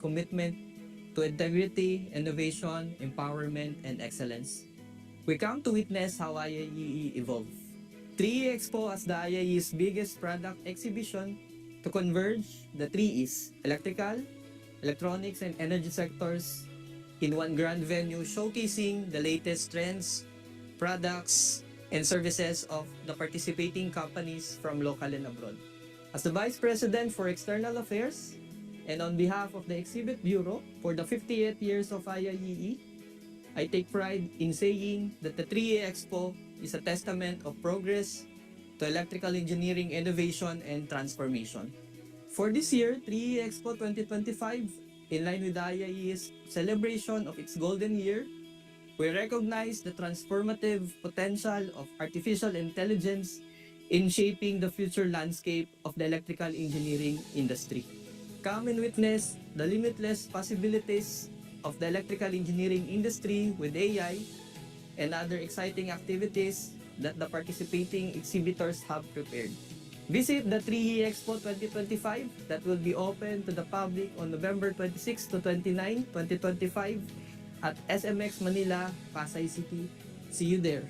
commitment to integrity, innovation, empowerment, and excellence. We come to witness how IIEE evolve. 3E Expo as the IIE's biggest product exhibition to converge the three E's, electrical, electronics, and energy sectors in one grand venue showcasing the latest trends, products, and services of the participating companies from local and abroad. As the Vice President for External Affairs, and on behalf of the Exhibit Bureau for the 58 years of IIEE, I take pride in saying that the 3A Expo is a testament of progress to electrical engineering innovation and transformation. For this year, 3A Expo 2025, in line with the IIE's celebration of its golden year, we recognize the transformative potential of artificial intelligence in shaping the future landscape of the electrical engineering industry. Come and witness the limitless possibilities of the electrical engineering industry with AI and other exciting activities that the participating exhibitors have prepared. Visit the 3E Expo 2025 that will be open to the public on November 26 to 29, 2025 at SMX Manila, Pasay City. See you there.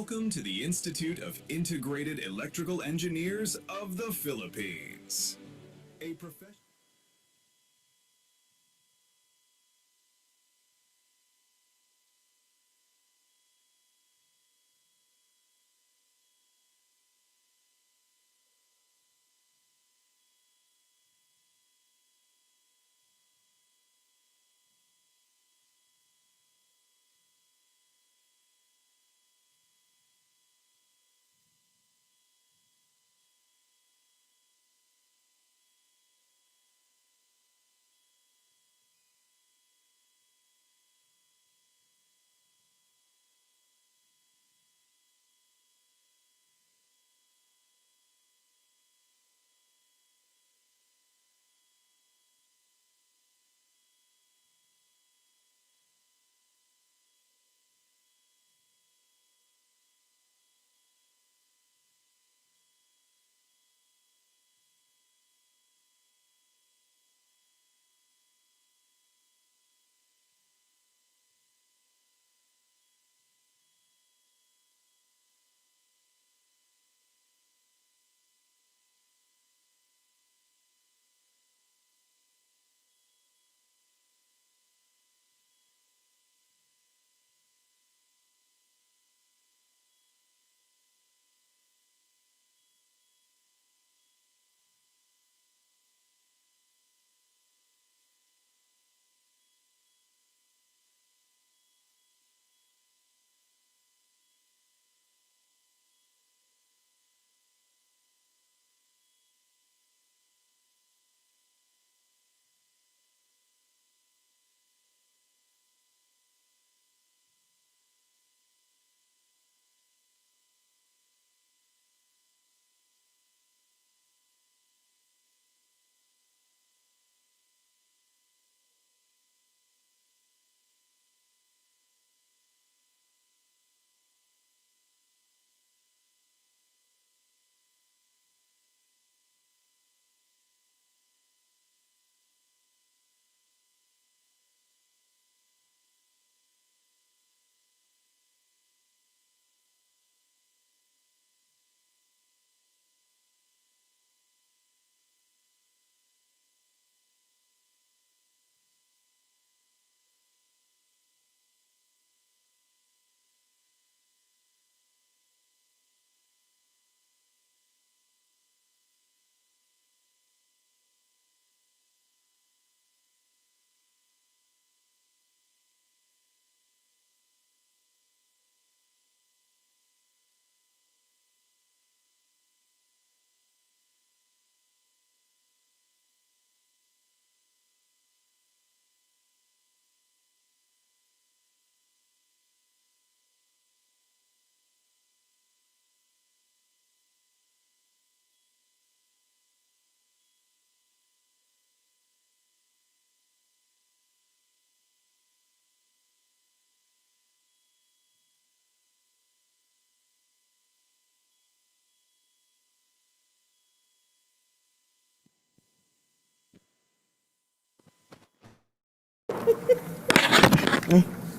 Welcome to the Institute of Integrated Electrical Engineers of the Philippines. A professional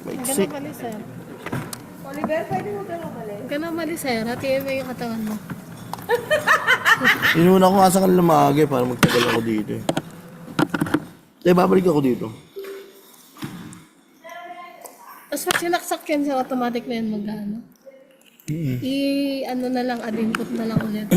Maiksi. Gana mali, sir. Oliver, pwede mo ka mabalik? Gana mali, sir. Hatiin mo yung katawan mo. Inuna ko nga sa kanila maaga para magtagal ako dito eh. Babalik ako dito. Tapos pag sinaksak yan, sir, automatic na yan mag-ano. I-ano na lang, add input na lang ulit.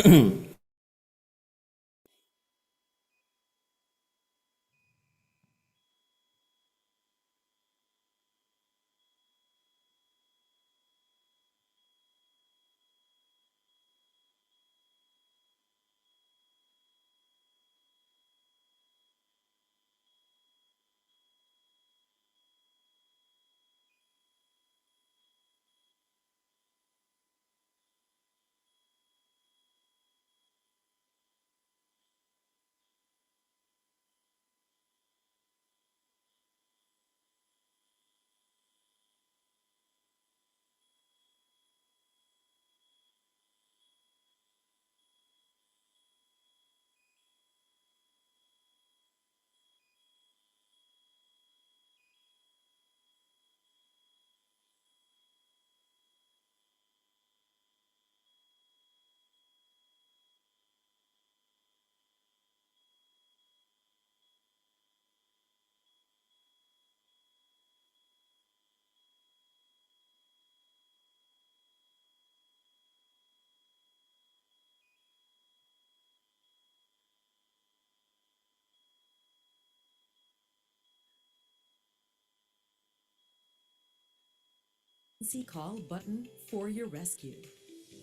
Call button for your rescue.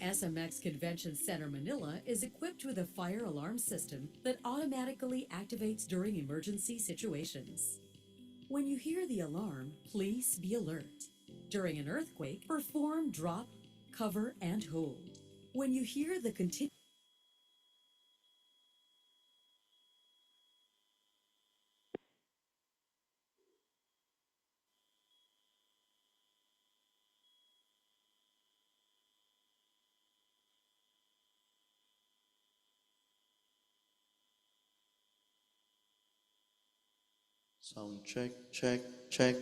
SMX Convention Center Manila is equipped with a fire alarm system that automatically activates during emergency situations. When you hear the alarm, please be alert. During an earthquake, perform drop, cover, and hold. When you hear the Sound check, check, check.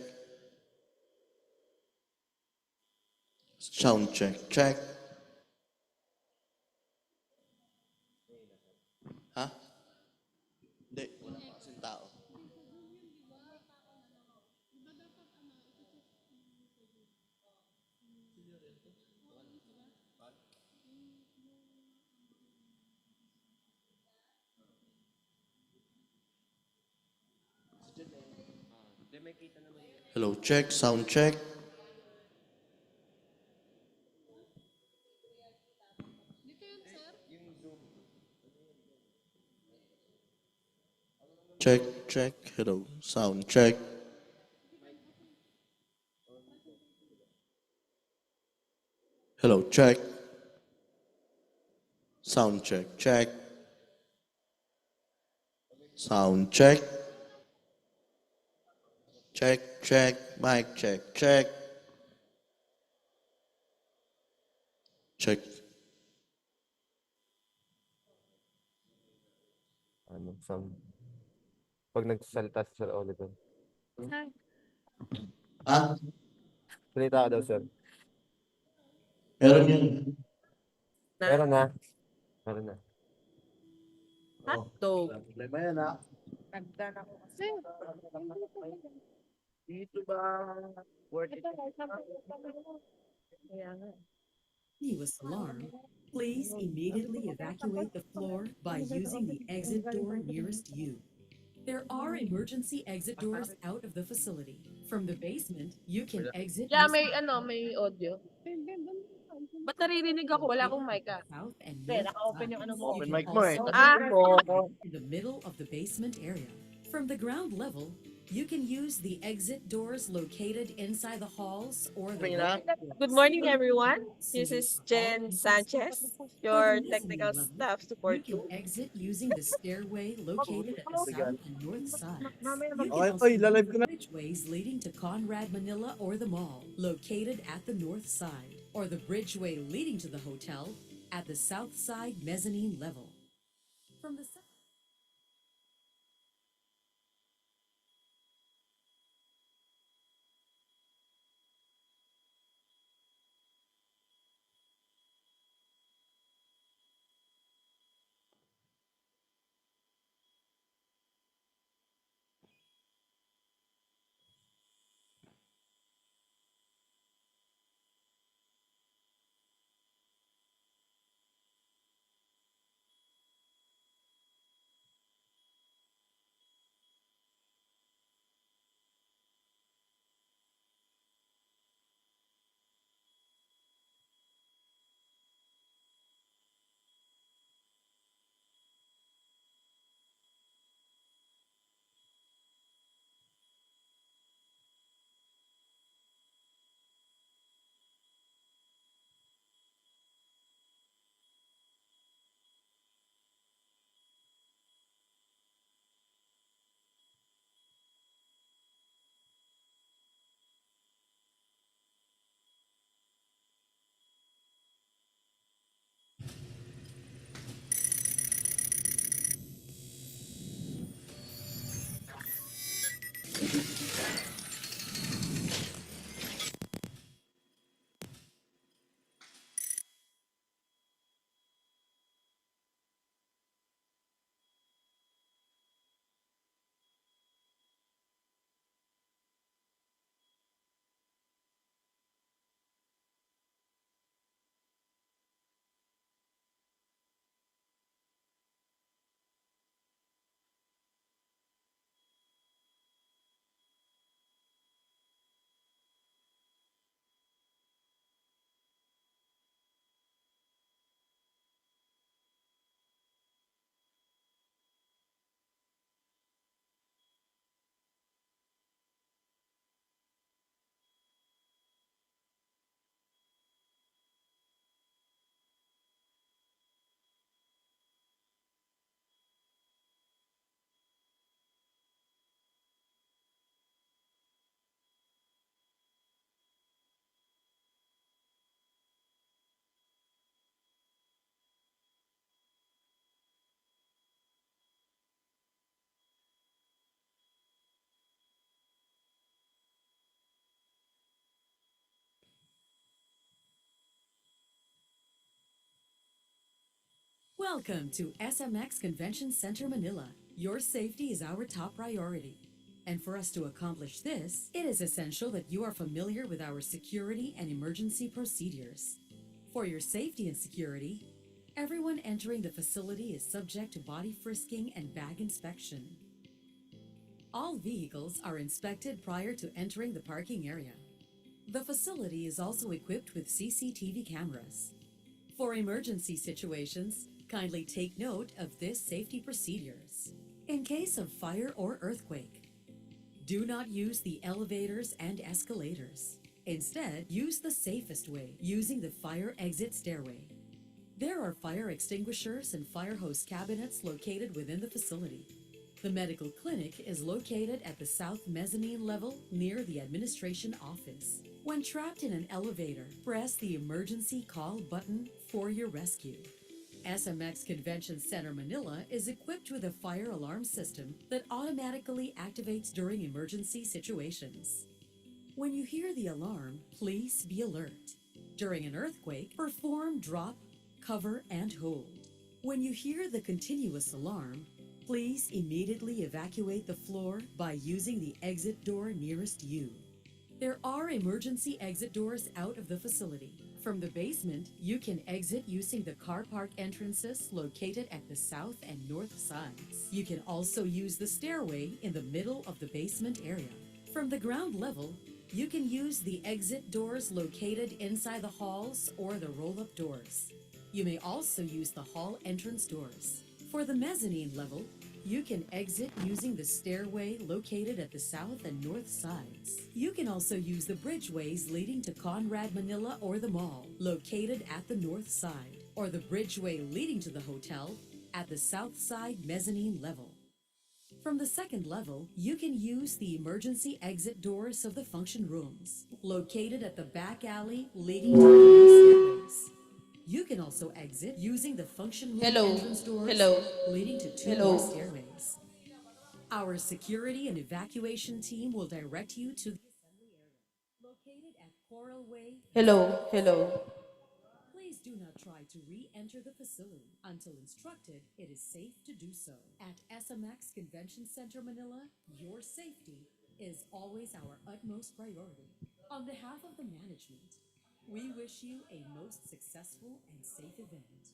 Sound check, check. Ha? Hindi, wala pa kasing tao. Hello, check, sound check. Check, check, hello, sound check. Hello, check. Sound check, check. Sound check. Check, check, mic check, check. Check. Ano, pag nagsasalita si Sir Oliver. Ah, Salita ka daw, sir. meron yun. Meron na. Meron na. Hotdog. Problema yan ha. Dito ba worth it? continuous alarm, please immediately evacuate the floor by using the exit door nearest you. There are emergency exit doors out of the facility. From the basement, you can exit Yeah, using may audio. Ba't naririnig ako? Wala akong mic ah. south and Hindi, north naka-open yung ano sides. mo. You Open can mic mo eh. also Ah! in the middle of the basement area. From the ground level, you can use the exit doors located inside the halls or the Good morning, everyone. So This is all Jen entrances Sanchez, For the your mezzanine technical level, staff you support can group. exit using the stairway located at the south and north sides. You can Okay, also oy, use lalive ko the na. bridgeways leading to Conrad Manila or the mall, located at the north side, or the bridgeway leading to the hotel at the south side mezzanine level. From the Welcome to SMX Convention Center Manila. Your safety is our top priority. And for us to accomplish this, it is essential that you are familiar with our security and emergency procedures. For your safety and security, everyone entering the facility is subject to body frisking and bag inspection. All vehicles are inspected prior to entering the parking area. The facility is also equipped with CCTV cameras. For emergency situations, kindly take note of this safety procedures. In case of fire or earthquake, do not use the elevators and escalators. Instead, use the safest way, using the fire exit stairway. There are fire extinguishers and fire hose cabinets located within the facility. The medical clinic is located at the south mezzanine level near the administration office. When trapped in an elevator, press the emergency call button for your rescue. SMX Convention Center Manila is equipped with a fire alarm system that automatically activates during emergency situations. When you hear the alarm, please be alert. During an earthquake, perform drop, cover, and hold. When you hear the continuous alarm, please immediately evacuate the floor by using the exit door nearest you. There are emergency exit doors out of the facility. From the basement, you can exit using the car park entrances located at the south and north sides. You can also use the stairway in the middle of the basement area. From the ground level, you can use the exit doors located inside the halls or the roll-up doors. You may also use the hall entrance doors. For the mezzanine level, you can exit using the stairway located at the south and north sides. You can also use the bridgeways leading to Conrad Manila or the mall, located at the north side, or the bridgeway leading to the hotel at the south side mezzanine level. From the second level, you can use the emergency exit doors of the function rooms, located at the back alley leading to the main stairways. You can also exit using the function room entrance doors leading to two more stairways. Our security and evacuation team will direct you to the assembly area, located at Coral Way. Hello. Please do not try to re-enter the facility. Until instructed, it is safe to do so. At SMX Convention Center Manila, your safety is always our utmost priority. On behalf of the management, we wish you a most successful and safe event.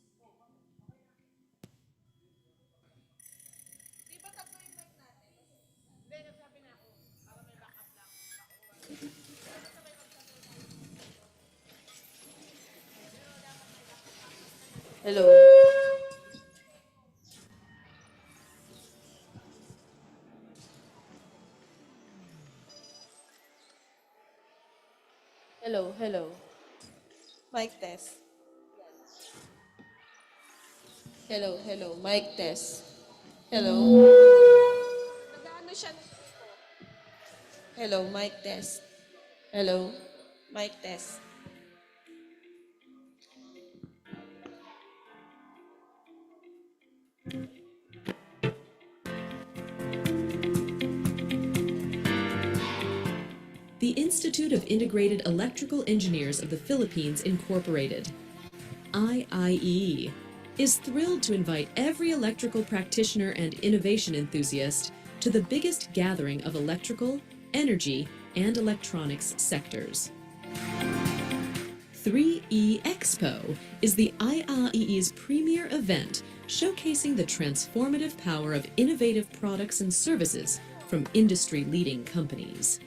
Hello. Hello. Mic test. Hello. Mic test. Hello. Nag-ano siya ng Expo? Hello, mic test. Hello. Mic test. The Institute of Integrated Electrical Engineers of the Philippines Incorporated, IIE, is thrilled to invite every electrical practitioner and innovation enthusiast to the biggest gathering of electrical, energy, and electronics sectors. 3E Expo is the IIE's premier event showcasing the transformative power of innovative products and services from industry-leading companies.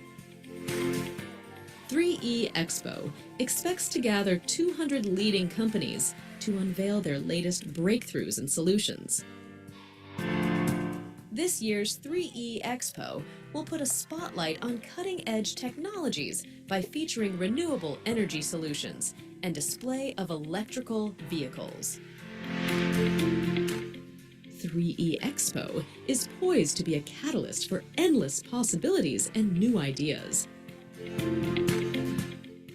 3E Expo expects to gather 200 leading companies to unveil their latest breakthroughs and solutions. This year's 3E Expo will put a spotlight on cutting-edge technologies by featuring renewable energy solutions and display of electrical vehicles. 3E Expo is poised to be a catalyst for endless possibilities and new ideas.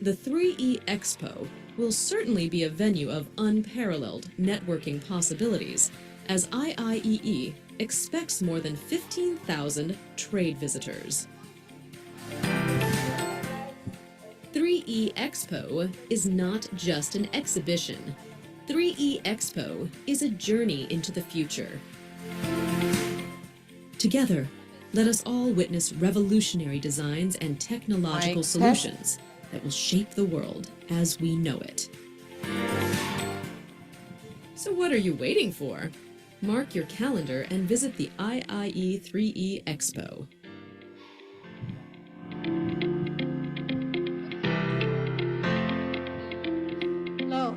The 3E Expo will certainly be a venue of unparalleled networking possibilities, as IIEE expects more than 15,000 trade visitors. 3E Expo is not just an exhibition. 3E Expo is a journey into the future. Together, let us all witness revolutionary designs and technological solutions that will shape the world as we know it. So what are you waiting for? Mark your calendar and visit the IIE 3E Expo. Hello.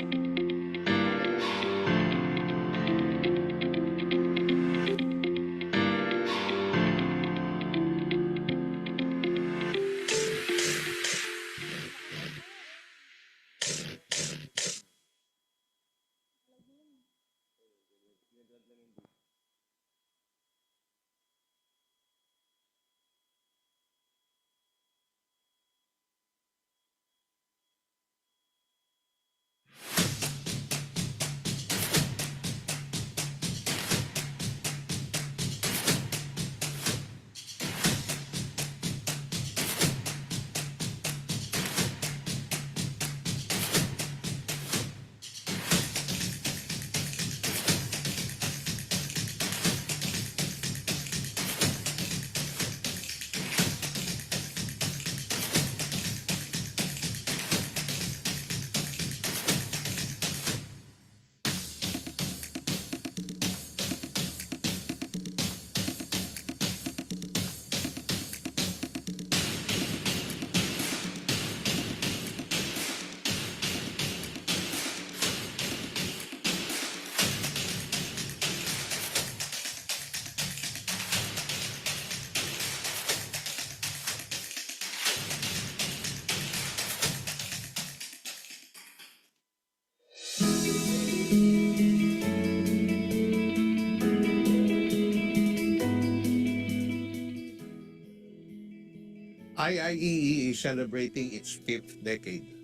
IIEE is celebrating its fifth decade.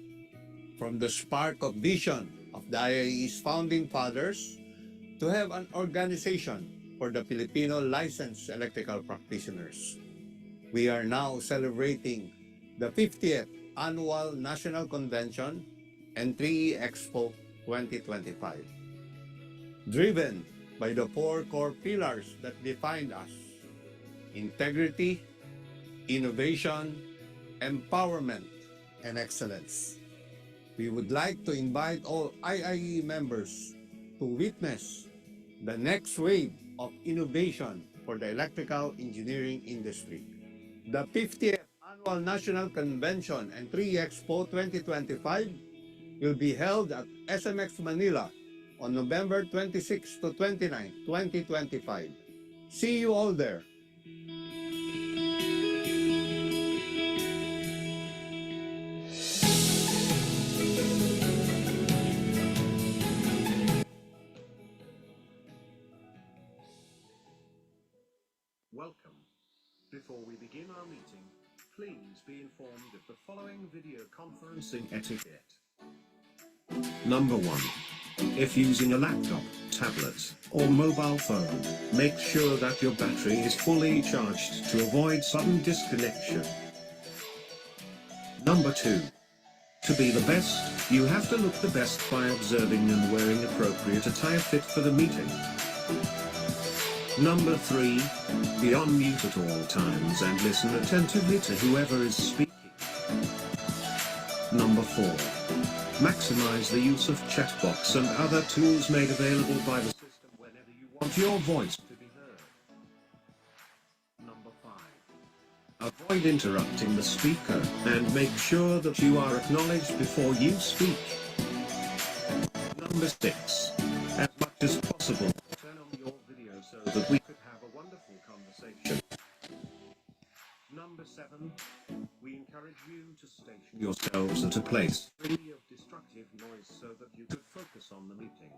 From the spark of vision of the IIE's founding fathers to have an organization for the Filipino licensed electrical practitioners. We are now celebrating the 50th Annual National Convention and 3E Expo 2025. Driven by the four core pillars that define us: integrity, innovation, empowerment, and excellence. We would like to invite all IIE members to witness the next wave of innovation for the electrical engineering industry. The 50th Annual National Convention and 3 Expo 2025 will be held at SMX Manila on November 26 to 29, 2025. See you all there. Welcome. Before we begin our meeting, please be informed of the following video conferencing etiquette. Number 1. If using a laptop, tablet, or mobile phone, make sure that your battery is fully charged to avoid sudden disconnection. Number 2. To be the best, you have to look the best by observing and wearing appropriate attire fit for the meeting. Number 3. Be on mute at all times and listen attentively to whoever is speaking. Number 4. Maximize the use of chat box and other tools made available by the system whenever you want your voice to be heard. Number 5. Avoid interrupting the speaker and make sure that you are acknowledged before you speak. Number 6. As much as possible, turn on your video so that we could have a wonderful conversation. Number 7. We encourage you to station yourselves at a place free of destructive noise so that you could focus on the meeting.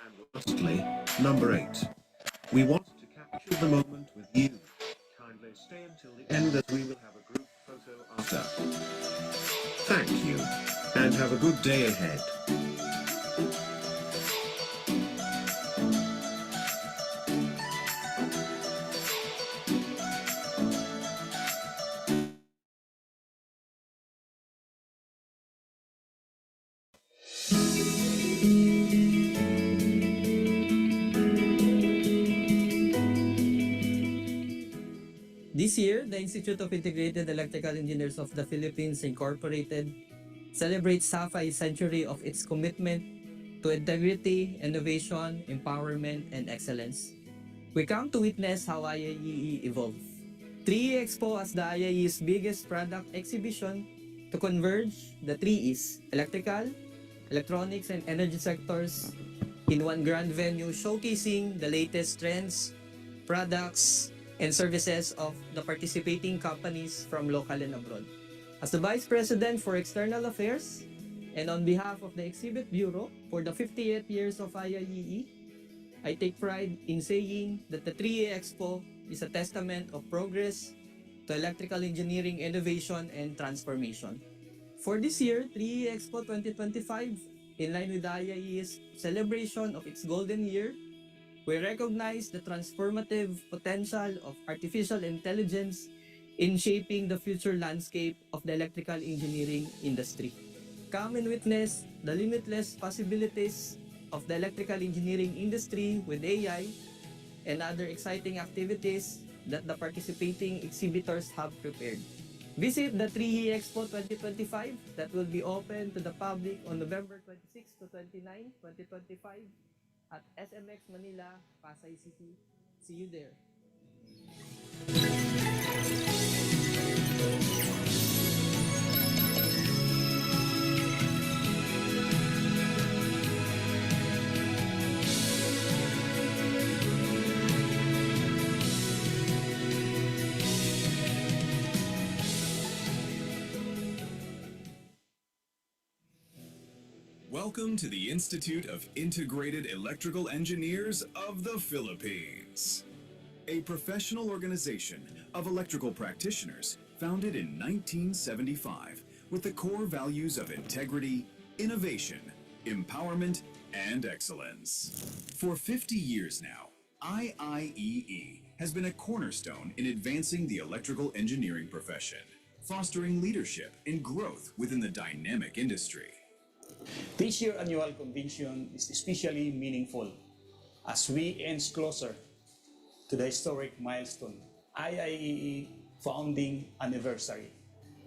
And lastly, number 8. We want to capture the moment with you. Kindly stay until the end as we will have a group photo after. Thank you, and have a good day ahead. This year, the Institute of Integrated Electrical Engineers of the Philippines Incorporated celebrates SAFAI's century of its commitment to integrity, innovation, empowerment, and excellence. We come to witness how IIEE evolve. 3E Expo as the IIE's biggest product exhibition to converge the 3Es, electrical, electronics, and energy sectors in one grand venue showcasing the latest trends, products, and services of the participating companies from local and abroad. As the Vice President for External Affairs, and on behalf of the Exhibit Bureau for the 58 years of IIEE, I take pride in saying that the 3A Expo is a testament of progress to electrical engineering innovation and transformation. For this year, 3A Expo 2025, in line with the IIE's celebration of its golden year, we recognize the transformative potential of artificial intelligence in shaping the future landscape of the electrical engineering industry. Come and witness the limitless possibilities of the electrical engineering industry with AI and other exciting activities that the participating exhibitors have prepared. Visit the 3E Expo 2025 that will be open to the public on November 26 to 29, 2025 at SMX Manila, Pasay City. See you there. Welcome to the Institute of Integrated Electrical Engineers of the Philippines, a professional organization of electrical practitioners founded in 1975 with the core values of integrity, innovation, empowerment, and excellence. For 50 years now, IIEE has been a cornerstone in advancing the electrical engineering profession, fostering leadership and growth within the dynamic industry. This year's annual convention is especially meaningful as we inch closer to the historic milestone, IIEE founding anniversary.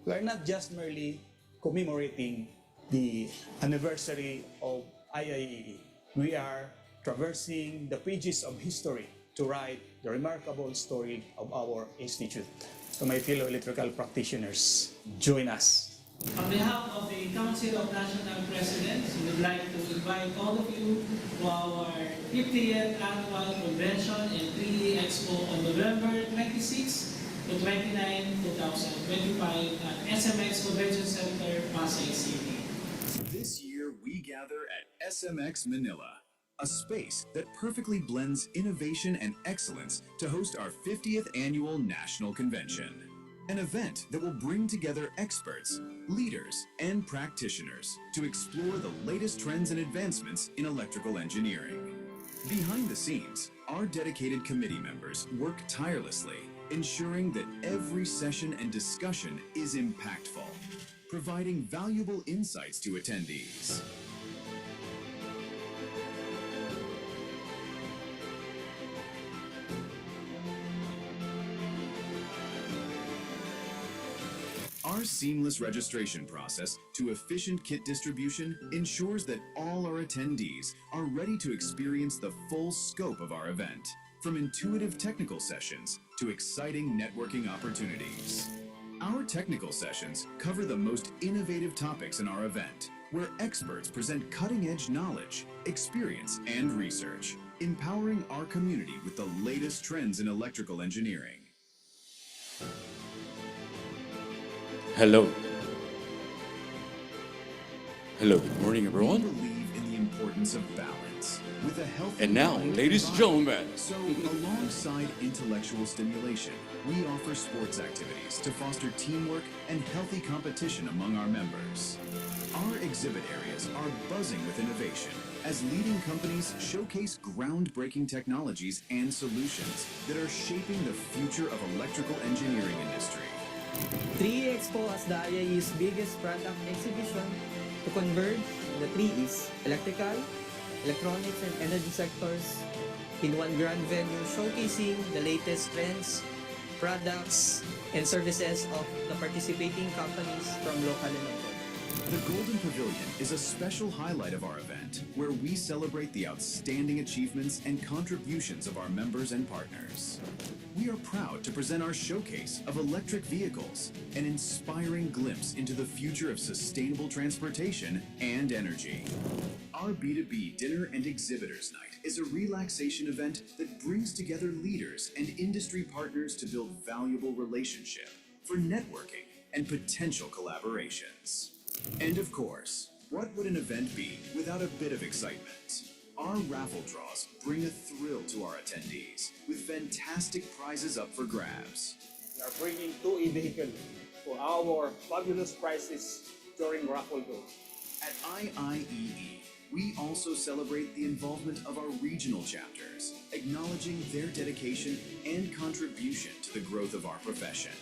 We are not just merely commemorating the anniversary of IIEE. We are traversing the pages of history to write the remarkable story of our institute. So my fellow electrical practitioners, join us. On behalf of the Council of National Presidents, we would like to invite all of you to our 50th Annual Convention and 3D Expo on November 26 to 29, 2025 at SMX Convention Center, Pasay City. This year, we gather at SMX Manila, a space that perfectly blends innovation and excellence to host our 50th Annual National Convention. An event that will bring together experts, leaders, and practitioners to explore the latest trends and advancements in electrical engineering. Behind the scenes, our dedicated committee members work tirelessly, ensuring that every session and discussion is impactful, providing valuable insights to attendees. Our seamless registration process to efficient kit distribution ensures that all our attendees are ready to experience the full scope of our event, from intuitive technical sessions to exciting networking opportunities. Our technical sessions cover the most innovative topics in our event, where experts present cutting-edge knowledge, experience, and research, empowering our community with the latest trends in electrical engineering. Hello. Hello, good morning, We everyone. believe in the importance of balance with a healthy And now, mind ladies and body. gentlemen. So, alongside intellectual stimulation, we offer sports activities to foster teamwork and healthy competition among our members. Our exhibit areas are buzzing with innovation as leading companies showcase groundbreaking technologies and solutions that are shaping the future of electrical engineering industry. 3E Expo as the IIE's biggest product exhibition to converge the 3Es, electrical, electronics, and energy sectors in one grand venue showcasing the latest trends, products, and services of the participating companies from local and abroad. The Golden Pavilion is a special highlight of our event where we celebrate the outstanding achievements and contributions of our members and partners. We are proud to present our showcase of electric vehicles, an inspiring glimpse into the future of sustainable transportation and energy. Our B2B Dinner and Exhibitors Night is a relaxation event that brings together leaders and industry partners to build valuable relationships for networking and potential collaborations. And of course, what would an event be without a bit of excitement? Our raffle draws bring a thrill to our attendees with fantastic prizes up for grabs. We are bringing 2 e-vehicles for our fabulous prizes during raffle draw. At IIEE, we also celebrate the involvement of our regional chapters, acknowledging their dedication and contribution to the growth of our profession.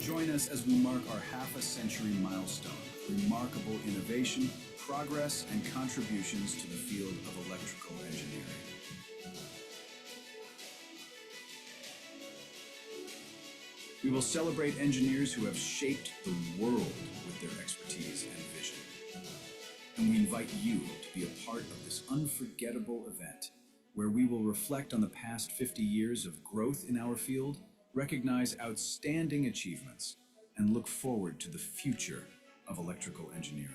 Join us as we mark our half-a-century milestone, remarkable innovation, progress, and contributions to the field of electrical engineering. We will celebrate engineers who have shaped the world with their expertise and vision. And we invite you to be a part of this unforgettable event, where we will reflect on the past 50 years of growth in our field, recognize outstanding achievements, and look forward to the future of electrical engineering.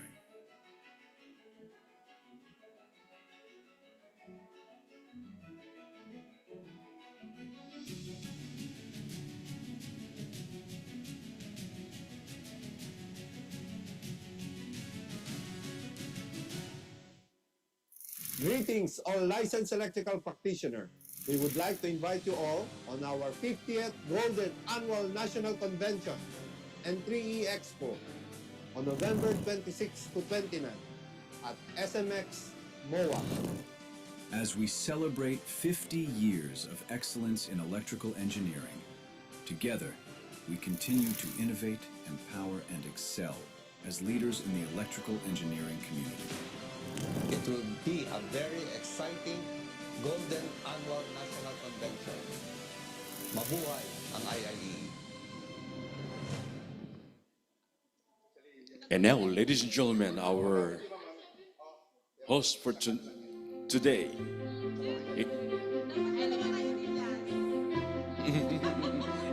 Greetings, all licensed electrical practitioners. We would like to invite you all on our 50th Golden Annual National Convention and 3E Expo on November 26 to 29 at SMX MOA. As we celebrate 50 years of excellence in electrical engineering, together we continue to innovate, empower, and excel as leaders in the electrical engineering community. It will be a very exciting Golden Annual National Convention. Mabuhay ang IIE. And now, ladies and gentlemen, our host for today.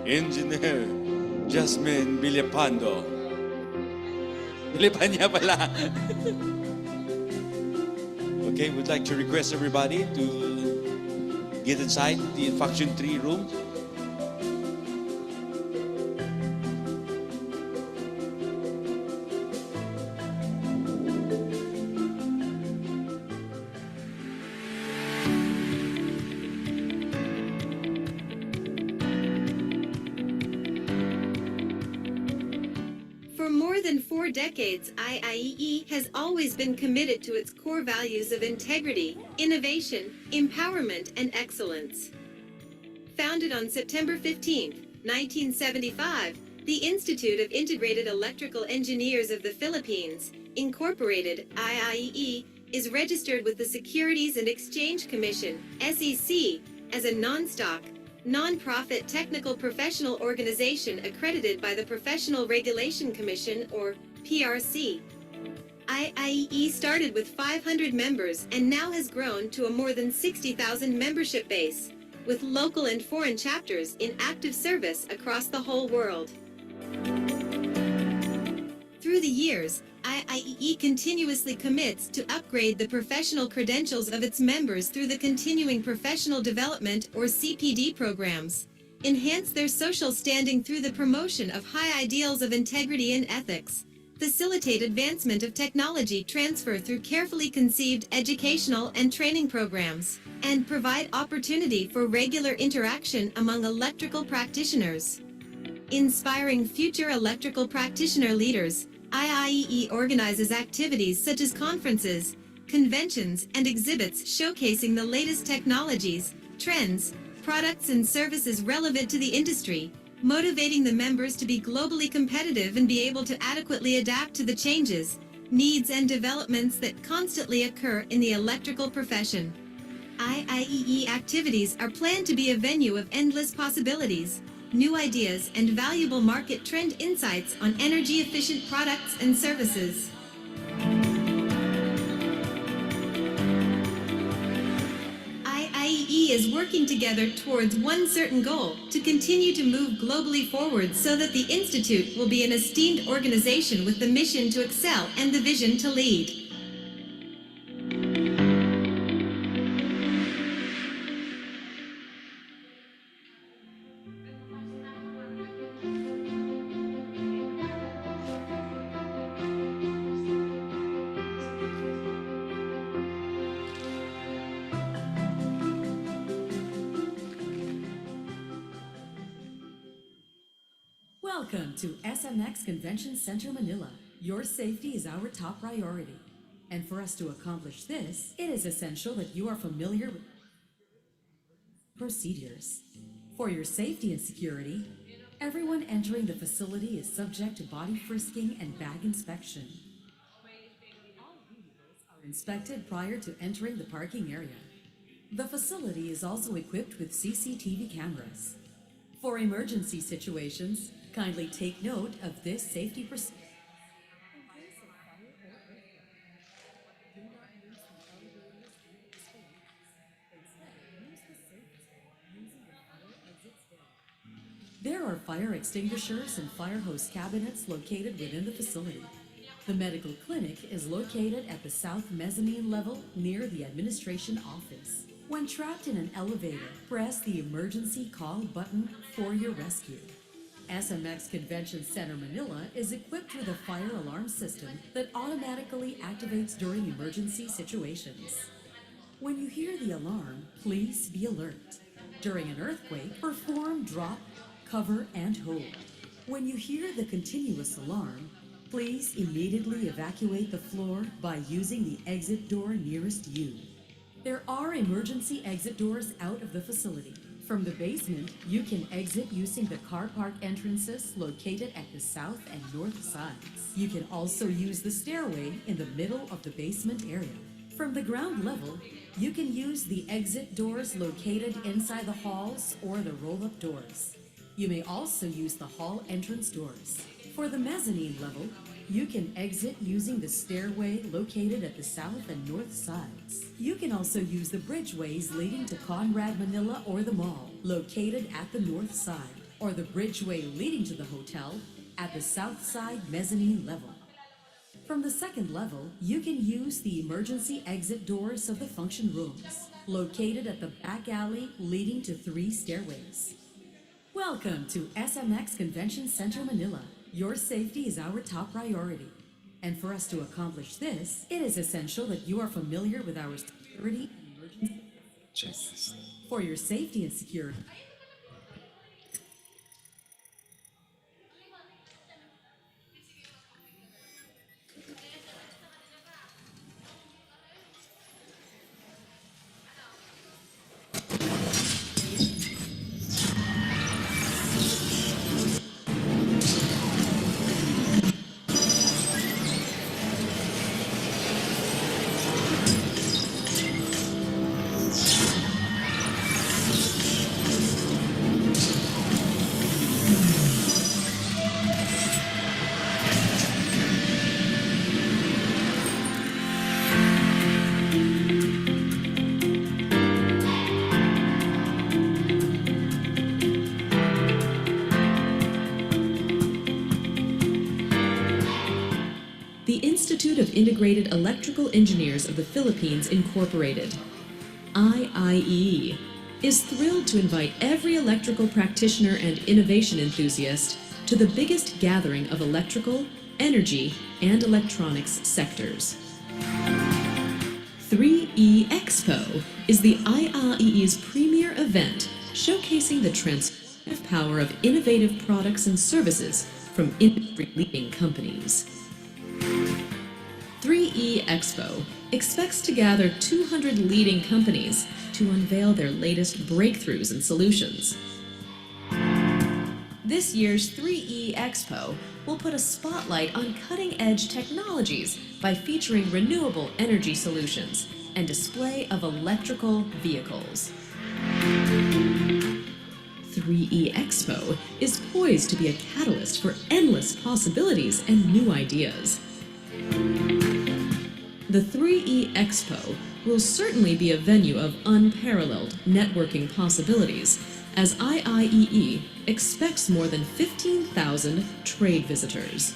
Engineer Jasmine Villapando. Vilapanya pala. Okay, we'd like to request everybody to get inside the Function 3 room. For more than 4 decades, IIEE has always been committed to its core values of integrity, innovation, empowerment, and excellence. Founded on September 15, 1975, the Institute of Integrated Electrical Engineers of the Philippines, Incorporated, IIEE, is registered with the Securities and Exchange Commission, SEC, as a non-stock, non-profit technical professional organization accredited by the Professional Regulation Commission, or PRC. IIEE started with 500 members and now has grown to a more than 60,000 membership base, with local and foreign chapters in active service across the whole world. Through the years, IIEE continuously commits to upgrade the professional credentials of its members through the Continuing Professional Development, or CPD programs, enhance their social standing through the promotion of high ideals of integrity and ethics, facilitate advancement of technology transfer through carefully conceived educational and training programs, and provide opportunity for regular interaction among electrical practitioners. Inspiring future electrical practitioner leaders, IIEE organizes activities such as conferences, conventions, and exhibits showcasing the latest technologies, trends, products, and services relevant to the industry, motivating the members to be globally competitive and be able to adequately adapt to the changes, needs, and developments that constantly occur in the electrical profession. IIEE activities are planned to be a venue of endless possibilities, new ideas, and valuable market trend insights on energy-efficient products and services. IIEE is working together towards one certain goal, to continue to move globally forward so that the Institute will be an esteemed organization with the mission to excel and the vision to lead. Welcome to SMX Convention Center Manila. Your safety is our top priority. And for us to accomplish this, it is essential that you are familiar with procedures. For your safety and security, everyone entering the facility is subject to body frisking and bag inspection. All vehicles are inspected prior to entering the parking area. The facility is also equipped with CCTV cameras. For emergency situations, kindly take note of this safety procedure. In case of fire or earthquake, do not use the elevators and escalators. Instead, use the safety using the fire exit stairway. There are fire extinguishers and fire hose cabinets located within the facility. The medical clinic is located at the south mezzanine level near the administration office. When trapped in an elevator, press the emergency call button for your rescue. SMX Convention Center Manila is equipped with a fire alarm system that automatically activates during emergency situations. When you hear the alarm, please be alert. During an earthquake, perform drop, cover, and hold. When you hear the continuous alarm, please immediately evacuate the floor by using the exit door nearest you. There are emergency exit doors out of the facility. From the basement, you can exit using the car park entrances located at the south and north sides. You can also use the stairway in the middle of the basement area. From the ground level, you can use the exit doors located inside the halls or the roll-up doors. You may also use the hall entrance doors. For the mezzanine level, you can exit using the stairway located at the south and north sides. You can also use the bridgeways leading to Conrad Manila or the mall, located at the north side, or the bridgeway leading to the hotel at the south side mezzanine level. From the second level, you can use the emergency exit doors of the function rooms, located at the back alley leading to 3 stairways. Welcome to SMX Convention Center Manila. Your safety is our top priority. And for us to accomplish this, it is essential that you are familiar with our security and emergency procedures. For your safety and security, The Institute of Integrated Electrical Engineers of the Philippines, Incorporated, IIEE, is thrilled to invite every electrical practitioner and innovation enthusiast to the biggest gathering of electrical, energy, and electronics sectors. 3E Expo is the IIEE's premier event showcasing the transformative power of innovative products and services from industry-leading companies. 3E Expo expects to gather 200 leading companies to unveil their latest breakthroughs and solutions. This year's 3E Expo will put a spotlight on cutting-edge technologies by featuring renewable energy solutions, and display of electrical vehicles. 3E Expo is poised to be a catalyst for endless possibilities and new ideas. The 3E Expo will certainly be a venue of unparalleled networking possibilities, as IIEE expects more than 15,000 trade visitors.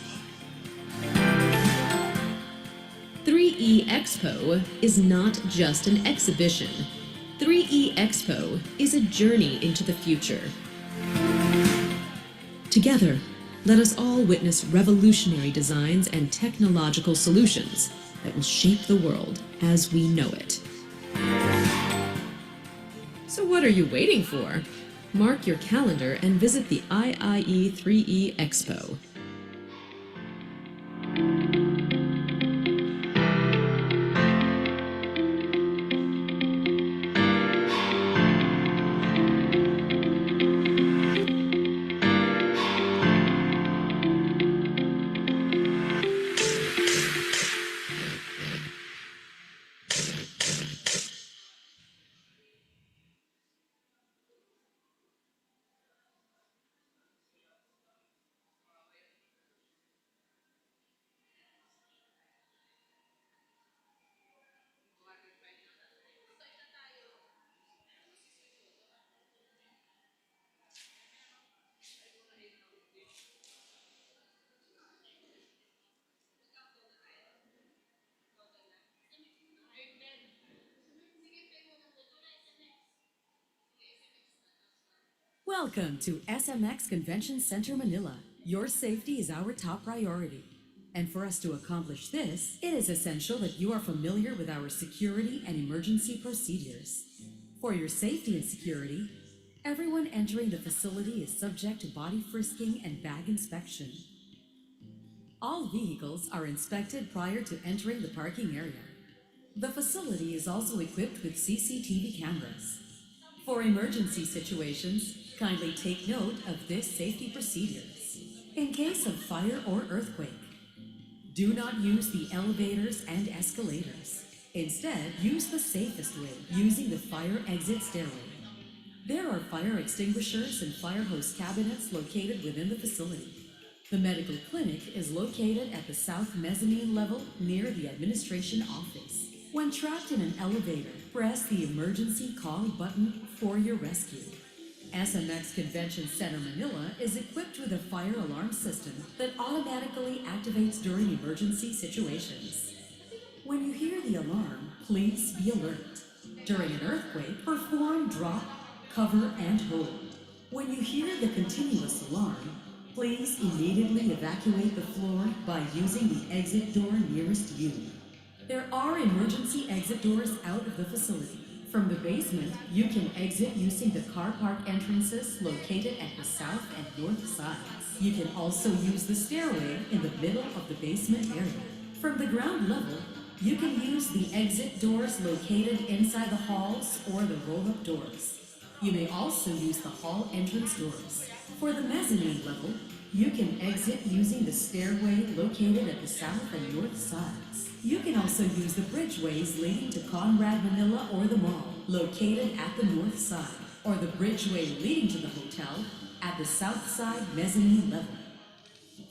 3E Expo is not just an exhibition. 3E Expo is a journey into the future. Together, let us all witness revolutionary designs and technological solutions that will shape the world as we know it. So what are you waiting for? Mark your calendar and visit the IIE 3E Expo. Welcome to SMX Convention Center Manila. Your safety is our top priority. And for us to accomplish this, it is essential that you are familiar with our security and emergency procedures. For your safety and security, everyone entering the facility is subject to body frisking and bag inspection. All vehicles are inspected prior to entering the parking area. The facility is also equipped with CCTV cameras. For emergency situations, kindly take note of this safety procedures. In case of fire or earthquake, do not use the elevators and escalators. Instead, use the safest way, using the fire exit stairway. There are fire extinguishers and fire hose cabinets located within the facility. The medical clinic is located at the south mezzanine level near the administration office. When trapped in an elevator, press the emergency call button for your rescue. SMX Convention Center Manila is equipped with a fire alarm system that automatically activates during emergency situations. When you hear the alarm, please be alert. During an earthquake, perform drop, cover, and hold. When you hear the continuous alarm, please immediately evacuate the floor by using the exit door nearest you. There are emergency exit doors out of the facility. From the basement, you can exit using the car park entrances located at the south and north sides. You can also use the stairway in the middle of the basement area. From the ground level, you can use the exit doors located inside the halls or the roll-up doors. You may also use the hall entrance doors. For the mezzanine level, you can exit using the stairway located at the south and north sides. You can also use the bridgeways leading to Conrad Manila or the mall, located at the north side, or the bridgeway leading to the hotel at the south side mezzanine level.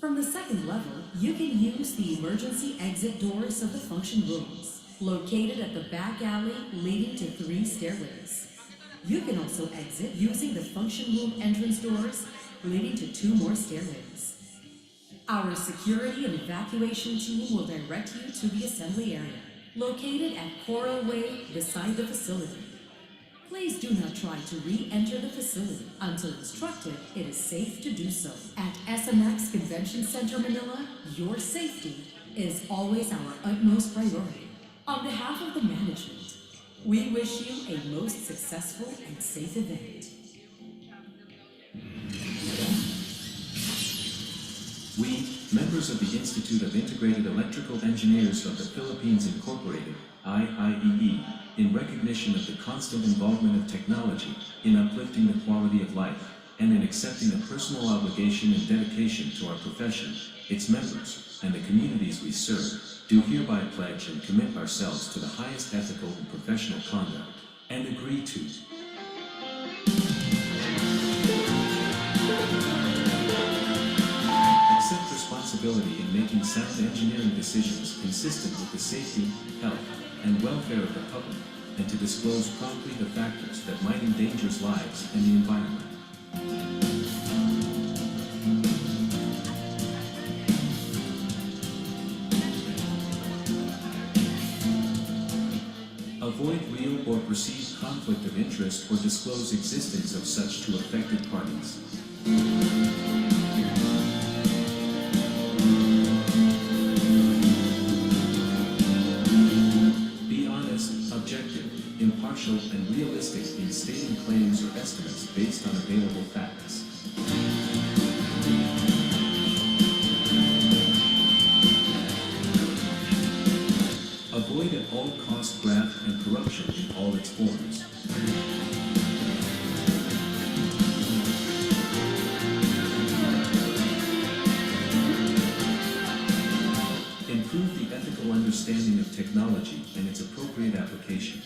From the second level, you can use the emergency exit doors of the function rooms, located at the back alley leading to 3 stairways. You can also exit using the function room entrance doors leading to 2 more stairways. Our security and evacuation team will direct you to the assembly area, located at Coral Way beside the facility. Please do not try to re-enter the facility. Until instructed, it is safe to do so. At SMX Convention Center Manila, your safety is always our utmost priority. On behalf of the management, we wish you a most successful and safe event. We, members of the Institute of Integrated Electrical Engineers of the Philippines Incorporated, IIEE, in recognition of the constant involvement of technology in uplifting the quality of life, and in accepting a personal obligation and dedication to our profession, its members, and the communities we serve, do hereby pledge and commit ourselves to the highest ethical and professional conduct, and agree to accept responsibility in making sound engineering decisions consistent with the safety, health, and welfare of the public, and to disclose promptly the factors that might endanger lives and the environment. Avoid real or perceived conflict of interest or disclose existence of such to affected parties. Be honest, objective, impartial, and realistic in stating claims or estimates based on available facts. Avoid at all costs graft and corruption in all its forms. Improve the ethical understanding of technology and its appropriate application.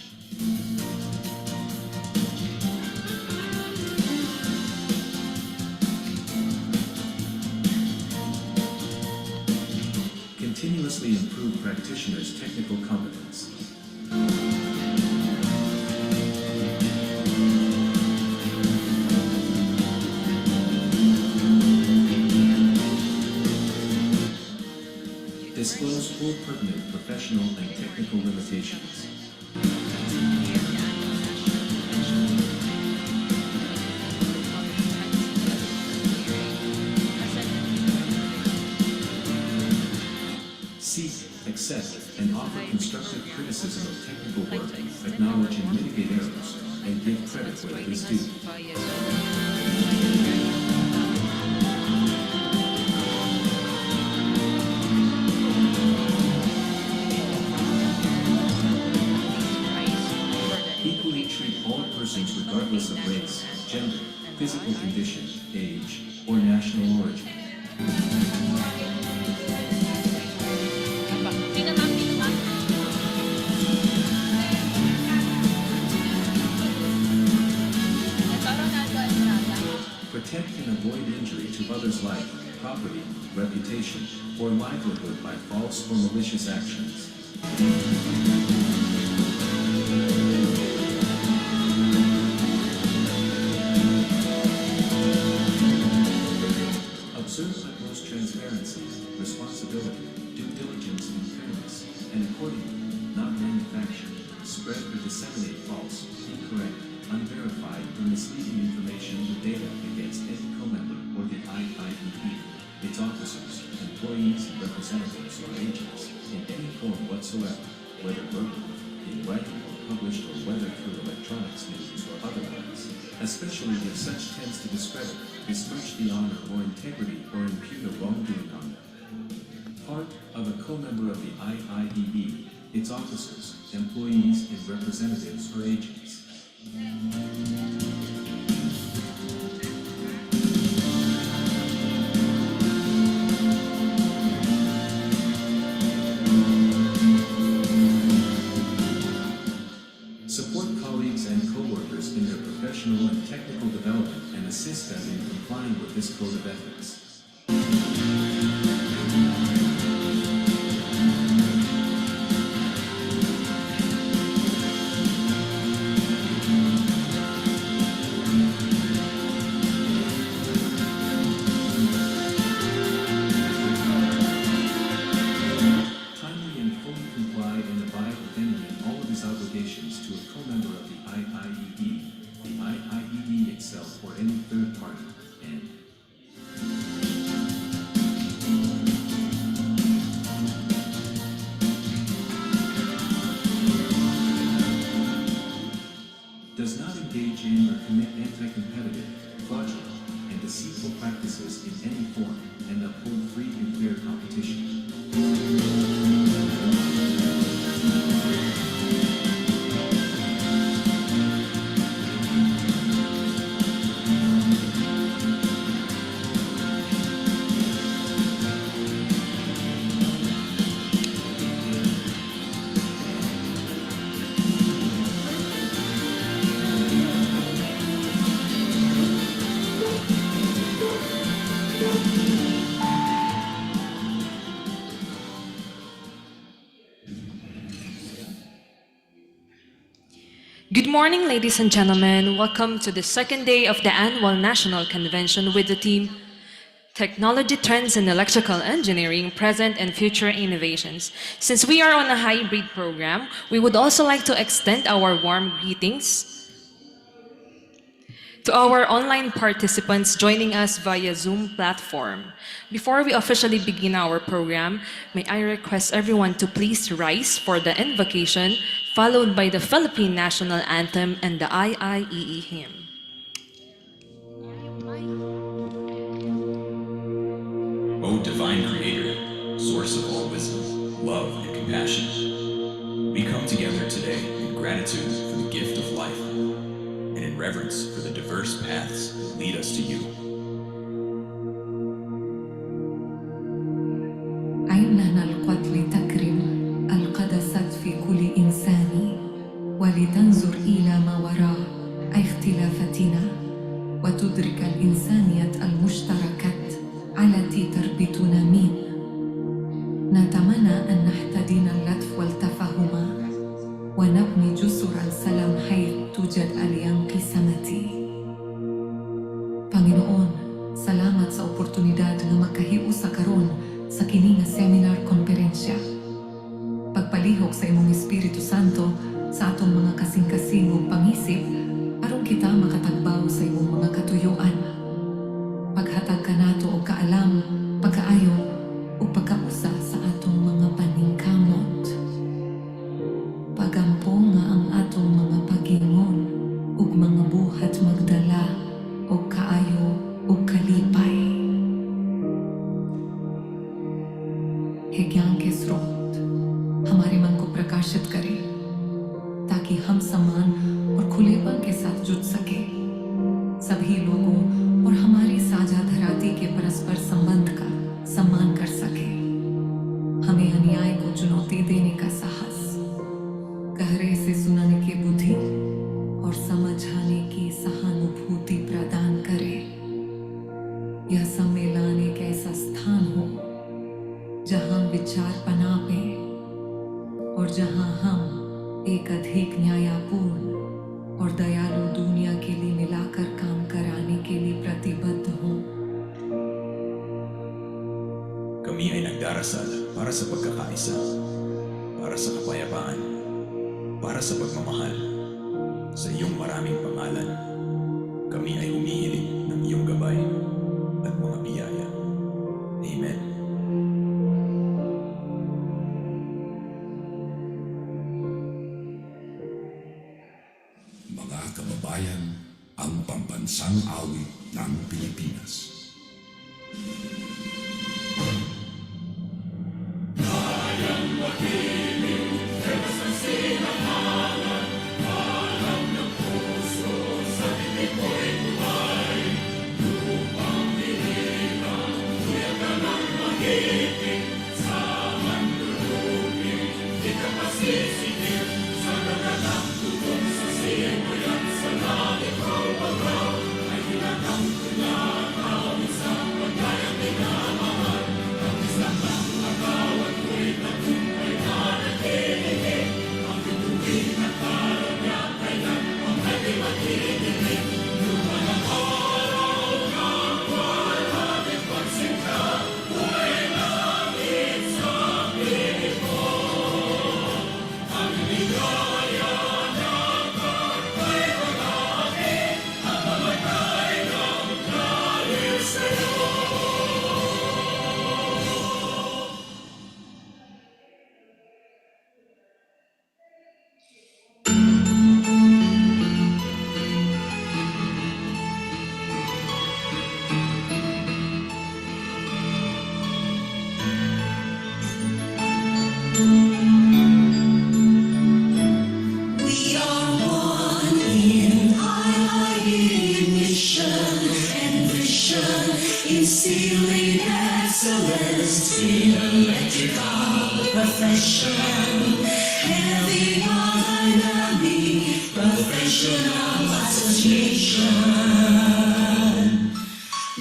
Continuously improve practitioners' technical competence. Disclose all pertinent professional and technical limitations. Seek, accept, and offer constructive criticism of technical work, acknowledge and mitigate errors, and give credit where it is due. Equally treat all persons regardless of race, gender, physical condition, age, or national origin. Protect and avoid injury to others' life, property, reputation, or livelihood by false or malicious actions. Observe utmost transparency, responsibility, due diligence, and fairness, and accordingly, not manufacture, spread or disseminate false, incorrect, unverified, or misleading information or data against any co-member or the IIEE, its officers, employees, representatives, or agents, in any form whatsoever, whether verbal, in writing or published, or whether through electronics means or otherwise, especially if such tends to discredit, besmirch the honor or integrity or impute a wrongdoing on them. Part of a co-member of the IIEE, its officers, employees, and representatives or agents. Support colleagues and co-workers in their professional and technical development and assist them in complying with this code of ethics. Good morning, ladies and gentlemen. Welcome to the second day of the annual National Convention with the theme Technology Trends in Electrical Engineering, Present and Future Innovations. Since we are on a hybrid program, we would also like to extend our warm greetings to our online participants joining us via Zoom platform. Before we officially begin our program, may I request everyone to please rise for the invocation, followed by the Philippine National Anthem and the IIEE hymn. O divine creator, source of all wisdom, love, and compassion, we come together today in gratitude for the gift of life and in reverence for the diverse paths that lead us to you. عين لنا القتل تكرم القدست في كل إنسان ولتنظر إلى ما وراء اختلافاتنا وتدرك الإنسانية المشتركات التي تربطنا من نتمنى أن نحتضن اللطف والتفاهم ونبني جسر السلام حيث توجد الانقسامات. Panginoon, salamat sa oportunidad nga makahiu sa karon sa kini nga seminar konferensya. Pagpalihok sa imong Espiritu Santo sa atong mga kasing-kasing ug pangisip aron kita makatagbaw sa imong mga katuyuan. Paghatag kanato og kaalam, pagkaayo ug pagkausa sa atong mga paningkamot. Pagampo nga ang atong mga pagingon ug mga buhat magdala og kaayo ug kalipay. Hegyan kesrot, हमारे मन को प्रकाशित करे ताकि हम समान और खुलेपन के साथ जुड़ सके सभी लोगों और हमारी साझा धराती के परस्पर संबंध का सम्मान कर सके हमें अन्याय को चुनौती देने का साहस गहरे से सुनने की बुद्धि और समझाने की सहानुभूति प्रदान करे यह सम्मेलन एक ऐसा स्थान हो जहां विचार पनापे और जहां हम एक अधिक न्यायपूर्ण और दयालु दुनिया के लिए मिलाकर काम कराने के लिए प्रतिबद्ध हों. Kami ay nagdarasal para sa pagkakaisa, para sa kapayapaan, para sa pagmamahal. Sa iyong maraming pangalan, kami ay humihiling ng iyong gabay at mga biyaya. Amen. Mga kababayan, ang pambansang awit ng Pilipinas. Instilling excellence in electrical profession, having autonomy, professional association,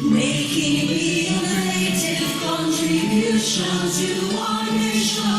making innovative contribution to our nation.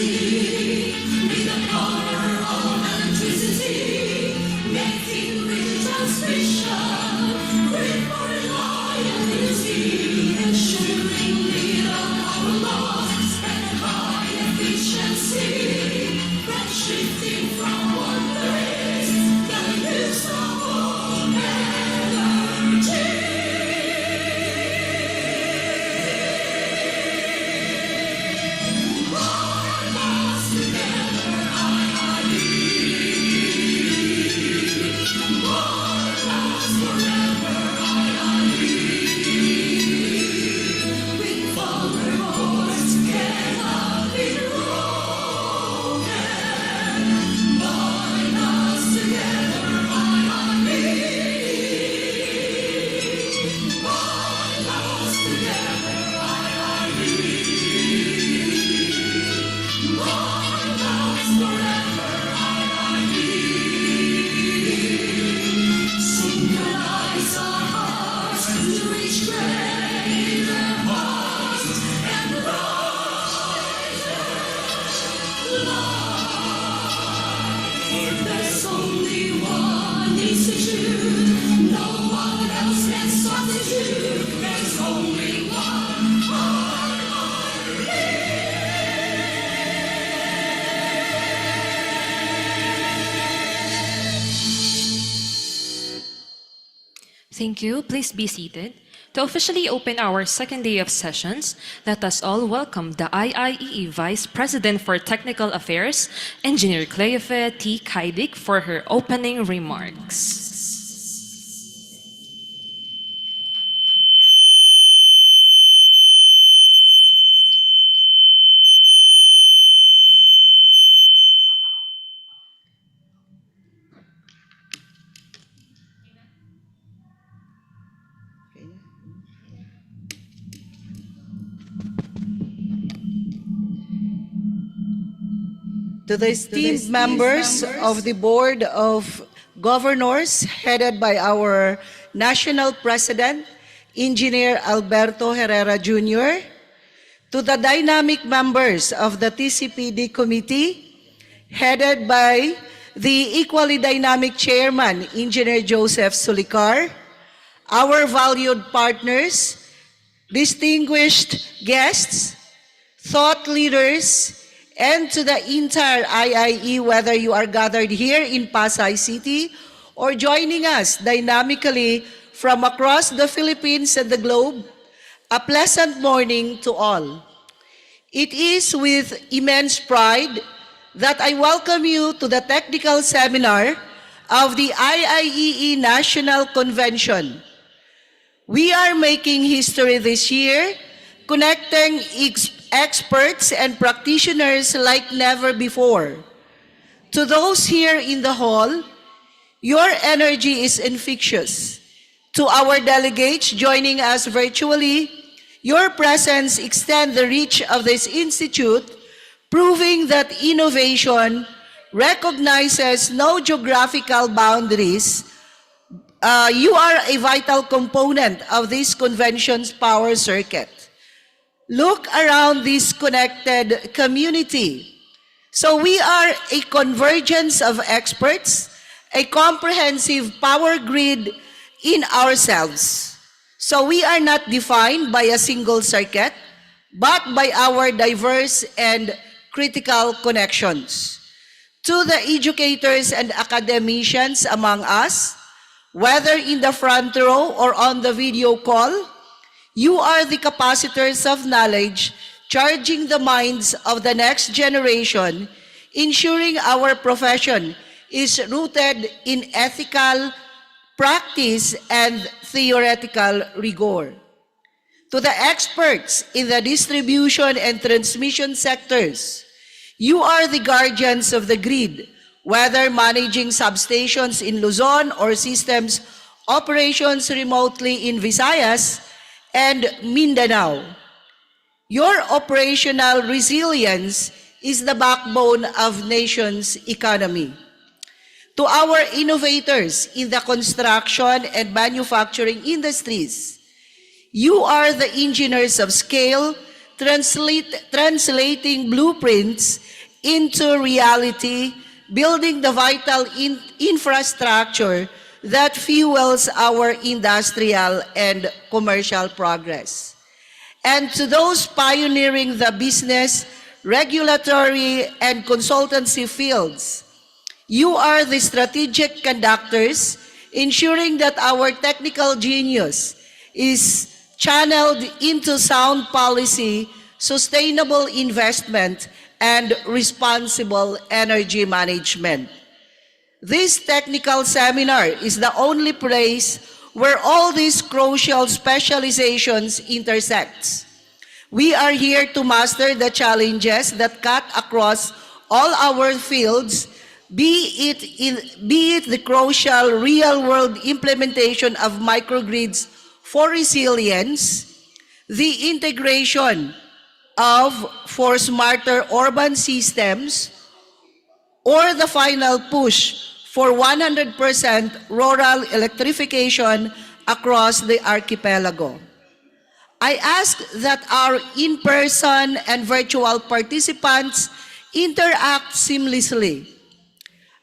city, with the power of electricity, making with transmission, with for reliability, ensuring little power loss and high efficiency, from shifting from one place, the use of all energy. Synchronize our hearts to reach greater heights and brighter light. There's only one institute, no one else can substitute. There's only one harmony. Thank you. Please be seated. To officially open our second day of sessions, let us all welcome the IIEE Vice President for Technical Affairs, Engineer Cleofe T. Kaidik, for her opening remarks. To the esteemed members of the Board of Governors headed by our National President, Engineer Alberto Herrera Jr., to the dynamic members of the TCPD Committee headed by the equally dynamic Chairman, Engineer Joseph Sulicar, our valued partners, distinguished guests, thought leaders, and to the entire IIE, whether you are gathered here in Pasay City or joining us dynamically from across the Philippines and the globe, a pleasant morning to all. It is with immense pride that I welcome you to the technical seminar of the IIEE National Convention. We are making history this year, connecting experts and practitioners like never before. To those here in the hall, your energy is infectious. To our delegates joining us virtually, your presence extends the reach of this institute, proving that innovation recognizes no geographical boundaries. You are a vital component of this convention's power circuit. Look around this connected community. So we are a convergence of experts, a comprehensive power grid in ourselves. So we are not defined by a single circuit, but by our diverse and critical connections. To the educators and academicians among us, whether in the front row or on the video call, you are the capacitors of knowledge, charging the minds of the next generation, ensuring our profession is rooted in ethical practice and theoretical rigor. To the experts in the distribution and transmission sectors, you are the guardians of the grid, whether managing substations in Luzon or systems operations remotely in Visayas and Mindanao. Your operational resilience is the backbone of nation's economy. To our innovators in the construction and manufacturing industries, you are the engineers of scale, translating blueprints into reality, building the vital infrastructure that fuels our industrial and commercial progress. And to those pioneering the business, regulatory, and consultancy fields, you are the strategic conductors, ensuring that our technical genius is channeled into sound policy, sustainable investment, and responsible energy management. This technical seminar is the only place where all these crucial specializations intersect. We are here to master the challenges that cut across all our fields, be it the crucial real-world implementation of microgrids for resilience, the integration for smarter urban systems, or the final push for 100% rural electrification across the archipelago. I ask that our in-person and virtual participants interact seamlessly.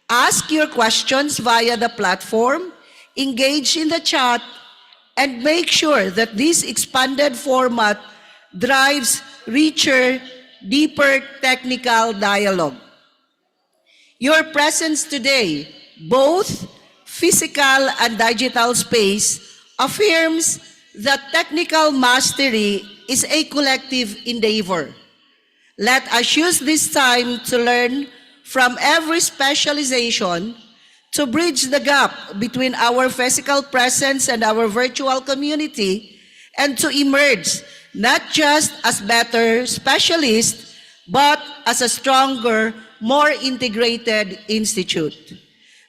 Ask your questions via the platform, engage in the chat, and make sure that this expanded format drives richer, deeper technical dialogue. Your presence today, both physical and digital space, affirms that technical mastery is a collective endeavor. Let us use this time to learn from every specialization to bridge the gap between our physical presence and our virtual community, and to emerge not just as better specialists, but as a stronger, more integrated institute.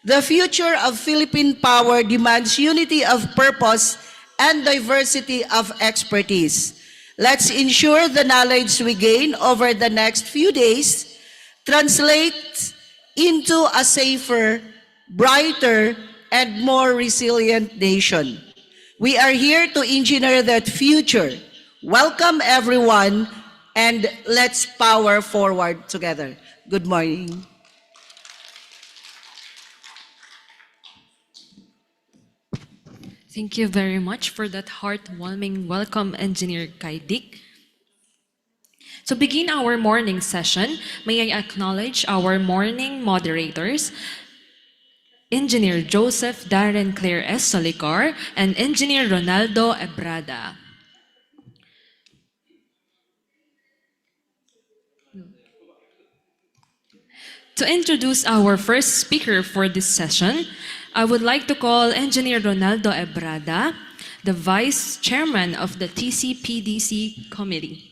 The future of Philippine power demands unity of purpose and diversity of expertise. Let's ensure the knowledge we gain over the next few days translates into a safer, brighter, and more resilient nation. We are here to engineer that future. Welcome everyone, and let's power forward together. Good morning. Thank you very much for that heartwarming welcome, Engineer Kaidik. To begin our morning session, may I acknowledge our morning moderators, Engineer Joseph Darren Claire S. Solicar and Engineer Ronaldo Ebrada. To introduce our first speaker for this session, I would like to call Engineer Ronaldo Ebrada, the Vice Chairman of the TCPDC Committee.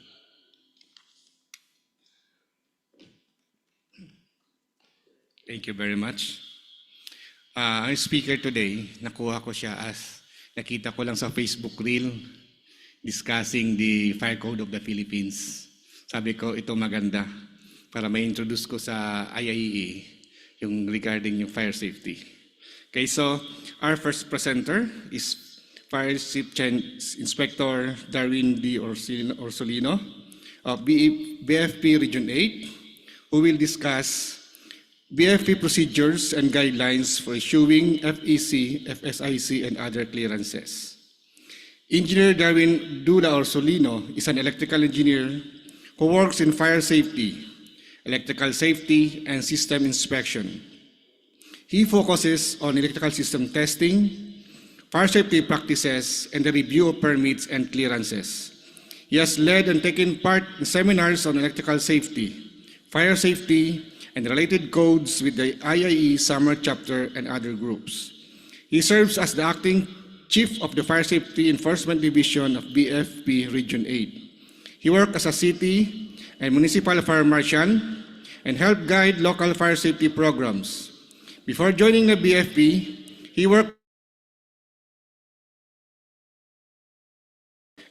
Thank you very much. Ang speaker today, nakuha ko siya as nakita ko lang sa Facebook reel discussing the Fire Code of the Philippines. Sabi ko, ito maganda para ma-introduce ko sa IAEA yung regarding yung fire safety. Okay, so our first presenter is Fire Chief Inspector Darwin D. Orsolino of BFP Region 8, who will discuss BFP procedures and guidelines for issuing FEC, FSIC, and other clearances. Engineer Darwin Dula Orsolino is an electrical engineer who works in fire safety, electrical safety, and system inspection. He focuses on electrical system testing, fire safety practices, and the review of permits and clearances. He has led and taken part in seminars on electrical safety, fire safety, and related codes with the IIE Summer Chapter and other groups. He serves as the acting Chief of the Fire Safety Enforcement Division of BFP Region 8. He worked as a city and municipal fire marshal and helped guide local fire safety programs. Before joining the BFP, he worked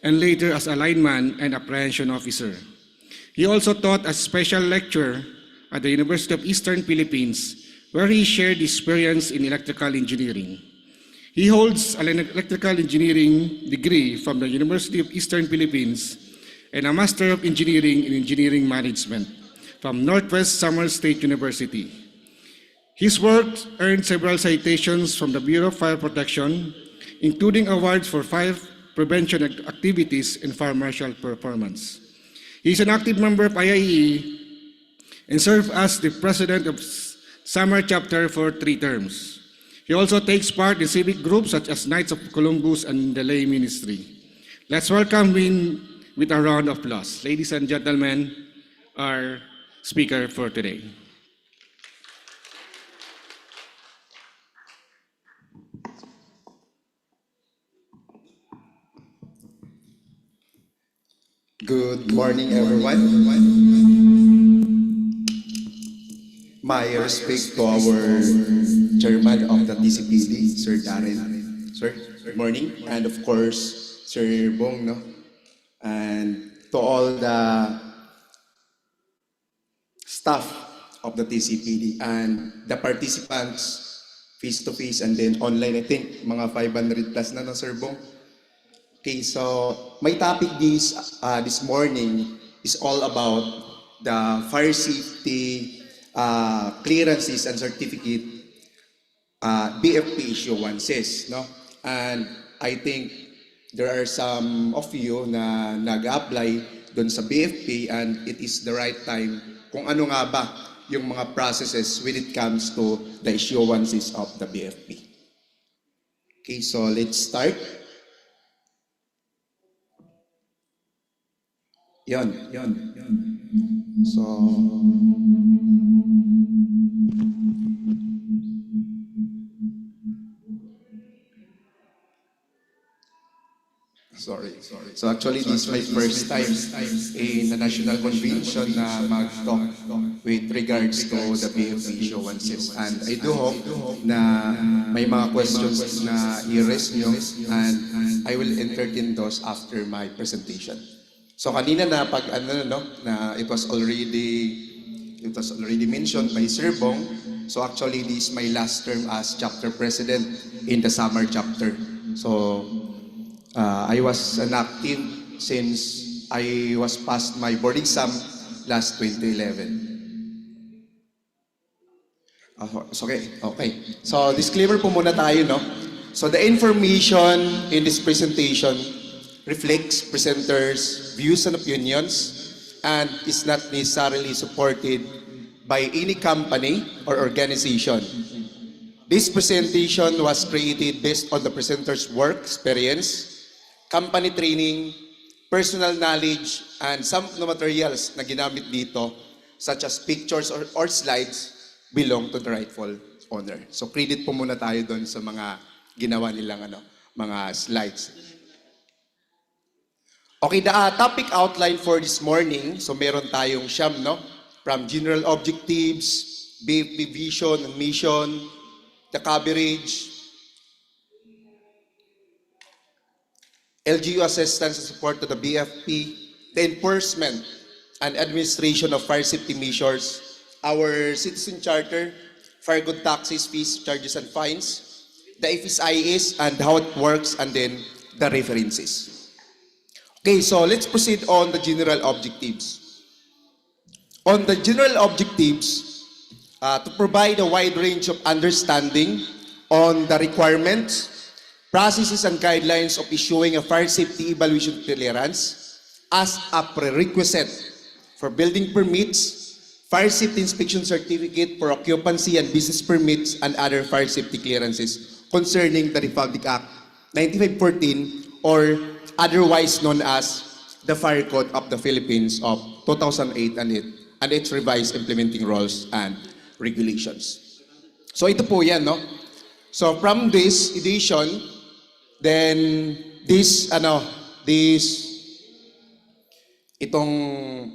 and later as a lineman and apprehension officer. He also taught a special lecture at the University of Eastern Philippines, where he shared experience in electrical engineering. He holds an electrical engineering degree from the University of Eastern Philippines and a Master of Engineering in Engineering Management from Northwest Summer State University. His work earned several citations from the Bureau of Fire Protection, including awards for fire prevention activities and fire marshal performance. He is an active member of IIE and served as the president of Summer Chapter for 3 terms. He also takes part in civic groups such as Knights of Columbus and the Lay Ministry. Let's welcome him with a round of applause. Ladies and gentlemen, our speaker for today. Good morning, everyone. My respect to our chairman of the TCPD, Sir Darren. Sir, good morning. And of course, Sir Bong, no? And to all the staff of the TCPD and the participants face-to-face and then online, I think, mga 500 plus na, no, Sir Bong? Okay, so my topic this morning is all about the fire safety clearances and certificate BFP issuances, no? And I think there are some of you na nag-apply doon sa BFP and it is the right time kung ano nga ba yung mga processes when it comes to the issuances of the BFP. Okay, so let's start. Yon. So, sorry. So actually, this is my first time in the national convention na mag-talk with regards to the BFP issuances. And I do hope na may mga questions na i-raise nyo and I will entertain those after my presentation. So kanina na pag na it was already mentioned by Sir Bong. So actually this is my last term as chapter president in the summer chapter. So I was an active since I was past my board exam last 2011. Okay. So disclaimer po muna tayo, no? So the information in this presentation reflects presenters' views and opinions and is not necessarily supported by any company or organization. This presentation was created based on the presenter's work experience, company training, personal knowledge, and some of the materials na ginamit dito, such as pictures or slides, belong to the rightful owner. So credit po muna tayo doon sa mga ginawa nilang mga slides. Okay, the topic outline for this morning, so meron tayong siyam, no? From general objectives, BFP vision and mission, the coverage, LGU assistance and support to the BFP, the enforcement and administration of fire safety measures, our citizen charter, fire good taxes, fees, charges, and fines, the FSIS and how it works, and then the references. Okay, so let's proceed on the general objectives. On the general objectives, to provide a wide range of understanding on the requirements, processes, and guidelines of issuing a fire safety evaluation clearance as a prerequisite for building permits, fire safety inspection certificate for occupancy and business permits, and other fire safety clearances concerning the Republic Act 9514 or otherwise known as the Fire Code of the Philippines of 2008 and its revised implementing rules and regulations. So ito po yan, no? So from this edition, then itong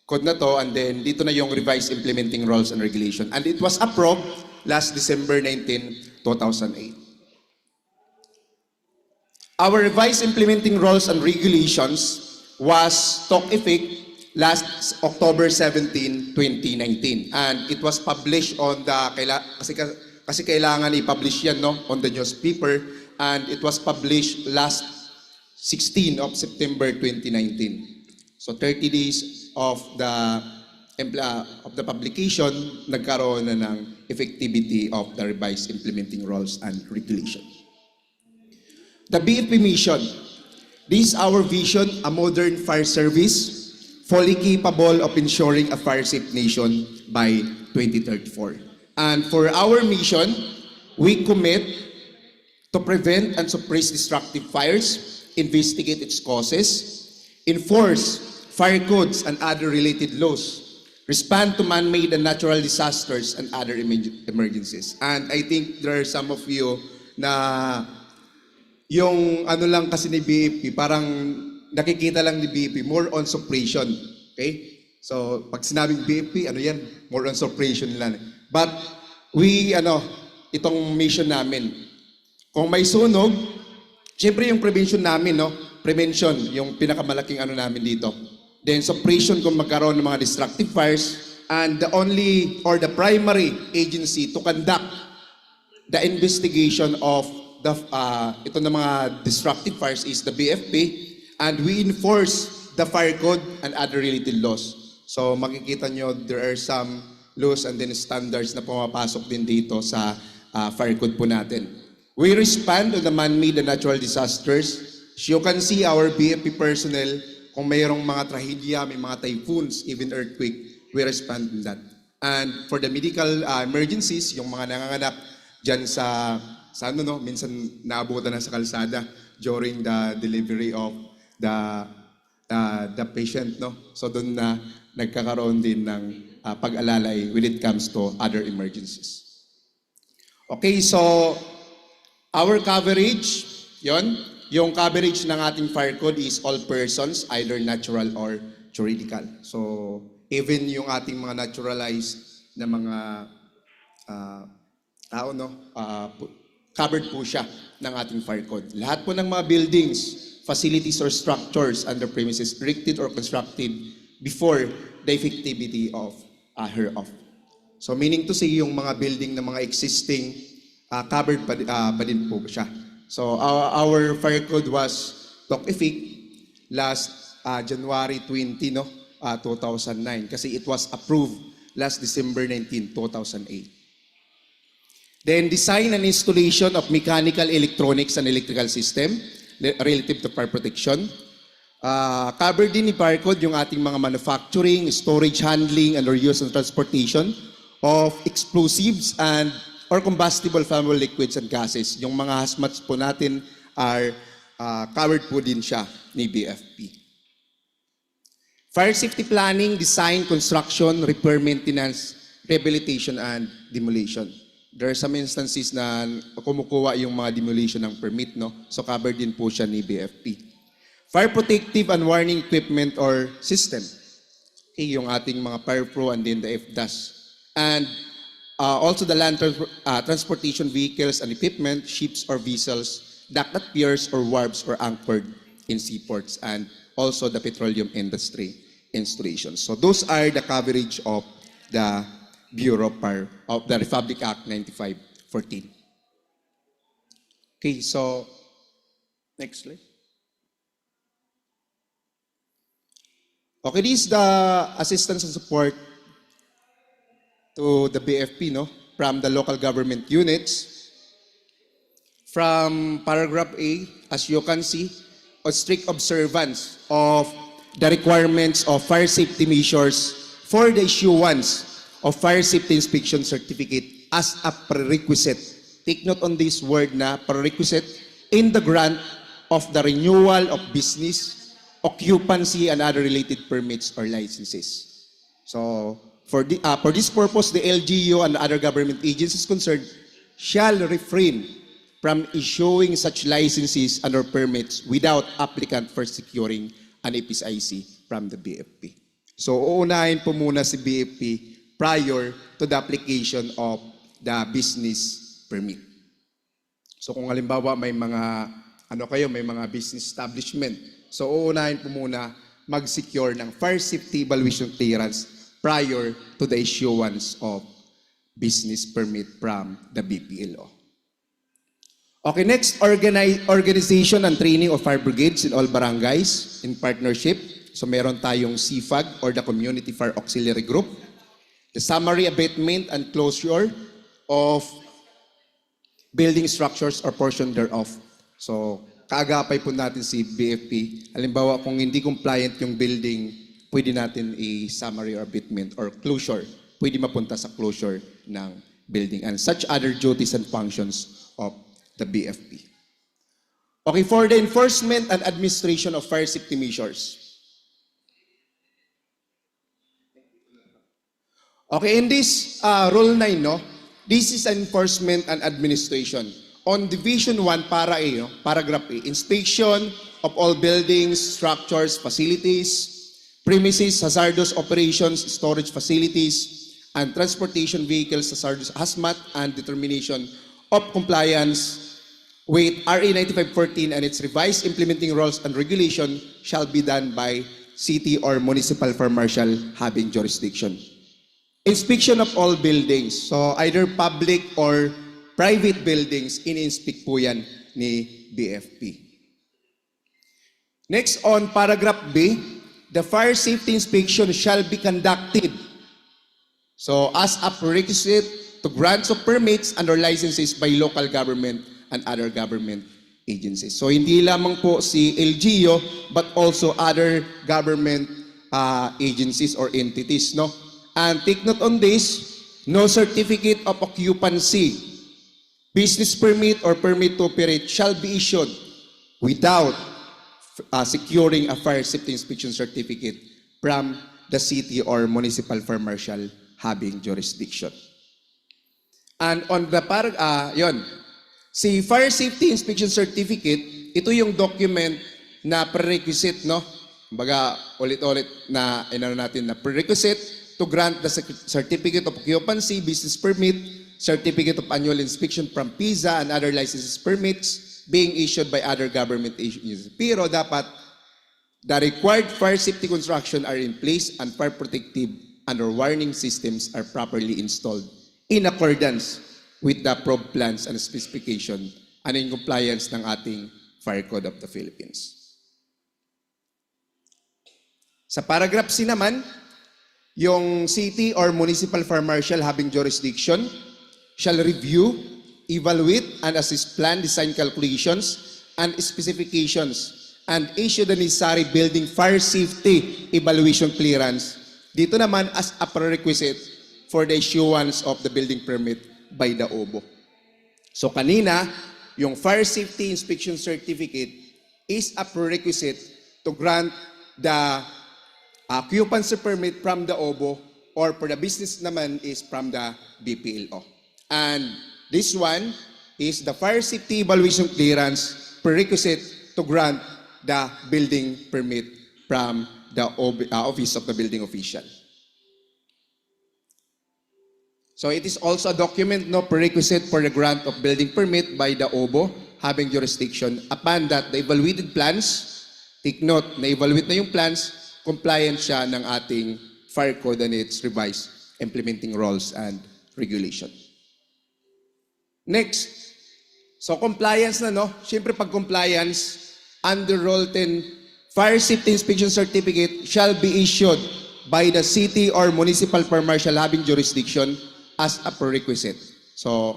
code na to, and then dito na yung revised implementing rules and regulation. And it was approved last December 19, 2008. Our revised implementing rules and regulations was took effect last October 17, 2019. And it was published on the, kasi kailangan i-publish yan, no, on the newspaper. And it was published last 16 of September 2019. So 30 days of the publication, nagkaroon na ng effectivity of the revised implementing rules and regulations. The BFP mission. This is our vision, a modern fire service, fully capable of ensuring a fire-safe nation by 2034. And for our mission, we commit to prevent and suppress destructive fires, investigate its causes, enforce fire codes and other related laws, respond to man-made and natural disasters and other emergencies. And I think there are some of you na yung ano lang kasi ni BFP, parang nakikita lang ni BFP, more on suppression. Okay? So, pag sinabing BFP, ano yan? More on suppression lang. But, itong mission namin, kung may sunog, syempre yung prevention namin, no? Prevention, yung pinakamalaking ano namin dito. Then, suppression kung magkaroon ng mga destructive fires, and the only, or the primary agency to conduct the investigation of ito na mga destructive fires is the BFP, and we enforce the fire code and other related laws. So makikita nyo there are some laws and then standards na pumapasok din dito sa fire code po natin. We respond to the man-made and natural disasters. As you can see, our BFP personnel, kung mayroong mga trahedya, may mga typhoons, even earthquake, we respond to that. And for the medical emergencies, yung mga nanganganak dyan sa minsan naabutan na sa kalsada during the delivery of the patient, no? So doon na nagkakaroon din ng pag-alalay when it comes to other emergencies. Okay, so our coverage, yung coverage ng ating fire code is all persons, either natural or juridical. So even yung ating mga naturalized na mga tao, covered po siya ng ating fire code. Lahat po ng mga buildings, facilities, or structures under premises erected or constructed before the effectivity of hereof. So meaning to say, yung mga building na mga existing, covered pa din po siya. So our fire code was took-effect last January 20, 2009, kasi it was approved last December 19, 2008. Then design and installation of mechanical, electronics, and electrical system relative to fire protection. Covered din ni fire code yung ating mga manufacturing, storage, handling, and or use and transportation of explosives and or combustible flammable liquids and gases. Yung mga hazmats po natin are covered po din siya ni BFP. Fire safety planning, design, construction, repair, maintenance, rehabilitation, and demolition. There are some instances na kumukuha yung mga demolition ng permit, no? So covered din po siya ni BFP. Fire protective and warning equipment or system. Okay, yung ating mga fire pro and then the FDAS. And also the land transportation vehicles and equipment, ships or vessels, docked at piers or wharves or anchored in seaports, and also the petroleum industry installations. So those are the coverage of the Bureau of the Republic Act 9514. Okay, so next slide. Okay, this is the assistance and support to the BFP, from the local government units. From paragraph A, as you can see, a strict observance of the requirements of fire safety measures for the issuance of fire safety inspection certificate as a prerequisite. Take note on this word na prerequisite in the grant of the renewal of business, occupancy, and other related permits or licenses. So for this purpose, the LGU and other government agencies concerned shall refrain from issuing such licenses and or permits without applicant first securing an FSIC from the BFP. So uunahin po muna si BFP prior to the application of the business permit. So kung halimbawa may mga may mga business establishment, so uunahin po muna mag-secure ng fire safety evaluation clearance prior to the issuance of business permit from the BPLO. Okay, next, organization and training of fire brigades in all barangays in partnership So meron tayong CFAG or the Community Fire Auxiliary Group, the summary abatement and closure of building structures or portion thereof. So kaagapay po natin si BFP. Halimbawa kung hindi compliant yung building, pwede natin i-summary or abatement or closure. Pwede mapunta sa closure ng building and such other duties and functions of the BFP. Okay, for the enforcement and administration of fire safety measures. Okay, in this Rule 9, no, this is enforcement and administration. On Division 1, para A, no, paragraph A, inspection of all buildings, structures, facilities, premises, hazardous operations, storage facilities, and transportation vehicles, hazardous hazmat, and determination of compliance with RA 9514 and its revised implementing rules and regulation shall be done by city or municipal fire marshal having jurisdiction. Inspection of all buildings. So either public or private buildings, ini-inspect po yan ni BFP. Next on paragraph B, the fire safety inspection shall be conducted. So as a prerequisite to grants of permits and or licenses by local government and other government agencies. So hindi lamang po si LGU but also other government agencies or entities, no? And take note on this, no certificate of occupancy, business permit or permit to operate shall be issued without securing a fire safety inspection certificate from the city or municipal fire marshal having jurisdiction. And on the si Fire Safety Inspection Certificate, ito yung document na prerequisite, no? Baga, ulit-ulit na inano natin na prerequisite to grant the Certificate of Occupancy, Business Permit, Certificate of Annual Inspection from PISA and other licenses permits being issued by other government agencies. Pero dapat, the required fire safety construction are in place and fire protective and or warning systems are properly installed in accordance with the approved plans and specification and in compliance ng ating Fire Code of the Philippines. Sa paragraph C naman, yung city or municipal fire marshal having jurisdiction shall review, evaluate, and assist plan, design calculations, and specifications, and issue the necessary building fire safety evaluation clearance. Dito naman as a prerequisite for the issuance of the building permit by the OBO. So kanina, yung Fire Safety Inspection Certificate is a prerequisite to grant the occupancy permit from the OBO or for the business naman is from the BPLO. And this one is the Fire Safety Evaluation Clearance prerequisite to grant the building permit from the Office of the Building Official. So it is also a document, no, prerequisite for the grant of building permit by the OBO having jurisdiction upon that the evaluated plans, take note, na-evaluate na yung plans, compliant siya ng ating Fire Code and its revised implementing rules and regulation. Next, so compliance na, no? Siyempre pag compliance, under Rule 10, Fire Safety Inspection Certificate shall be issued by the city or municipal fire marshal having jurisdiction as a prerequisite. So,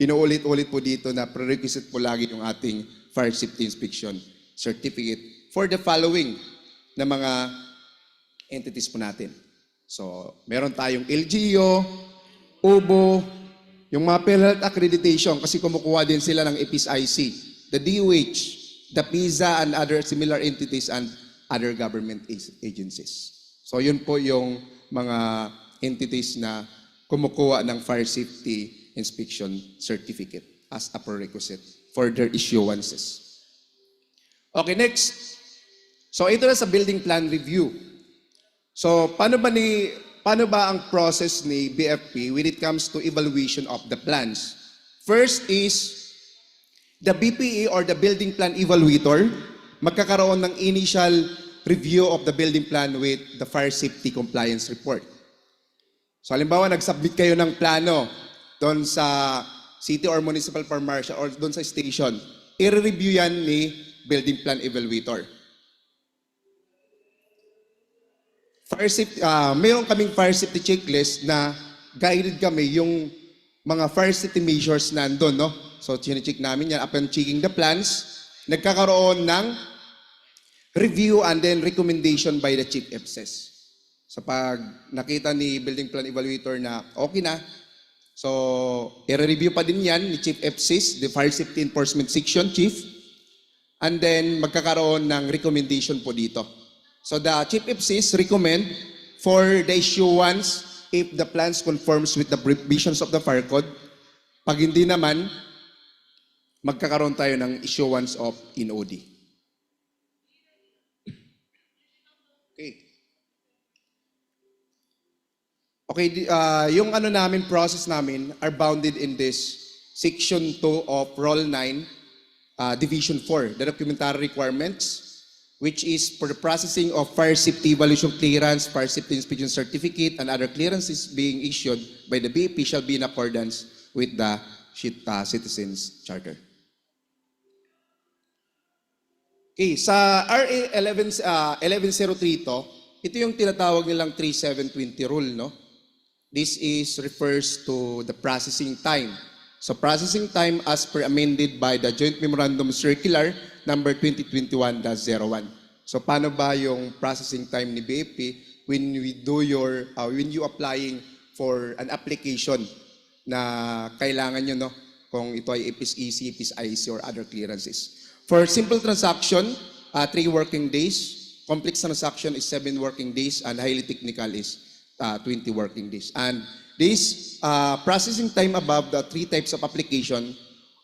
inuulit-ulit po dito na prerequisite po lagi yung ating Fire Safety Inspection Certificate for the following na mga entities po natin. So, meron tayong LGU, OBO, yung mga PhilHealth accreditation kasi kumukuha din sila ng EPIS-IC, the DOH, the PISA and other similar entities and other government agencies. So, yun po yung mga entities na kumukuha ng Fire Safety Inspection Certificate as a prerequisite for their issuances. Okay, next. So ito na sa building plan review. So paano ba ang process ni BFP when it comes to evaluation of the plans? First is the BPE or the building plan evaluator magkakaroon ng initial review of the building plan with the fire safety compliance report. So halimbawa, nag-submit kayo ng plano doon sa city or municipal fire marshal or doon sa station, i-review yan ni building plan evaluator. mayroon kaming fire safety checklist na guided kami yung mga fire safety measures na nandun, no? So, chine-check namin yan. Upon checking the plans, nagkakaroon ng review and then recommendation by the Chief FSES. So, pag nakita ni Building Plan Evaluator na okay na, so, i-review pa din yan ni Chief FSES, the Fire Safety Enforcement Section Chief, and then magkakaroon ng recommendation po dito. So the Chief FSES recommend for the issuance if the plans conforms with the provisions of the fire code. Pag hindi naman, magkakaroon tayo ng issuance of NOD. Okay. Okay, yung ano namin, process namin are bounded in this Section 2 of Role 9, Division 4, the documentary requirements, which is for the processing of fire safety evaluation clearance, fire safety inspection certificate, and other clearances being issued by the BAP shall be in accordance with the Citizens Charter. Okay, sa RA 1103 ito yung tinatawag nilang 3720 rule, no? This refers to the processing time. So processing time as per amended by the Joint Memorandum Circular number 2021-01. So paano ba yung processing time ni BAP when you applying for an application na kailangan nyo, no? Kung ito ay EPIS-EC, EPIS-IC, or other clearances. For simple transaction, 3 working days. Complex transaction is 7 working days, and highly technical is 20 working days. And this processing time above the 3 types of application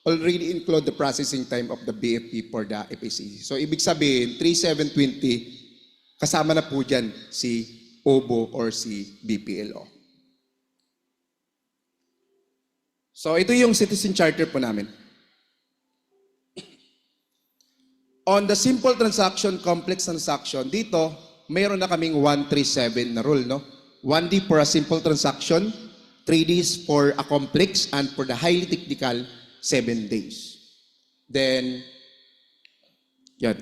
already include the processing time of the BFP for the EPIS-EC. So ibig sabihin, 3720, kasama na po dyan si OBO or si BPLO. So ito yung citizen charter po namin. On the simple transaction, complex transaction, dito, mayroon na kaming 137 na rule, no? 1 day for a simple transaction, 3 days for a complex, and for the highly technical, 7 days. Then, yan.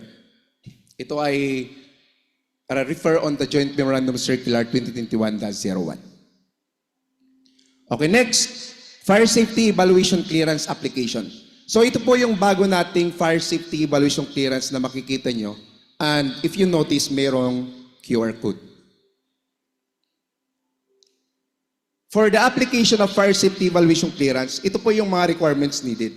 Ito ay refer on the Joint Memorandum Circular 2021-01. Okay, next. Fire Safety Evaluation Clearance Application. So ito po yung bago nating Fire Safety Evaluation Clearance na makikita nyo. And if you notice, mayroong QR code. For the application of Fire Safety Evaluation Clearance, ito po yung mga requirements needed.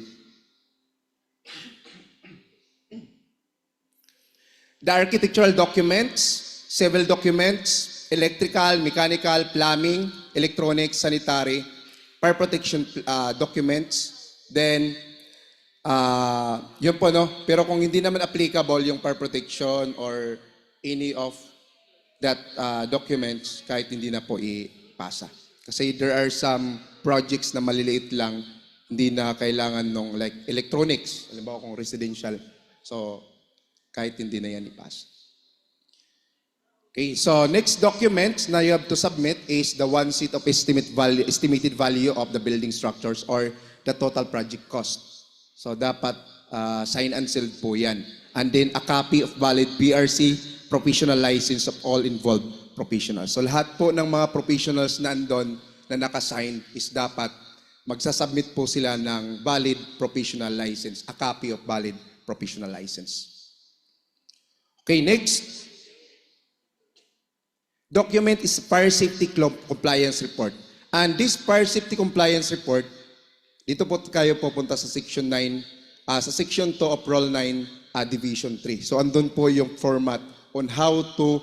The architectural documents, civil documents, electrical, mechanical, plumbing, electronics, sanitary, fire protection documents, then, yun po, no? Pero kung hindi naman applicable yung fire protection or any of that documents, kahit hindi na po ipasa. Kasi there are some projects na maliliit lang, hindi na kailangan nung like electronics, halimbawa kung residential. So, kahit hindi na yan ipasa. Okay, so next document na you have to submit is the 1 sheet of estimated value of the building structures or the total project cost. So dapat sign and sealed po yan. And then a copy of valid PRC professional license of all involved professionals. So lahat po ng mga professionals na andon na nakasign is dapat magsasubmit po sila ng valid professional license, a copy of valid professional license. Okay, next. Document is Fire Safety Compliance Report. And this Fire Safety Compliance Report, dito po kayo pupunta sa Section 9, sa Section 2 of Role 9, Division 3. So andun po yung format on how to,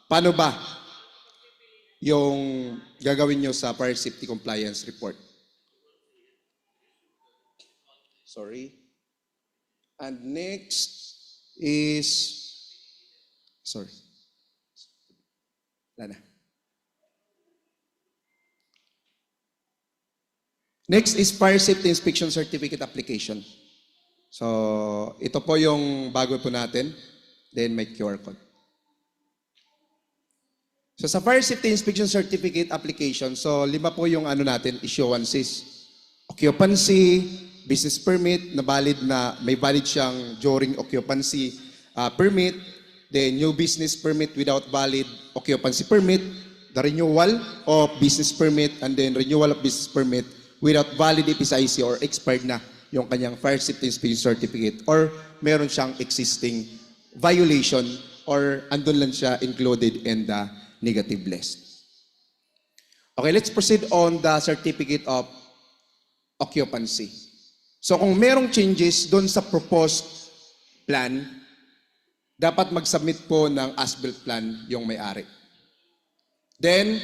paano ba yung gagawin nyo sa Fire Safety Compliance Report. Sorry. And next is, sorry. Wala na. Next is Fire Safety Inspection Certificate Application. So, ito po yung bago po natin. Then may QR code. So, sa Fire Safety Inspection Certificate Application, so 5 po yung ano natin, issuances. Occupancy, business permit, na valid na, may valid siyang during occupancy permit. then new business permit without valid occupancy permit, the renewal of business permit, and then renewal of business permit without valid EPSIC or expired na yung kanyang fire safety inspection certificate, or meron siyang existing violation or andun lang siya included in the negative list. Okay, let's proceed on the certificate of occupancy. So kung merong changes doon sa proposed plan, dapat mag-submit po ng as-built plan yung may-ari. Then,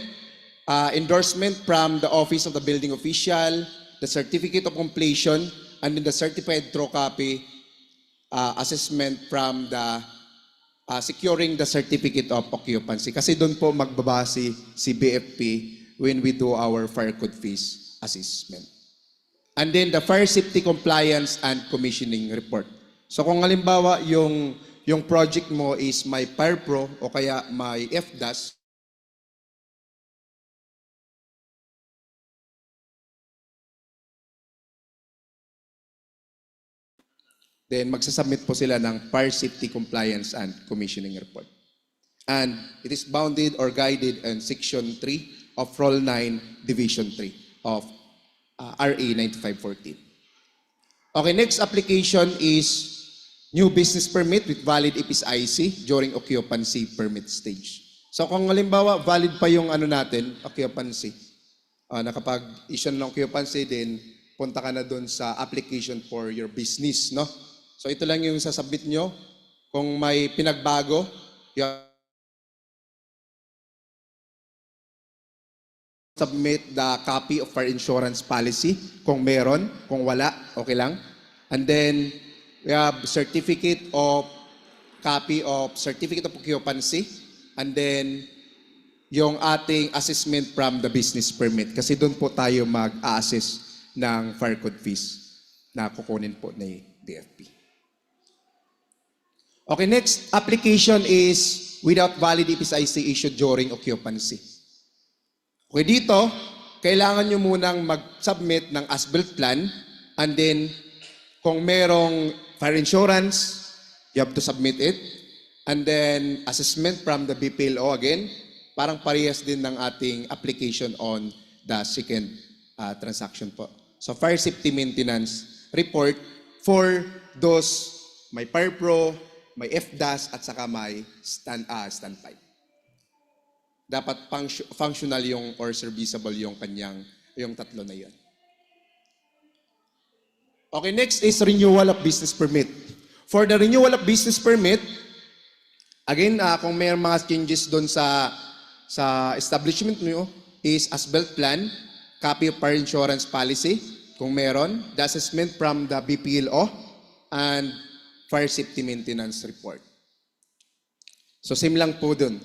endorsement from the Office of the Building Official, the certificate of completion, and then the certified true copy assessment from the securing the certificate of occupancy. Kasi doon po magbabase si BFP when we do our fire code fees assessment. And then the fire safety compliance and commissioning report. So kung halimbawa yung project mo is may Fire Pro o kaya may FDAS, then magsasubmit po sila ng fire safety compliance and commissioning report. And it is bounded or guided in Section 3 of Rule 9, Division 3 of RA 9514. Okay, next application is new business permit with valid EPSIC during occupancy permit stage. So kung halimbawa valid pa yung occupancy, nakapag-issue ng occupancy, then punta ka na doon sa application for your business, no? So ito lang yung sasabit nyo. Kung may pinagbago, submit the copy of fire insurance policy kung meron, kung wala, okay lang. And then we have certificate of copy of certificate of occupancy, and then yung ating assessment from the business permit, kasi doon po tayo mag-a-assess ng fire code fees na kukunin po ni DFP. Okay, next application is without valid EPSIC issued during occupancy. Okay, dito, kailangan nyo munang mag-submit ng as-built plan, and then kung merong fire insurance, you have to submit it. And then assessment from the BPLO again, parang parehas din ng ating application on the second transaction po. So fire safety maintenance report for those may Fire Pro, may FDAS, at saka may standby. Dapat functional yung or serviceable yung yung tatlo na yun. Okay, next is renewal of business permit. For the renewal of business permit, again, kung may mga changes doon sa establishment nyo, is as-built plan, copy of fire insurance policy, kung meron, the assessment from the BPLO, and fire safety maintenance report. So same lang po doon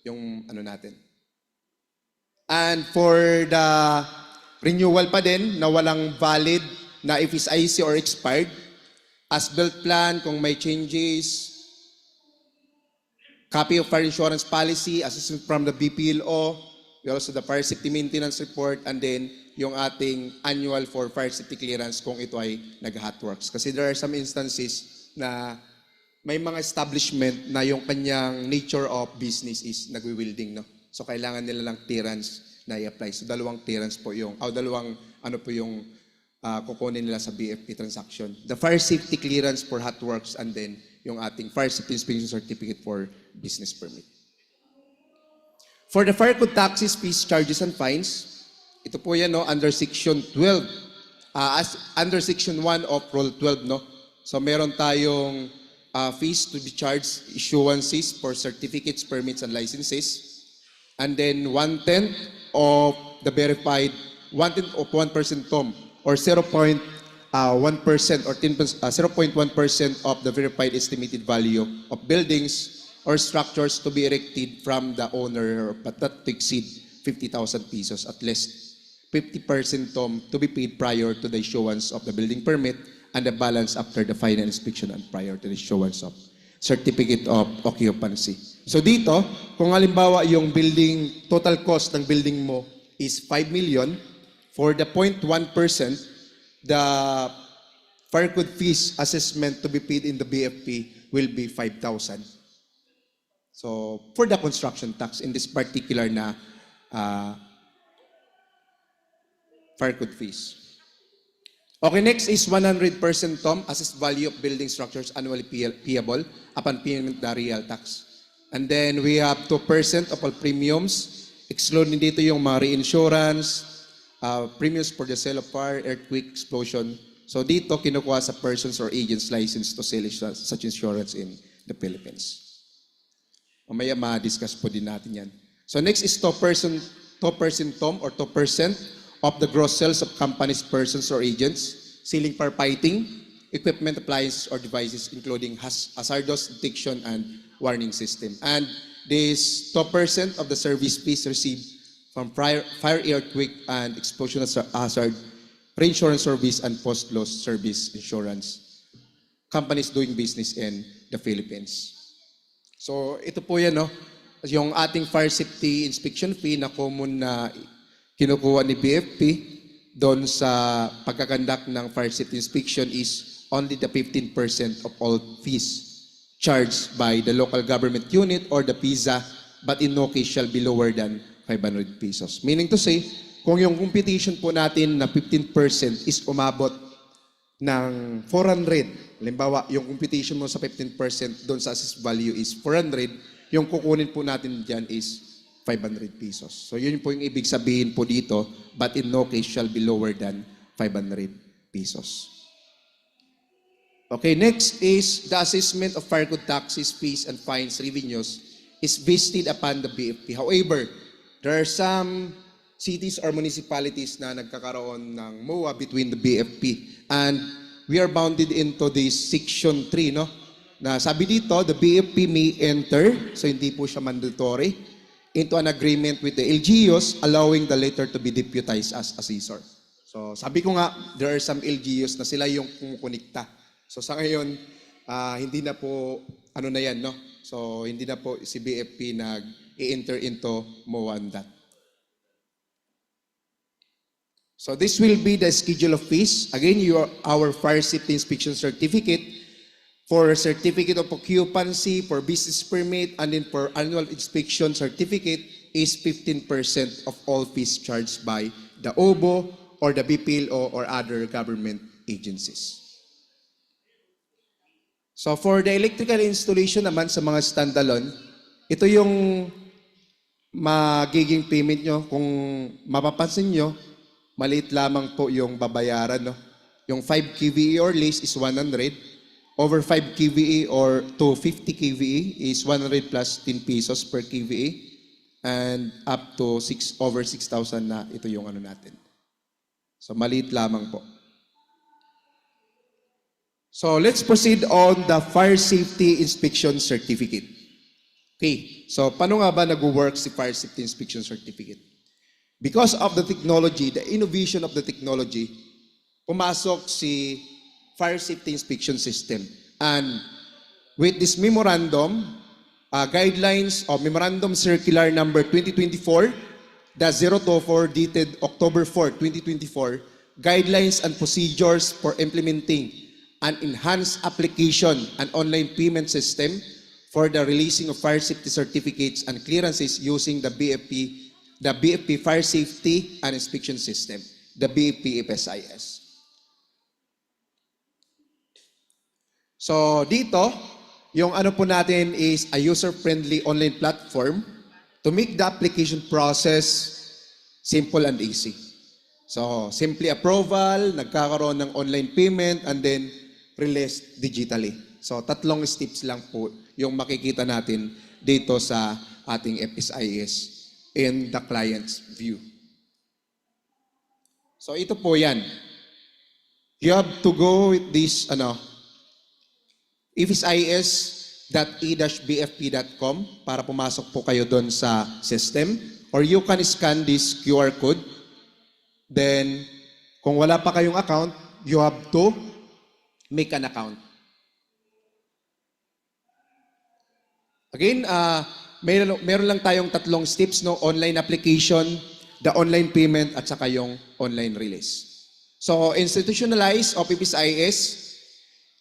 yung natin. And for the renewal pa din na walang valid na EPSIC or expired, as-built plan kung may changes, copy of fire insurance policy, assessment from the BPLO, also the fire safety maintenance report, and then yung ating annual for fire safety clearance kung ito ay nag-hot works. Kasi there are some instances na may mga establishment na yung kanyang nature of business is nagwi-welding, no? So kailangan nila lang clearance na i-apply. So dalawang clearance po yung, dalawang kukunin nila sa BFP transaction. The fire safety clearance for hot works, and then yung ating fire safety inspection certificate for business permit. For the fire code taxes, fees, charges, and fines, ito po yan, no, under Section 12, under Section 1 of Rule 12, no? So meron tayong fees to be charged, issuances for certificates, permits, and licenses. And then 1/10 of the verified, 1/10 of 1% TOM, or 0.1% or 0.1% of the verified estimated value of buildings or structures to be erected from the owner, but not to exceed 50,000 pesos, at least 50% TOM to be paid prior to the issuance of the building permit, and the balance after the final inspection and prior to the issuance of certificate of occupancy. So dito, kung halimbawa yung building, total cost ng building mo is 5 million, for the 0.1%, the fire code fees assessment to be paid in the BFP will be 5,000. So, for the construction tax in this particular na fire code fees. Okay, next is 100% TOM, assessed value of building structures annually payable upon payment the real tax. And then we have 2% of all premiums, excluding dito yung mga reinsurance, premiums for the sale of fire, earthquake, explosion. So dito kinukuha sa persons or agents licensed to sell such insurance in the Philippines. Mamaya ma-discuss po din natin yan. So next is 2% TOM or 2% of the gross sales of companies, persons, or agents, selling firefighting, equipment, appliances, or devices, including hazardous detection and warning system. And this 2% of the service fees received from fire, earthquake, and explosion hazard, reinsurance service, and post-loss service insurance. Companies doing business in the Philippines. So ito po yan, no? Yung ating fire safety inspection fee na common na kinukuha ni BFP doon sa pagkakandak ng fire safety inspection is only the 15% of all fees charged by the local government unit or the PISA, but in no case shall be lower than 500 pesos. Meaning to say, kung yung competition po natin na 15% is umabot ng 400, halimbawa, yung competition mo sa 15% doon sa assessed value is 400, yung kukunin po natin dyan is 500 pesos. So yun po yung ibig sabihin po dito, but in no case shall be lower than 500 pesos. Okay, next is the assessment of fire code taxes, fees, and fines revenues is vested upon the BFP. However, there are some cities or municipalities na nagkakaroon ng MOA between the BFP, and we are bounded into this section 3, no? Na sabi dito, the BFP may enter, so hindi po siya mandatory, into an agreement with the LGUs allowing the latter to be deputized as assessor. So sabi ko nga, there are some LGUs na sila yung kumukonekta. So sa ngayon, hindi na po, ano na yan, no? So hindi na po si BFP nag-i-enter into MOA on that. So this will be the schedule of fees. Again, our fire safety inspection certificate, for certificate of occupancy, for business permit, and then for annual inspection certificate is 15% of all fees charged by the OBO or the BPLO or other government agencies. So for the electrical installation naman sa mga standalone, ito yung magiging payment nyo. Kung mapapansin nyo, maliit lamang po yung babayaran. No? Yung 5 kVA or less is 100. Over 5 kVA or to 50 kVA is 100 plus 10 pesos per kVA. And up to over 6,000 na ito yung ano natin. So maliit lamang po. So let's proceed on the fire safety inspection certificate. Okay, so paano nga ba nag-work si fire safety inspection certificate? Because of the technology, the innovation of the technology, pumasok si fire safety inspection system. And with this memorandum, guidelines of Memorandum Circular number 2024-024 dated October 4, 2024, guidelines and procedures for implementing an enhanced application and online payment system for the releasing of fire safety certificates and clearances using the BFP Fire Safety and Inspection System, the BFP FSIS. So dito, yung ano po natin is a user-friendly online platform to make the application process simple and easy. So simply approval, nagkakaroon ng online payment, and then released digitally. So 3 steps lang po yung makikita natin dito sa ating FSIS in the client's view. So ito po yan. You have to go with this fsis.e-bfp.com para pumasok po kayo doon sa system, or you can scan this QR code. Then, kung wala pa kayong account, you have to make an account. Again, meron lang tayong 3 steps, no? Online application, the online payment, at saka yung online release. So, institutionalize of FSIS,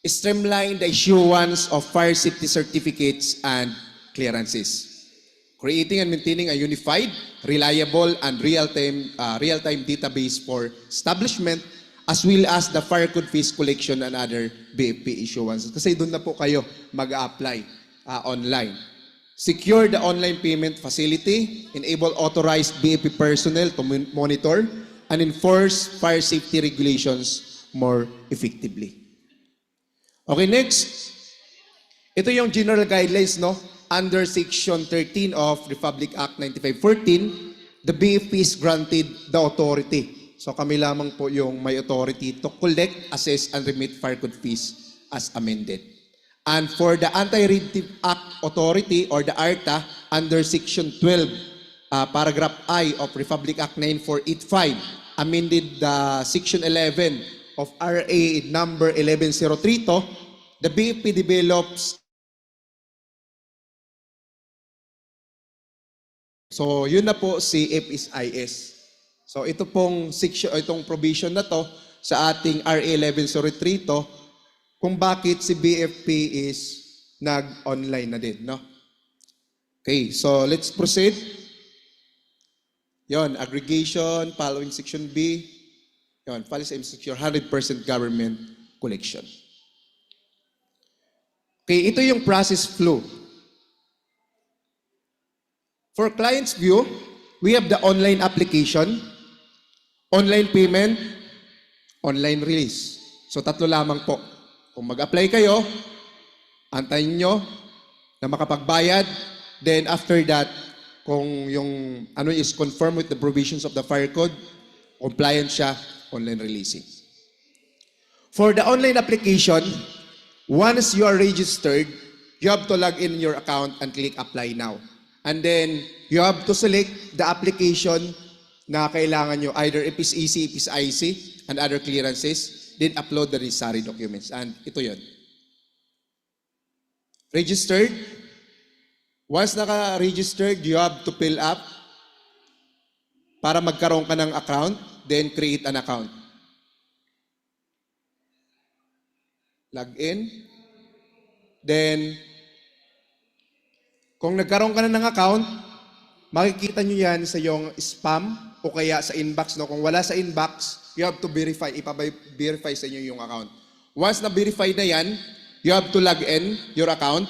streamline the issuance of fire safety certificates and clearances. Creating and maintaining a unified, reliable, and real-time database for establishment as well as the fire code fees collection and other BFP issuances. Kasi doon na po kayo mag-apply online. Secure the online payment facility, enable authorized BFP personnel to monitor and enforce fire safety regulations more effectively. Okay, next. Ito yung general guidelines, no? Under Section 13 of Republic Act 9514, the BFP is granted the authority. So kami lamang po yung may authority to collect, assess, and remit fire code fees as amended. And for the Anti-Reactive Act Authority or the ARTA, under Section 12, Paragraph I of Republic Act 9485, amended Section 11 of RA number 11032, the BFP develops. So, yun na po si FSIS. So, ito pong section, itong provision na to sa ating RA 11032 kung bakit si BFP is nag-online na din, no? Okay, so let's proceed. Yon, aggregation, following Section B. Yon, policy and secure 100% government collection. Okay, ito yung process flow. For client's view, we have the online application, online payment, online release. So tatlo lamang po. Kung mag-apply kayo, antayin nyo na makapagbayad. Then after that, kung yung ano is confirmed with the provisions of the fire code, compliant siya, online releasing. For the online application, once you are registered, you have to log in your account and click apply now. And then, you have to select the application na kailangan nyo, either FSEC, FSIC, and other clearances, then upload the necessary documents. And ito yun. Registered. Once naka-registered, you have to fill up para magkaroon ka ng account, then create an account. Log in. Then, kung nagkaroon ka na ng account, makikita nyo yan sa yung spam o kaya sa inbox. No? Kung wala sa inbox, you have to verify. Ipa-verify sa inyo yung account. Once na-verify na yan, you have to log in your account.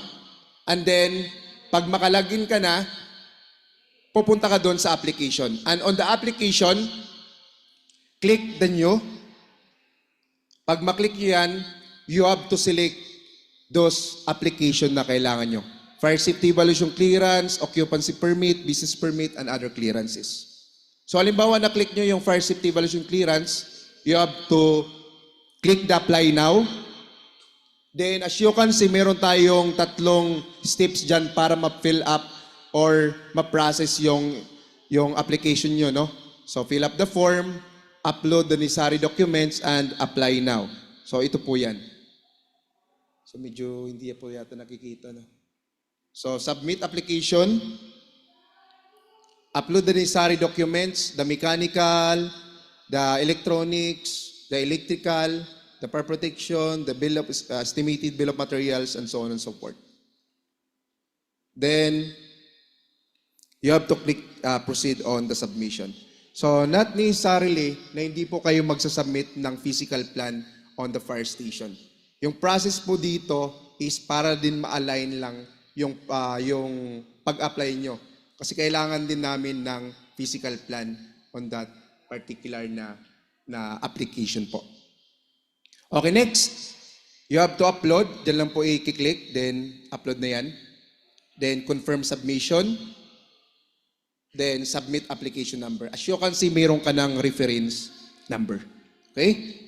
And then, pag makalagin ka na, pupunta ka doon sa application. And on the application, click the new. Pag maklik nyo yan, you have to select those application na kailangan nyo. Fire safety evaluation clearance, occupancy permit, business permit, and other clearances. So halimbawa na-click nyo yung fire safety evaluation clearance, you have to click the apply now. Then as you can see, meron tayong tatlong steps dyan para ma-fill up or ma-process yung application nyo, no? So fill up the form, upload the necessary documents, and apply now. So ito po yan. So medyo hindi po yata nakikita, no? So, submit application, upload the necessary documents, the mechanical, the electronics, the electrical, the fire protection, the bill of, estimated bill of materials, and so on and so forth. Then, you have to click proceed on the submission. So, not necessarily na hindi po kayo magsasubmit ng physical plan on the fire station. Yung process po dito is para din ma-align lang yung pag-apply nyo. Kasi kailangan din namin ng physical plan on that particular na application po. Okay, next. You have to upload. Diyan lang po i-click. Then, upload na yan. Then, confirm submission. Then, submit application number. As you can see, mayroon ka ng reference number. Okay?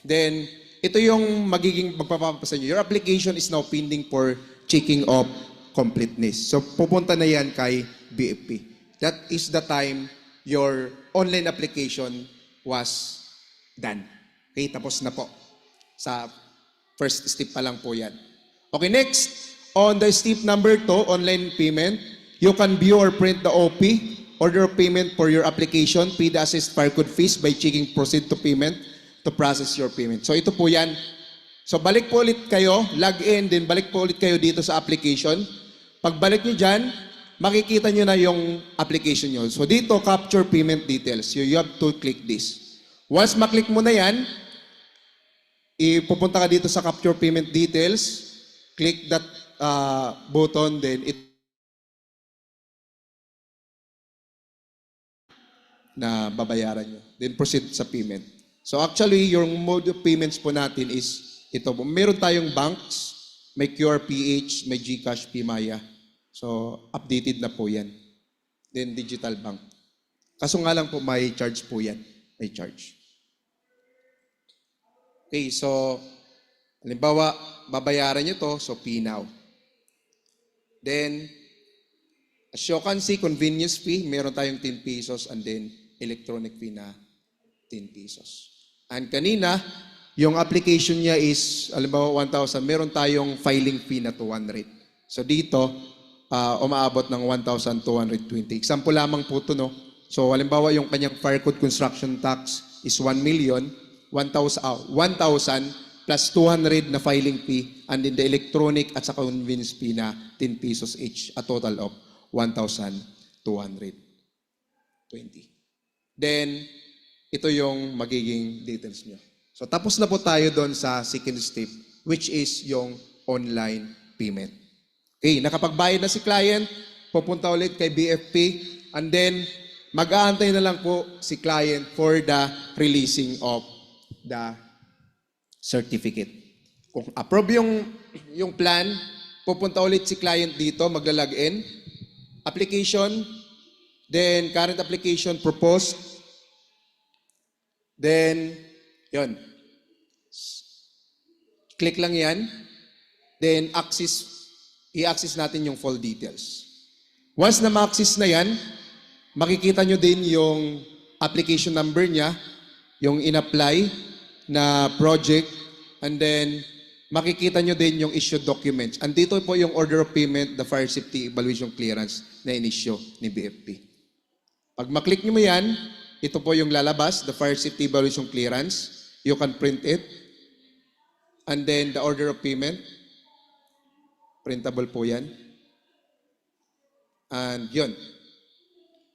Then, ito yung magiging magpapapasa nyo. Your application is now pending for checking of completeness. So, pupunta na yan kay BFP. That is the time your online application was done. Okay, tapos na po. Sa first step pa lang po yan. Okay, next. On the step number 2, online payment, you can view or print the OP, order of payment for your application, pay the assessed fire code fees by checking proceed to payment to process your payment. So, ito po yan. So, balik po ulit kayo, log in, then balik po ulit kayo dito sa application. Pagbalik nyo dyan, makikita nyo na yung application nyo. So dito, capture payment details. You have to click this. Once maklik mo na yan, ipupunta ka dito sa capture payment details, click that button, then it na babayaran nyo. Then proceed sa payment. So actually, yung mode of payments po natin is ito. Meron tayong banks, may QRPH, may GCash, PMaya. So updated na po yan. Then digital bank. Kaso nga lang po may charge po yan. May charge. Okay, so halimbawa, babayaran nyo to, so P now. Then, as you can see, convenience fee, meron tayong 10 pesos and then electronic fee na 10 pesos. And kanina, yung application niya is, halimbawa 1,000, meron tayong filing fee na 200. So dito, umaabot ng 1,220. Example lamang po ito, no? So halimbawa yung kanyang fire code construction tax is 1 million, 1,000 plus 200 na filing fee, and then the electronic at sa convenience fee na 10 pesos each, a total of 1,220. Then, ito yung magiging details nyo. So, tapos na po tayo doon sa second step, which is yung online payment. Okay, nakapagbayad na si client, pupunta ulit kay BFP, and then, mag-aantay na lang po si client for the releasing of the certificate. Kung approve yung plan, pupunta ulit si client dito, magla-login, application, then current application proposed, then, yun. Click lang yan, then i-access natin yung full details. Once na ma-access na yan, makikita nyo din yung application number niya, yung in-apply na project, and then makikita nyo din yung issued documents. Andito po yung order of payment, the fire safety evaluation clearance na in-issue ni BFP. Pag maklik nyo mo yan, ito po yung lalabas, the fire safety evaluation clearance. You can print it. And then the order of payment. Printable po yan. And yun.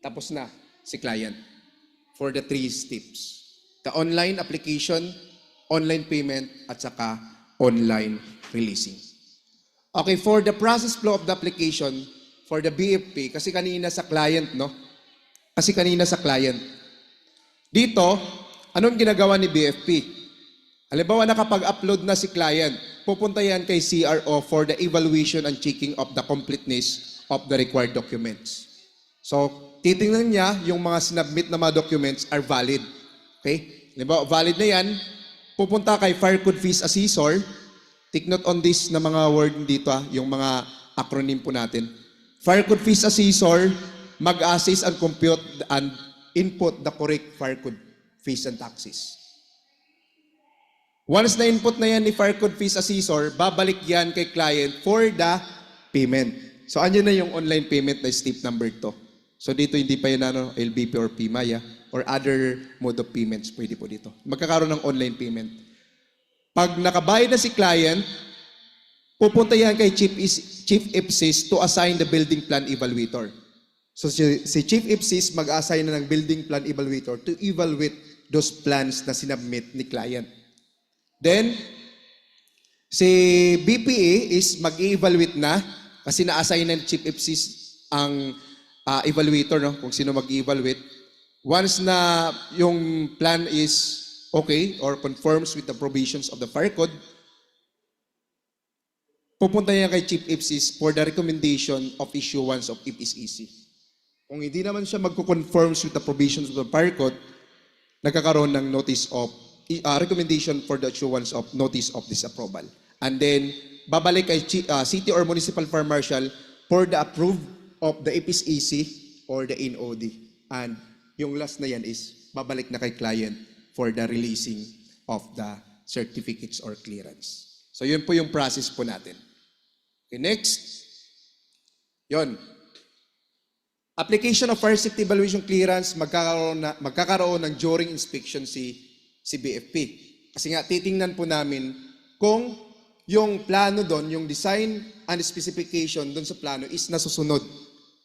Tapos na si client for the 3 steps. The online application, online payment, at saka online releasing. Okay, for the process flow of the application, for the BFP, kasi kanina sa client, no? Kasi kanina sa client. Dito, anong ginagawa ni BFP? Halimbawa, nakapag-upload na si client, pupunta yan kay CRO for the evaluation and checking of the completeness of the required documents. So, titingnan niya yung mga sinubmit na mga documents are valid. Okay? Halimbawa, valid na yan, pupunta kay Fire Code Fees Assessor. Take note on this na mga word dito, yung mga acronym po natin. Fire Code Fees Assessor, mag-assess and compute and input the correct fire code fees and taxes. Once na input na yan ni Fire Code Fees Assessor, babalik yan kay client for the payment. So, andyan na yung online payment na step number 2. So, dito hindi pa yun LBP or PMaya or other mode of payments, pwede po dito. Magkakaroon ng online payment. Pag nakabayad na si client, pupunta yan kay Chief IPSIS to assign the building plan evaluator. So si Chief IPSIS mag-assign na ng building plan evaluator to evaluate those plans na sinubmit ni client. Then, si BPA is mag-evaluate na kasi na-assign ng Chief IPSIS ang evaluator, no? Kung sino mag-evaluate. Once na yung plan is okay or conforms with the provisions of the fire code, pupunta niya kay Chief IPSIS for the recommendation of issuance of IPSEC. Kung hindi naman siya magko-conforms with the provisions of the fire code, nagkakaroon ng notice of recommendation for the issuance of notice of disapproval. And then, babalik kay city or municipal fire marshal for the approve of the IPSEC or the NOD. And yung last na yan is babalik na kay client for the releasing of the certificates or clearance. So yun po yung process po natin. Okay, next. Yun. Application of fire safety evaluation clearance, magkakaroon ng during inspection si BFP. Kasi nga, titingnan po namin kung yung plano doon, yung design and specification doon sa plano is nasusunod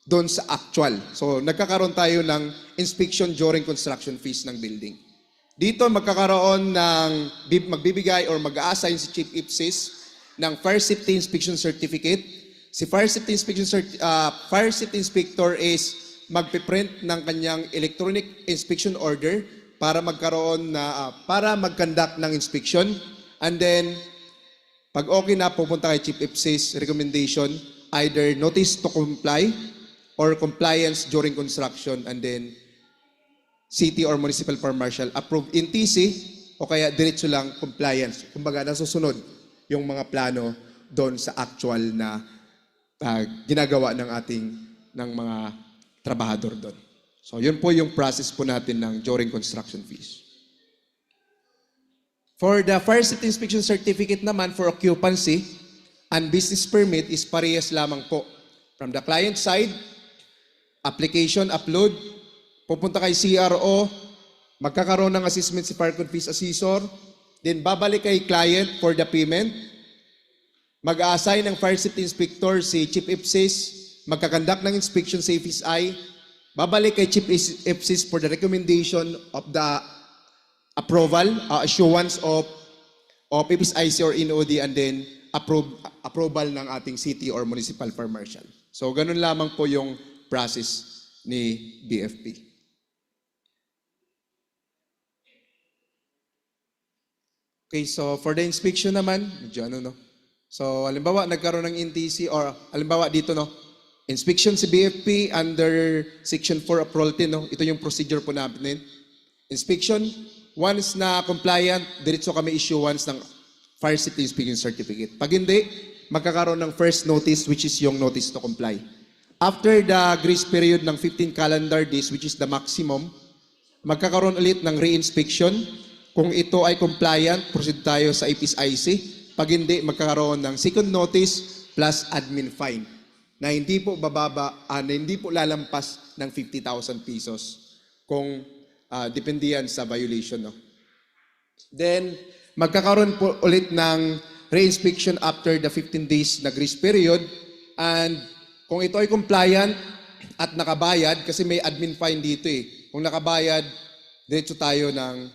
doon sa actual. So, nagkakaroon tayo ng inspection during construction phase ng building. Dito, magkakaroon ng, magbibigay or mag-a-assign si Chief IPSIS ng Fire Safety Inspection Certificate. Si Fire Safety Inspector is magpiprint ng kanyang electronic inspection order para magkaroon na, para mag-conduct ng inspection. And then, pag okay na, pupunta kay Chief IPSIS recommendation, either notice to comply or compliance during construction, and then city or municipal fire marshal approve in TC o kaya diretso lang compliance. Kumbaga, nasusunod yung mga plano doon sa actual na ginagawa ng mga trabahador doon. So, yun po yung process po natin ng during construction phase. For the Fire Safety Inspection Certificate naman for occupancy and business permit is parehas lamang po. From the client side, application upload, pupunta kay CRO, magkakaroon ng assessment si Fire Code Fees Assessor, then babalik kay client for the payment, mag-a-assign ng Fire Safety Inspector si Chief IPSIS, magkakandak ng inspection sa FSI, babalik kay Chief IPSIS for the recommendation of the approval, assurance of FSIC or NOD, and then approval ng ating city or municipal fire marshal. So, ganun lamang po yung process ni BFP. Okay, so for the inspection naman, medyo no? So, halimbawa, nagkaroon ng NTC or halimbawa dito, no? Inspection si BFP under Section 4 of Royalty, no? Ito yung procedure po natin. Inspection, once na compliant, diretso kami issuance ng Fire Safety Inspection Certificate. Pag hindi, magkakaroon ng first notice, which is yung notice to comply. After the grace period ng 15 calendar days, which is the maximum, magkakaroon ulit ng re-inspection. Kung ito ay compliant, proceed tayo sa FSIC. Pag hindi, magkakaroon ng second notice plus admin fine na hindi po na hindi po lalampas ng 50,000 pesos kung depende yan sa violation. No? Then, magkakaroon po ulit ng re-inspection after the 15 days na grace period, and kung ito ay compliant at nakabayad, kasi may admin fine dito eh. Kung nakabayad, diretso tayo ng,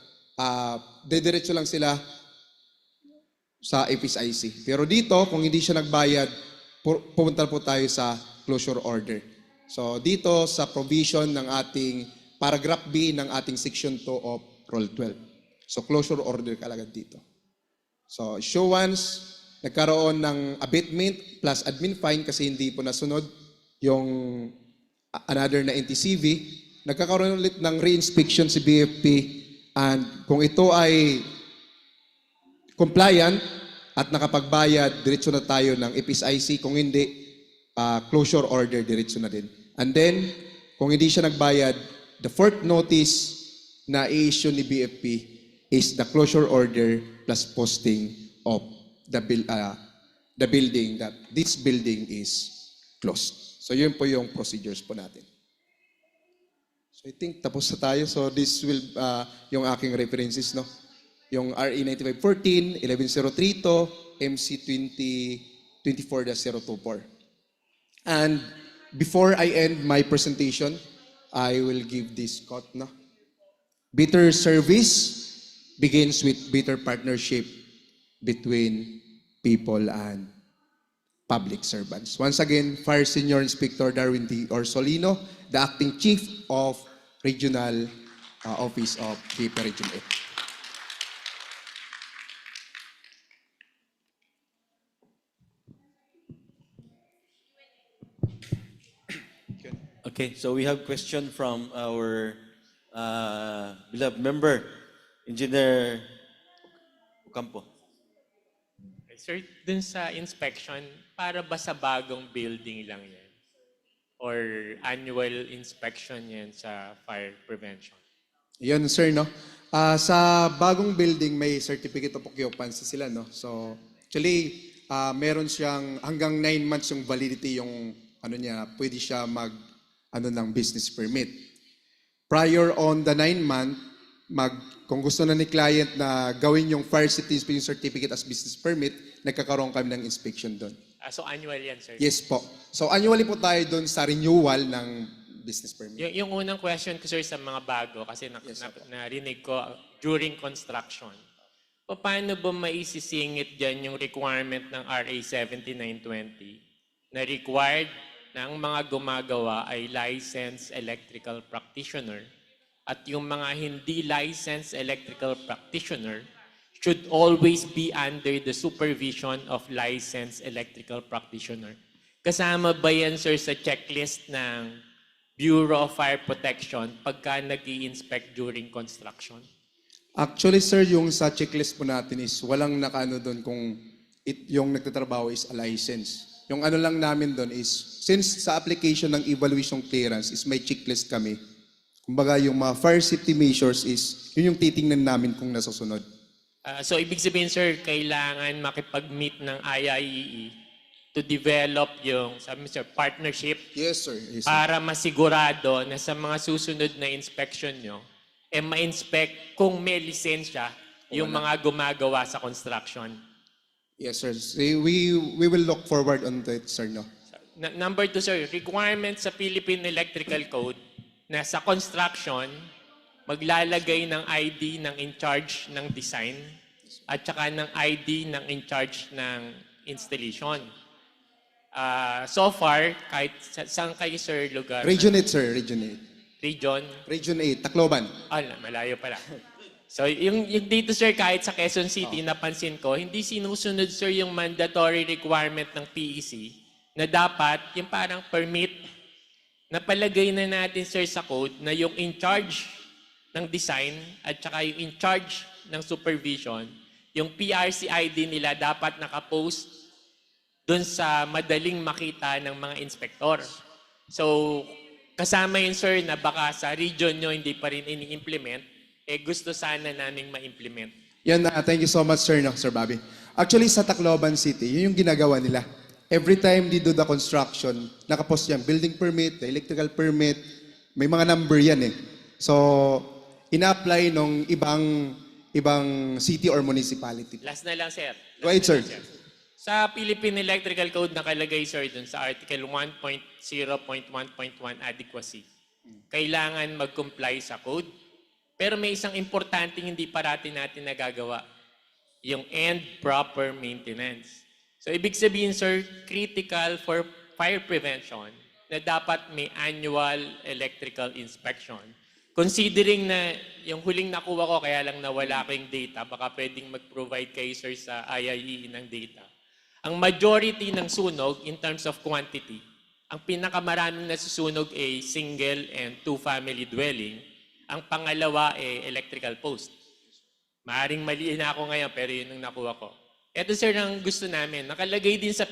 diretso lang sila sa FSIC. Pero dito, kung hindi siya nagbayad, pupunta po tayo sa closure order. So dito sa provision ng ating paragraph B ng ating section 2 of Rule 12. So closure order kalagad dito. So issuance, nagkaroon ng abatement plus admin fine kasi hindi po nasunod yung another na NTCV. Nagkakaroon ulit ng re-inspection si BFP, and kung ito ay compliant at nakapagbayad, diretso na tayo ng FSIC. Kung hindi, closure order, diretso na din. And then, kung hindi siya nagbayad, the fourth notice na i-issue ni BFP is the closure order plus posting of the building, that this building is closed. So yun po yung procedures po natin. So I think tapos na tayo. So this will, yung aking references, no? Yung RE 9514, 11032, MC 2024-024. And before I end my presentation, I will give this quote, no? Better service begins with better partnership between people and public servants. Once again, Fire Senior Inspector Darwin D. Orsolino, the Acting Chief of Regional Office of BFP Region 8. Okay, so we have question from our beloved member, Engineer Ocampo. Sir, dun sa inspection, para ba sa bagong building lang yan? Or annual inspection yan sa fire prevention? Yun, sir, no? Sa bagong building, may certificate of occupancy sila, no? So, actually, meron siyang hanggang 9 months yung validity, yung ano niya, pwede siya ng business permit. Prior on the 9 month, kung gusto na ni client na gawin yung fire safety inspection certificate as business permit, nagkakaroon kami ng inspection doon. So annual yan, sir? Yes po. So annually po tayo doon sa renewal ng business permit. Yung unang question ko, sir, sa mga bago, kasi narinig ko during construction. Paano ba maisisingit dyan yung requirement ng RA 7920 na required na ang mga gumagawa ay licensed electrical practitioner at yung mga hindi licensed electrical practitioner should always be under the supervision of licensed electrical practitioner? Kasama ba yan, sir, sa checklist ng Bureau of Fire Protection pagka nag-i-inspect during construction? Actually, sir, yung sa checklist po natin is walang nakaano doon kung yung nagtatrabaho is a license. Yung ano lang namin doon is, since sa application ng evaluation clearance is may checklist kami, kumbaga yung mga fire safety measures is, yun yung titingnan namin kung nasusunod. So, ibig sabihin, sir, kailangan makipag-meet ng IIEE to develop yung, sabi mo, sir, partnership. Yes, sir. Yes, sir. Para masigurado na sa mga susunod na inspection nyo, ma-inspect kung may lisensya yung mga gumagawa sa construction. Yes, sir. We will look forward on that, sir, no? Number 2, sir, requirement sa Philippine Electrical Code na sa construction, maglalagay ng ID ng in-charge ng design at saka ng ID ng in-charge ng installation. So far, kahit saan kayo, sir, lugar? Region 8, sir. Region 8. Region 8, Tacloban. Malayo pala. So, yung dito, sir, kahit sa Quezon City, napansin ko, hindi sinusunod, sir, yung mandatory requirement ng PEC na dapat, yung parang permit, napalagay na natin, sir, sa code na yung in-charge ng design at saka yung in-charge ng supervision, yung PRC ID nila dapat nakapost dun sa madaling makita ng mga inspektor. So, kasama yun, sir, na baka sa region nyo hindi pa rin ini-implement, gusto sana naming ma-implement. Yan, thank you so much, sir, no, Sir Bobby. Actually, sa Tacloban City, yun yung ginagawa nila. Every time they do the construction, nakapost yan, building permit, the electrical permit, may mga number yan eh. So, ina-apply nung ibang city or municipality. Last na lang, sir. Go ahead, sir. Sa Philippine Electrical Code nakalagay, sir, dun sa Article 1.0.1.1 adequacy. Kailangan mag-comply sa code. Pero may isang importanteng hindi parati natin nagagawa. Yung end proper maintenance. So, ibig sabihin, sir, critical for fire prevention na dapat may annual electrical inspection. Considering na yung huling nakuha ko, kaya lang nawala ko yung data, baka pwedeng mag-provide kayo, sir, sa IIEE ng data. Ang majority ng sunog in terms of quantity, ang pinakamaraming nasusunog ay single and two-family dwelling. Ang pangalawa ay electrical post. Maaring mali na ako ngayon, pero yun ang nakuha ko. Ito, sir, ang gusto namin. Nakalagay din sa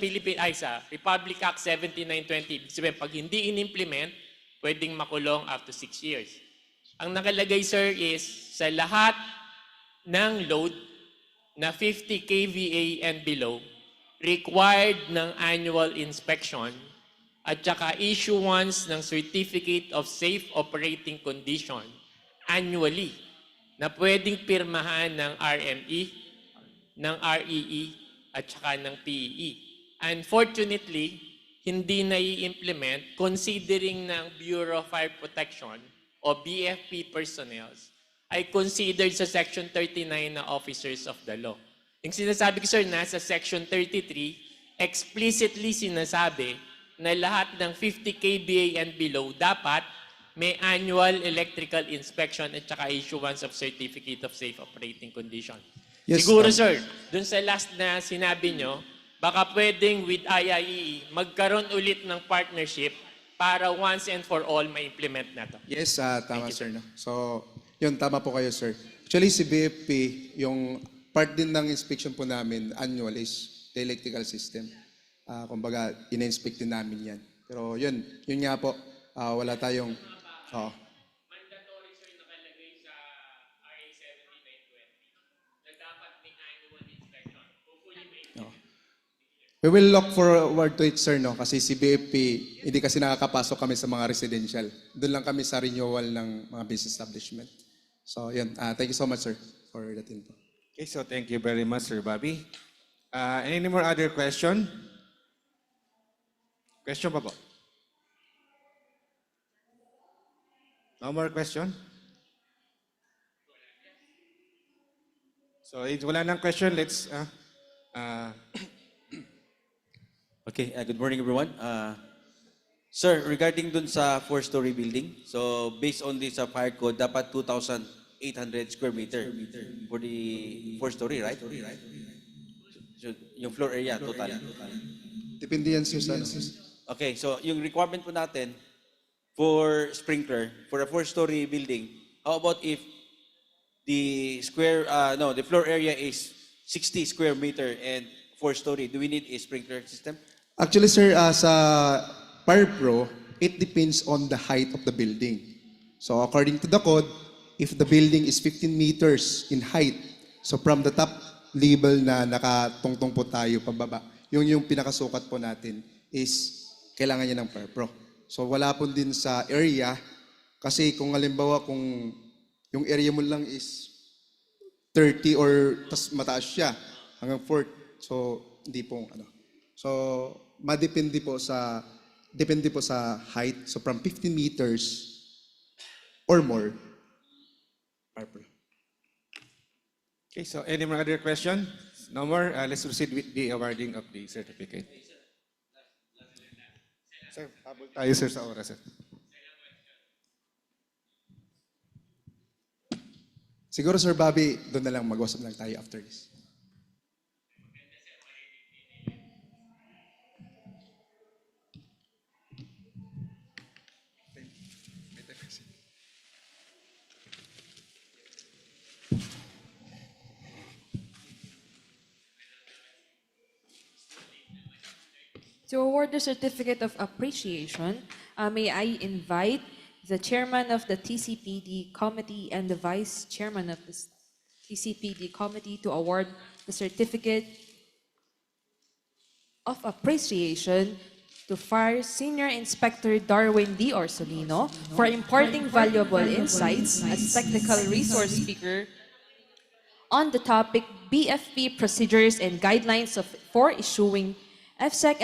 sa Republic Act 7920. Sabihin, pag hindi in-implement, pwedeng makulong up to 6 years. Ang nakalagay, sir, is sa lahat ng load na 50 kVA and below, required ng annual inspection at saka issuance ng Certificate of Safe Operating Condition annually na pwedeng pirmahan ng RME, ng REE at saka ng PEE. Unfortunately, hindi na i-implement considering ng Bureau of Fire Protection o BFP personnel ay considered sa Section 39 na officers of the law. Yung sinasabi ko, sir, nasa Section 33, explicitly sinasabi na lahat ng 50 kVA and below dapat may annual electrical inspection at saka issuance of Certificate of Safe Operating Condition. Yes, Siguro, sir, dun sa last na sinabi nyo, baka pwedeng with IIEE magkaroon ulit ng partnership para once and for all ma-implement na to. Yes, tama, sir. No? So, yun, tama po kayo, sir. Actually, si BFP, yung part din ng inspection po namin, annual, is the electrical system. Kumbaga, ina-inspect din namin yan. Pero yun nga po, wala tayong... Mandatory, sir, nakalagay sa RA 7920 na dapat may annual inspection. Hopefully may We will look forward to it, sir, no? Kasi si BFP, hindi kasi nakakapasok kami sa mga residential. Doon lang kami sa renewal ng mga business establishment. So yun, thank you so much sir for that info. Okay, so thank you very much, Sir Bobby. Any more other question? Question pa po? No more question? So, if wala nang question, let's... Okay, good morning everyone. Sir, regarding dun sa four-story building, so based on this fire code, dapat 2,800 square meter for the four-story, right? So, yung floor area, total. Depende yan sir sa ano. Okay, so yung requirement po natin for sprinkler, for a four-story building, how about if the floor area is 60 square meter and four-story, do we need a sprinkler system? Actually sir, sa Fire Pro, it depends on the height of the building. So according to the code, if the building is 15 meters in height, so from the top level na nakatungtong po tayo pababa, yung pinakasukat po natin is kailangan niya ng Fire Pro. So wala po din sa area, kasi kung halimbawa kung yung area mo lang is 30 or tas mataas siya hanggang 4, so hindi po ano. So madepende po sa height. So from 15 meters or more. Fire Pro. Okay, so any more other question? No more? Let's proceed with the awarding of the certificate. Sir, habol tayo sir sa oras, sir. Siguro Sir Bobby, doon na lang mag-usap lang tayo after this. To award the Certificate of Appreciation, may I invite the Chairman of the TCPD Committee and the Vice Chairman of the TCPD Committee to award the Certificate of Appreciation to Fire Senior Inspector Darwin D. Orsolino for imparting valuable insights as technical resource speaker on the topic BFP procedures and guidelines for issuing FSEC,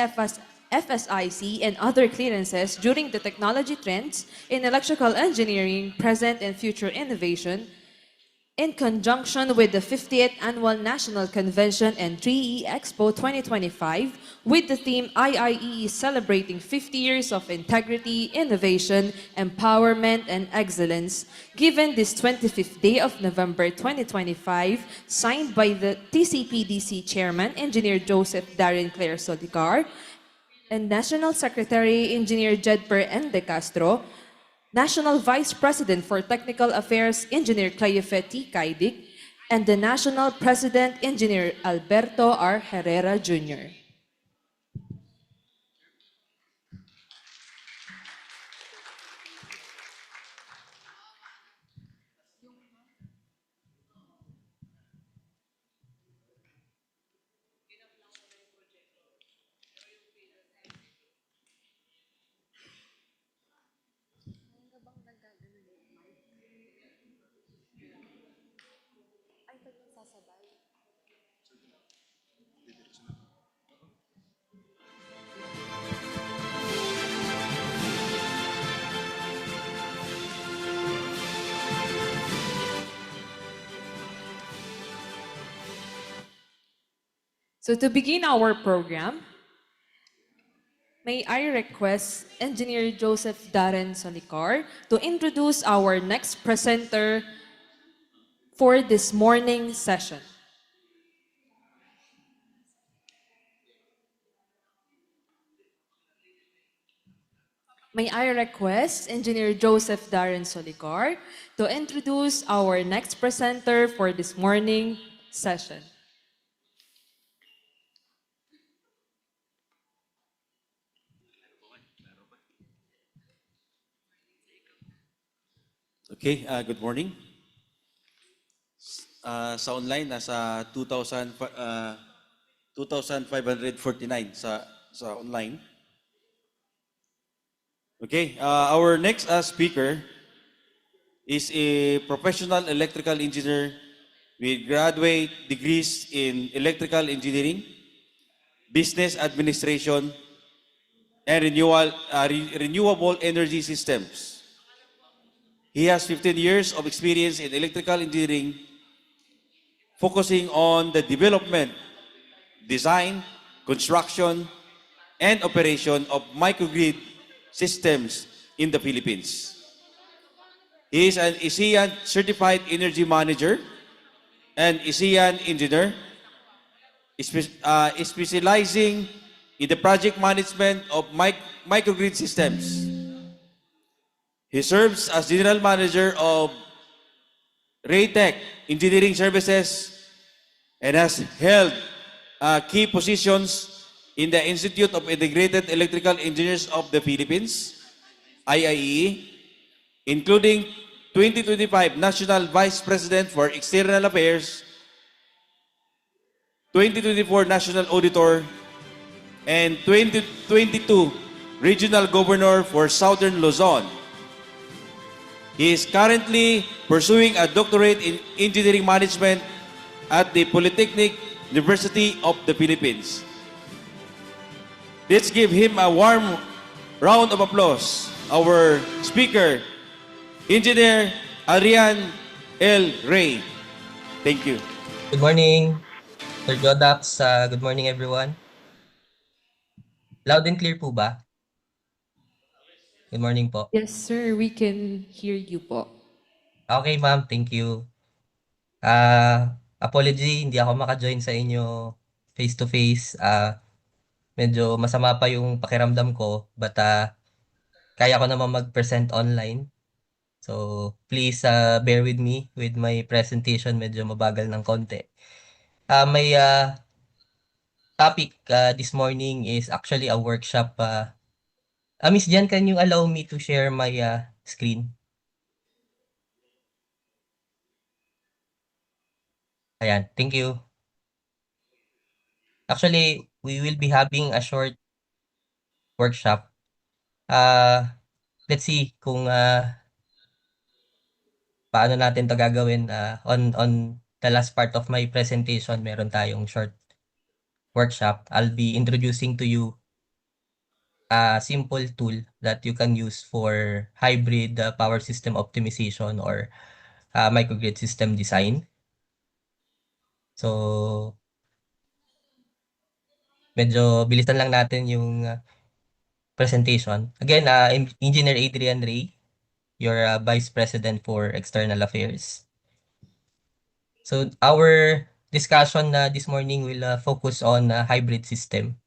FSIC, and other clearances during the technology trends in electrical engineering, present and future innovation, in conjunction with the 50th Annual National Convention and 3E Expo 2025, with the theme IIEE Celebrating 50 Years of Integrity, Innovation, Empowerment, and Excellence, given this 25th day of November 2025, signed by the TCPDC Chairman, Engineer Joseph Darren Claire Solicar, and National Secretary, Engineer Jedper N. De Castro, National Vice President for Technical Affairs, Engineer Cleofe T. Kaidik, and the National President, Engineer Alberto R. Herrera Jr. So to begin our program, may I request Engineer Joseph Darren Solicar to introduce our next presenter for this morning session. May I request Engineer Joseph Darren Solicar to introduce our next presenter for this morning session. Okay, good morning. Sa online, nasa 2,549 sa online. Okay, our next speaker is a professional electrical engineer with graduate degrees in electrical engineering, business administration, and renewable energy systems. He has 15 years of experience in electrical engineering, focusing on the development, design, construction, and operation of microgrid systems in the Philippines. He is an ASEAN certified energy manager and ASEAN engineer, specializing in the project management of microgrid systems. He serves as general manager of Raytech Engineering Services and has held key positions in the Institute of Integrated Electrical Engineers of the Philippines, IIE, including 2025 National Vice President for External Affairs, 2024 National Auditor, and 2022 Regional Governor for Southern Luzon. He is currently pursuing a doctorate in engineering management at the Polytechnic University of the Philippines. Let's give him a warm round of applause. Our speaker, Engineer Arian L. Ray. Thank you. Good morning, Sir Jodax. Good morning, everyone. Loud and clear po ba? Good morning po. Yes, sir. We can hear you po. Okay, ma'am. Thank you. Apology, hindi ako maka-join sa inyo face-to-face. Medyo masama pa yung pakiramdam ko, but kaya ko naman mag-present online. So, please bear with me with my presentation. Medyo mabagal ng konti. My topic this morning is actually a workshop. Miss Jan, can you allow me to share my screen? Ayan, thank you. Actually, we will be having a short workshop. Let's see kung paano natin 'to gagawin. On the last part of my presentation, meron tayong short workshop. I'll be introducing to you a simple tool that you can use for hybrid power system optimization or microgrid system design. So, medyo bilisan lang natin yung presentation. Again, Engineer Adrian Ray, your Vice President for External Affairs. So our discussion this morning will focus on hybrid system.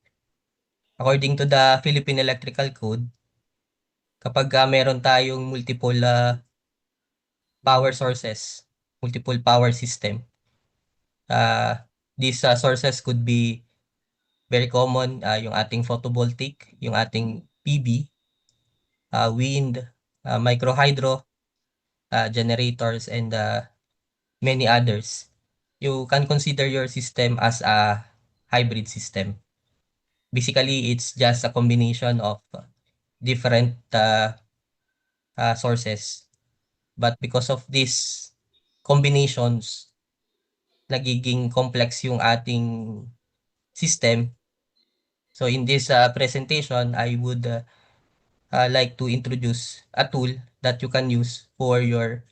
According to the Philippine Electrical Code, kapag meron tayong multiple power sources, multiple power system, these sources could be very common, yung ating photovoltaic, yung ating PV, wind, microhydro, generators, and many others. You can consider your system as a hybrid system. Basically, it's just a combination of different sources. But because of these combinations, nagiging complex yung ating system. So in this presentation, I would like to introduce a tool that you can use for your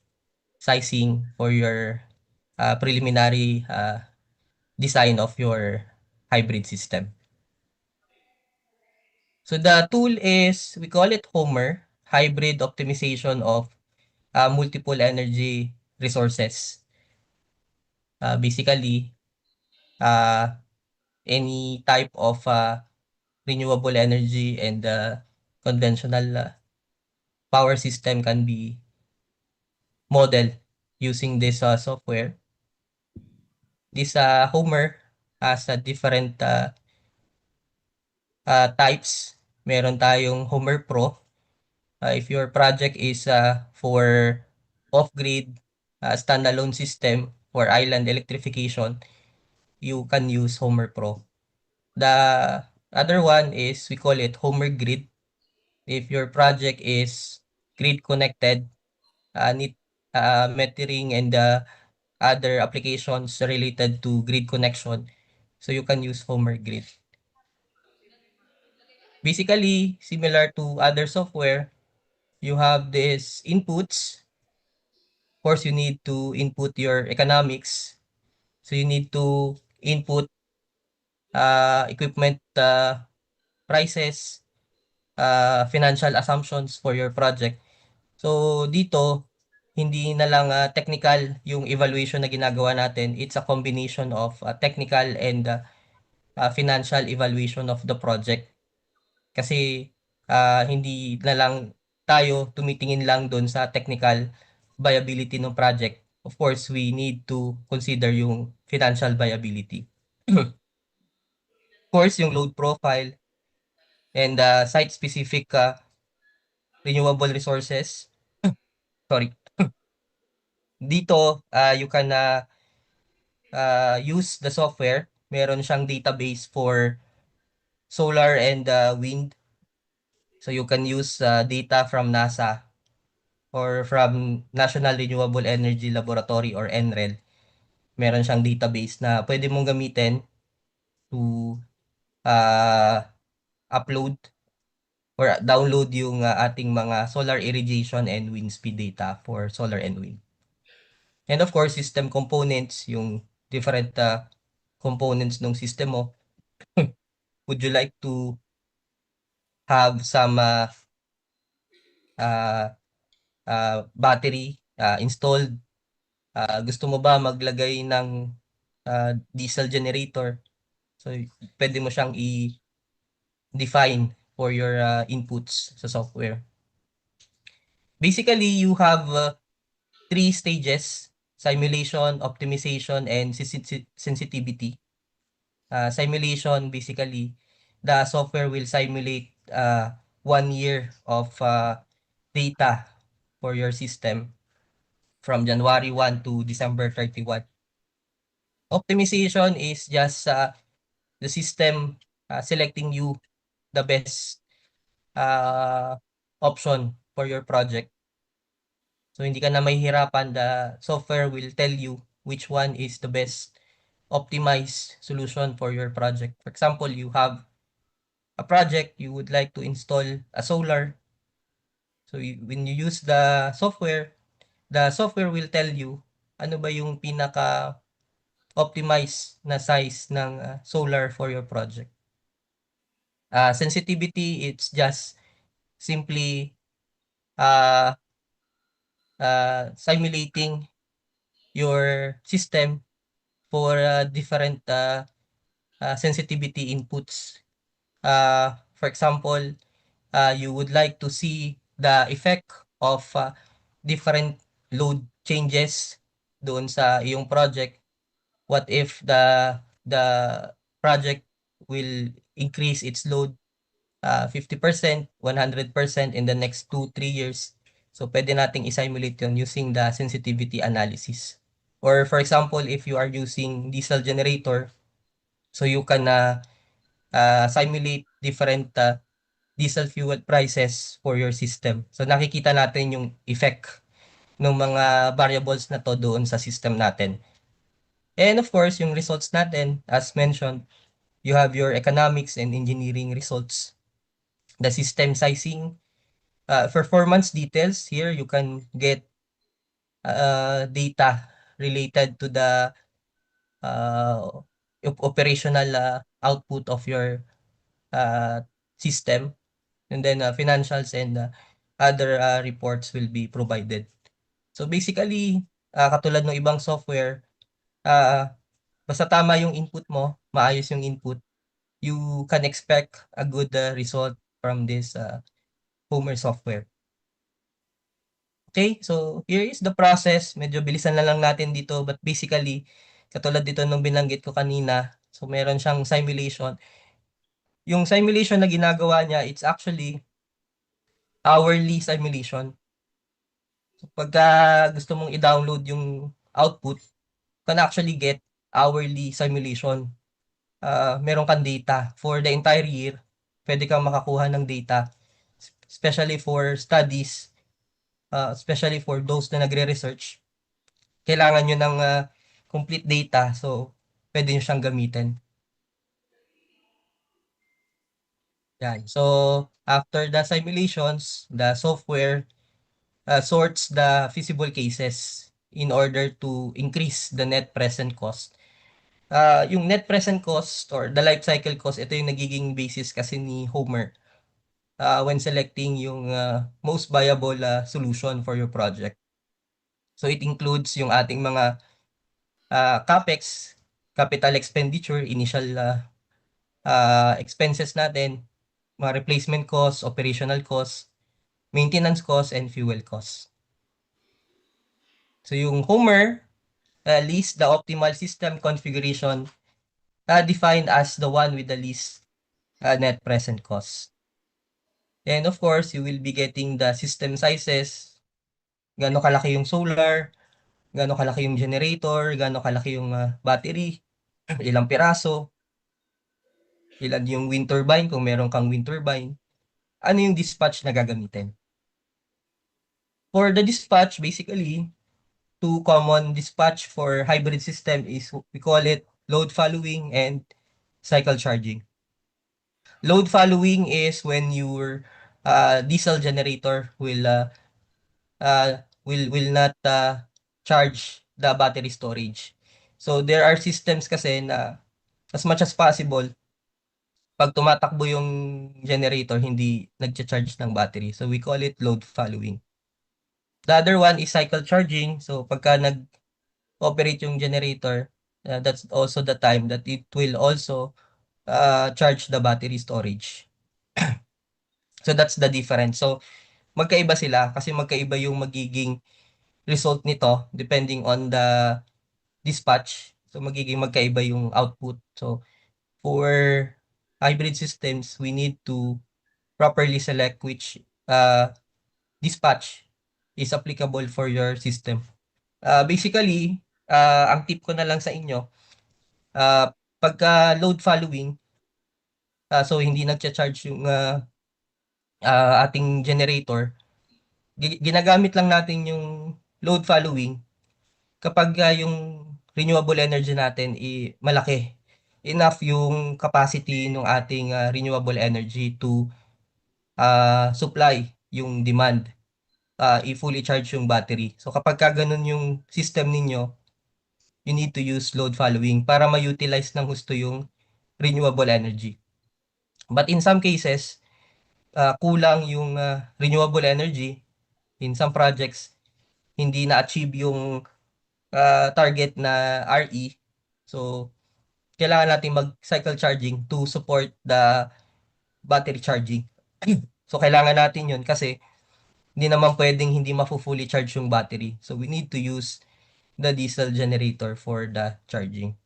sizing, for your preliminary design of your hybrid system. So the tool is, we call it Homer, Hybrid Optimization of Multiple Energy Resources. Basically, any type of renewable energy and conventional power system can be modeled using this software. This Homer has a different types. Meron tayong Homer Pro. If your project is for off-grid standalone system for island electrification, you can use Homer Pro. The other one is, we call it Homer Grid. If your project is grid connected, need metering, and other applications related to grid connection. So you can use Homer Grid. Basically, similar to other software, you have these inputs. Of course, you need to input your economics. So you need to input equipment prices, financial assumptions for your project. So dito, hindi na lang technical yung evaluation na ginagawa natin. It's a combination of technical and financial evaluation of the project. Kasi hindi na lang tayo tumitingin lang doon sa technical viability ng project. Of course, we need to consider yung financial viability. Of course, yung load profile and site-specific renewable resources. Sorry. Dito, you can use the software. Meron siyang database for solar and wind. So you can use data from NASA or from National Renewable Energy Laboratory or NREL. Meron siyang database na pwede mong gamitin to upload or download yung ating mga solar irrigation and wind speed data for solar and wind. And of course, system components, yung different components ng system mo. Would you like to have some battery installed? Gusto mo ba maglagay ng diesel generator? So, pwede mo siyang i-define for your inputs sa software. Basically, you have 3 stages: simulation, optimization, and sensitivity. Simulation, basically, the software will simulate 1 year of data for your system from January 1 to December 31. Optimization is just the system selecting you the best option for your project. So hindi ka na mahihirapan, the software will tell you which one is the best optimized solution for your project. For example, you have a project, you would like to install a solar. So when you use the software will tell you ano ba yung pinaka optimized na size ng solar for your project. Sensitivity, it's just simply simulating your system for different sensitivity inputs. For example, you would like to see the effect of different load changes doon sa iyong project. What if the project will increase its load 50%, 100% in the next 2-3 years? So pwede nating i-simulate yun using the sensitivity analysis. Or for example, if you are using diesel generator, so you can simulate different diesel fuel prices for your system. So nakikita natin yung effect ng mga variables na to doon sa system natin. And of course, yung results natin, as mentioned, you have your economics and engineering results, the system sizing, performance details. Here, you can get data related to the operational output of your system. And then financials and other reports will be provided. So basically, katulad ng ibang software, basta tama yung input mo, maayos yung input, you can expect a good result from this Homer software. Okay, so here is the process. Medyo bilisan na lang natin dito, but basically, katulad dito nung binanggit ko kanina, so meron siyang simulation. Yung simulation na ginagawa niya, it's actually hourly simulation. So pagka gusto mong i-download yung output, you can actually get hourly simulation. Meron kang data for the entire year. Pwede kang makakuha ng data, especially for studies. especially for those na nagre-research, kailangan nyo ng complete data. So, pwede nyo siyang gamitin. Yan. So, after the simulations, the software sorts the feasible cases in order to increase the net present cost. Yung net present cost or the life cycle cost, ito yung nagiging basis kasi ni Homer when selecting yung most viable solution for your project. So it includes yung ating mga CAPEX, capital expenditure, initial expenses natin, mga replacement costs, operational costs, maintenance costs, and fuel costs. So yung Homer lists the optimal system configuration defined as the one with the least net present cost. And of course, you will be getting the system sizes, gaano kalaki yung solar, gaano kalaki yung generator, gaano kalaki yung battery, ilang piraso, ilan yung wind turbine kung meron kang wind turbine, ano yung dispatch na gagamitin. For the dispatch, basically, two common dispatch for hybrid system is we call it load following and cycle charging. Load following is when your diesel generator will not charge the battery storage. So there are systems kasi na as much as possible pag tumatakbo yung generator hindi nagcha-charge ng battery. So we call it load following. The other one is cycle charging. So pagka nag-operate yung generator, that's also the time that it will also charge the battery storage. So that's the difference. So magkaiba sila kasi magkaiba yung magiging result nito depending on the dispatch. So magiging magkaiba yung output. So for hybrid systems, we need to properly select which dispatch is applicable for your system. Basically, ang tip ko na lang sa inyo, pagka load following, so hindi nagcha-charge yung ating generator, ginagamit lang natin yung load following kapag yung renewable energy natin malaki. Enough yung capacity ng ating renewable energy to supply yung demand. I-fully charge yung battery. So kapag ka ganun yung system ninyo, you need to use load following para ma-utilize ng husto yung renewable energy. But in some cases, kulang yung renewable energy. In some projects, hindi na-achieve yung target na RE. So, kailangan natin mag-cycle charging to support the battery charging. So, kailangan natin yun kasi hindi naman pwedeng hindi fully charge yung battery. So, we need to use the diesel generator for the charging.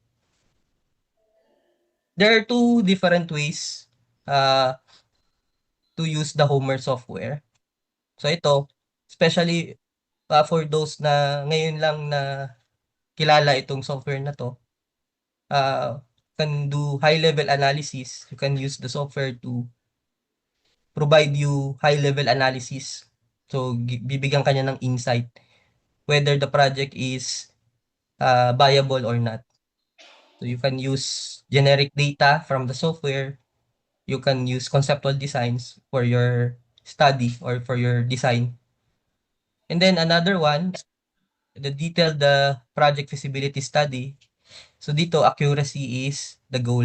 There are two different ways to use the Homer software. So, ito, especially for those na ngayon lang na kilala itong software na to, can do high-level analysis. You can use the software to provide you high-level analysis. So, bibigyan kanya ng insight whether the project is viable or not. So, you can use generic data from the software. You can use conceptual designs for your study or for your design. And then another one, the detailed project feasibility study. So, dito, accuracy is the goal.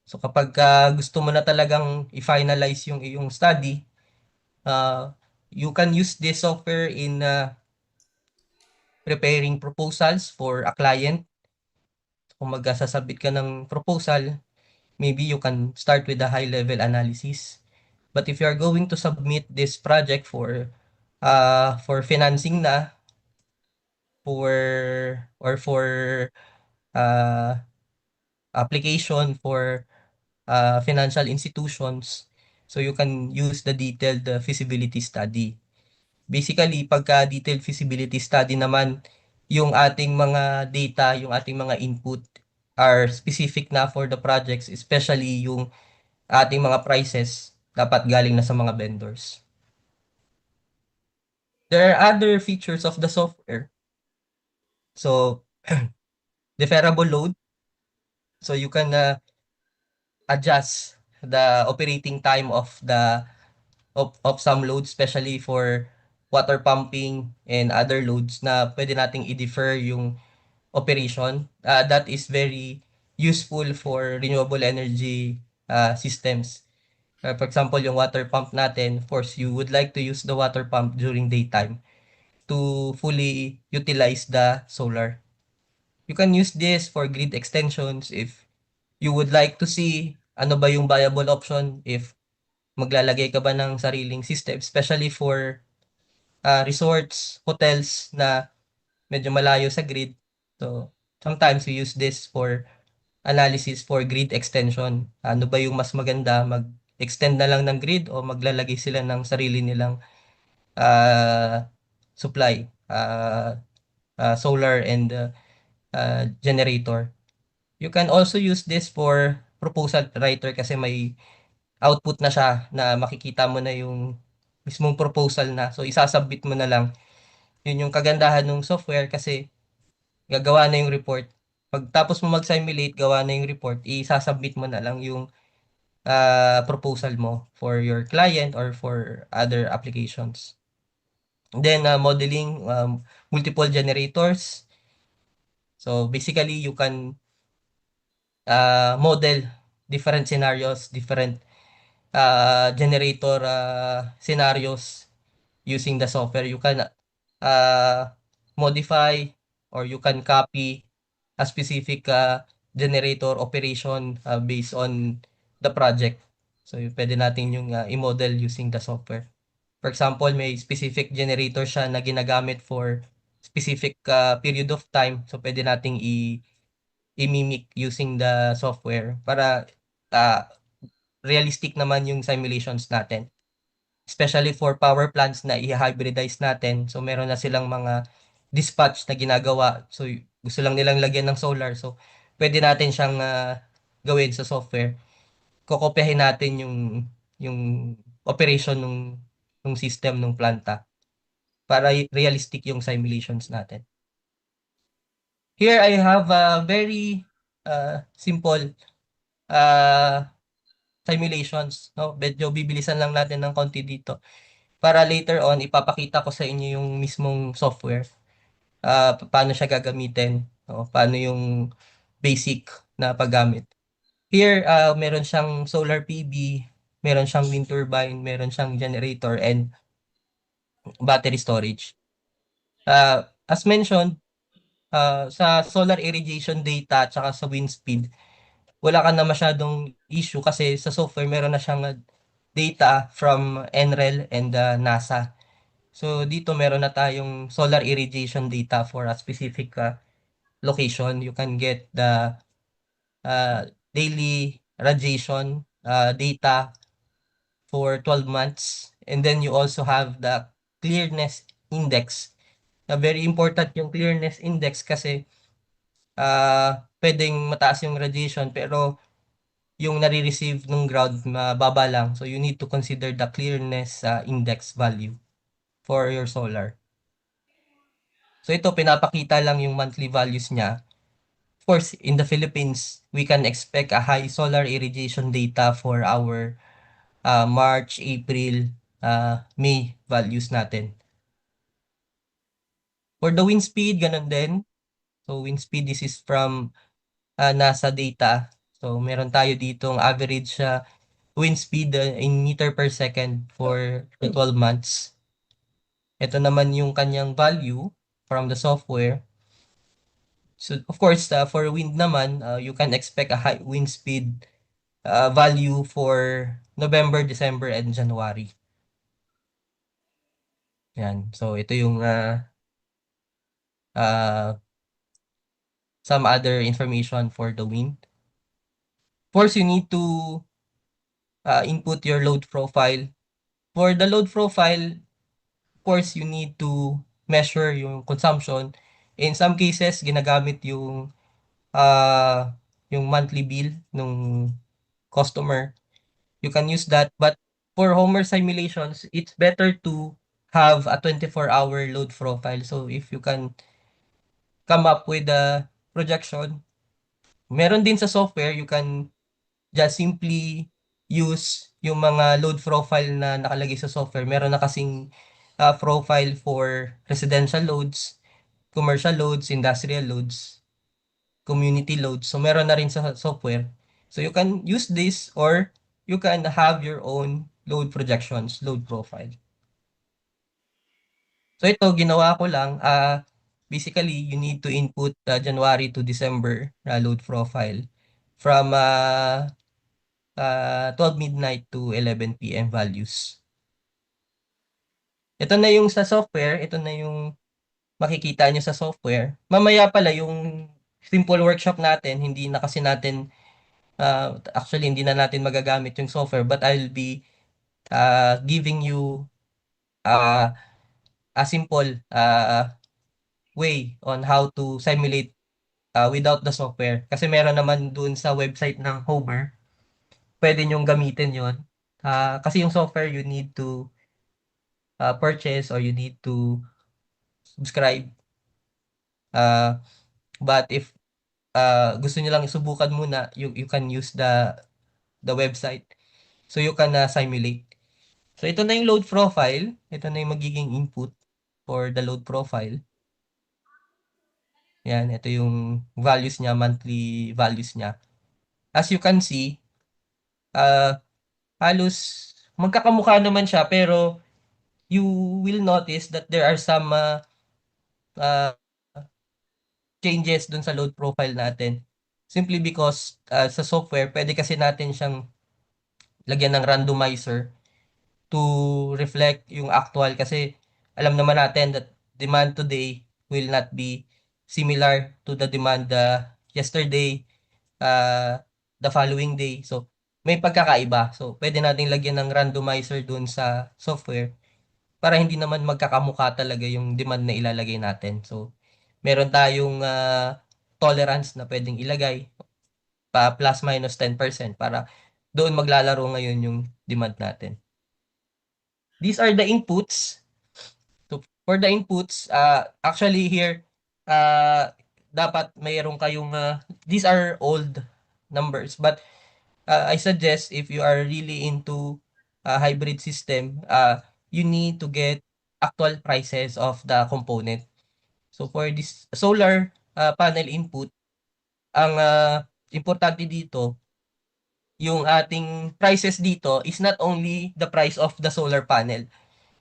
So kapag gusto mo na talagang i-finalize yung iyong study, you can use this software in preparing proposals for a client. Kung magsasabit ka ng proposal, maybe you can start with a high-level analysis. But if you are going to submit this project for financing na, for application for financial institutions. So you can use the detailed feasibility study. Basically, pagka detailed feasibility study naman, yung ating mga data, yung ating mga input are specific na for the projects, especially yung ating mga prices dapat galing na sa mga vendors. There are other features of the software. So, deferrable load. So you can adjust the operating time of some loads, especially for water pumping and other loads na pwede nating i-defer yung operation. That is very useful for renewable energy systems. For example, yung water pump natin, of course, you would like to use the water pump during daytime to fully utilize the solar. You can use this for grid extensions if you would like to see ano ba yung viable option if maglalagay ka ba ng sariling system, especially for resorts, hotels na medyo malayo sa grid. So, sometimes we use this for analysis for grid extension. Ano ba yung mas maganda, mag-extend na lang ng grid o maglalagay sila ng sarili nilang supply, solar and generator. You can also use this for proposal writer kasi may output na siya na makikita mo na yung mismong proposal na. So, isasubmit mo na lang. Yun yung kagandahan ng software kasi gagawa na yung report. Pagtapos mo mag-simulate, gawa na yung report, isasubmit mo na lang yung proposal mo for your client or for other applications. Then, modeling multiple generators. So, basically, you can model different scenarios, different generator scenarios using the software. You can modify or you can copy a specific generator operation based on the project. So, pwede natin yung i-model using the software. For example, may specific generator siya na ginagamit for specific period of time. So, pwede nating i-mimic using the software para realistic naman yung simulations natin. Especially for power plants na i-hybridize natin. So, meron na silang mga dispatch na ginagawa. So, gusto lang nilang lagyan ng solar. So, pwede natin siyang gawin sa software. Kokopyahin natin yung operation ng system ng planta para realistic yung simulations natin. Here I have a very simple simulations. No? Medyo bibilisan lang natin ng konti dito. Para later on, ipapakita ko sa inyo yung mismong software. Paano siya gagamitin. No? Paano yung basic na paggamit. Here, meron siyang solar PV, meron siyang wind turbine, meron siyang generator, and battery storage. As mentioned, sa solar irradiation data at sa wind speed, wala ka na masyadong issue kasi sa software meron na siyang data from NREL and NASA. So dito meron na tayong solar irradiation data for a specific location. You can get the daily radiation data for 12 months. And then you also have the clearness index. Very important yung clearness index kasi pwedeng mataas yung radiation pero yung nare-receive ng ground mababa lang. So you need to consider the clearness index value for your solar. So ito, pinapakita lang yung monthly values niya. Of course, in the Philippines, we can expect a high solar irradiation data for our March, April, May values natin. For the wind speed, ganun din. So wind speed, this is from NASA data. So meron tayo ditong average wind speed in meter per second for the 12 months. Ito naman yung kanyang value from the software. So of course, for wind naman, you can expect a high wind speed value for November, December, and January. Yan. So ito yung some other information for the wind. Of course, you need to input your load profile. For the load profile, of course, you need to measure yung consumption. In some cases, ginagamit yung monthly bill ng customer. You can use that. But for Homer simulations, it's better to have a 24-hour load profile. So if you can come up with a projection, meron din sa software, you can just simply use yung mga load profile na nakalagay sa software. Meron na kasing profile for residential loads, commercial loads, industrial loads, community loads. So meron na rin sa software. So you can use this or you can have your own load projections, load profile. So ito, ginawa ko lang, basically, you need to input January to December load profile from 12 midnight to 11 p.m. values. Ito na yung sa software, ito na yung makikita nyo sa software. Mamaya pala yung simple workshop natin, hindi na kasi natin, actually hindi na natin magagamit yung software, but I'll be giving you a simple way on how to simulate without the software. Kasi meron naman dun sa website ng Homer, pwede nyong gamitin yon. Kasi yung software, you need to purchase or you need to subscribe. But if gusto niyo lang isubukan muna, you can use the website. So you can simulate. So ito na yung load profile. Ito na yung magiging input for the load profile. Yan, ito yung values niya, monthly values niya. As you can see, halos magkakamukha naman siya, pero you will notice that there are some uh, changes dun sa load profile natin. Simply because sa software, pwede kasi natin siyang lagyan ng randomizer to reflect yung actual, kasi alam naman natin that demand today will not be similar to the demand yesterday, the following day. So, may pagkakaiba. So, pwede nating lagyan ng randomizer dun sa software para hindi naman magkakamukha talaga yung demand na ilalagay natin. So, meron tayong tolerance na pwedeng ilagay pa plus minus 10% para doon maglalaro ngayon yung demand natin. These are the inputs. So, for the inputs, actually here, dapat mayroon kayong, these are old numbers, but I suggest if you are really into a hybrid system, you need to get actual prices of the component. So for this solar panel input, ang importante dito, yung ating prices dito is not only the price of the solar panel.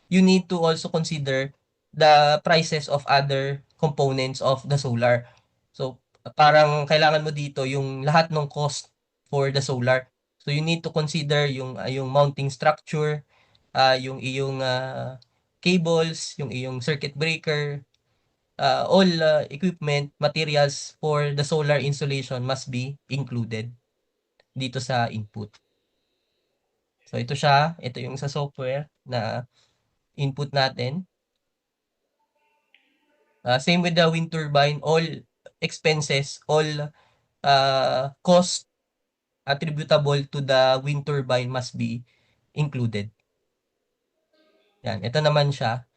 You need to also consider the prices of other components of the solar. So parang kailangan mo dito yung lahat ng cost for the solar. So you need to consider yung mounting structure, yung iyong cables, yung iyong circuit breaker, all equipment, materials for the solar installation must be included dito sa input. So ito siya, ito yung sa software na input natin. Same with the wind turbine, all expenses, all cost attributable to the wind turbine must be included. Yan, ito naman siya.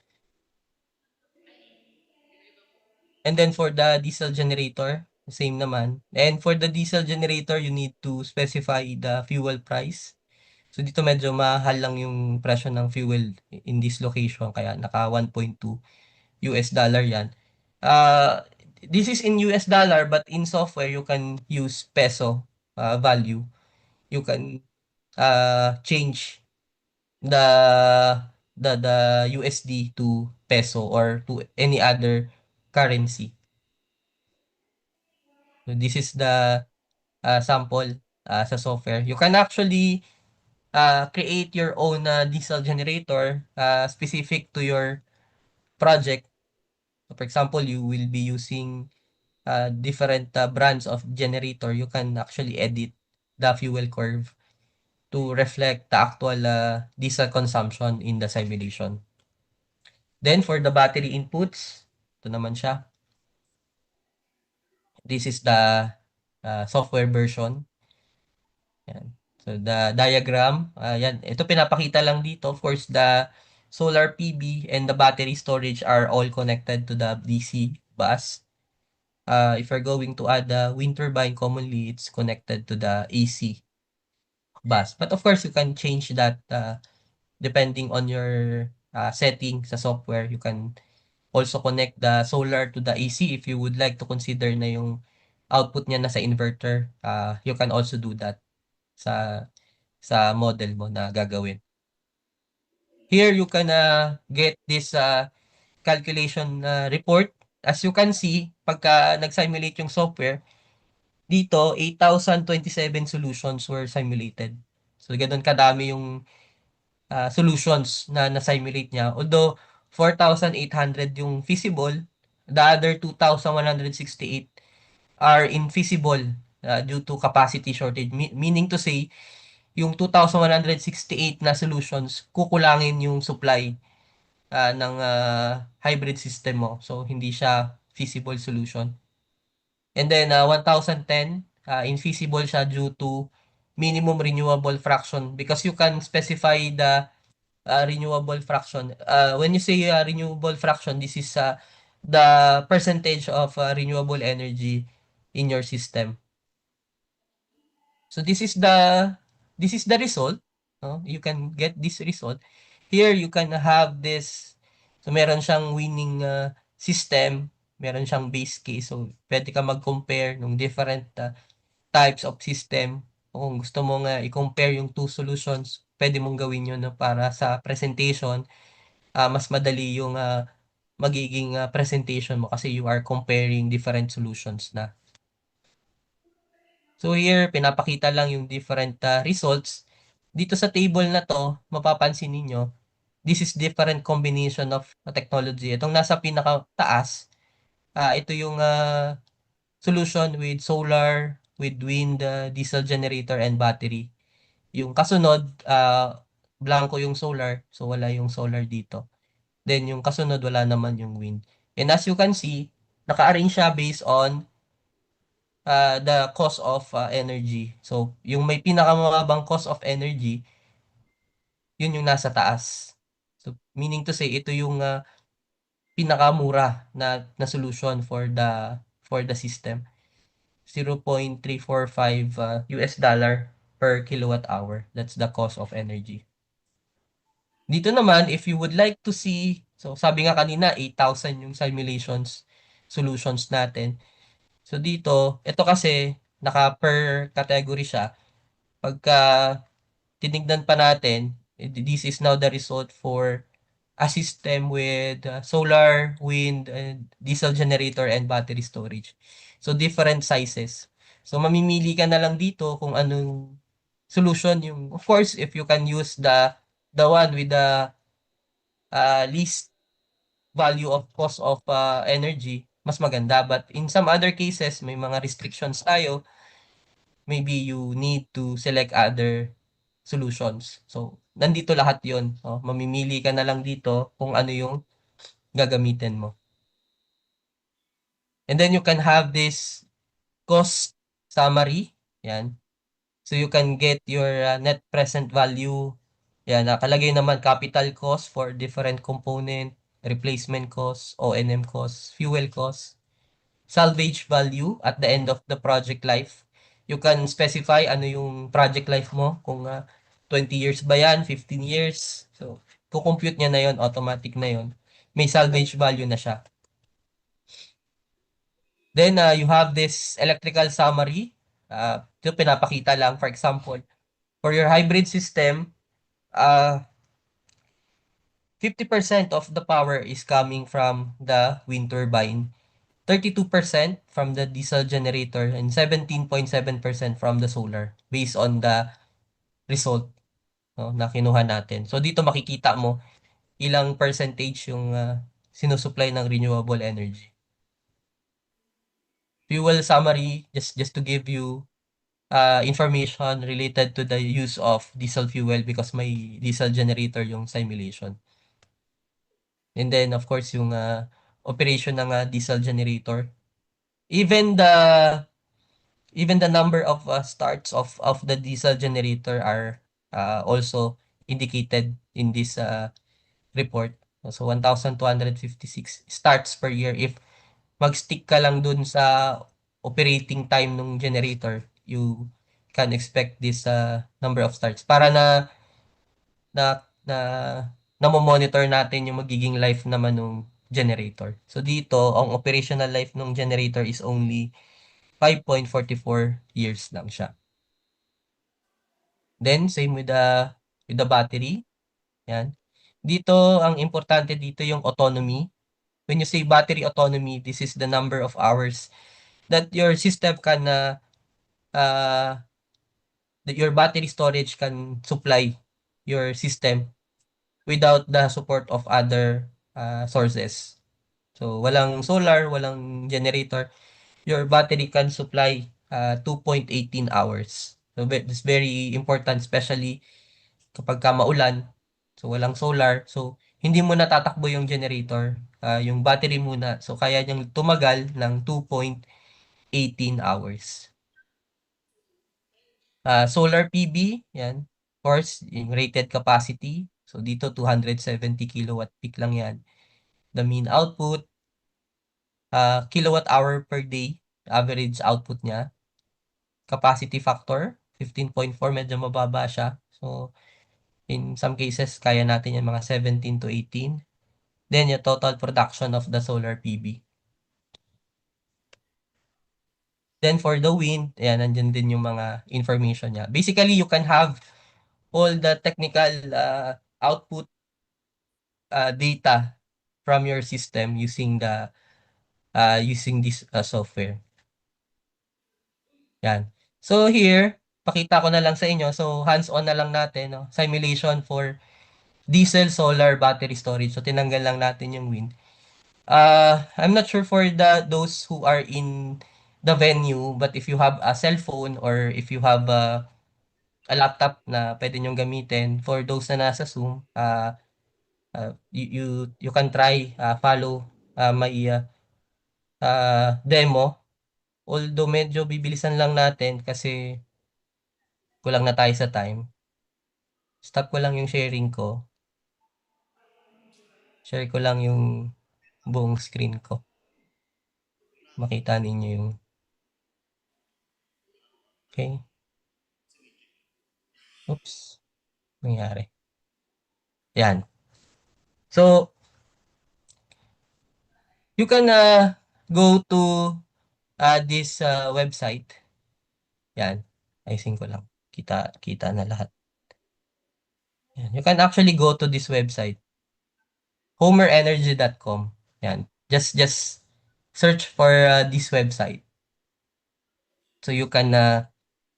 And then for the diesel generator, same naman. And for the diesel generator, you need to specify the fuel price. So dito medyo mahal lang yung presyo ng fuel in this location, kaya naka 1.2 US dollar yan. This is in US dollar, but in software you can use peso value. You can change the the USD to peso or to any other currency. So this is the sample sa software. You can actually create your own diesel generator specific to your project. So for example, you will be using different brands of generator. You can actually edit the fuel curve to reflect the actual diesel consumption in the simulation. Then for the battery inputs, ito naman siya. This is the software version. Yan. So the diagram, yan. Ito pinapakita lang dito. Of course, the solar PV and the battery storage are all connected to the DC bus. If you're going to add the wind turbine, commonly it's connected to the AC bus. But of course, you can change that depending on your setting sa software. You can also connect the solar to the AC if you would like to consider na yung output niya nasa inverter. You can also do that sa model mo na gagawin. Here you can get this calculation report. As you can see, pagka nag-simulate yung software, dito 8,027 solutions were simulated. So ganoon kadami yung solutions na na-simulate niya. Although 4,800 yung feasible, the other 2,168 are infeasible due to capacity shortage. Meaning to say, yung 2,168 na solutions, kukulangin yung supply ng hybrid system mo. So, hindi siya feasible solution. And then, 1,010, infeasible siya due to minimum renewable fraction because you can specify the renewable fraction. When you say renewable fraction, this is the percentage of renewable energy in your system. So this is the result. No? You can get this result. Here you can have this. So meron siyang winning system, meron siyang base case. So pwede ka mag-compare ng different types of system. Kung gusto mo nga i-compare yung two solutions, pwede mong gawin yun no, para sa presentation. Mas madali yung magiging presentation mo kasi you are comparing different solutions na. So here, pinapakita lang yung different results. Dito sa table na to, mapapansin ninyo, this is different combination of technology. Itong nasa pinakataas, ito yung solution with solar, with wind, diesel generator, and battery. Yung kasunod, blanco yung solar, so wala yung solar dito. Then yung kasunod, wala naman yung wind. And as you can see, naka-arrange siya based on the cost of energy. So, yung may pinakamababang cost of energy, yun yung nasa taas. So, meaning to say, ito yung pinakamura na solution for the system. 0.345 US dollar per kilowatt hour. That's the cost of energy. Dito naman, if you would like to see, so sabi nga kanina, 8,000 yung simulations solutions natin. So dito, ito kasi naka per category siya. Pagka tinignan pa natin, this is now the result for a system with solar, wind, and diesel generator and battery storage. So different sizes. So mamimili ka na lang dito kung anong solution yung of course if you can use the one with the least value of cost of energy, mas maganda. But in some other cases, may mga restrictions tayo. Maybe you need to select other solutions. So, nandito lahat yon. Oh, mamimili ka na lang dito kung ano yung gagamitin mo. And then you can have this cost summary. Yan. So, you can get your net present value. Yan. Nakalagay naman capital cost for different component, replacement cost, O&M cost, fuel cost, salvage value at the end of the project life. You can specify ano yung project life mo, kung 20 years ba yan, 15 years. So, kukompute niya na yon, automatic na yon. May salvage value na siya. Then, you have this electrical summary. Ito pinapakita lang, for example, for your hybrid system, 50% of the power is coming from the wind turbine. 32% from the diesel generator and 17.7% from the solar based on the result no, na kinuha natin. So dito makikita mo ilang percentage yung sinusupply ng renewable energy. Fuel summary, just to give you information related to the use of diesel fuel because may diesel generator yung simulation. And then of course yung operation ng diesel generator. Even the number of starts of the diesel generator are also indicated in this report. So 1,256 starts per year. If mag-stick ka lang dun sa operating time ng generator, you can expect this number of starts para na namo-monitor natin yung magiging life naman ng generator. So dito, ang operational life ng generator is only 5.44 years lang siya. Then same with the battery. Yan. Dito ang importante dito yung autonomy. When you say battery autonomy, this is the number of hours that your system can that your battery storage can supply your system without the support of other sources. So, walang solar, walang generator. Your battery can supply 2.18 hours. So, it's very important, especially kapag ka maulan. So, walang solar. So, hindi mo natatakbo yung generator, yung battery muna. So, kaya niyang tumagal ng 2.18 hours. Solar PV, yan. Of course, yung rated capacity. So, dito 270 kilowatt peak lang yan. The mean output, kilowatt hour per day, average output niya. Capacity factor, 15.4, medyo mababa siya. So, in some cases, kaya natin yan mga 17 to 18. Then, yung total production of the solar PV. Then, for the wind, ayan, nandyan din yung mga information niya. Basically, you can have all the technical output data from your system using using this software. Yan. So here, pakita ko na lang sa inyo. So hands-on na lang natin, no? Simulation for diesel solar battery storage. So tinanggal lang natin yung wind. I'm not sure for those who are in the venue, but if you have a cell phone or if you have a laptop na pwede nyong gamitin, for those na nasa Zoom, you can try follow my demo. Although medyo bibilisan lang natin kasi kulang na tayo sa time. Stop ko lang yung sharing ko. Share ko lang yung buong screen ko. Makita ninyo yung... Okay. Oops. Nangyari. Yan. So, you can go to this website. Yan. Ayusin ko lang. Kita na lahat. Yan. You can actually go to this website. homerenergy.com. Yan. Just search for this website. So you can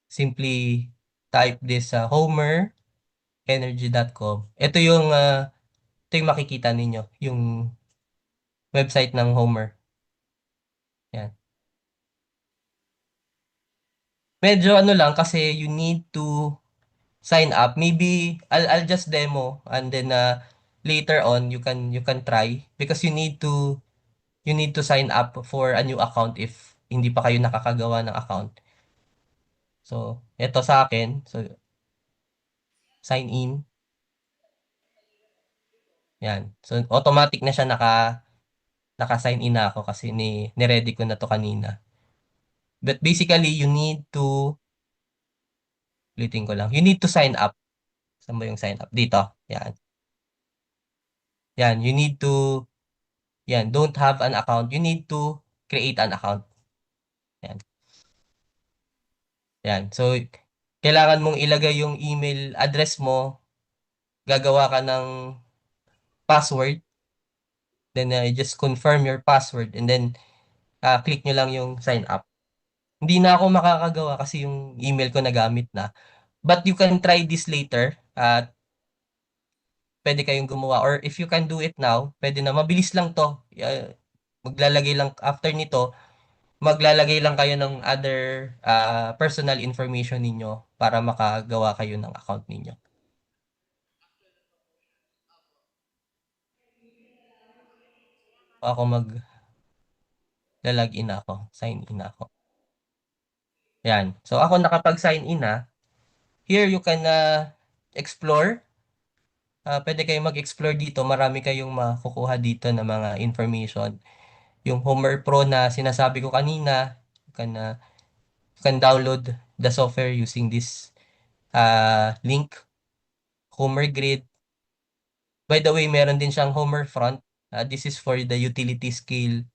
simply type this homerenergy.com. Ito yung makikita ninyo, yung website ng Homer. Yan. Medyo ano lang kasi you need to sign up. Maybe I'll just demo and then later on you can try because you need to sign up for a new account if hindi pa kayo nakakagawa ng account. So, ito sa akin. So, sign in. Yan. So, automatic na siya naka-sign in na ako kasi ni-ready ko na to kanina. But basically, you need to, ulitin ko lang, you need to sign up. Saan ba yung sign up? Dito. Yan. Yan. You need to, yan, don't have an account. You need to create an account. Yan. Yan. So, kailangan mong ilagay yung email address mo. Gagawa ka ng password. Then, just confirm your password. And then, click nyo lang yung sign up. Hindi na ako makakagawa kasi yung email ko nagamit na. But you can try this later. Pwede kayong gumawa. Or if you can do it now, pwede na. Mabilis lang to. Maglalagay lang, after nito, maglalagay lang kayo ng other personal information ninyo para makagawa kayo ng account ninyo. Ako mag-login ako. Sign in ako. Yan. So ako nakapag-sign in na. Here you can explore pwede kayong mag-explore dito. Marami kayong makukuha dito na mga information. Yung Homer Pro na sinasabi ko kanina, you can download the software using this link, Homer Grid. By the way, meron din siyang Homer Front. This is for the utility scale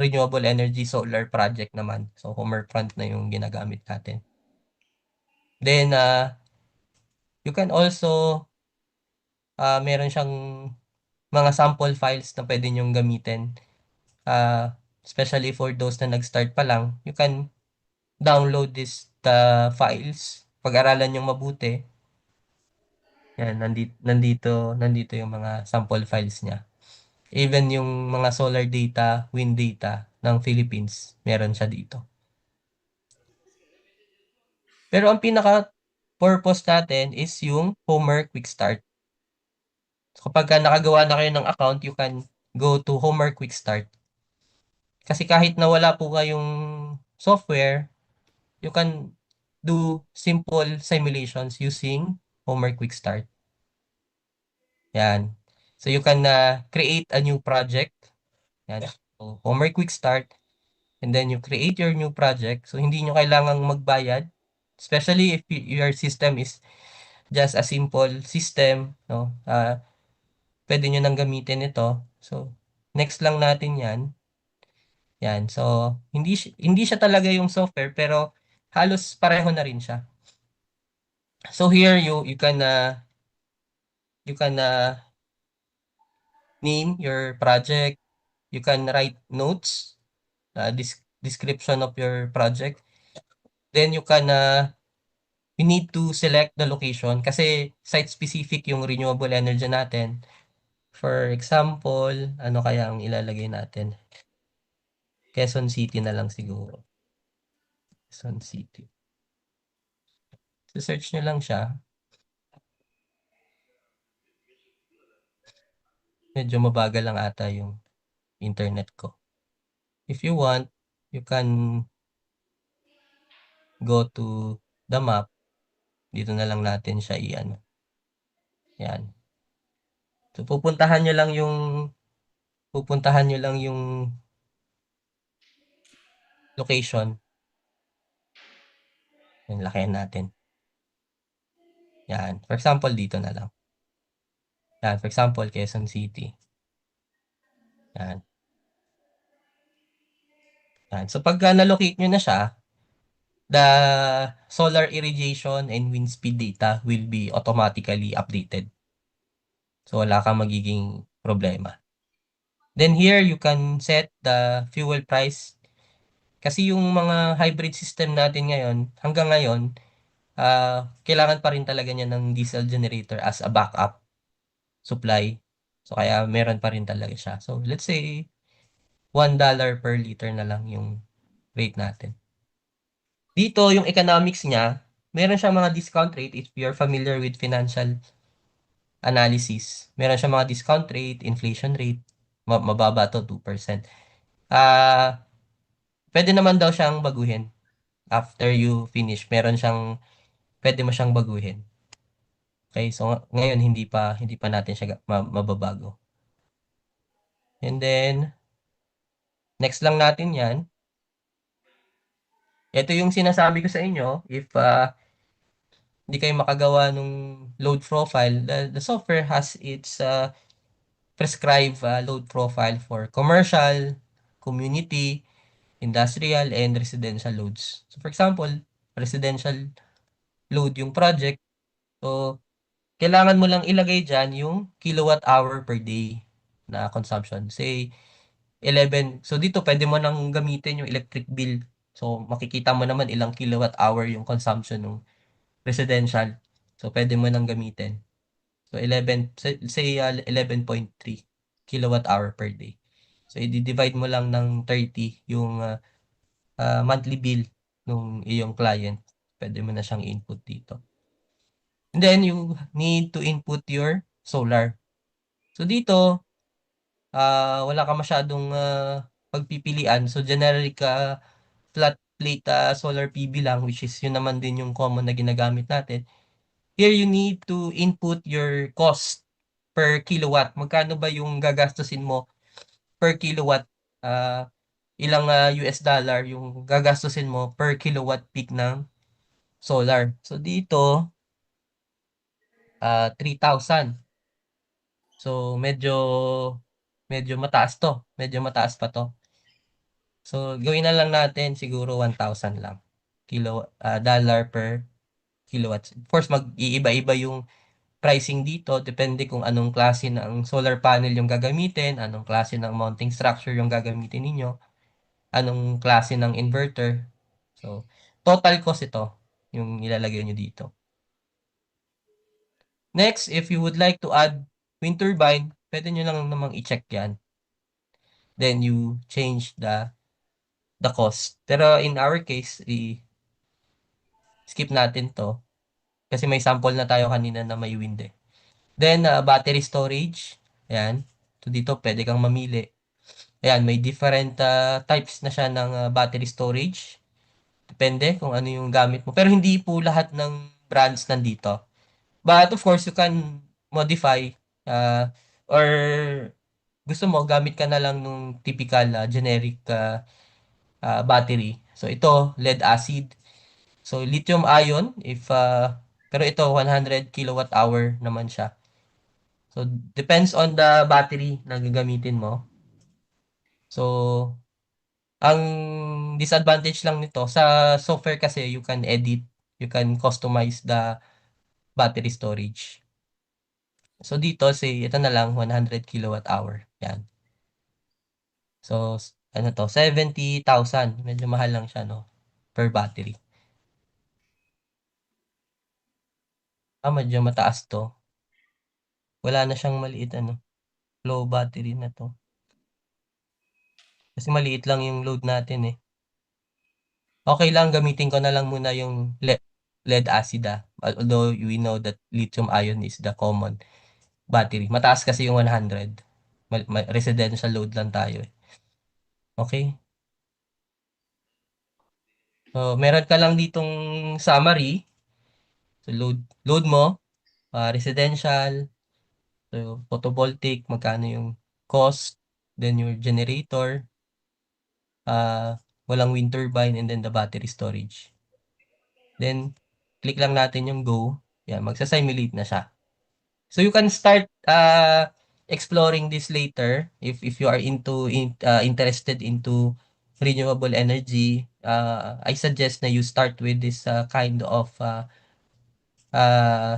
renewable energy solar project naman. So, Homer Front na yung ginagamit natin. Then, you can also, meron siyang mga sample files na pwede nyong gamitin. Especially for those na nag-start pa lang, you can download the files. Pag-aralan nyong mabuti. Yan, nandito yung mga sample files niya. Even yung mga solar data, wind data ng Philippines, meron siya dito. Pero ang pinaka-purpose natin is yung Homer Quick Start. So, kapag nakagawa na kayo ng account, you can go to Homer Quick Start. Kasi kahit na wala po kayong software, you can do simple simulations using Homer Quick Start. Yan. So, you can create a new project. Yan. So, Homer Quick Start. And then, you create your new project. So, hindi nyo kailangang magbayad. Especially if your system is just a simple system. No? Pwede nyo nang gamitin ito. So, next lang natin yan. Yan. So, hindi siya talaga yung software, pero halos pareho na rin siya. So, here you can name your project. You can write notes, description of your project. Then you need to select the location kasi site specific yung renewable energy natin. For example, ano kaya ang ilalagay natin? Quezon City na lang siguro. Quezon City. So, search nyo lang siya. Medyo mabagal lang ata yung internet ko. If you want, you can go to the map. Dito na lang natin siya i-ano. Yan. So, pupuntahan nyo lang yung location. Yan, lakihan natin. Yan. For example, dito na lang. Yan. For example, Quezon City. Yan. Yan. So, pagka na-locate nyo na siya, the solar irrigation and wind speed data will be automatically updated. So, wala kang magiging problema. Then here, you can set the fuel price. Kasi yung mga hybrid system natin ngayon, hanggang ngayon, kailangan pa rin talaga niya ng diesel generator as a backup supply. So, kaya meron pa rin talaga siya. So, let's say, $1 per liter na lang yung rate natin. Dito, yung economics niya, meron siyang mga discount rate if you're familiar with financial analysis. Meron siyang mga discount rate, inflation rate, mababa to 2%. Pwede naman daw siyang baguhin after you finish. Pwede mo siyang baguhin. Okay, so ngayon hindi pa natin siya mababago. And then, next lang natin yan. Ito yung sinasabi ko sa inyo, if hindi kayo makagawa ng load profile, the software has its prescribed load profile for commercial, community, industrial, and residential loads. So for example, residential load yung project. So, kailangan mo lang ilagay dyan yung kilowatt hour per day na consumption. Say, 11. So, dito pwede mo nang gamitin yung electric bill. So, makikita mo naman ilang kilowatt hour yung consumption ng residential. So, pwede mo nang gamitin. So, 11.3 kilowatt hour per day. So, i-divide mo lang ng 30 yung monthly bill ng iyong client. Pwede mo na siyang input dito. And then, you need to input your solar. So, dito, wala ka masyadong pagpipilian. So, generic flat plate solar PV lang, which is yun naman din yung common na ginagamit natin. here you need to input your cost per kilowatt. Magkano ba yung gagastusin mo per kilowatt? Ilang US dollar yung gagastusin mo per kilowatt peak ng solar. So dito, 3,000. So medyo mataas to. Medyo mataas pa to. So gawin na lang natin siguro 1,000 lang. Dollar per kilowatt. Of course, mag-iiba-iba yung pricing dito. Depende kung anong klase ng solar panel yung gagamitin, anong klase ng mounting structure yung gagamitin ninyo, anong klase ng inverter. So, total cost ito yung ilalagay nyo dito. Next, if you would like to add wind turbine, pwede nyo lang namang i-check yan. Then you change the cost. Pero in our case, skip natin to kasi may sample na tayo kanina na may wind eh. Then, battery storage. Ayan. So, dito pwede kang mamili. Ayan, may different types na siya ng battery storage. Depende kung ano yung gamit mo. Pero hindi po lahat ng brands nandito. But of course, you can modify or gusto mo, gamit ka na lang nung typical generic battery. So, ito, lead acid. So, lithium ion, pero ito, 100 kilowatt hour naman siya. So, depends on the battery na gagamitin mo. So, ang disadvantage lang nito, sa software kasi, you can edit, you can customize the battery storage. So, dito, say, ito na lang, 100 kilowatt hour. Yan. So, ano to, 70,000. Medyo mahal lang siya, no? Per battery. Medyo mataas to. Wala na siyang maliit, low battery na to. Kasi maliit lang yung load natin eh. Okay lang, gamitin ko na lang muna yung lead acid Although we know that lithium ion is the common battery. Mataas kasi yung 100. Residential load lang tayo eh. Okay? So, meron ka lang ditong summary. So, load mo, residential, so, photovoltaic, magkano yung cost, then your generator, walang wind turbine, and then the battery storage. Then, click lang natin yung go. Yan, magsa-simulate na siya. So you can start exploring this later if you are interested into renewable energy. I suggest na you start with this kind of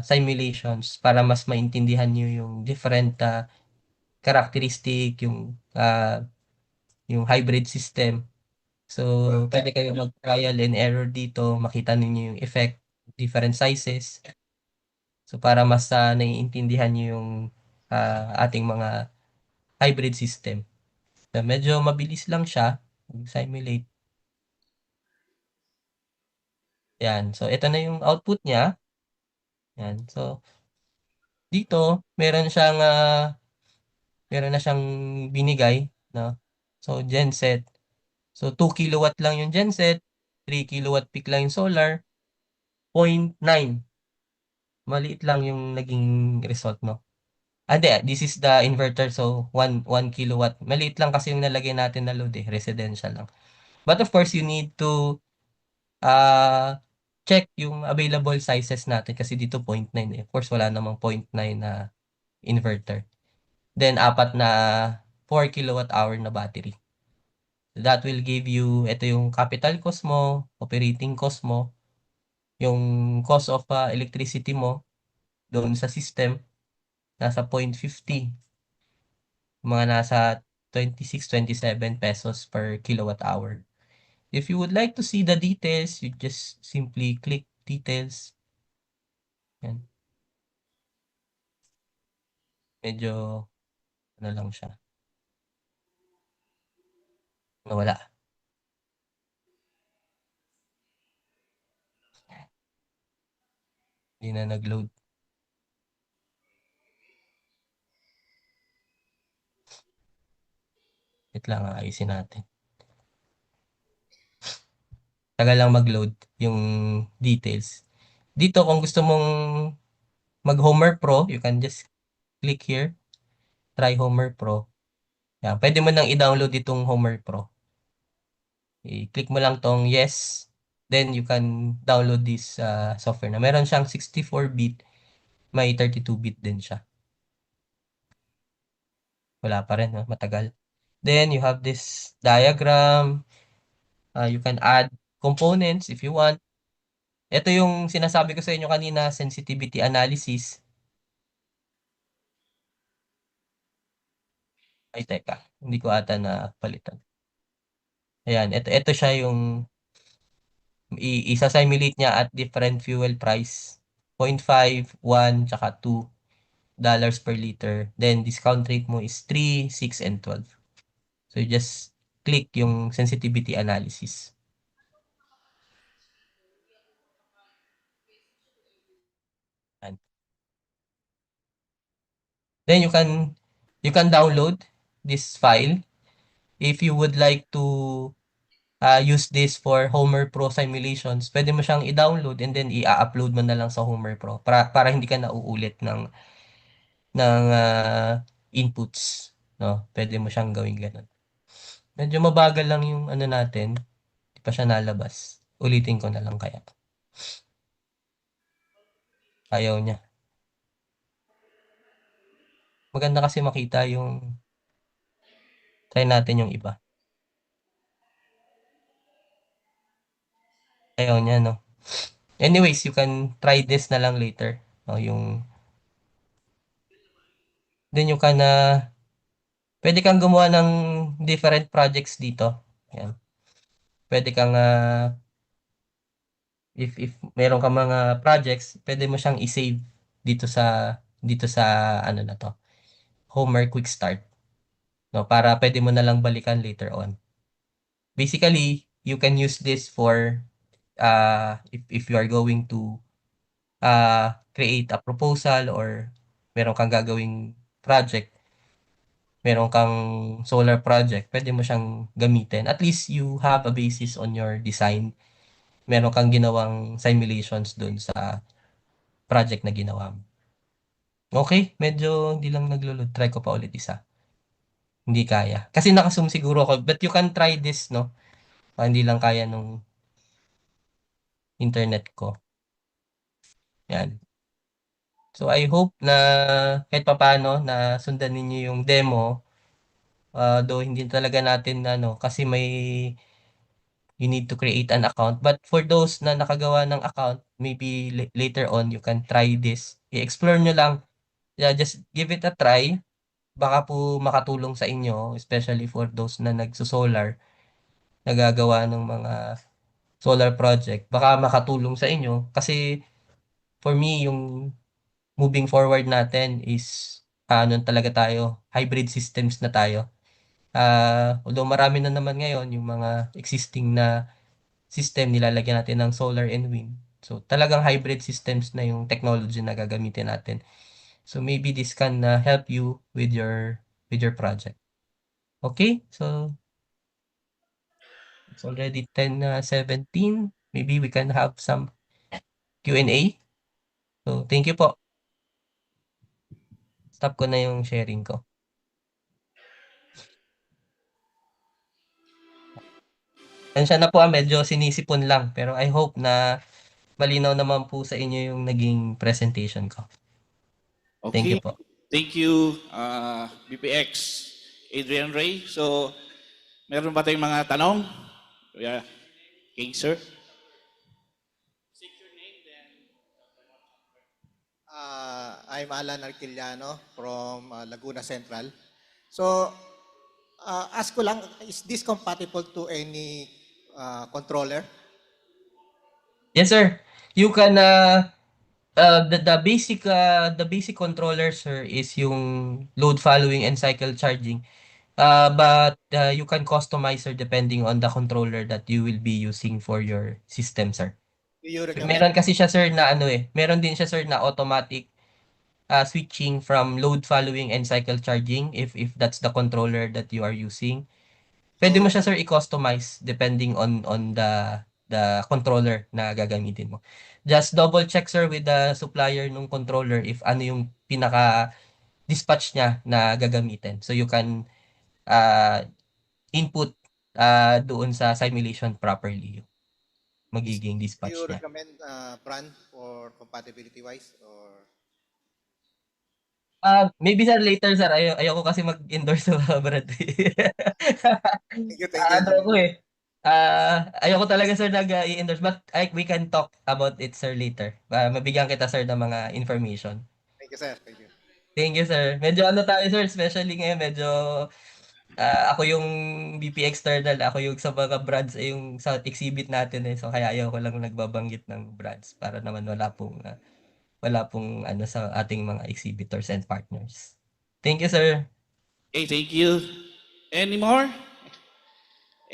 simulations para mas maintindihan niyo yung different characteristic, yung hybrid system. So, pwede kayo mag-trial and error dito, makita ninyo yung effect, different sizes. So, para mas naiintindihan niyo yung ating mga hybrid system. So, medyo mabilis lang siya, simulate. Yan. So, ito na yung output niya. Yan. So, dito, meron na siyang binigay, no? So, genset. So, 2 kilowatt lang yung genset, 3 kilowatt peak lang yung solar, 0.9. Maliit lang yung naging result, no? Hindi, this is the inverter, so 1 kilowatt. Maliit lang kasi yung nalagay natin na load residential lang. But of course, you need to check yung available sizes natin kasi dito 0.9 eh. Of course, wala namang 0.9 na inverter. Then, apat na 4 kilowatt hour na battery. That will give you, ito yung capital cost mo, operating cost mo, yung cost of electricity mo doon sa system, nasa 0.50. Mga nasa 26-27 pesos per kilowatt hour. If you would like to see the details, you just simply click details. Yan. Medyo, ano lang siya. Nawala. Hindi na nag-load. Wait lang, ayusin natin. Tagal lang mag-load yung details. Dito, kung gusto mong mag-Homer Pro, you can just click here, try Homer Pro. Yan, pwede mo nang i-download itong Homer Pro. I-click mo lang tong yes, then you can download this software na meron siyang 64-bit, may 32-bit din siya. Wala pa rin, no? Matagal. Then you have this diagram. You can add components if you want. Ito yung sinasabi ko sa inyo kanina, sensitivity analysis. Ay, teka. Hindi ko ata na palitan. Ayan, ito siya yung isa-simulate niya at different fuel price. 0.5, 1, tsaka $2 per liter. Then, discount rate mo is 3, 6, and 12. So, you just click yung sensitivity analysis. Ayan. Then, you can download this file if you would like to use this for Homer Pro simulations. Pwede mo siyang i-download and then i-upload mo na lang sa Homer Pro para hindi ka na uulit ng inputs, no? Pwede mo siyang gawing ganun. Medyo mabagal lang yung ano natin, di pa siya nalabas. Ulitin ko na lang kaya. Ayaw niya. Maganda kasi makita yung try natin yung iba. Ayaw niya, no? Anyways, you can try this na lang later. No, then you can pwede kang gumawa ng different projects dito. Yan. Pwede kang if meron ka mga projects, pwede mo siyang i-save dito sa ano na to. Homer Quick Start, no? Para pwede mo na lang balikan later on. Basically, you can use this for if you are going to create a proposal or meron kang gagawing project, meron kang solar project, pwede mo siyang gamitin. At least you have a basis on your design. Meron kang ginawang simulations dun sa project na ginawa mo. Okay, medyo hindi lang naglo-load. Try ko pa ulit isa. Hindi kaya. Kasi naka-zoom siguro ako. But you can try this, no? Hindi lang kaya nung internet ko. Yan. So, I hope na kahit papaano na sundan ninyo yung demo. Though hindi talaga natin ano, kasi you need to create an account. But for those na nakagawa ng account, maybe later on, you can try this. I-explore nyo lang. Yeah, just give it a try. Baka po makatulong sa inyo, especially for those na nagso-solar, nagagawa ng mga solar project. Baka makatulong sa inyo. Kasi for me, yung moving forward natin is ano talaga tayo, hybrid systems na tayo. Although marami na naman ngayon yung mga existing na system, nilalagyan natin ng solar and wind. So talagang hybrid systems na yung technology na gagamitin natin. So maybe this can help you with your project. Okay? So it's already 10:17. Maybe we can have some Q&A. So thank you po. Stop ko na yung sharing ko. Pasensya na po medyo sinisipon lang. Pero I hope na malinaw naman po sa inyo yung naging presentation ko. Thank you Okay. po. Thank you, BPX Adrian Ray. So, meron ba tayong mga tanong? Yeah. Okay, sir. I'm Alan Arquiliano from Laguna Central. So, ask ko lang, is this compatible to any controller? Yes, sir. You can the basic controller, sir, is yung load following and cycle charging. But you can customize, sir, depending on the controller that you will be using for your system, sir. Do you So, recommend? meron kasi siya, sir, na ano meron din siya, sir, na automatic switching from load following and cycle charging if that's the controller that you are using. Pwede mo siya, sir, i-customize depending on the controller na gagamitin mo. Just double check sir with the supplier nung controller if ano yung pinaka dispatch niya na gagamitin. So you can input doon sa simulation properly yung magiging Do you dispatch niya. recommend brand for compatibility wise or Maybe sir later sir, ayoko kasi mag-endorse sa mga brand. thank you, Ano Engineer. ako eh. Ayoko talaga sir nag-i-endorse but we can talk about it sir later. Mabigyan kita sir ng mga information. Thank you, sir. Thank you. Thank you sir. Medyo ano tayo sir, especially ngayon medyo ako yung VP external, ako yung sa mga brands yung sa exhibit natin eh. So kaya ayoko lang nagbabanggit ng brands para naman wala pong ano sa ating mga exhibitors and partners. Thank you, sir. Okay, thank you. Any more?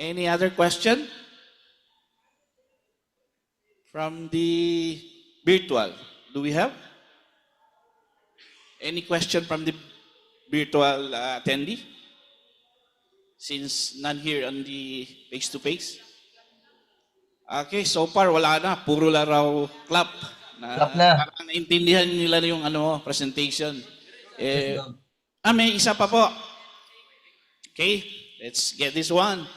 Any other question? From the virtual, do we have? Any question from the virtual attendee? Since none here on the face-to-face? Okay, so far wala na. Puro lang raw clap. Clap na. Parang naintindihan nila yung presentation. Let's go. May isa pa po. Okay, let's get this one.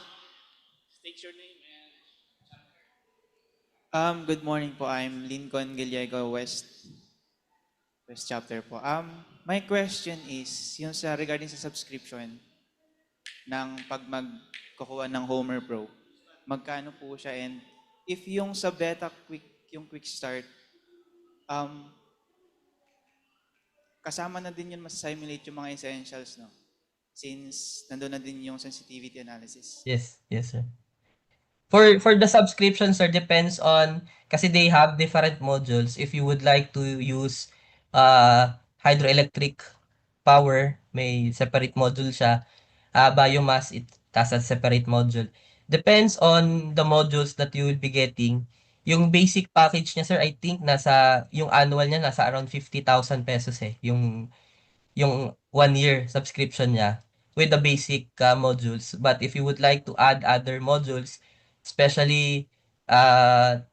State your name and... Good morning po. I'm Lincoln Gallego, West Chapter po. My question is, yung regarding sa subscription ng pag magkukuha ng Homer Pro, magkano po siya, and if yung sa beta yung quick start, kasama na din yun mas-simulate yung mga essentials, no? Since nandun na din yung sensitivity analysis. Yes, sir. For the subscription, sir, depends on, kasi they have different modules. If you would like to use hydroelectric power, may separate module siya. Biomass, it has a separate module. Depends on the modules that you will be getting. Yung basic package niya, sir, I think yung annual niya nasa around 50,000 pesos eh. Yung 1 year subscription niya with the basic modules. But if you would like to add other modules, especially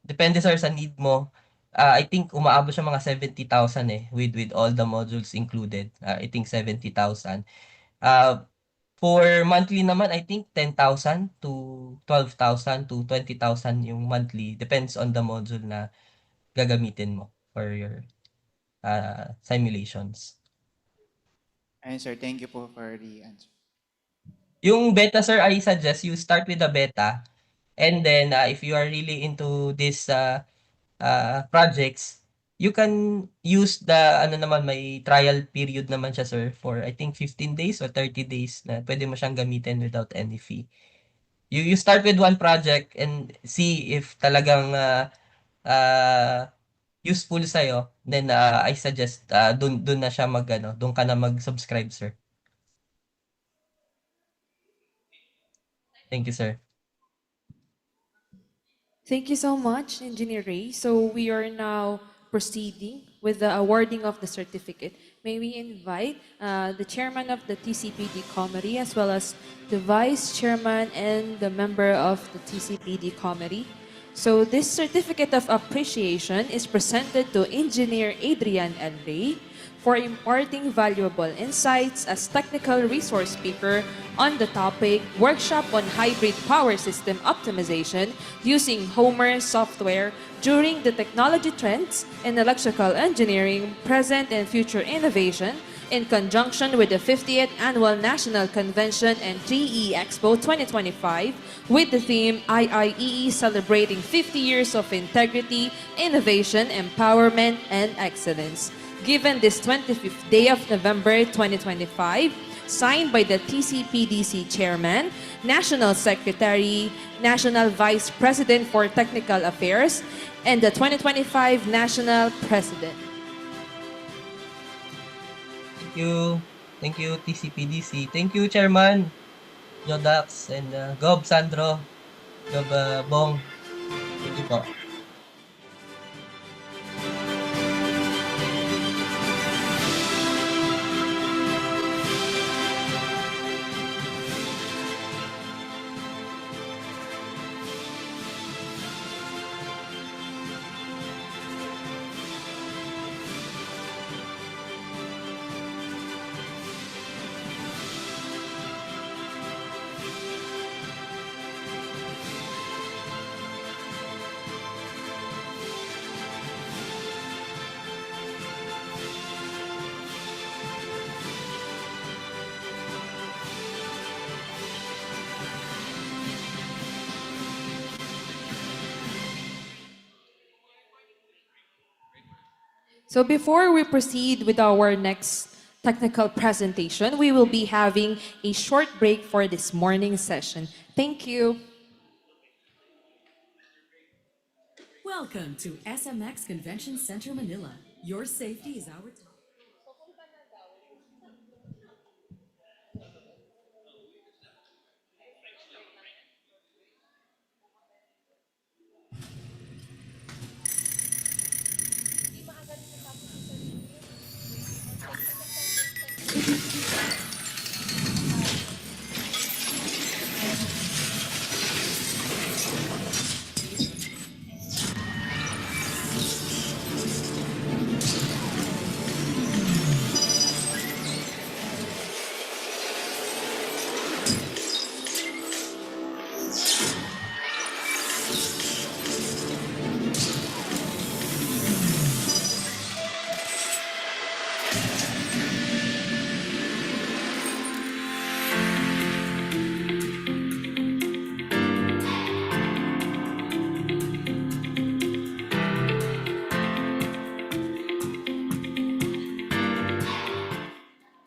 depende sir sa need mo, I think umaabot siya mga 70,000 eh with all the modules included. I think 70,000. For monthly naman, I think 10,000 to 12,000 to 20,000 yung monthly. Depends on the module na gagamitin mo for your simulations. Ayun sir, thank you po for the answer. Yung beta, sir, I suggest you start with the beta. And then, if you are really into this projects, you can use may trial period naman siya, sir, for I think 15 days or 30 days na pwede mo siyang gamitin without any fee. You start with one project and see if talagang useful sa'yo. Then, I suggest dun na siya dun ka na mag-subscribe, sir. Thank you, sir. Thank you so much, Engineer Ray. So we are now proceeding with the awarding of the certificate. May we invite the chairman of the TCPD committee as well as the vice chairman and the member of the TCPD committee. So this certificate of appreciation is presented to Engineer Adrian L. Ray for imparting valuable insights as technical resource speaker on the topic Workshop on Hybrid Power System Optimization using Homer software during the technology trends in electrical engineering, present and future innovation in conjunction with the 50th Annual National Convention and GE Expo 2025 with the theme IIEE Celebrating 50 Years of Integrity, Innovation, Empowerment, and Excellence. Given this 25th day of November 2025, signed by the TCPDC Chairman, National Secretary, National Vice President for Technical Affairs, and the 2025 National President. Thank you. Thank you, TCPDC. Thank you, Chairman Jodax and Gob Sandro, Gob Bong. Thank you po. So before we proceed with our next technical presentation, we will be having a short break for this morning session. Thank you. Welcome to SMX Convention Center Manila. Your safety is our top.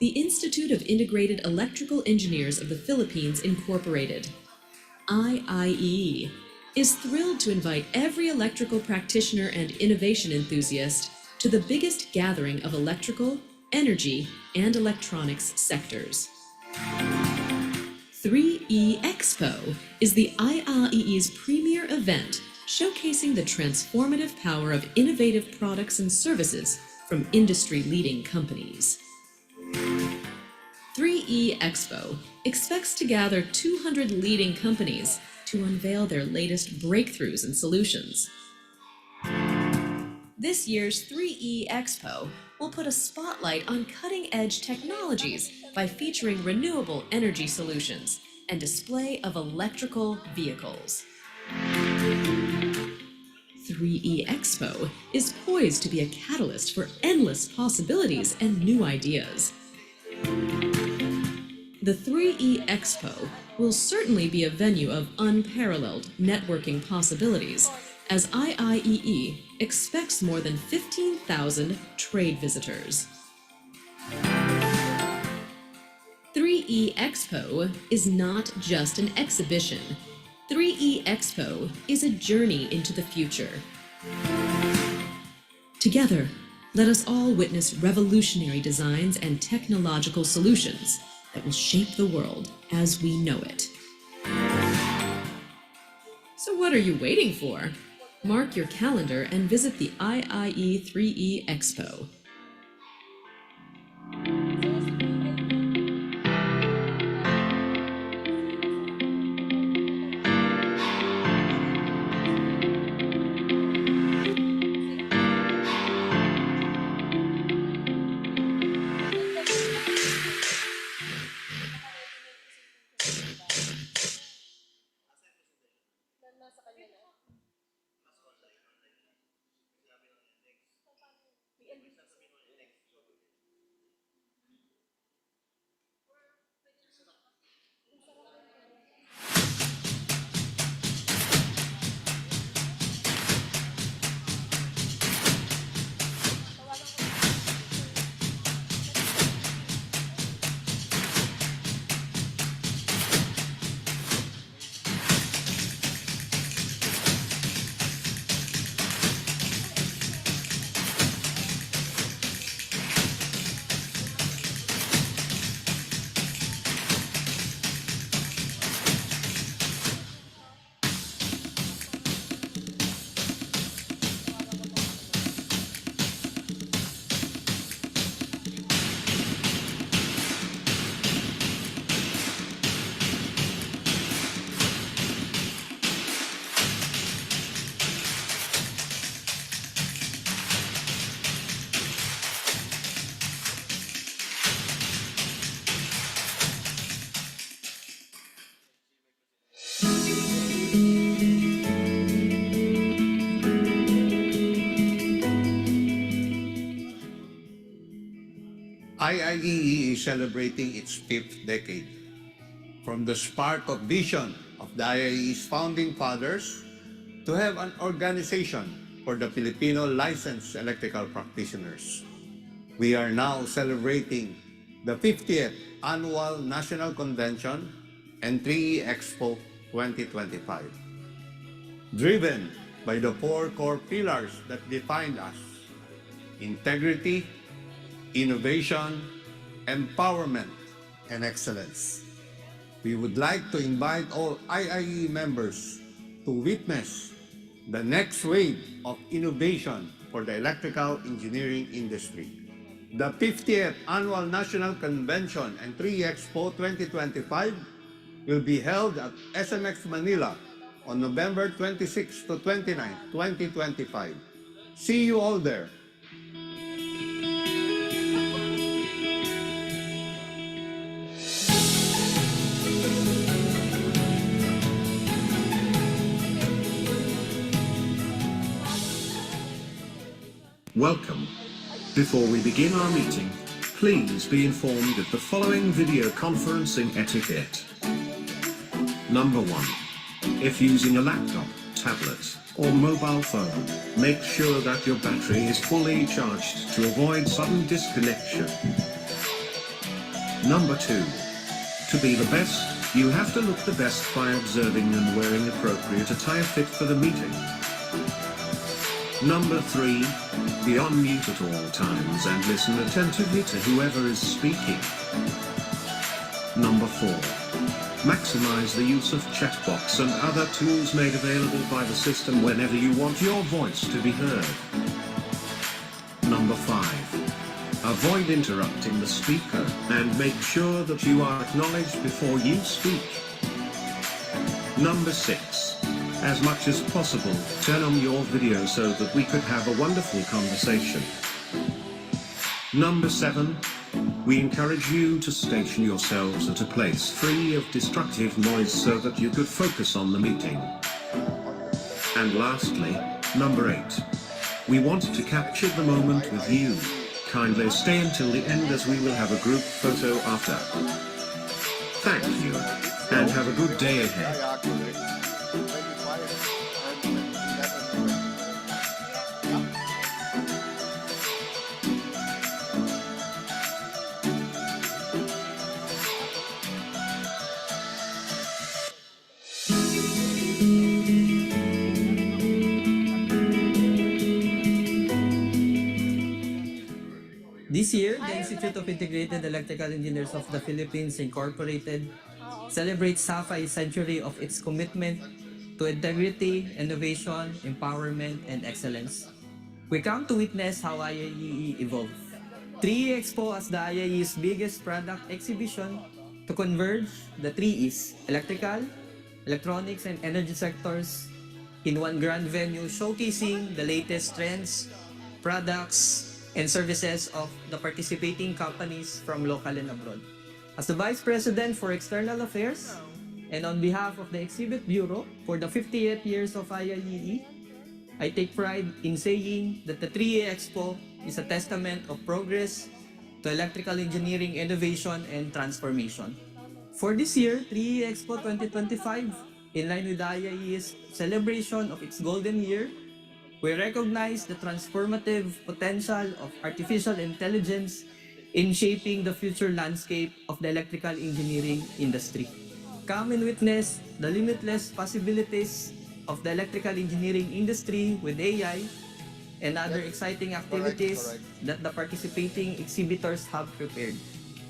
The Institute of Integrated Electrical Engineers of the Philippines, Incorporated, IIE, is thrilled to invite every electrical practitioner and innovation enthusiast to the biggest gathering of electrical, energy, and electronics sectors. 3E Expo is the IIE's premier event showcasing the transformative power of innovative products and services from industry-leading companies. 3E Expo expects to gather 200 leading companies to unveil their latest breakthroughs and solutions. This year's 3E Expo will put a spotlight on cutting-edge technologies by featuring renewable energy solutions and display of electrical vehicles. 3E Expo is poised to be a catalyst for endless possibilities and new ideas. The 3E Expo will certainly be a venue of unparalleled networking possibilities, as IIEE expects more than 15,000 trade visitors. 3E Expo is not just an exhibition. 3E Expo is a journey into the future. Together, let us all witness revolutionary designs and technological solutions that will shape the world as we know it. So what are you waiting for? Mark your calendar and visit the IIE 3E Expo. IIEE is celebrating its 5th decade. From the spark of vision of the IIE's founding fathers to have an organization for the Filipino licensed electrical practitioners. We are now celebrating the 50th Annual National Convention and 3E Expo 2025. Driven by the four core pillars that define us: integrity, innovation, empowerment, and excellence. We would like to invite all IIE members to witness the next wave of innovation for the electrical engineering industry. The 50th Annual National Convention and 3 Expo 2025 will be held at SMX Manila on November 26 to 29, 2025. See you all there. Welcome. Before we begin our meeting, please be informed of the following video conferencing etiquette. Number 1. If using a laptop, tablet, or mobile phone, make sure that your battery is fully charged to avoid sudden disconnection. Number 2. To be the best, you have to look the best by observing and wearing appropriate attire fit for the meeting. Number 3. Be on mute at all times and listen attentively to whoever is speaking. Number 4. Maximize the use of chat box and other tools made available by the system whenever you want your voice to be heard. Number 5. Avoid interrupting the speaker and make sure that you are acknowledged before you speak. Number 6. As much as possible, turn on your video so that we could have a wonderful conversation. Number 7. We encourage you to station yourselves at a place free of destructive noise so that you could focus on the meeting. And lastly, number 8. We want to capture the moment with you. Kindly stay until the end as we will have a group photo after. Thank you, and have a good day ahead. This year, the Institute of Integrated Electrical Engineers of the Philippines Incorporated celebrates half a century of its commitment to integrity, innovation, empowerment, and excellence. We come to witness how IIE evolved. 3E Expo as the IIE's biggest product exhibition to converge the 3 E's, electrical, electronics, and energy sectors in one grand venue showcasing the latest trends, products, and services of the participating companies from local and abroad. As the Vice President for External Affairs, and on behalf of the Exhibit Bureau for the 58 years of IIEE, I take pride in saying that the 3E Expo is a testament of progress to electrical engineering innovation and transformation. For this year, 3E Expo 2025, in line with the IIE's celebration of its golden year, we recognize the transformative potential of artificial intelligence in shaping the future landscape of the electrical engineering industry. Come and witness the limitless possibilities of the electrical engineering industry with AI and other exciting activities that the participating exhibitors have prepared.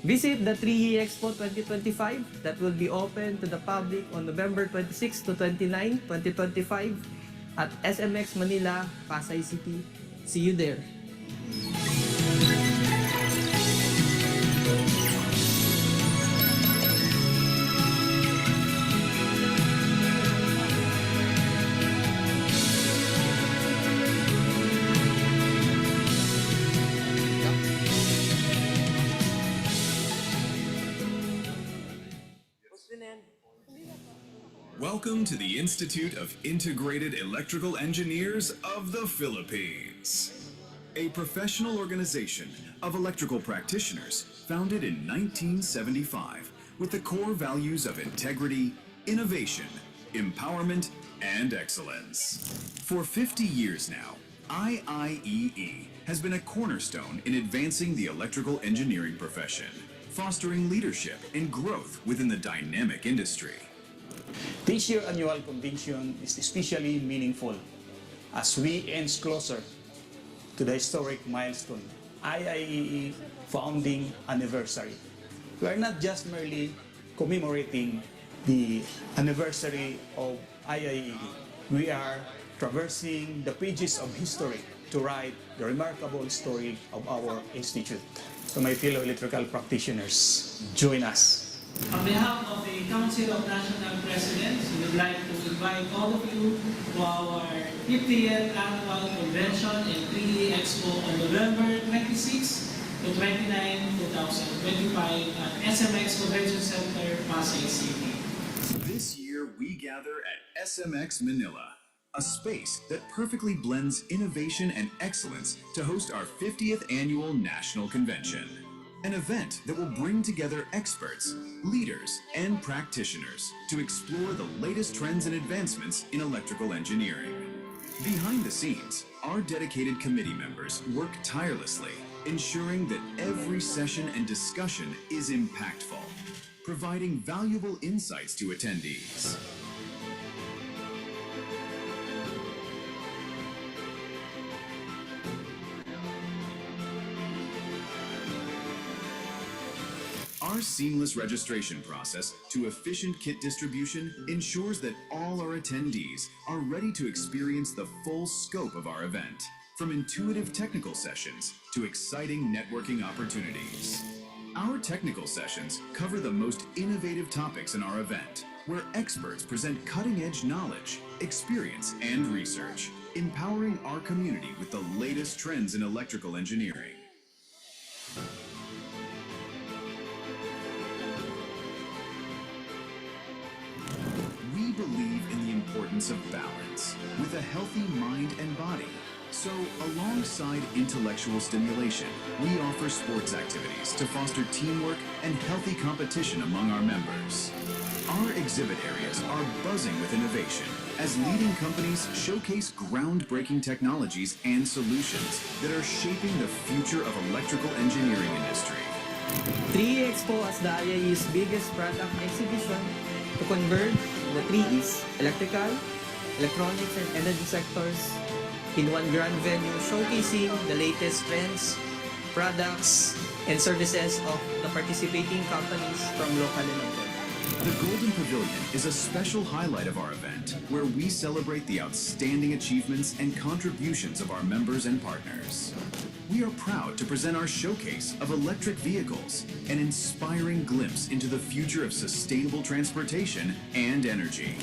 Visit the 3E Expo 2025 that will be open to the public on November 26 to 29, 2025 at SMX Manila, Pasay City. See you there. Welcome to the Institute of Integrated Electrical Engineers of the Philippines, a professional organization of electrical practitioners founded in 1975 with the core values of integrity, innovation, empowerment, and excellence. For 50 years now, IIEE has been a cornerstone in advancing the electrical engineering profession, fostering leadership and growth within the dynamic industry. This year's annual convention is especially meaningful as we inch closer to the historic milestone, IIEE founding anniversary. We are not just merely commemorating the anniversary of IIEE. We are traversing the pages of history to write the remarkable story of our institute. So my fellow electrical practitioners, join us. On behalf of the Council of National Presidents, we would like to invite all of you to our 50th Annual Convention and 3D Expo on November 26 to 29, 2025 at SMX Convention Center, Pasay City. This year, we gather at SMX Manila, a space that perfectly blends innovation and excellence to host our 50th Annual National Convention. An event that will bring together experts, leaders, and practitioners to explore the latest trends and advancements in electrical engineering. Behind the scenes, our dedicated committee members work tirelessly, ensuring that every session and discussion is impactful, providing valuable insights to attendees. Our seamless registration process to efficient kit distribution ensures that all our attendees are ready to experience the full scope of our event, from intuitive technical sessions to exciting networking opportunities. Our technical sessions cover the most innovative topics in our event, where experts present cutting-edge knowledge, experience, and research, empowering our community with the latest trends in electrical engineering. We believe in the importance of balance with a healthy mind and body. So, alongside intellectual stimulation, we offer sports activities to foster teamwork and healthy competition among our members. Our exhibit areas are buzzing with innovation as leading companies showcase groundbreaking technologies and solutions that are shaping the future of electrical engineering industry. 3 Expo as the IIE's biggest product exhibition to converge the 3 E's, electrical, electronics, and energy sectors in one grand venue showcasing the latest trends, products, and services of the participating companies from local and abroad. The Golden Pavilion is a special highlight of our event where we celebrate the outstanding achievements and contributions of our members and partners. We are proud to present our showcase of electric vehicles, an inspiring glimpse into the future of sustainable transportation and energy.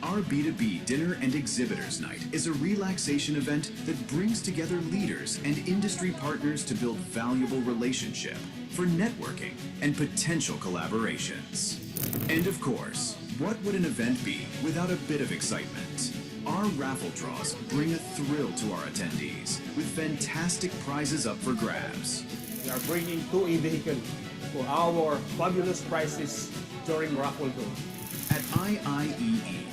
Our B2B Dinner and Exhibitors Night is a relaxation event that brings together leaders and industry partners to build valuable relationship for networking and potential collaborations. And of course, what would an event be without a bit of excitement? Our raffle draws bring a thrill to our attendees with fantastic prizes up for grabs. We are bringing 2 e-vehicles for our fabulous prizes during raffle draw. At IIEE,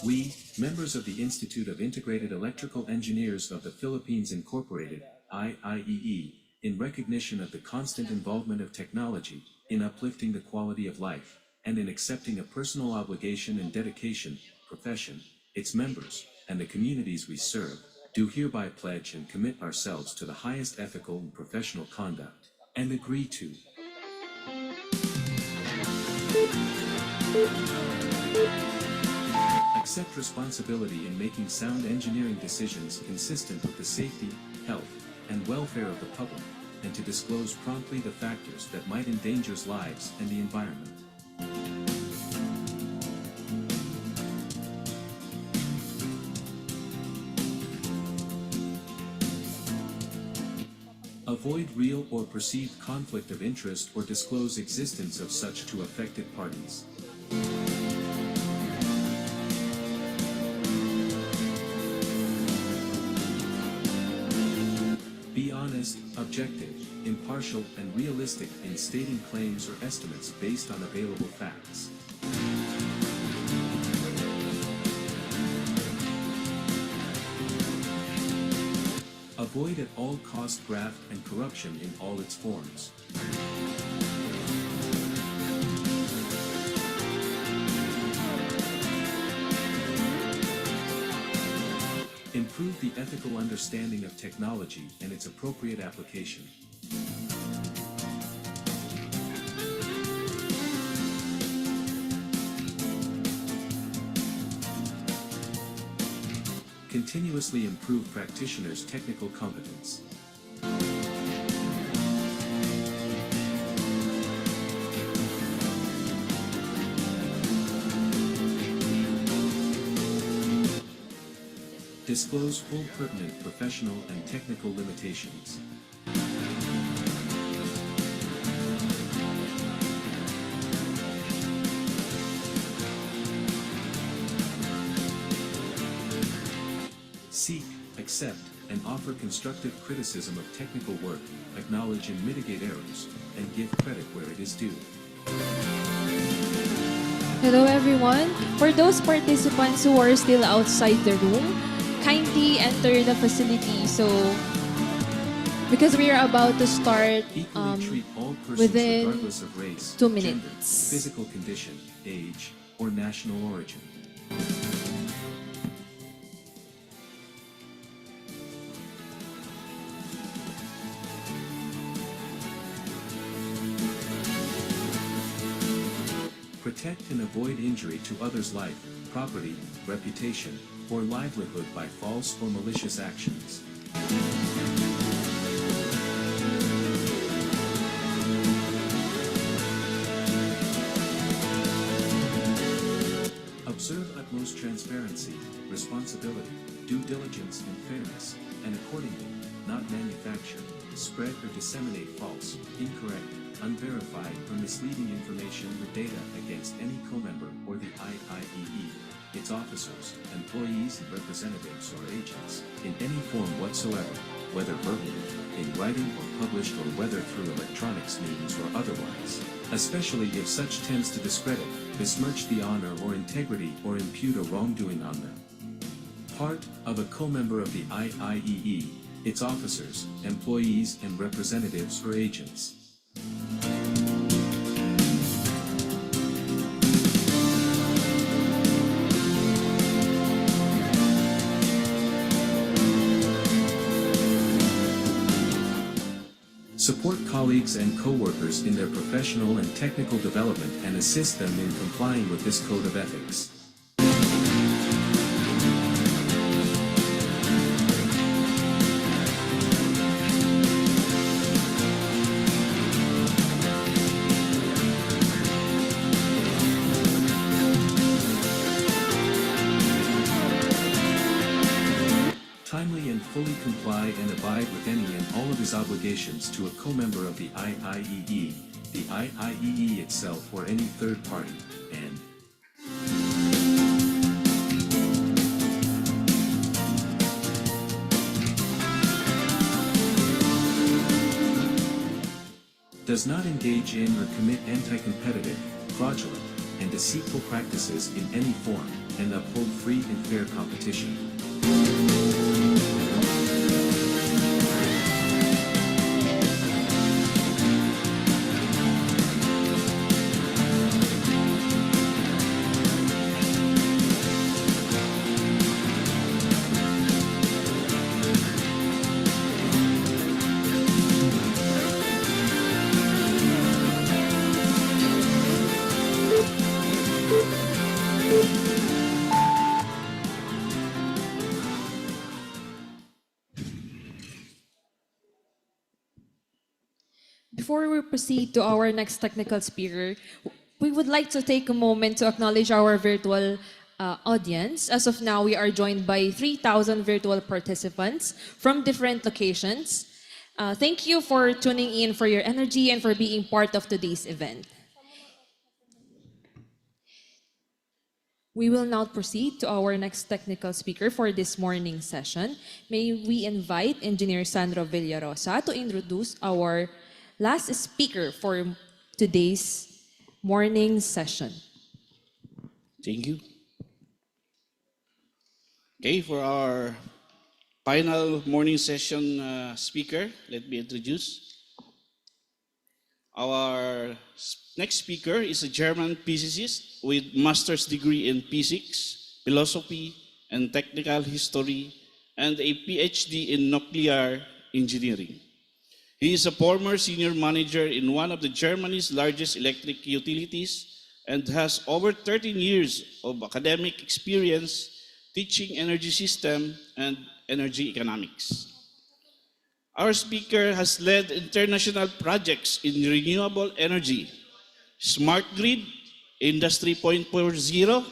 We, members of the Institute of Integrated Electrical Engineers of the Philippines Incorporated, IIEE, in recognition of the constant involvement of technology in uplifting the quality of life, and in accepting a personal obligation and dedication, profession, its members, and the communities we serve, do hereby pledge and commit ourselves to the highest ethical and professional conduct, and agree to accept responsibility in making sound engineering decisions consistent with the safety, health, and welfare of the public, and to disclose promptly the factors that might endanger lives and the environment. Avoid real or perceived conflict of interest or disclose existence of such to affected parties. Be honest, objective, impartial, and realistic in stating claims or estimates based on available facts. Avoid at all cost graft and corruption in all its forms. Improve the ethical understanding of technology and its appropriate application. Continuously improve practitioners' technical competence. Disclose full pertinent professional and technical limitations. Seek, accept, and offer constructive criticism of technical work, acknowledge and mitigate errors, and give credit where it is due. Hello everyone. For those participants who are still outside the room, kindly enter the facility. So, because we are about to start Equally treat all persons within regardless of race, 2 gender, minutes. physical condition, age, or national origin. Protect and avoid injury to others' life, property, reputation, or livelihood by false or malicious actions. Observe utmost transparency, responsibility, due diligence and fairness, and accordingly, not manufacture, spread or disseminate false, incorrect, unverified or misleading information or data against any co-member or the IIEE, its officers, employees and representatives or agents, in any form whatsoever, whether verbally, in writing or published or whether through electronics means or otherwise, especially if such tends to discredit, besmirch the honor or integrity or impute a wrongdoing on them. Part of a co-member of the IIEE, its officers, employees and representatives or agents. Support colleagues and co-workers in their professional and technical development and assist them in complying with this code of ethics. Timely and fully comply and abide with any and all of his obligations to a co-member of the IIEE, the IIEE itself or any third party, and does not engage in or commit anti-competitive, fraudulent, and deceitful practices in any form, and uphold free and fair competition. Before we proceed to our next technical speaker, we would like to take a moment to acknowledge our virtual audience. As of now, we are joined by 3,000 virtual participants from different locations. Thank you for tuning in, for your energy, and for being part of today's event. We will now proceed to our next technical speaker for this morning session. May we invite Engineer Sandro Villarosa to introduce our last speaker for today's morning session. Thank you. Okay, for our final morning session speaker, let me introduce. Our next speaker is a German physicist with master's degree in physics, philosophy, and technical history, and a PhD in nuclear engineering. He is a former senior manager in one of the Germany's largest electric utilities and has over 13 years of academic experience teaching energy system and energy economics. Our speaker has led international projects in renewable energy, smart grid, Industry 4.0,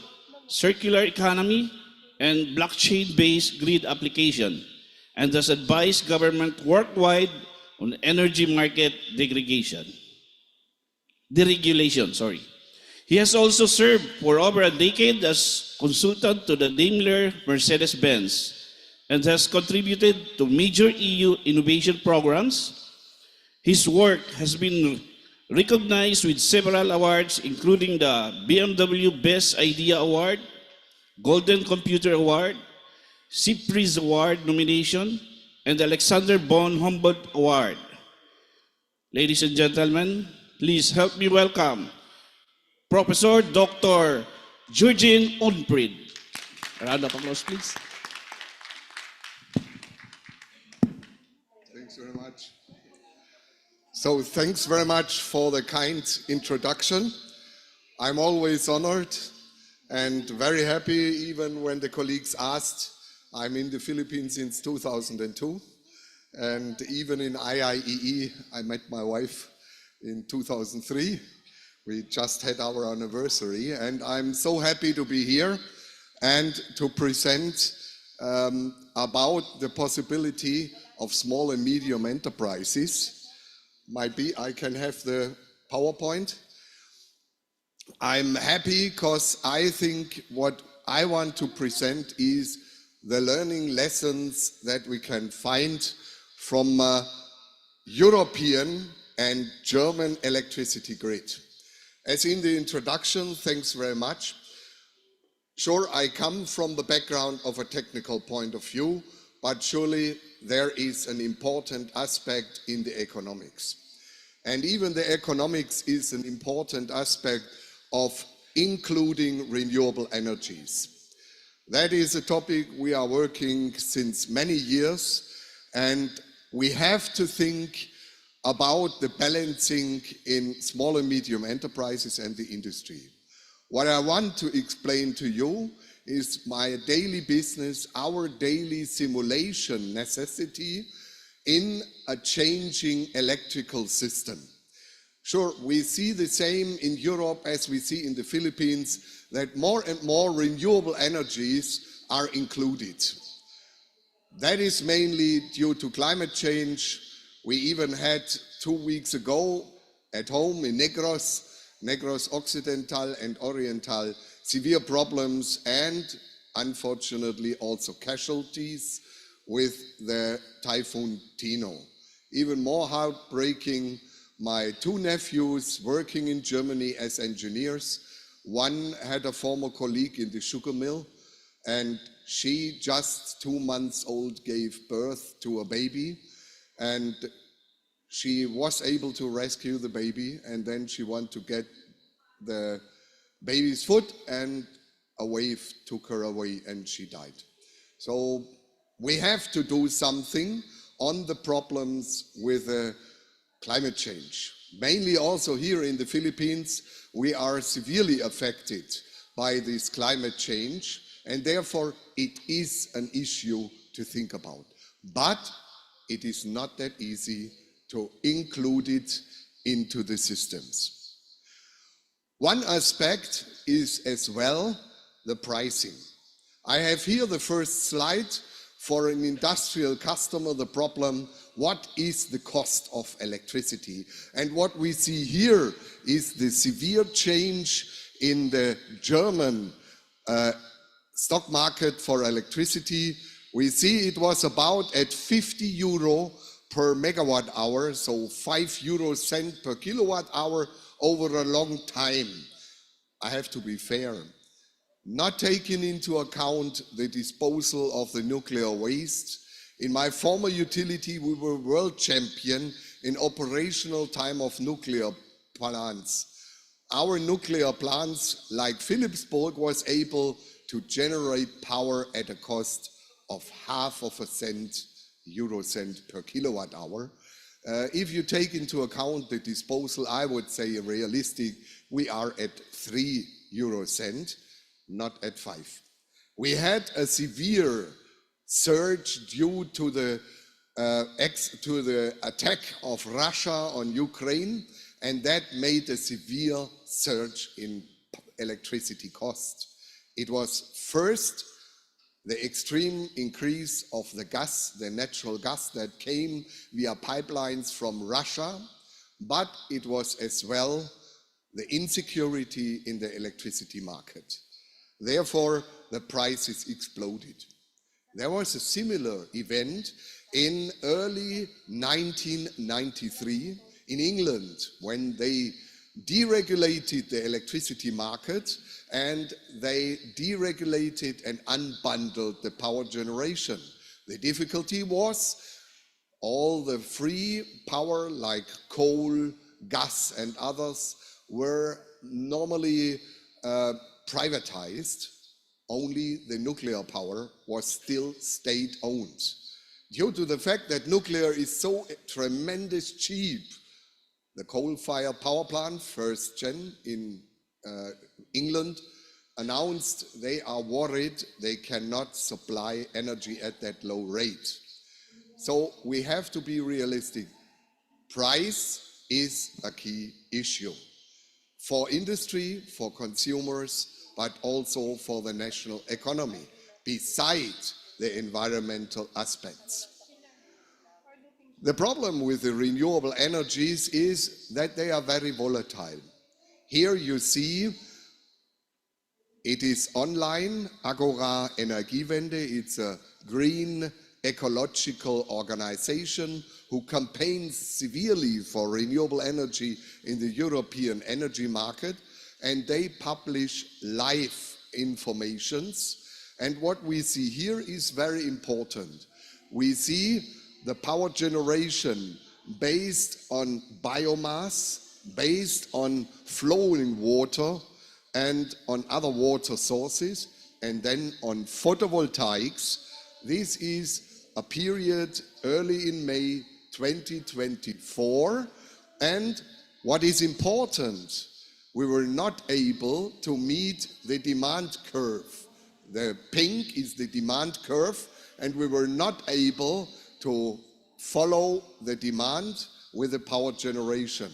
circular economy, and blockchain-based grid application, and has advised government worldwide on energy market deregulation. He has also served for over a decade as consultant to the Daimler Mercedes-Benz and has contributed to major EU innovation programs. His work has been recognized with several awards, including the BMW Best Idea Award, Golden Computer Award, CIPRIS Award nomination, and the Alexander von Humboldt Award. Ladies and gentlemen, please help me welcome Professor Dr. Georgine Unprid. A round of applause, please. Thanks very much. So thanks very much for the kind introduction. I'm always honored and very happy, even when the colleagues asked. I'm in the Philippines since 2002, and even in IIEE, I met my wife in 2003. We just had our anniversary, and I'm so happy to be here and to present about the possibility of small and medium enterprises. I can have the PowerPoint. I'm happy because I think what I want to present is the learning lessons that we can find from European and German electricity grid. As in the introduction, thanks very much. Sure, I come from the background of a technical point of view, but surely there is an important aspect in the economics. And even the economics is an important aspect of including renewable energies. That is a topic we are working since many years, and we have to think about the balancing in small and medium enterprises and the industry. What I want to explain to you is my daily business, our daily simulation necessity in a changing electrical system. Sure, we see the same in Europe as we see in the Philippines, that more and more renewable energies are included. That is mainly due to climate change. We even had 2 weeks ago at home in Negros Occidental and Oriental, severe problems and unfortunately also casualties with the Typhoon Tino. Even more heartbreaking, my 2 nephews working in Germany as engineers. One had a former colleague in the sugar mill, and she, just 2 months old, gave birth to a baby, and she was able to rescue the baby, and then she wanted to get the baby's foot, and a wave took her away and she died. So we have to do something on the problems with climate change. Mainly also here in the Philippines, we are severely affected by this climate change, and therefore it is an issue to think about. But it is not that easy to include it into the systems. One aspect is as well the pricing. I have here the first slide for an industrial customer, the problem, what is the cost of electricity? And what we see here is the severe change in the German stock market for electricity. We see it was about at 50 euro per megawatt hour, so 5 euro cent per kilowatt hour over a long time. I have to be fair. Not taking into account the disposal of the nuclear waste In my former utility, we were world champion in operational time of nuclear plants. Our nuclear plants, like Philipsburg, was able to generate power at a cost of euro cent per kilowatt hour. If you take into account the disposal, I would say realistic, we are at 3 euro cent, not at 5. We had a severe surge due to the attack of Russia on Ukraine, and that made a severe surge in electricity cost. It was first the extreme increase of the gas, the natural gas that came via pipelines from Russia, but it was as well the insecurity in the electricity market. Therefore, the prices exploded. There was a similar event in early 1993 in England when they deregulated the electricity market and they deregulated and unbundled the power generation. The difficulty was all the free power like coal, gas and others were normally privatized. Only the nuclear power was still state-owned. Due to the fact that nuclear is so tremendous cheap, the coal-fired power plant, first gen in England, announced they are worried they cannot supply energy at that low rate. So we have to be realistic. Price is a key issue for industry, for consumers, but also for the national economy, besides the environmental aspects. The problem with the renewable energies is that they are very volatile. Here you see it is online, Agora Energiewende. It's a green ecological organization who campaigns severely for renewable energy in the European energy market, and they publish live informations. And what we see here is very important. We see the power generation based on biomass, based on flowing water and on other water sources, and then on photovoltaics. This is a period early in May 2024, and what is important, we were not able to meet the demand curve. The pink is the demand curve, and we were not able to follow the demand with the power generation.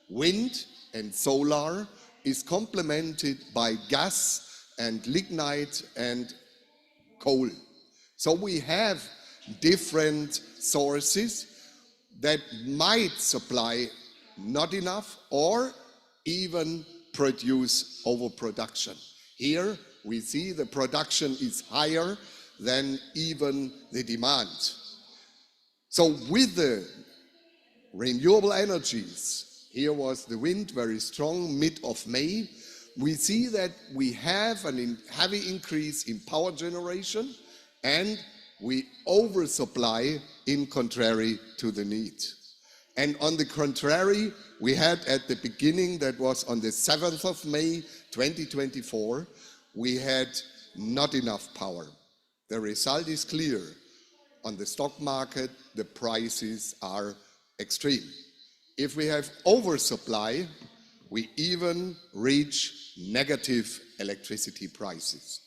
Wind and solar is complemented by gas and lignite and coal. So we have different sources that might supply not enough or even produce overproduction. Here we see the production is higher than even the demand. So with the renewable energies, here was the wind very strong mid of May, we see that we have a heavy increase in power generation and we oversupply in contrary to the need. And on the contrary, we had at the beginning, that was on the 7th of May 2024, we had not enough power. The result is clear. On the stock market, the prices are extreme. If we have oversupply, we even reach negative electricity prices.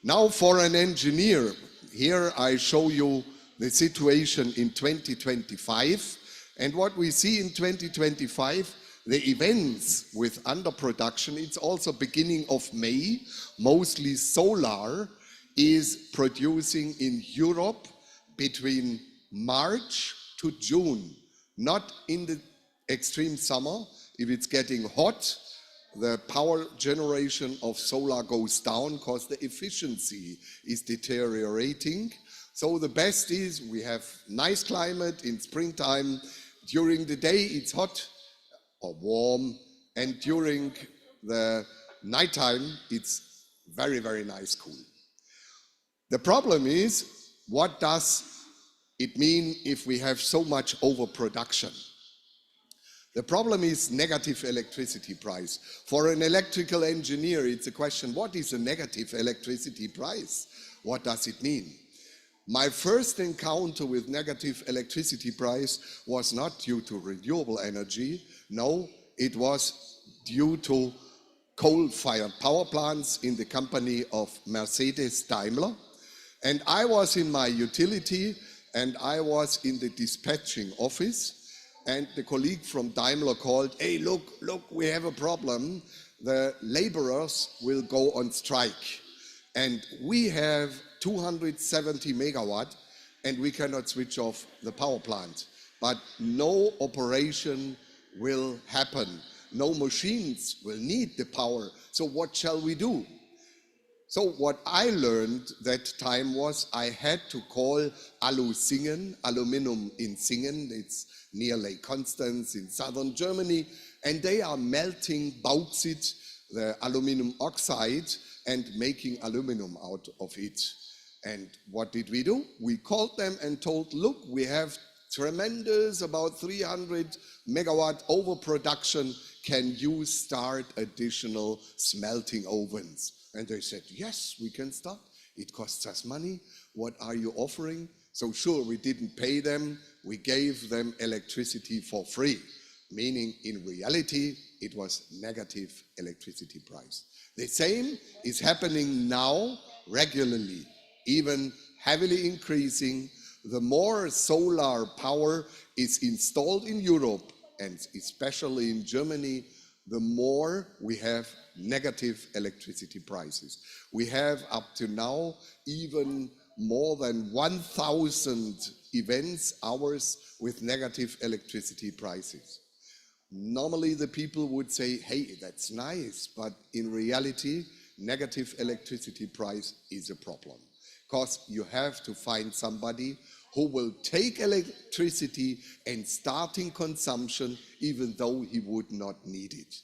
Now for an engineer, here I show you the situation in 2025. And what we see in 2025, the events with underproduction, it's also beginning of May, mostly solar is producing in Europe between March to June, not in the extreme summer. If it's getting hot, the power generation of solar goes down because the efficiency is deteriorating. So the best is we have nice climate in springtime. During the day it's hot or warm, and during the nighttime it's very, very nice cool. The problem is, what does It means if we have so much overproduction. The problem is negative electricity price. For an electrical engineer, it's a question, what is a negative electricity price? What does it mean? My first encounter with negative electricity price was not due to renewable energy. No, it was due to coal-fired power plants in the company of Mercedes Daimler. And I was in my utility and I was in the dispatching office. And the colleague from Daimler called, hey, look, we have a problem. The laborers will go on strike. And we have 270 megawatt and we cannot switch off the power plant. But no operation will happen. No machines will need the power. So what shall we do? So what I learned that time was I had to call Singen, aluminum in Singen, it's near Lake Constance in southern Germany, and they are melting bauxite, the aluminum oxide, and making aluminum out of it. And what did we do? We called them and told, look, we have tremendous, about 300 megawatt overproduction. Can you start additional smelting ovens? And they said, yes, we can start. It costs us money. What are you offering? So sure, we didn't pay them. We gave them electricity for free, meaning in reality, it was negative electricity price. The same is happening now regularly, even heavily increasing. The more solar power is installed in Europe, and especially in Germany, the more we have negative electricity prices. We have up to now even more than 1,000 events, hours with negative electricity prices. Normally the people would say, hey, that's nice, but in reality, negative electricity price is a problem. Because you have to find somebody who will take electricity and starting consumption even though he would not need it.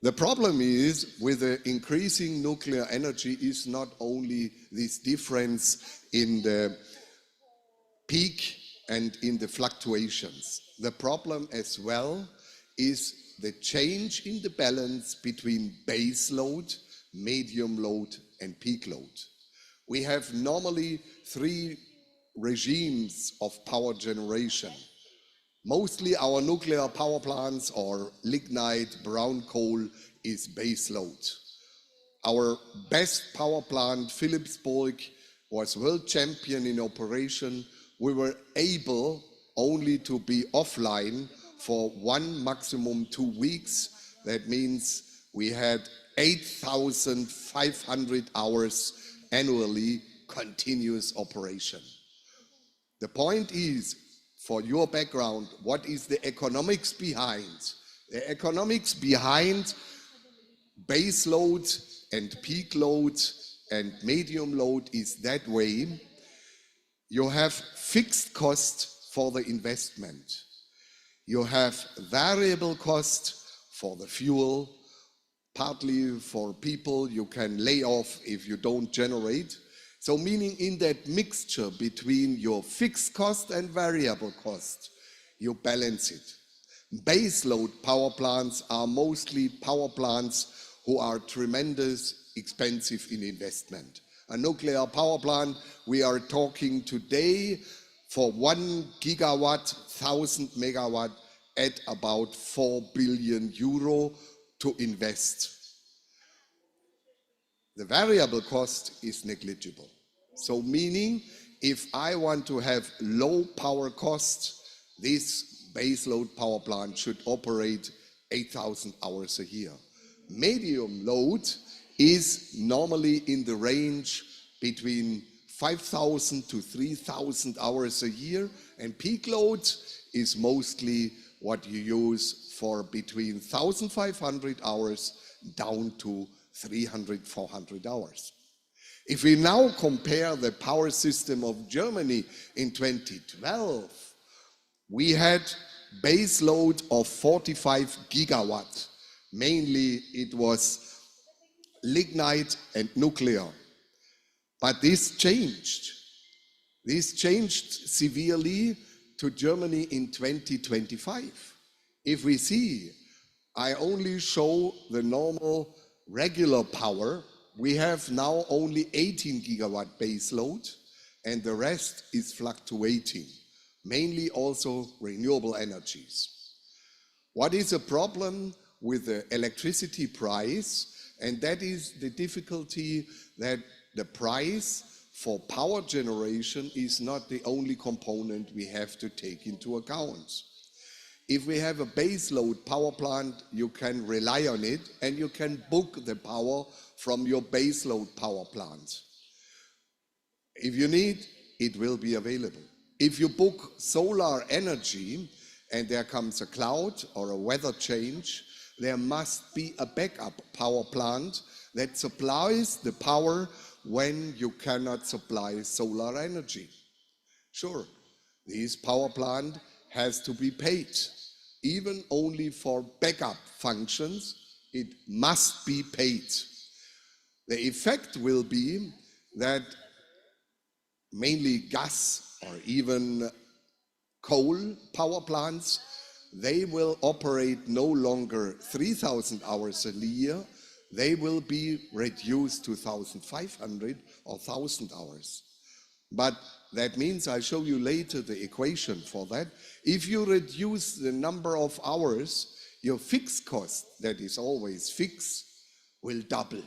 The problem is with the increasing nuclear energy is not only this difference in the peak and in the fluctuations. The problem as well is the change in the balance between base load, medium load and peak load. We have normally three regimes of power generation. Mostly our nuclear power plants or lignite, brown coal is base load. Our best power plant, Philipsburg, was world champion in operation. We were able only to be offline for one, maximum 2 weeks. That means we had 8,500 hours annually continuous operation. The point is, for your background, what is the economics behind? The economics behind base load and peak load and medium load is that way. You have fixed cost for the investment. You have variable cost for the fuel, partly for people you can lay off if you don't generate. So meaning in that mixture between your fixed cost and variable cost, you balance it. Base load power plants are mostly power plants who are tremendous expensive in investment. A nuclear power plant, we are talking today for 1 gigawatt, 1,000 megawatt at about 4 billion euro to invest. The variable cost is negligible. So meaning, if I want to have low power cost, this baseload power plant should operate 8,000 hours a year. Medium load is normally in the range between 5,000 to 3,000 hours a year, and peak load is mostly what you use for between 1,500 hours down to 300, 400 hours. If we now compare the power system of Germany in 2012, we had base load of 45 gigawatt. Mainly it was lignite and nuclear. But this changed. This changed severely to Germany in 2025. If we see, I only show the normal regular power. We have now only 18 gigawatt base load, and the rest is fluctuating, mainly also renewable energies. What is a problem with the electricity price? And that is the difficulty that the price for power generation is not the only component we have to take into account. If we have a base load power plant, you can rely on it and you can book the power from your base load power plant. If you need, it will be available. If you book solar energy and there comes a cloud or a weather change, there must be a backup power plant that supplies the power when you cannot supply solar energy. Sure, this power plant has to be paid. Even only for backup functions, it must be paid. The effect will be that mainly gas or even coal power plants, they will operate no longer 3,000 hours a year, they will be reduced to 1,500 or 1,000 hours. But that means, I'll show you later the equation for that. If you reduce the number of hours, your fixed cost, that is always fixed, will double.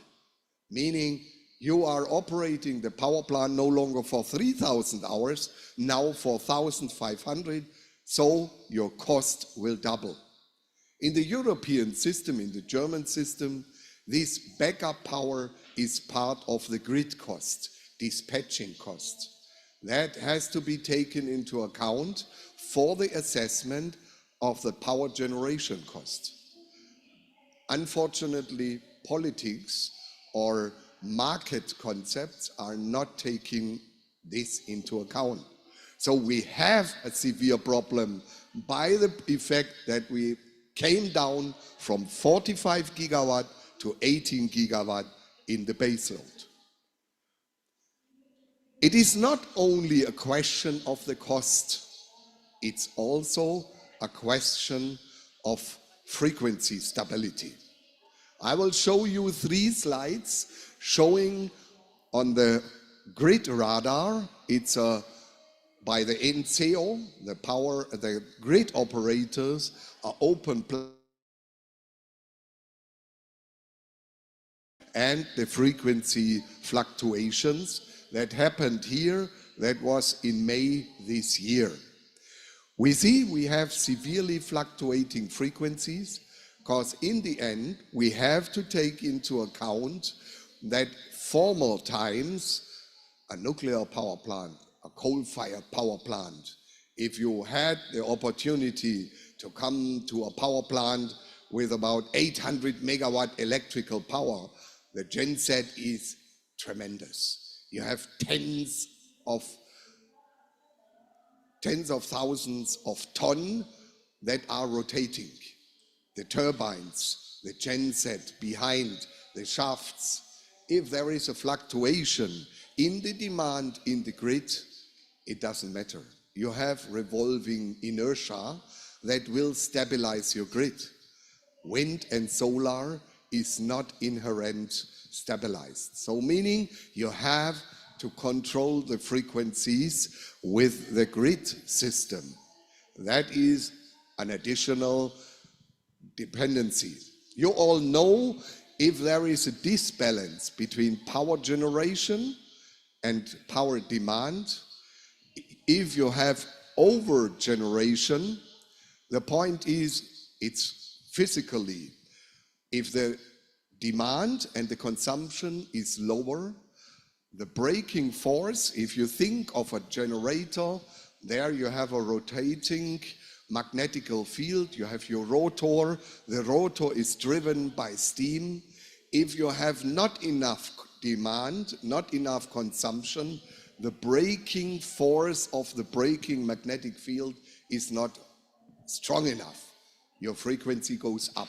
Meaning you are operating the power plant no longer for 3,000 hours, now for 1,500, so your cost will double. In the European system, in the German system, this backup power is part of the grid cost, dispatching cost. That has to be taken into account for the assessment of the power generation cost. Unfortunately, politics or market concepts are not taking this into account. So we have a severe problem by the effect that we came down from 45 gigawatt to 18 gigawatt in the baseload. It is not only a question of the cost, it's also a question of frequency stability. I will show you 3 slides showing on the grid radar. It's by the NCO, the grid operators are open and the frequency fluctuations that happened here, that was in May this year. We see we have severely fluctuating frequencies because in the end, we have to take into account that former times, a nuclear power plant, a coal-fired power plant, if you had the opportunity to come to a power plant with about 800 megawatt electrical power, the genset is tremendous. You have tens of thousands of tons that are rotating. The turbines, the genset behind, the shafts. If there is a fluctuation in the demand in the grid, it doesn't matter. You have revolving inertia that will stabilize your grid. Wind and solar is not inherent stabilized. So meaning you have to control the frequencies with the grid system. That is an additional dependency. You all know if there is a disbalance between power generation and power demand, if you have over generation, the point is it's physically. If the demand and the consumption is lower, the braking force, if you think of a generator, there you have a rotating magnetical field, you have your rotor, the rotor is driven by steam. If you have not enough demand, not enough consumption, the braking force of the braking magnetic field is not strong enough. Your frequency goes up.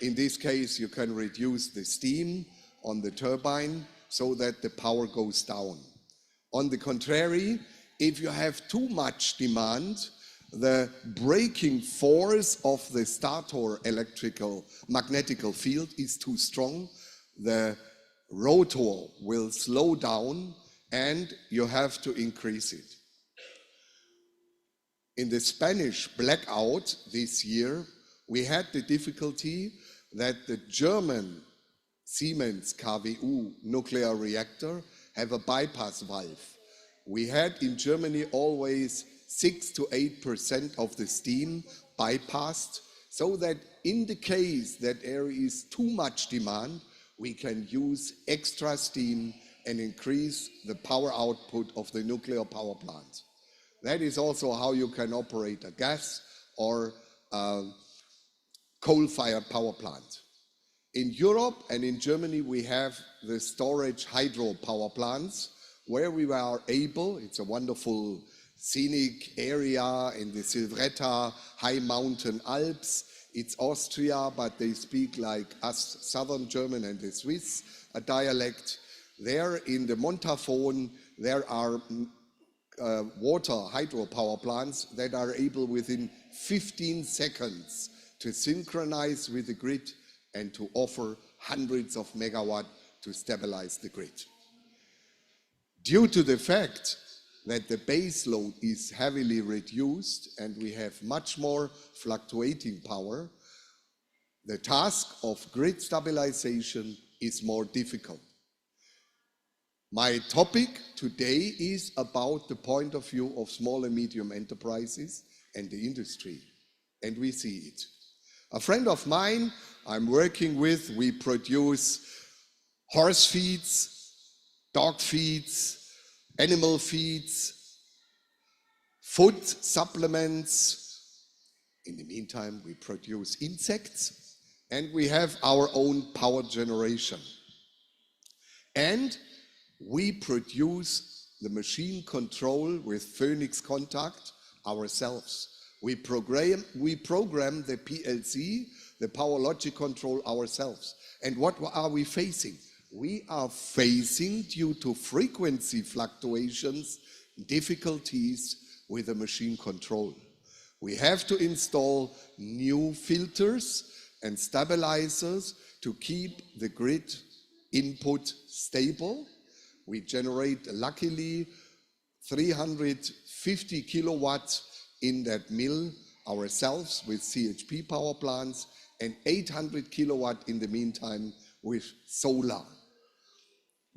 In this case, you can reduce the steam on the turbine, so that the power goes down. On the contrary, if you have too much demand, the braking force of the stator electrical magnetical field is too strong. The rotor will slow down and you have to increase it. In the Spanish blackout this year, we had the difficulty that the German Siemens KWU nuclear reactor have a bypass valve. We had in Germany always 6 to 8% of the steam bypassed, so that in the case that there is too much demand, we can use extra steam and increase the power output of the nuclear power plant. That is also how you can operate a gas or a coal-fired power plant. In Europe and in Germany, we have the storage hydro power plants where we are able, it's a wonderful scenic area in the Silvretta high mountain Alps. It's Austria, but they speak like us Southern German and the Swiss, a dialect. There in the Montafon, there are water hydro power plants that are able within 15 seconds to synchronize with the grid and to offer hundreds of megawatts to stabilize the grid. Due to the fact that the base load is heavily reduced and we have much more fluctuating power, the task of grid stabilization is more difficult. My topic today is about the point of view of small and medium enterprises and the industry, and we see it. A friend of mine I'm working with, we produce horse feeds, dog feeds, animal feeds, food supplements. In the meantime, we produce insects, and we have our own power generation. And we produce the machine control with Phoenix Contact ourselves. We program the PLC, the power logic control ourselves. And what are we facing? We are facing, due to frequency fluctuations, difficulties with the machine control. We have to install new filters and stabilizers to keep the grid input stable. We generate, luckily, 350 kilowatts in that mill ourselves with CHP power plants and 800 kilowatt in the meantime with solar.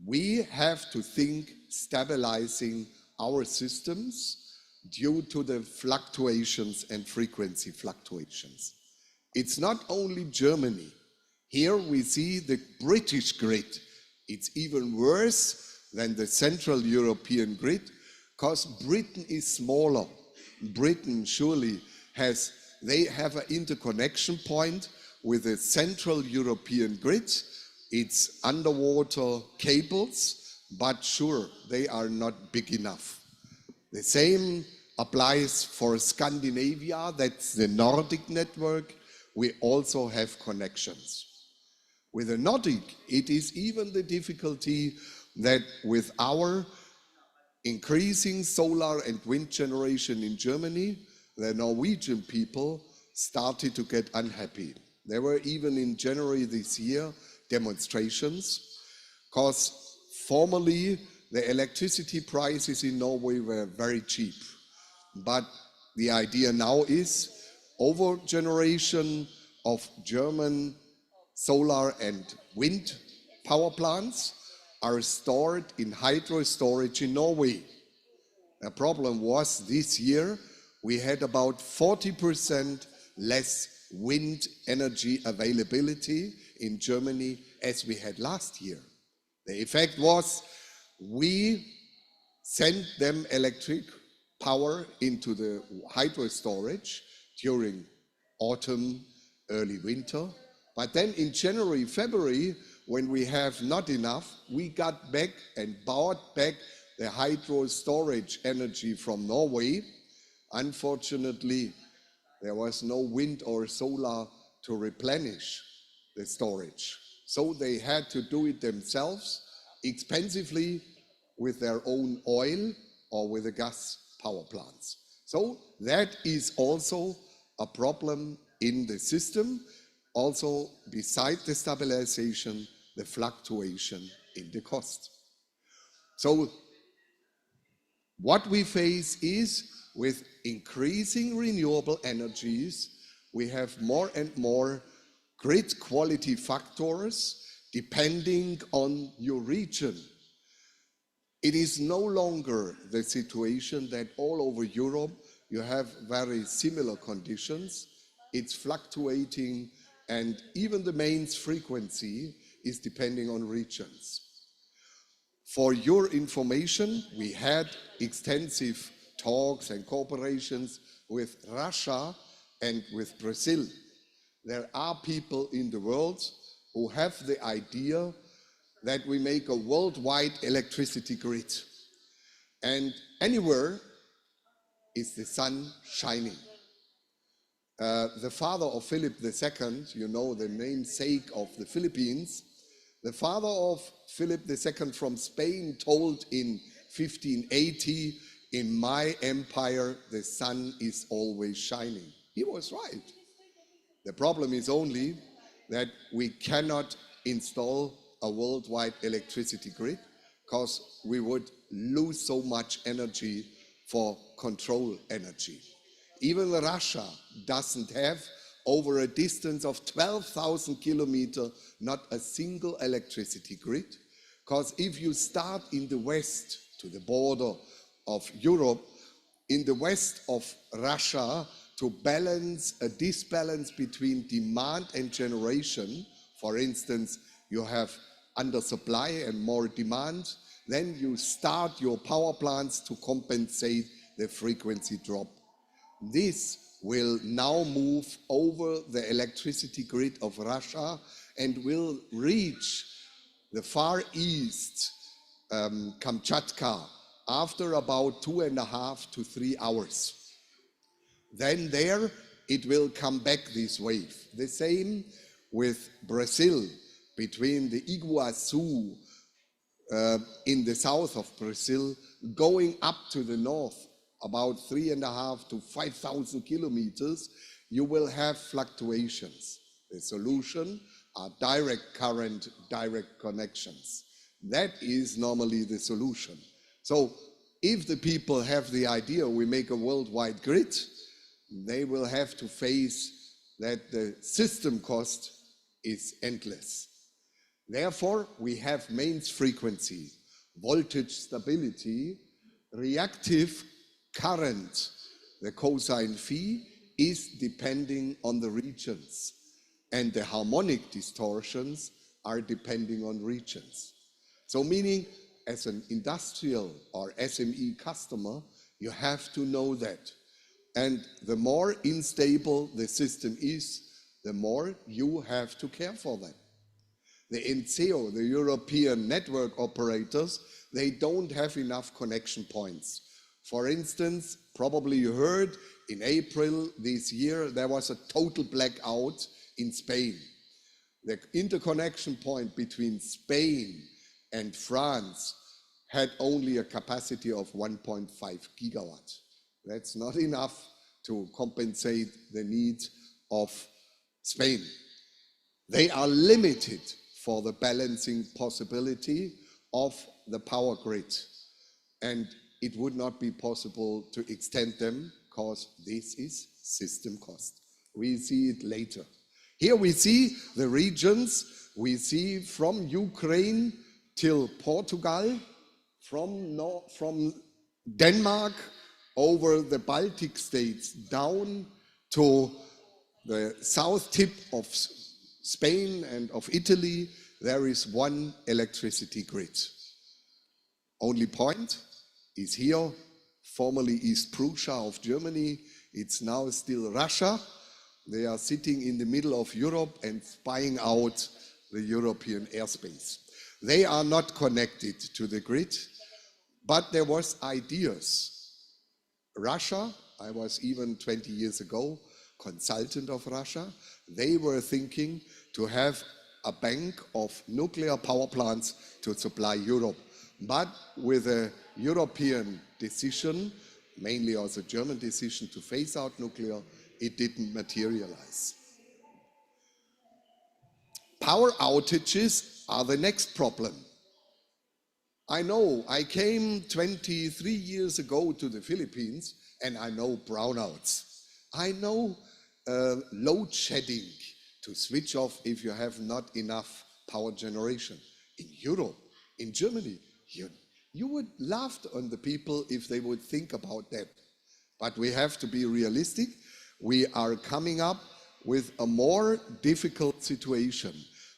We have to think stabilizing our systems due to the fluctuations and frequency fluctuations. It's not only Germany. Here we see the British grid. It's even worse than the Central European grid because Britain is smaller. Britain surely they have an interconnection point with the Central European grid. It's underwater cables, but sure, they are not big enough. The same applies for Scandinavia, that's the Nordic network. We also have connections. With the Nordic, it is even the difficulty that with our increasing solar and wind generation in Germany, the Norwegian people started to get unhappy. There were even in January this year demonstrations because formerly the electricity prices in Norway were very cheap. But the idea now is over generation of German solar and wind power plants are stored in hydro storage in Norway. The problem was this year we had about 40% less wind energy availability in Germany as we had last year. The effect was we sent them electric power into the hydro storage during autumn, early winter. But then in January, February, when we have not enough, we got back and bought back the hydro storage energy from Norway. Unfortunately, there was no wind or solar to replenish the storage. So they had to do it themselves expensively with their own oil or with the gas power plants. So that is also a problem in the system. Also, beside the stabilization, the fluctuation in the cost. So what we face is, with increasing renewable energies, we have more and more grid quality factors depending on your region. It is no longer the situation that all over Europe you have very similar conditions. It's fluctuating, and even the mains frequency is depending on regions. For your information, we had extensive talks and cooperations with Russia and with Brazil. There are people in the world who have the idea that we make a worldwide electricity grid. And anywhere is the sun shining. The father of Philip II, you know, the namesake of the Philippines, the father of Philip II from Spain told in 1580, "In my empire, the sun is always shining." He was right. The problem is only that we cannot install a worldwide electricity grid because we would lose so much energy for control energy. Even Russia doesn't have, over a distance of 12,000 kilometers, not a single electricity grid. Because if you start in the west, to the border of Europe, in the west of Russia, to balance a disbalance between demand and generation, for instance, you have undersupply and more demand, then you start your power plants to compensate the frequency drop. This will now move over the electricity grid of Russia and will reach the Far East, Kamchatka, after about 2.5 to 3 hours. Then there it will come back, this wave. The same with Brazil, between the Iguazu in the south of Brazil, going up to the north, about 3.5 to 5,000 kilometers, you will have fluctuations. The solution are direct current, direct connections. That is normally the solution. So if the people have the idea we make a worldwide grid, they will have to face that the system cost is endless. Therefore, we have mains frequency, voltage stability, reactive current. The cosine phi is depending on the regions, and the harmonic distortions are depending on regions. So meaning, as an industrial or SME customer, you have to know that. And the more unstable the system is, the more you have to care for that. The NCO, the European network operators, they don't have enough connection points. For instance, probably you heard in April this year, there was a total blackout in Spain. The interconnection point between Spain and France had only a capacity of 1.5 gigawatts. That's not enough to compensate the needs of Spain. They are limited for the balancing possibility of the power grid. And it would not be possible to extend them because this is system cost. We see it later. Here we see the regions. We see from Ukraine till Portugal, from Denmark over the Baltic states down to the south tip of Spain and of Italy, there is one electricity grid. Only point is here, formerly East Prussia of Germany. It's now still Russia. They are sitting in the middle of Europe and spying out the European airspace. They are not connected to the grid, but there was ideas. Russia, I was even 20 years ago consultant of Russia, they were thinking to have a bank of nuclear power plants to supply Europe. But with a European decision, mainly also German decision to phase out nuclear, it didn't materialize. Power outages are the next problem. I know, I came 23 years ago to the Philippines and I know brownouts. I know load shedding, to switch off if you have not enough power generation. In Europe, in Germany, you would laugh on the people if they would think about that. But we have to be realistic. We are coming up with a more difficult situation.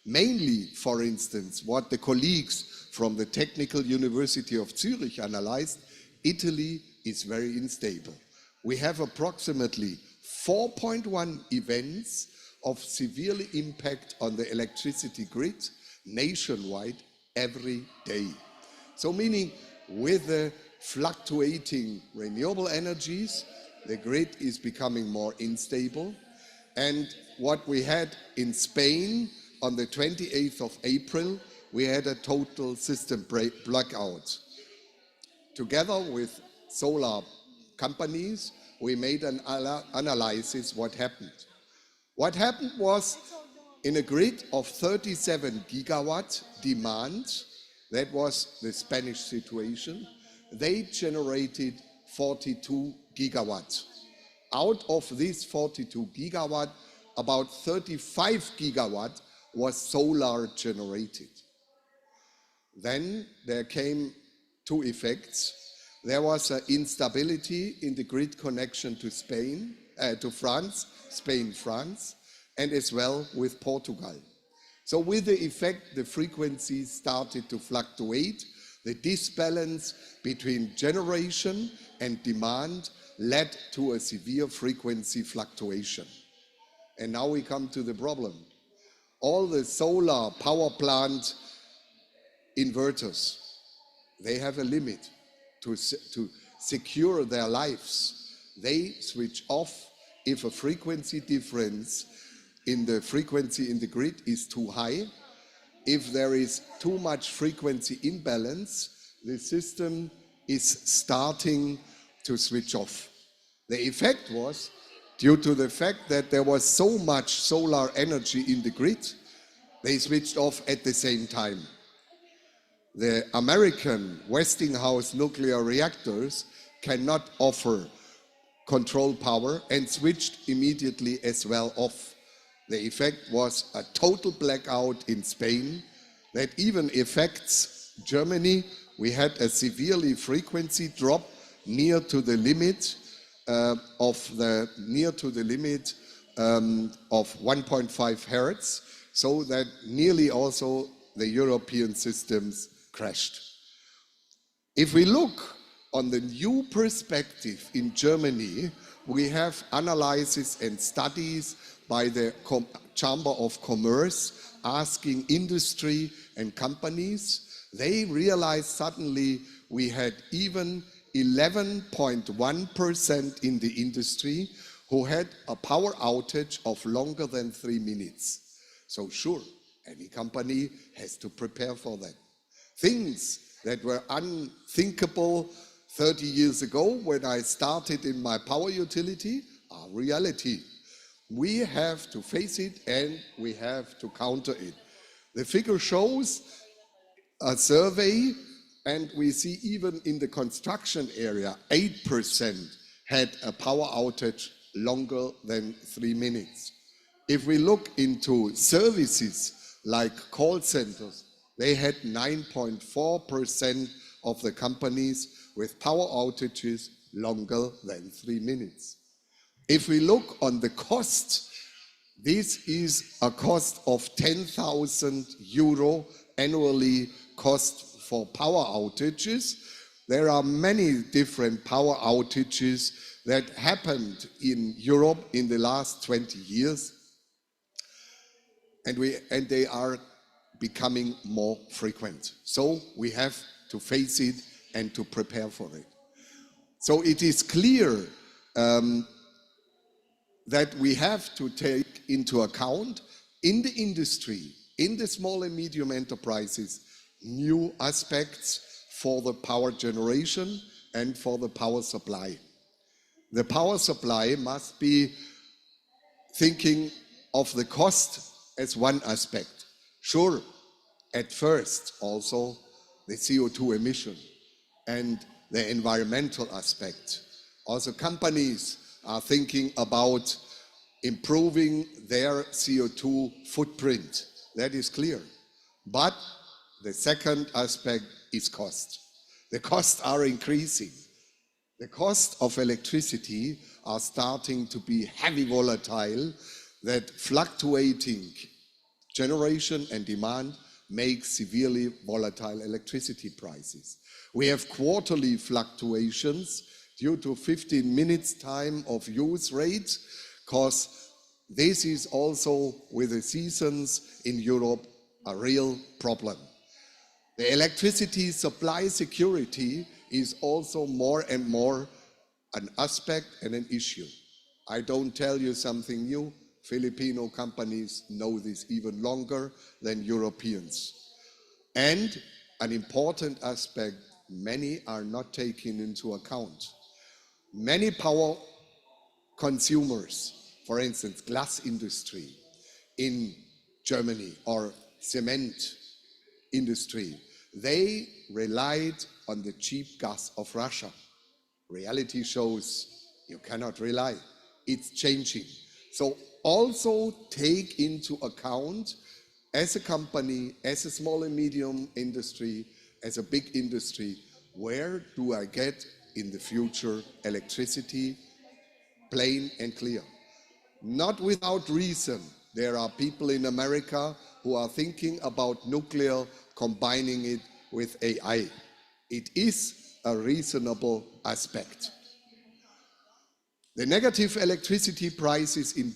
Mainly, for instance, what the colleagues from the Technical University of Zurich analyzed, Italy is very unstable. We have approximately 4.1 events of severe impact on the electricity grid nationwide every day. So meaning with the fluctuating renewable energies, the grid is becoming more unstable. And what we had in Spain on the 28th of April, we had a total system blackout. Together with solar companies, we made an analysis what happened. What happened was, in a grid of 37 gigawatt demand, that was the Spanish situation, they generated 42 gigawatts. Out of these 42 gigawatt, about 35 gigawatt was solar generated. Then there came two effects. There was an instability in the grid connection to France, Spain, France, and as well with Portugal. So with the effect, the frequencies started to fluctuate. The disbalance between generation and demand led to a severe frequency fluctuation. And now we come to the problem. All the solar power plant inverters, they have a limit to secure their lives. They switch off if a frequency difference in the frequency in the grid is too high. If there is too much frequency imbalance, the system is starting to switch off. The effect was, due to the fact that there was so much solar energy in the grid, they switched off at the same time. The American Westinghouse nuclear reactors cannot offer control power and switched immediately as well off. The effect was a total blackout in Spain that even affects Germany. We had a severely frequency drop near to the limit of 1.5 hertz, so that nearly also the European systems crashed. If we look on the new perspective in Germany, we have analyses and studies by the Chamber of Commerce asking industry and companies. They realized suddenly we had even 11.1% in the industry who had a power outage of longer than 3 minutes. So sure, any company has to prepare for that. Things that were unthinkable 30 years ago when I started in my power utility are reality. We have to face it and we have to counter it. The figure shows a survey, and we see even in the construction area, 8% had a power outage longer than 3 minutes. If we look into services like call centers, they had 9.4% of the companies with power outages longer than 3 minutes. If we look on the cost, this is a cost of 10,000 euro annually cost for power outages. There are many different power outages that happened in Europe in the last 20 years, and they are becoming more frequent. So we have to face it and to prepare for it. So it is clear that we have to take into account in the industry in the small and medium enterprises new aspects for the power generation and for the power supply. The power supply must be thinking of the cost as one aspect. Sure, at first also the CO2 emission and the environmental aspect. Also companies are thinking about improving their CO2 footprint. That is clear. But the second aspect is cost. The costs are increasing. The cost of electricity are starting to be heavy volatile, that fluctuating generation and demand make severely volatile electricity prices. We have quarterly fluctuations due to 15 minutes time of use rate, because this is also with the seasons in Europe a real problem. The electricity supply security is also more and more an aspect and an issue. I don't tell you something new. Filipino companies know this even longer than Europeans. And an important aspect many are not taking into account. Many power consumers, for instance, glass industry in Germany or cement industry, they relied on the cheap gas of Russia. Reality shows you cannot rely. It's changing. So also take into account, as a company, as a small and medium industry, as a big industry, where do I get in the future electricity, plain and clear? Not without reason, there are people in America who are thinking about nuclear, combining it with AI. It is a reasonable aspect. The negative electricity prices in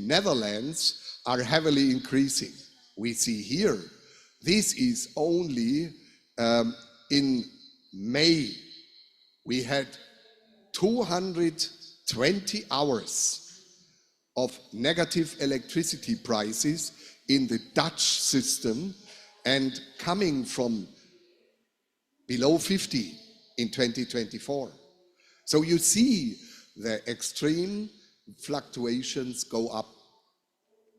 Netherlands are heavily increasing. We see here, this is only in May, we had 220 hours of negative electricity prices in the Dutch system, and coming from below 50 in 2024. So you see the extreme fluctuations go up.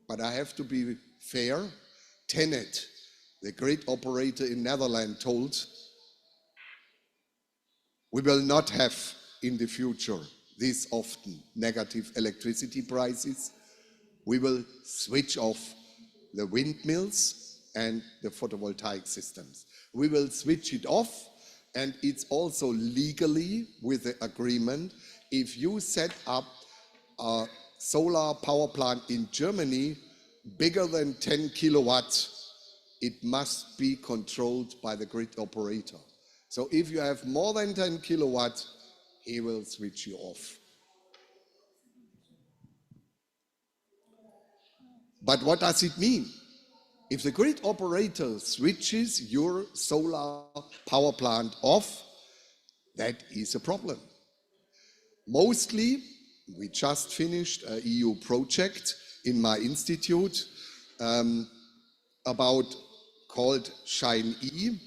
But I have to be fair. Tenet, the grid operator in Netherlands, told we will not have in the future this often negative electricity prices. We will switch off the windmills and the photovoltaic systems. We will switch it off, and it's also legally with the agreement, if you set up a solar power plant in Germany bigger than 10 kilowatts, it must be controlled by the grid operator. So if you have more than 10 kilowatts, he will switch you off. But what does it mean? If the grid operator switches your solar power plant off, that is a problem. Mostly, we just finished an EU project in my institute called Shine E,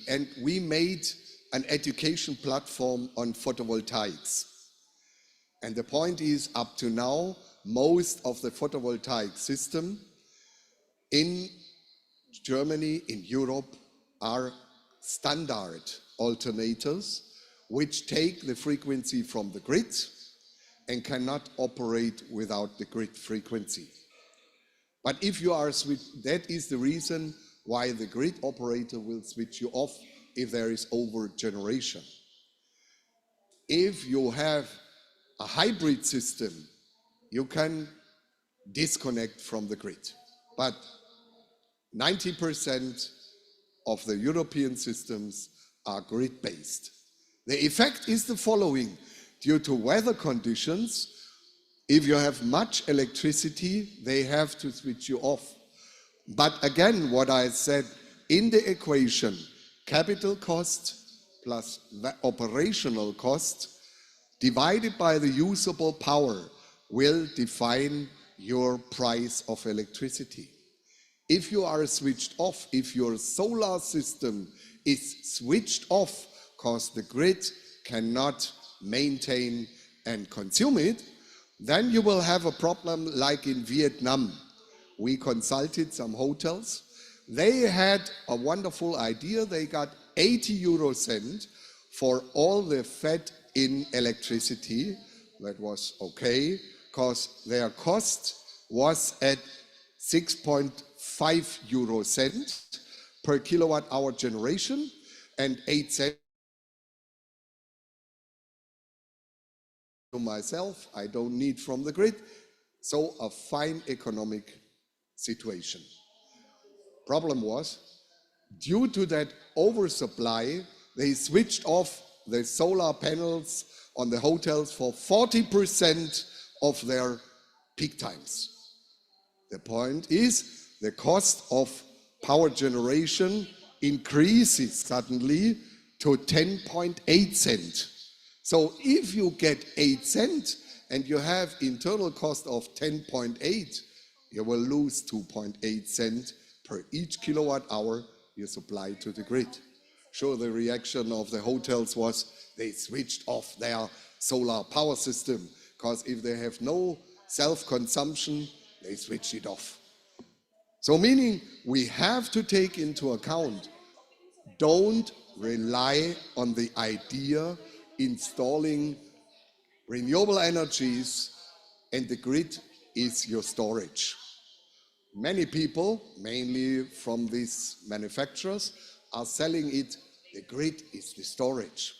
and we made an education platform on photovoltaics. And the point is, up to now, most of the photovoltaic system in Germany, in Europe, are standard alternators, which take the frequency from the grid and cannot operate without the grid frequency. But if you are that is the reason why the grid operator will switch you off if there is over generation. If you have a hybrid system, you can disconnect from the grid. But 90% of the European systems are grid-based. The effect is the following. Due to weather conditions, if you have much electricity, they have to switch you off. But again, what I said, in the equation, capital cost plus the operational cost divided by the usable power will define your price of electricity. If you are switched off, if your solar system is switched off because the grid cannot maintain and consume it, then you will have a problem like in Vietnam. We consulted some hotels. They had a wonderful idea. They got 80 € for all the fed in electricity. That was okay, because their cost was at 6.5 € per kilowatt hour generation and 8 cents. To myself, I don't need from the grid. So a fine economic situation. Problem was, due to that oversupply, they switched off the solar panels on the hotels for 40% of their peak times. The point is, the cost of power generation increases suddenly to 10.8 cents. So if you get 8 cents and you have internal cost of 10.8, you will lose 2.8 cents per each kilowatt hour you supply to the grid. Sure, the reaction of the hotels was they switched off their solar power system, because if they have no self-consumption, they switch it off. So meaning we have to take into account, don't rely on the idea installing renewable energies and the grid is your storage. Many people, mainly from these manufacturers, are selling it, the grid is the storage.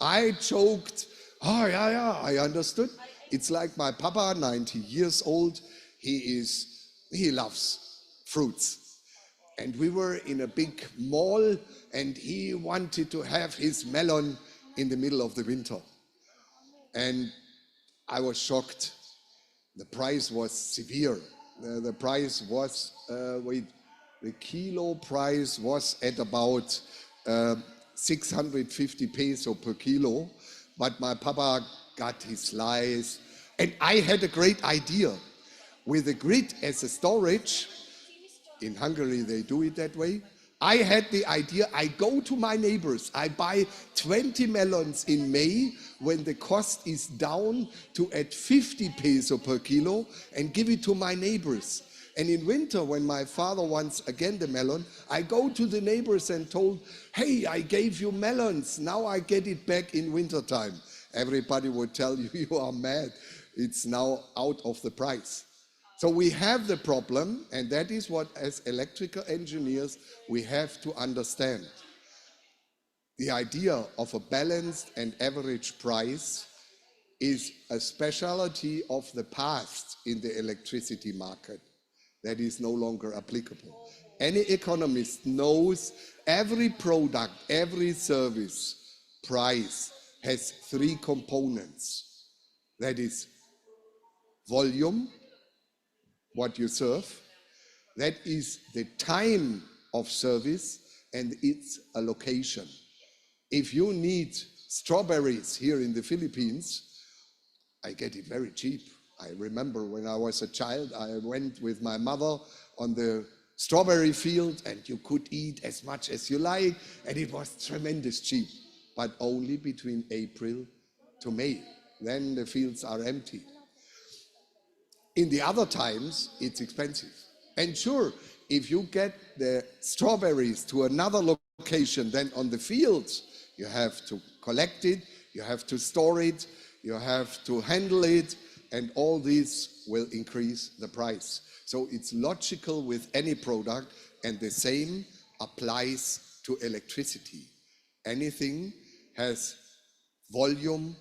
I joked, oh yeah, I understood. It's like my papa, 90 years old, he loves fruits. And we were in a big mall and he wanted to have his melon in the middle of the winter. And I was shocked. The price was severe. The price was, the kilo price was at about 650 peso per kilo, but my papa got his slice. And I had a great idea. With the grid as a storage, in Hungary they do it that way, I had the idea, I go to my neighbors, I buy 20 melons in May when the cost is down to at 50 peso per kilo and give it to my neighbors. And in winter, when my father wants again the melon, I go to the neighbors and told, hey, I gave you melons, now I get it back in winter time. Everybody would tell you, you are mad, it's now out of the price. So we have the problem, and that is what, as electrical engineers, we have to understand. The idea of a balanced and average price is a specialty of the past in the electricity market that is no longer applicable. Any economist knows every product, every service price has 3 components. That is volume, what you serve, that is the time of service, and its allocation. If you need strawberries here in the Philippines, I get it very cheap. I remember when I was a child, I went with my mother on the strawberry field and you could eat as much as you like, and it was tremendous cheap, but only between April to May. Then the fields are empty. In the other times, it's expensive. And sure, if you get the strawberries to another location than on the fields, you have to collect it, you have to store it, you have to handle it, and all these will increase the price. So it's logical with any product, and the same applies to electricity. Anything has volume,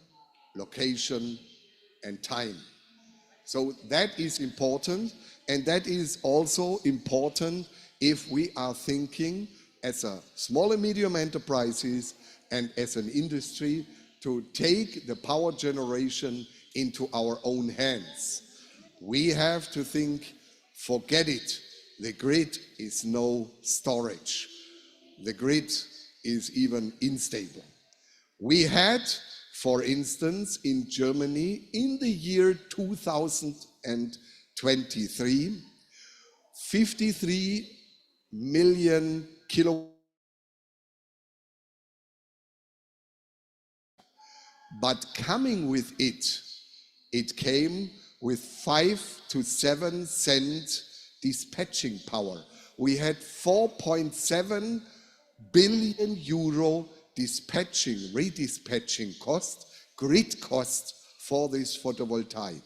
location, and time. So that is important, and that is also important if we are thinking as a small and medium enterprises and as an industry to take the power generation into our own hands. We have to think, forget it, the grid is no storage. The grid is even unstable. We had, for instance, in Germany, in the year 2000 and 23, 53 million kilowatt. But coming with it, it came with 5 to 7 cent dispatching power. We had 4.7 billion euro dispatching, redispatching cost, grid cost for this photovoltaic.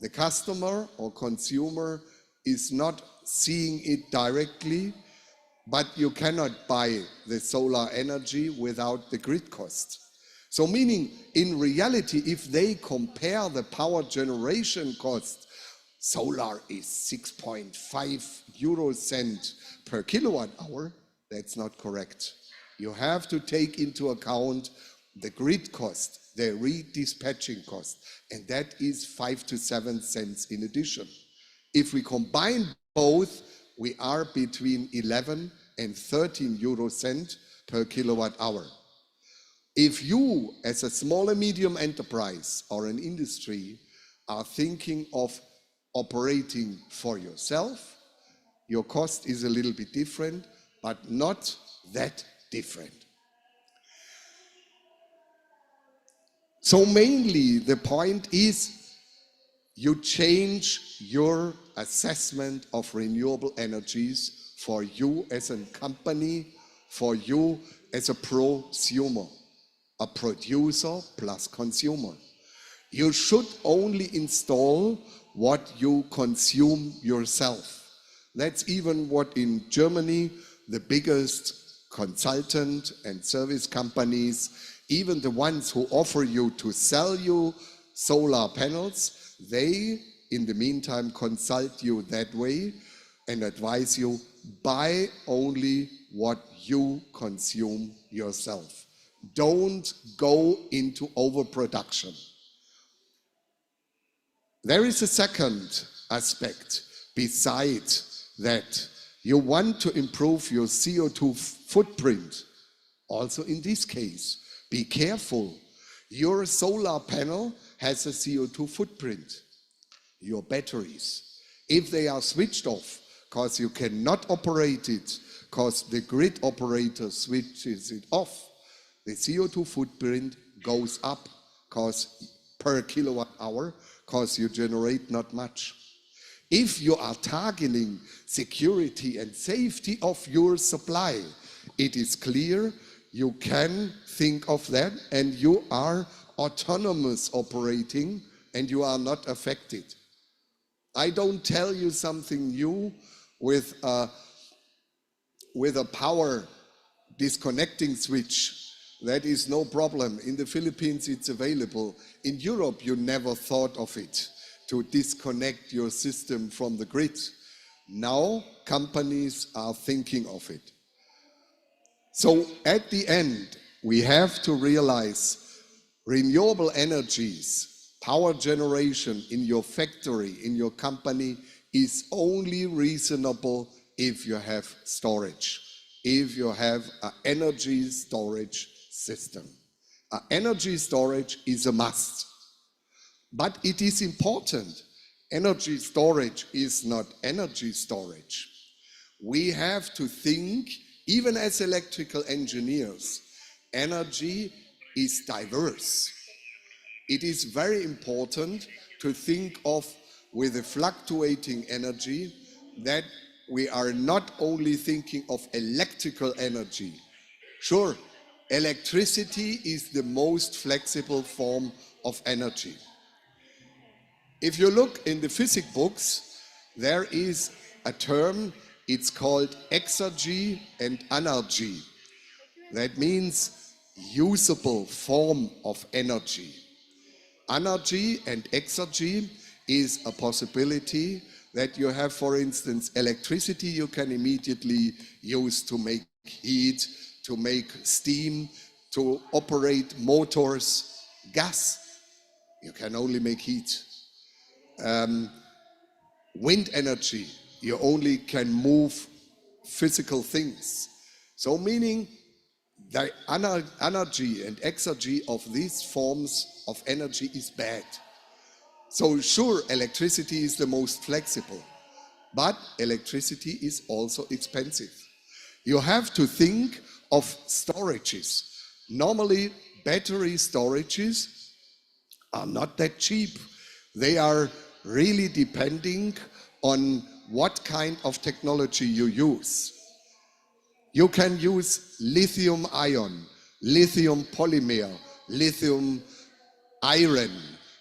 The customer or consumer is not seeing it directly, but you cannot buy the solar energy without the grid cost. So meaning, in reality, if they compare the power generation cost, solar is 6.5 euro cent per kilowatt hour. That's not correct. You have to take into account the grid cost, the redispatching cost, and that is 5 to 7 cents in addition. If we combine both, we are between 11 and 13 euro cent per kilowatt hour. If you, as a small and medium enterprise or an industry, are thinking of operating for yourself, your cost is a little bit different, but not that different. So mainly the point is you change your assessment of renewable energies for you as a company, for you as a prosumer, a producer plus consumer. You should only install what you consume yourself. That's even what in Germany, the biggest consultant and service companies, even the ones who offer you to sell you solar panels, they in the meantime consult you that way and advise you buy only what you consume yourself. Don't go into overproduction. There is a second aspect besides that. You want to improve your CO2 footprint. Also in this case, be careful. Your solar panel has a CO2 footprint. Your batteries, if they are switched off because you cannot operate it, because the grid operator switches it off, the CO2 footprint goes up because per kilowatt hour, because you generate not much. If you are targeting security and safety of your supply, it is clear you can think of that and you are autonomous operating and you are not affected. I don't tell you something new with a power disconnecting switch. That is no problem. In the Philippines, it's available. In Europe, you never thought of it, to disconnect your system from the grid. Now, companies are thinking of it. So at the end, we have to realize renewable energies, power generation in your factory, in your company, is only reasonable if you have storage, if you have an energy storage system. Energy storage is a must, but it is important. Energy storage is not energy storage. We have to think, even as electrical engineers, energy is diverse. It is very important to think of, with the fluctuating energy, that we are not only thinking of electrical energy. Sure, electricity is the most flexible form of energy. If you look in the physics books, there is a term, it's called exergy and energy. That means usable form of energy. Energy and exergy is a possibility that you have, for instance, electricity you can immediately use to make heat, to make steam, to operate motors. Gas, you can only make heat. Wind energy, you only can move physical things. So meaning the energy and exergy of these forms of energy is bad. So sure, electricity is the most flexible, but electricity is also expensive. You have to think of storages. Normally, battery storages are not that cheap. They are really depending on what kind of technology you use. You can use lithium ion, lithium polymer, lithium iron.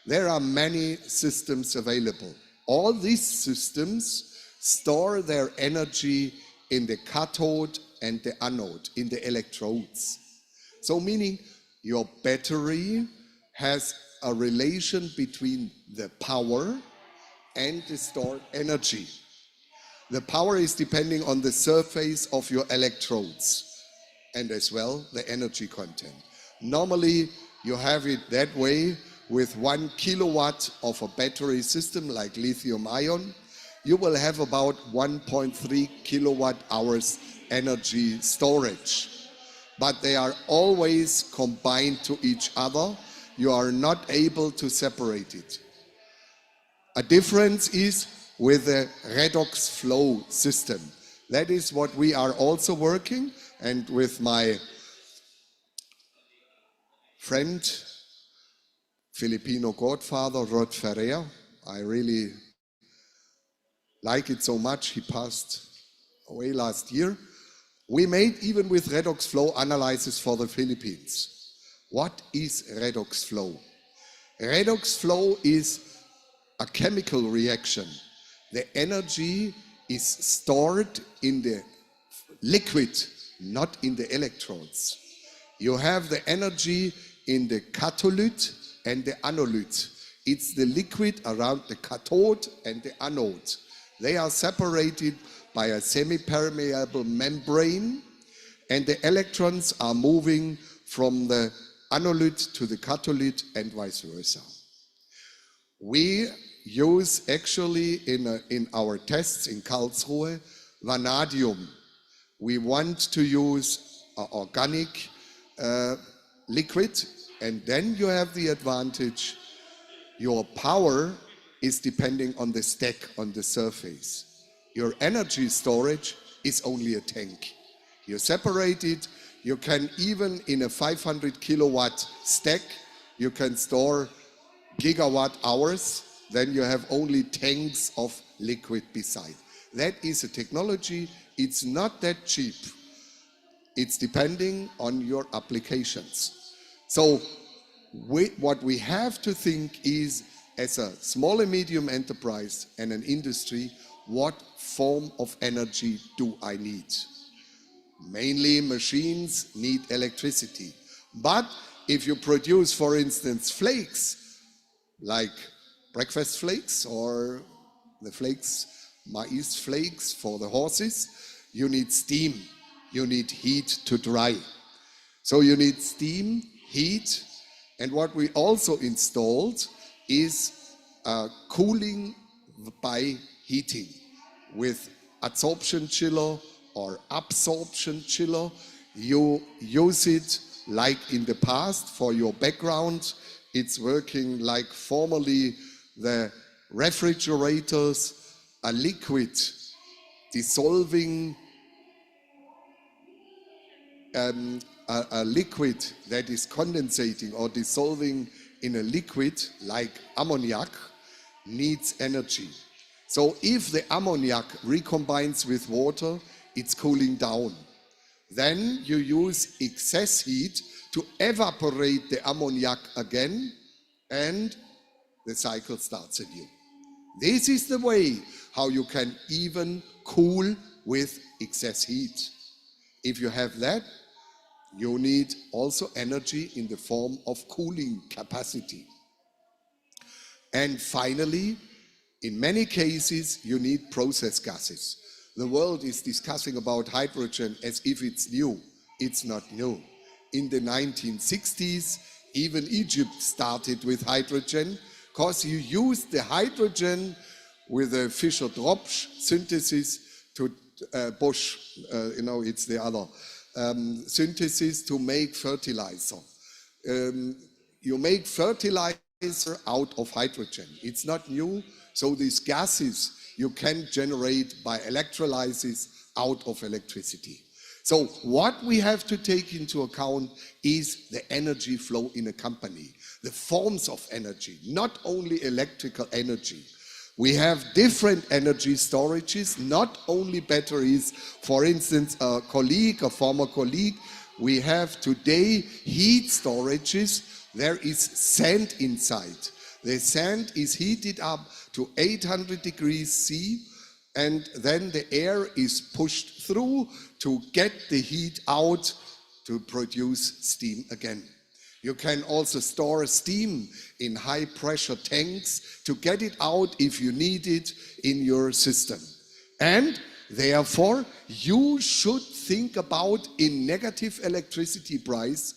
There are many systems available. All these systems store their energy in the cathode and the anode, in the electrodes. So meaning your battery has a relation between the power and the stored energy. The power is depending on the surface of your electrodes and as well the energy content. Normally you have it that way with 1 kilowatt of a battery system like lithium ion. You will have about 1.3 kilowatt hours energy storage. But they are always combined to each other. You are not able to separate it. A difference is with the redox flow system. That is what we are also working, and with my friend, Filipino godfather, Rod Ferrer, I really like it so much. He passed away last year. We made, even with redox flow, analysis for the Philippines. What is redox flow? Redox flow is a chemical reaction. The energy is stored in the liquid, not in the electrodes. You have the energy in the catholyte and the anolyte. It's the liquid around the cathode and the anode. They are separated by a semi-permeable membrane, and the electrons are moving from the anolyte to the catholyte and vice versa. We use actually in our tests in Karlsruhe vanadium. We want to use organic liquid, and then you have the advantage. Your power is depending on the stack on the surface. Your energy storage is only a tank. You separate it. You can even in a 500 kilowatt stack, you can store gigawatt hours. Then you have only tanks of liquid beside. That is a technology. It's not that cheap. It's depending on your applications. So what we have to think is, as a small and medium enterprise and an industry, what form of energy do I need? Mainly machines need electricity. But if you produce, for instance, flakes, like breakfast flakes or the flakes, maize flakes for the horses, you need steam, you need heat to dry. So you need steam, heat, and what we also installed is cooling by heating with adsorption chiller or absorption chiller. You use it like in the past for your background. It's working like formerly the refrigerators, a liquid dissolving, a liquid that is condensating or dissolving in a liquid like ammoniac needs energy. So if the ammoniac recombines with water, it's cooling down. Then you use excess heat to evaporate the ammoniac again, and the cycle starts anew. This is the way how you can even cool with excess heat. If you have that, you need also energy in the form of cooling capacity. And finally, in many cases, you need process gases. The world is discussing about hydrogen as if it's new. It's not new. In the 1960s, even Egypt started with hydrogen because you used the hydrogen with a Fischer-Tropsch synthesis to Bosch, it's the other synthesis to make fertilizer. You make fertilizer out of hydrogen. It's not new, so these gases you can generate by electrolysis out of electricity. So what we have to take into account is the energy flow in a company, the forms of energy, not only electrical energy. We have different energy storages, not only batteries. For instance, a former colleague, we have today heat storages. There is sand inside. The sand is heated up to 800 degrees C, and then the air is pushed through to get the heat out to produce steam again. You can also store steam in high pressure tanks to get it out if you need it in your system. And therefore, you should think about in negative electricity price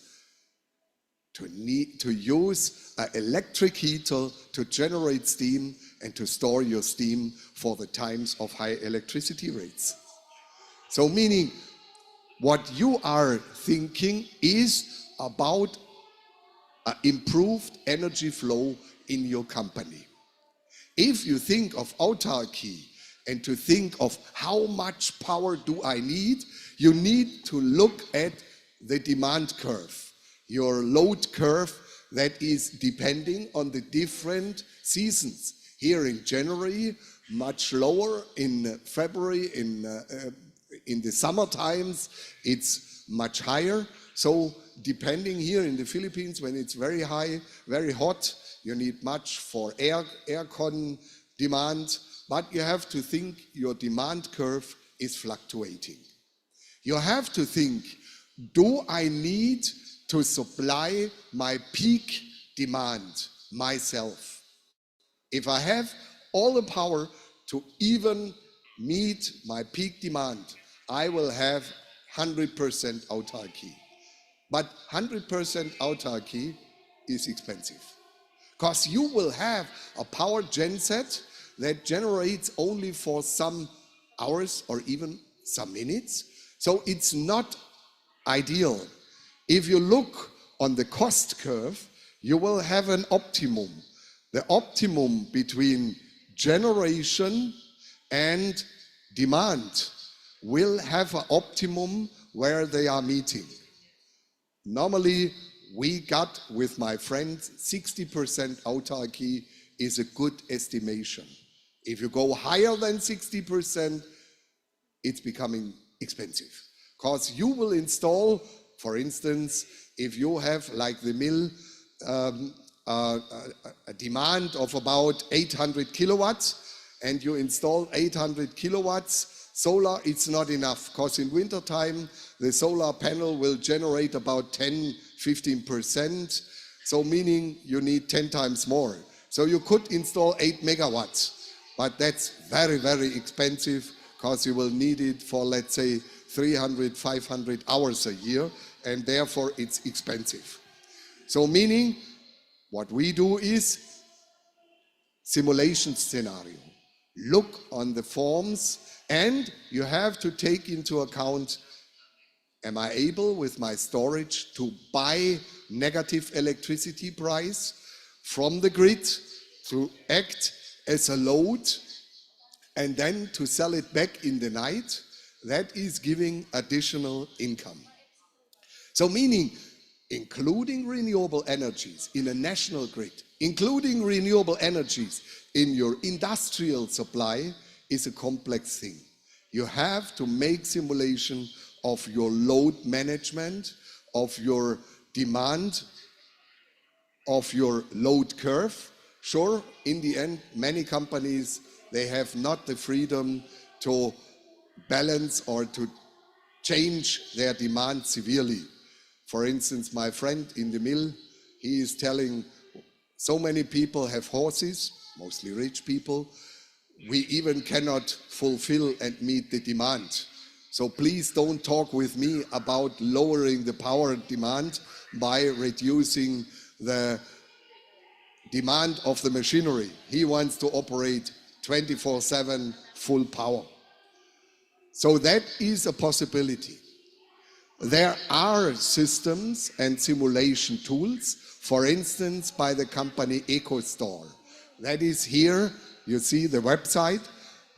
to use an electric heater to generate steam and to store your steam for the times of high electricity rates. So meaning what you are thinking is about improved energy flow in your company. If you think of autarky and to think of how much power do I need, you need to look at the demand curve, your load curve that is depending on the different seasons. Here in January, much lower. In February, in the summer times, it's much higher. So depending here in the Philippines, when it's very high, very hot, you need much for aircon demand, but you have to think your demand curve is fluctuating. You have to think, do I need to supply my peak demand myself? If I have all the power to even meet my peak demand, I will have 100% autarky. But 100% autarky is expensive because you will have a power genset that generates only for some hours or even some minutes. So it's not ideal. If you look on the cost curve, you will have an optimum. The optimum between generation and demand will have an optimum where they are meeting. Normally, we got with my friends 60% autarky is a good estimation. If you go higher than 60%, it's becoming expensive. Because you will install, for instance, if you have like the mill, a demand of about 800 kilowatts, and you install 800 kilowatts, solar, it's not enough, because in wintertime, the solar panel will generate about 10-15%, so meaning you need 10 times more. So you could install 8 megawatts, but that's very, very expensive, because you will need it for, let's say, 300, 500 hours a year, and therefore it's expensive. So meaning, what we do is simulation scenario. Look on the forms, and you have to take into account, am I able with my storage to buy negative electricity price from the grid to act as a load and then to sell it back in the night? That is giving additional income. So meaning, including renewable energies in a national grid, including renewable energies in your industrial supply is a complex thing. You have to make simulation of your load management, of your demand, of your load curve. Sure, in the end, many companies, they have not the freedom to balance or to change their demand severely. For instance, my friend in the mill, he is telling so many people have horses, mostly rich people, we even cannot fulfill and meet the demand. So please don't talk with me about lowering the power demand by reducing the demand of the machinery. He wants to operate 24/7 full power. So that is a possibility. There are systems and simulation tools For instance, by the company EcoStore. That is here, you see the website.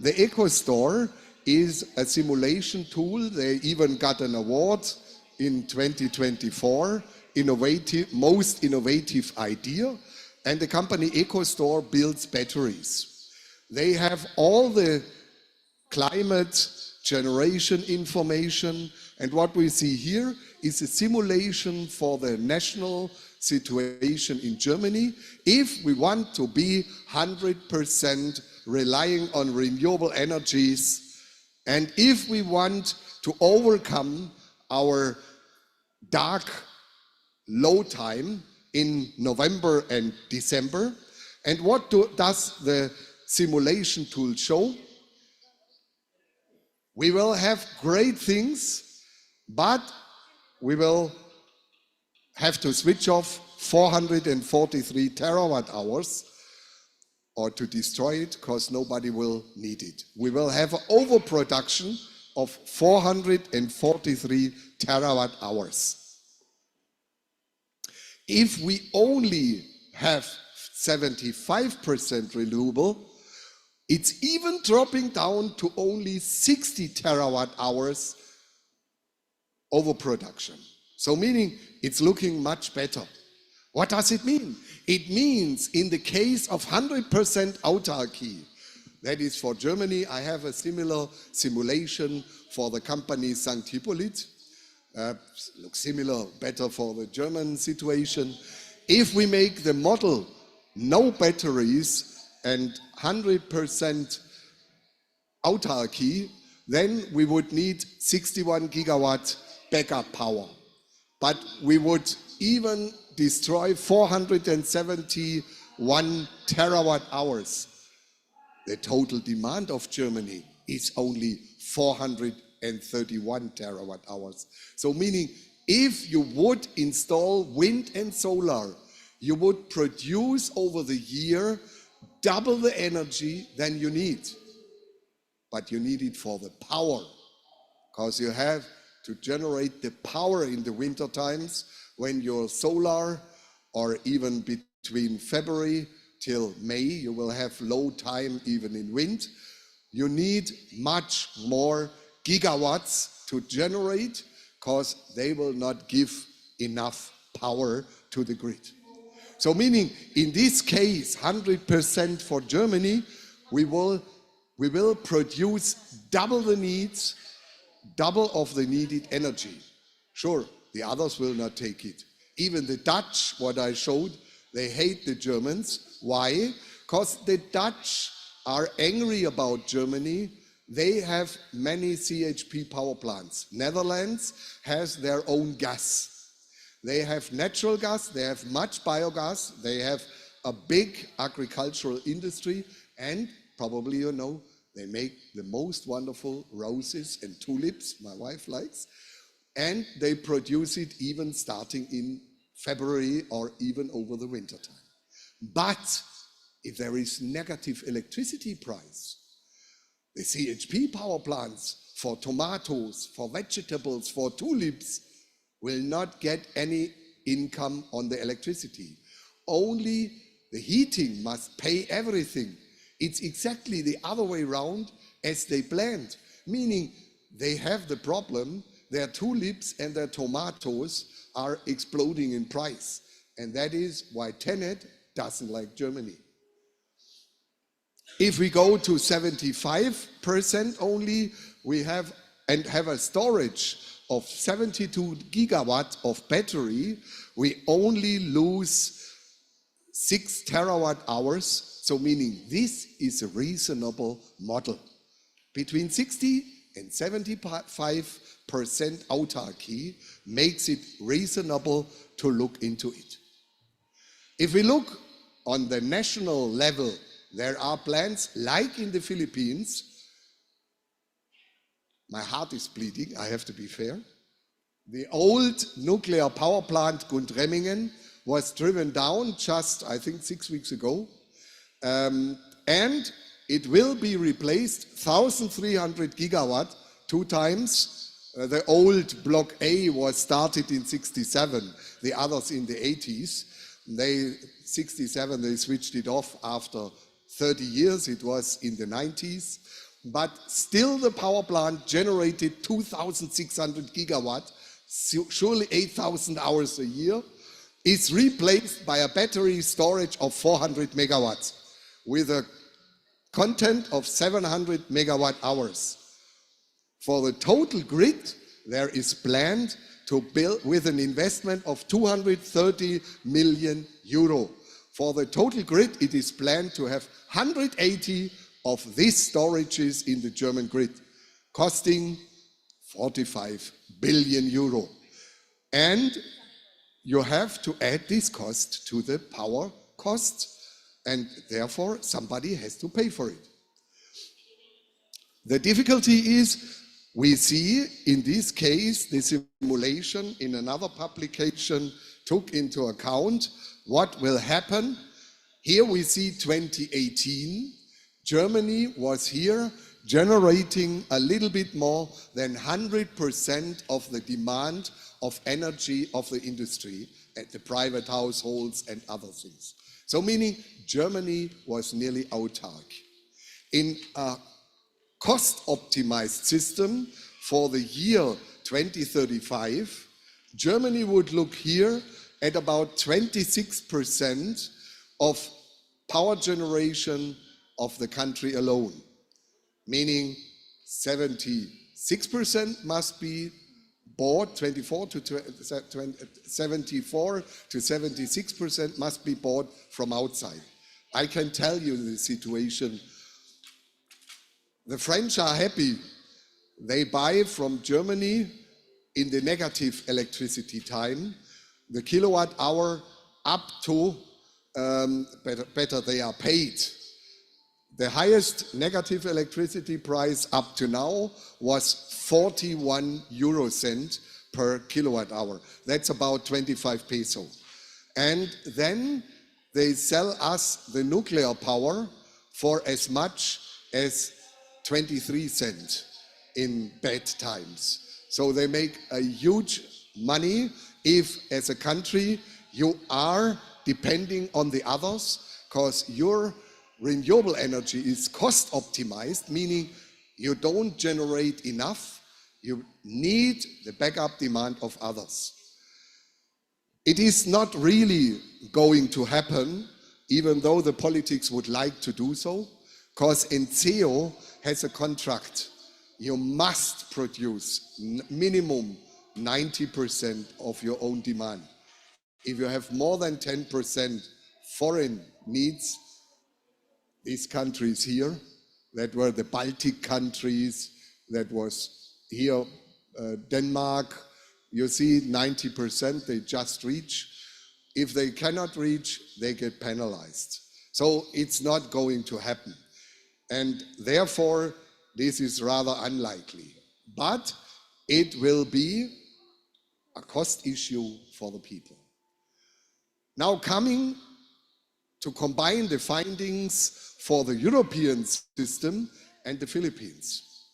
The EcoStore is a simulation tool. They even got an award in 2024, most innovative idea. And the company EcoStore builds batteries. They have all the climate generation information, and what we see here is a simulation for the national situation in Germany if we want to be 100% relying on renewable energies, and if we want to overcome our dark low time in November and December. And what does the simulation tool show? We will have great things, but we will have to switch off 443 terawatt hours or to destroy it because nobody will need it. We will have an overproduction of 443 terawatt hours. If we only have 75% renewable, it's even dropping down to only 60 terawatt hours overproduction. So meaning it's looking much better. What does it mean? It means in the case of 100% autarky, that is for Germany, I have a similar simulation for the company St. Hippolyte. Looks similar, better for the German situation. If we make the model no batteries and 100% autarky, then we would need 61 gigawatt backup power. But we would even destroy 471 terawatt hours. The total demand of Germany is only 431 terawatt hours. So meaning, if you would install wind and solar, you would produce over the year double the energy than you need. But you need it for the power, because you have to generate the power in the winter times when your solar, or even between February till May, you will have low time even in wind. You need much more gigawatts to generate, because they will not give enough power to the grid. So meaning, in this case, 100% for Germany, we will produce double the needs, double of the needed energy. Sure, the others will not take it. Even the Dutch, what I showed, they hate the Germans. Why? Because the Dutch are angry about Germany. They have many CHP power plants. Netherlands has their own gas. They have natural gas, they have much biogas, they have a big agricultural industry, and probably you know, they make the most wonderful roses and tulips, my wife likes, and they produce it even starting in February or even over the winter time. But if there is negative electricity price, the CHP power plants for tomatoes, for vegetables, for tulips will not get any income on the electricity. Only the heating must pay everything. It's exactly the other way around as they planned, meaning they have the problem, their tulips and their tomatoes are exploding in price. And that is why TenneT doesn't like Germany. If we go to 75% only, we have a storage of 72 gigawatt of battery, we only lose 6 terawatt hours. So meaning this is a reasonable model. Between 60 and 75% autarky makes it reasonable to look into it. If we look on the national level, there are plans like in the Philippines. My heart is bleeding, I have to be fair. The old nuclear power plant Gundremmingen was driven down just, I think, 6 weeks ago. And it will be replaced, 1,300 gigawatt, 2 times. The old Block A was started in 67, the others in the 80s. 67, they switched it off after 30 years. It was in the 90s. But still the power plant generated 2,600 gigawatt, surely 8,000 hours a year, is replaced by a battery storage of 400 megawatts with a content of 700 megawatt hours. For the total grid, there is planned to build with an investment of 230 million euro. For the total grid, it is planned to have 180 of these storages in the German grid, costing 45 billion euro. And you have to add this cost to the power cost, and therefore somebody has to pay for it. The difficulty is we see in this case the simulation in another publication took into account what will happen. Here we see 2018. Germany was here generating a little bit more than 100% of the demand of energy of the industry at the private households and other things. So meaning Germany was nearly autark. In a cost-optimized system for the year 2035, Germany would look here at about 26% of power generation of the country alone, meaning 76% must be bought, 74 to 76% must be bought from outside. I can tell you the situation. The French are happy. They buy from Germany in the negative electricity time, the kilowatt hour up to, better they are paid. The highest negative electricity price up to now was 41 euro cent per kilowatt hour. That's about 25 peso. And then they sell us the nuclear power for as much as 23 cents in bad times. So they make a huge money if, as a country, you are depending on the others, because your renewable energy is cost optimized, meaning you don't generate enough, you need the backup demand of others. It is not really going to happen, even though the politics would like to do so, because NCEO has a contract. You must produce minimum 90% of your own demand. If you have more than 10% foreign needs, these countries here, that were the Baltic countries, that was here, Denmark, you see 90% they just reach. If they cannot reach, they get penalized. So it's not going to happen. And therefore, this is rather unlikely. But it will be a cost issue for the people. Now coming to combine the findings for the European system and the Philippines.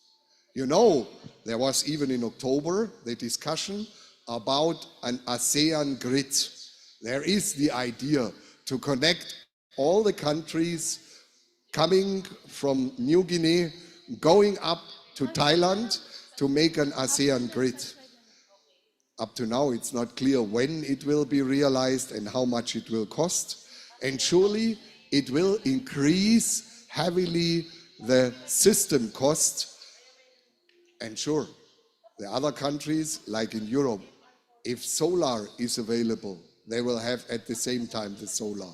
You know, there was even in October the discussion about an ASEAN grid. There is the idea to connect all the countries coming from New Guinea, going up to Thailand to make an ASEAN grid. Up to now, it's not clear when it will be realized and how much it will cost. And surely it will increase heavily the system cost. And sure, the other countries, like in Europe, if solar is available, they will have at the same time the solar.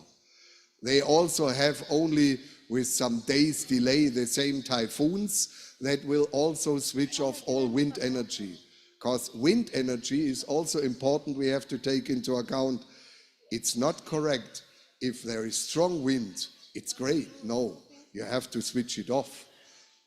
They also have only with some days delay the same typhoons that will also switch off all wind energy. Because wind energy is also important, we have to take into account. It's not correct if there is strong wind, it's great. No, you have to switch it off.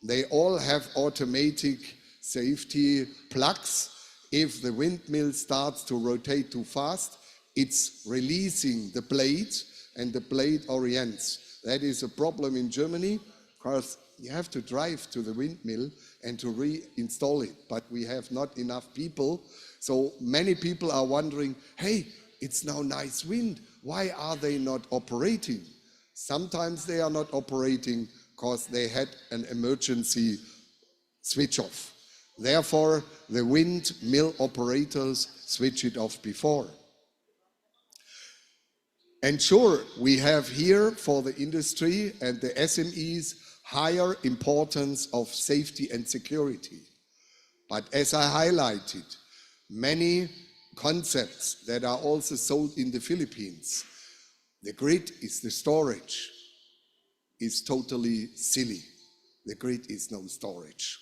They all have automatic safety plugs. If the windmill starts to rotate too fast, it's releasing the blade and the blade orients. That is a problem in Germany because you have to drive to the windmill and to reinstall it, but we have not enough people. So many people are wondering, hey, it's now nice wind. Why are they not operating? Sometimes they are not operating because they had an emergency switch off. Therefore, the windmill operators switch it off before. And sure, we have here for the industry and the SMEs higher importance of safety and security. But as I highlighted, many concepts that are also sold in the Philippines, the grid is the storage, is totally silly. The grid is no storage.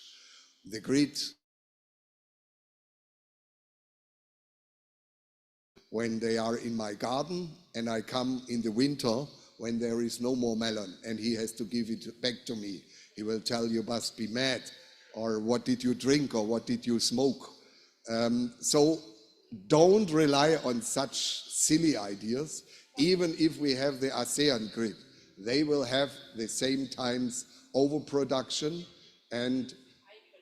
The grid, when they are in my garden and I come in the winter when there is no more melon and he has to give it back to me, he will tell you must be mad, or what did you drink, or what did you smoke. So don't rely on such silly ideas. Even if we have the ASEAN grid, they will have the same times overproduction, and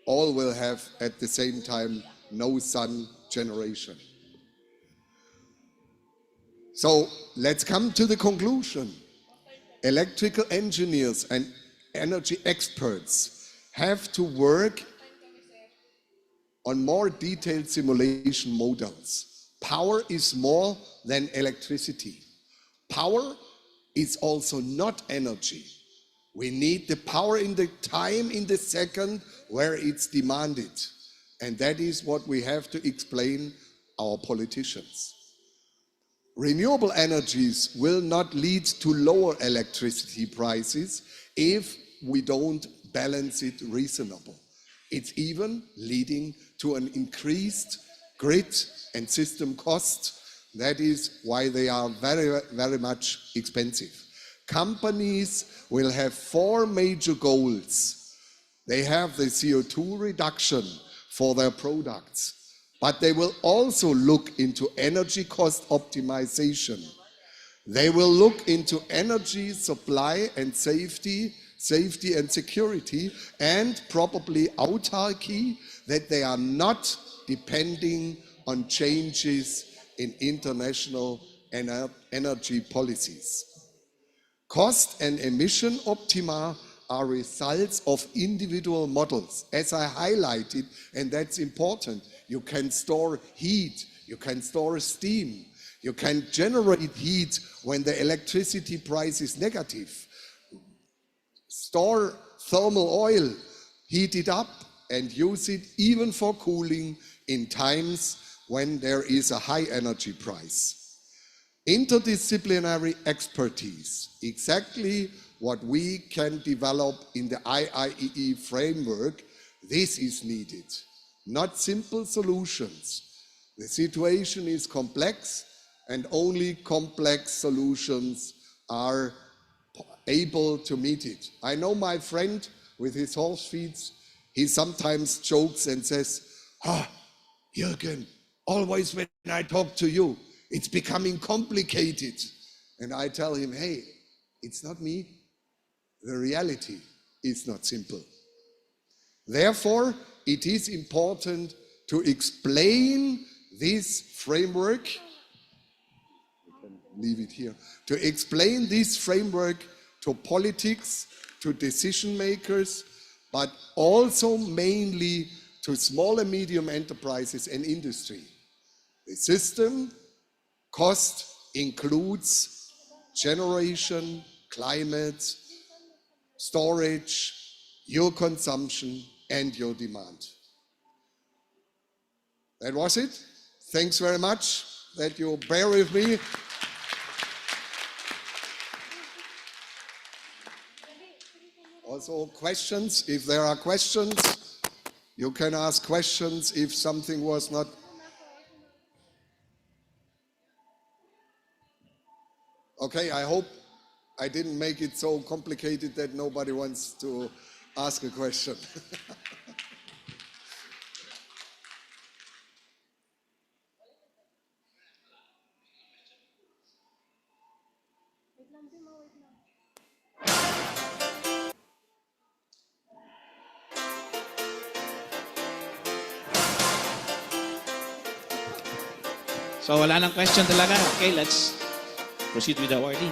all will have at the same time no sun generation. So let's come to the conclusion. Electrical engineers and energy experts have to work on more detailed simulation models. Power is more than electricity. Power is also not energy. We need the power in the time, in the second where it's demanded. And that is what we have to explain our politicians. Renewable energies will not lead to lower electricity prices if we don't balance it reasonable. It's even leading to an increased grid and system cost. That is why they are very, very much expensive. Companies will have 4 major goals. They have the CO2 reduction for their products, but they will also look into energy cost optimization. They will look into energy supply and safety and security, and probably autarky, that they are not depending on changes in international energy policies. Cost and emission optima are results of individual models, as I highlighted, and that's important. You can store heat, you can store steam, you can generate heat when the electricity price is negative. Store thermal oil, heat it up and use it even for cooling in times when there is a high energy price. Interdisciplinary expertise, exactly what we can develop in the IIEE framework, this is needed, not simple solutions. The situation is complex, and only complex solutions are able to meet it. I know my friend with his horse feet, he sometimes jokes and says, Jürgen, always when I talk to you, it's becoming complicated. And I tell him, hey, it's not me. The reality is not simple. Therefore, it is important to explain this framework, leave it here, to explain this framework to politics, to decision makers, but also mainly to small and medium enterprises and industry. The system cost includes generation, climate, storage, your consumption, and your demand. That was it. Thanks very much that you bear with me. Also questions, if there are questions, you can ask questions if something was not. Okay, I hope I didn't make it so complicated that nobody wants to ask a question. So wala nang question talaga. Okay, let's proceed with the awardee.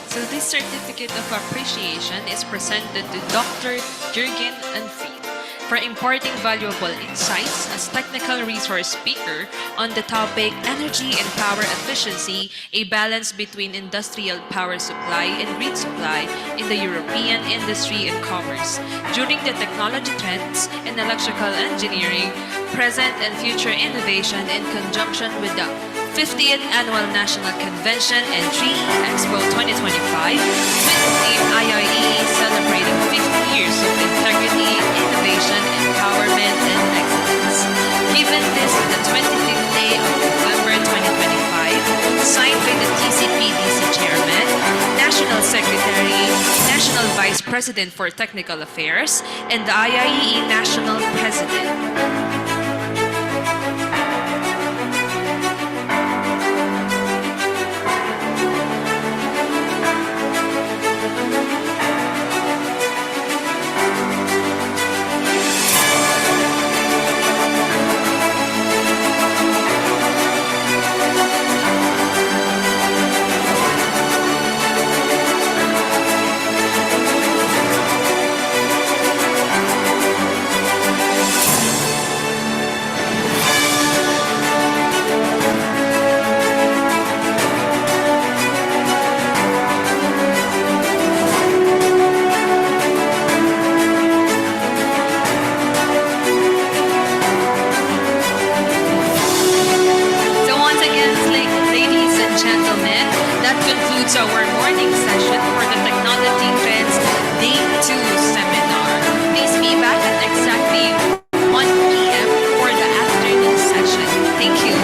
So this certificate of appreciation is presented to Dr. Jürgen Unfried for imparting valuable insights as technical resource speaker on the topic Energy and Power Efficiency, a balance between industrial power supply and grid supply in the European industry and commerce during the technology trends in electrical engineering, present and future innovation in conjunction with the 50th Annual National Convention and 3E Expo 2025 with the theme IIE celebrating 50 years of integrity, innovation, empowerment, and excellence. Given this on the 25th day of November 2025, signed by the TCPDC Chairman, National Secretary, National Vice President for Technical Affairs, and the IIE National President. Our morning session for the Technology Trends Day 2 seminar. Please be back at exactly 1 p.m. for the afternoon session. Thank you.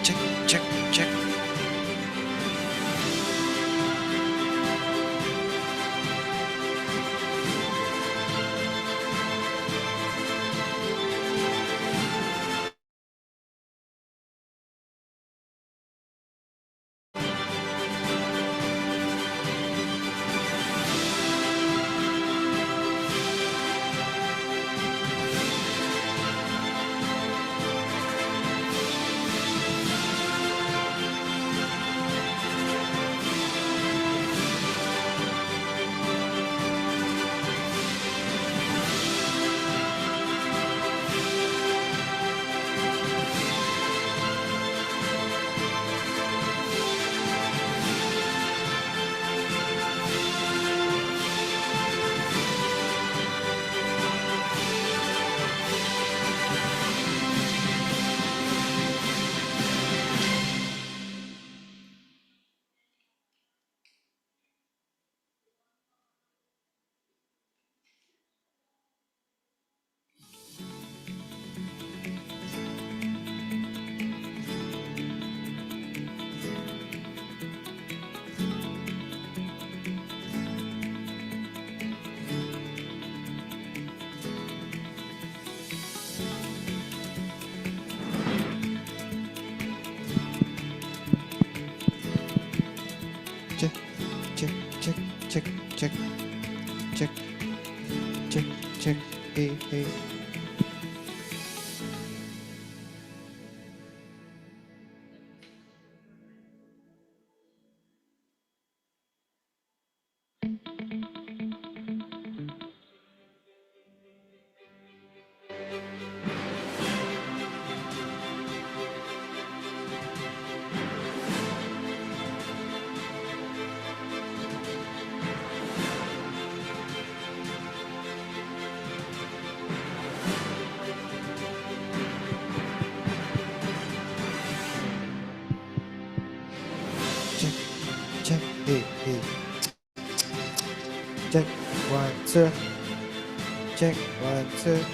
Check, check, check. Check, check, check, check, check, check, check, check. Hey, hey. Check, check, hey, hey. Check, 1, 2. Check, 1, 2.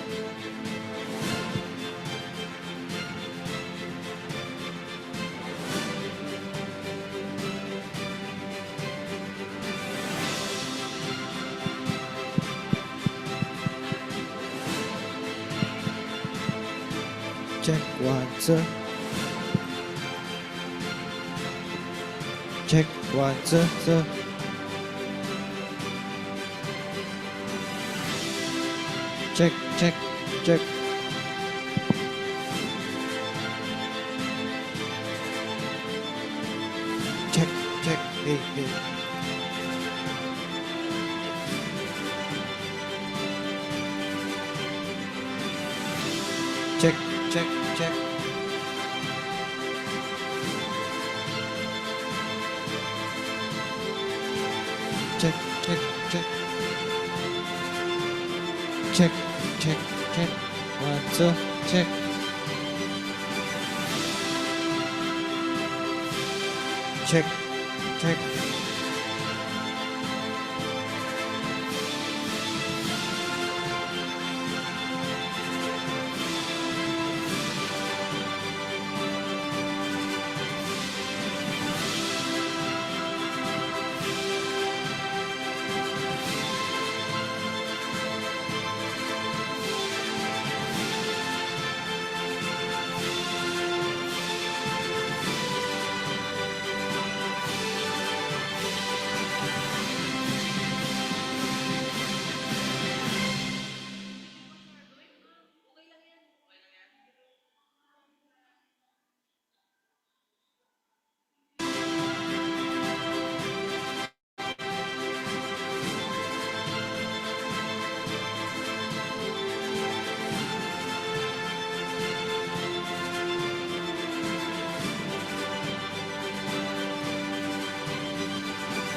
Check, 1, 2. Check, 1, 2, 2. Check, check, check. Check, check, hey, hey. Check, check, check. Check, check, check. Check, check, check. 1, 2, check. Check, check.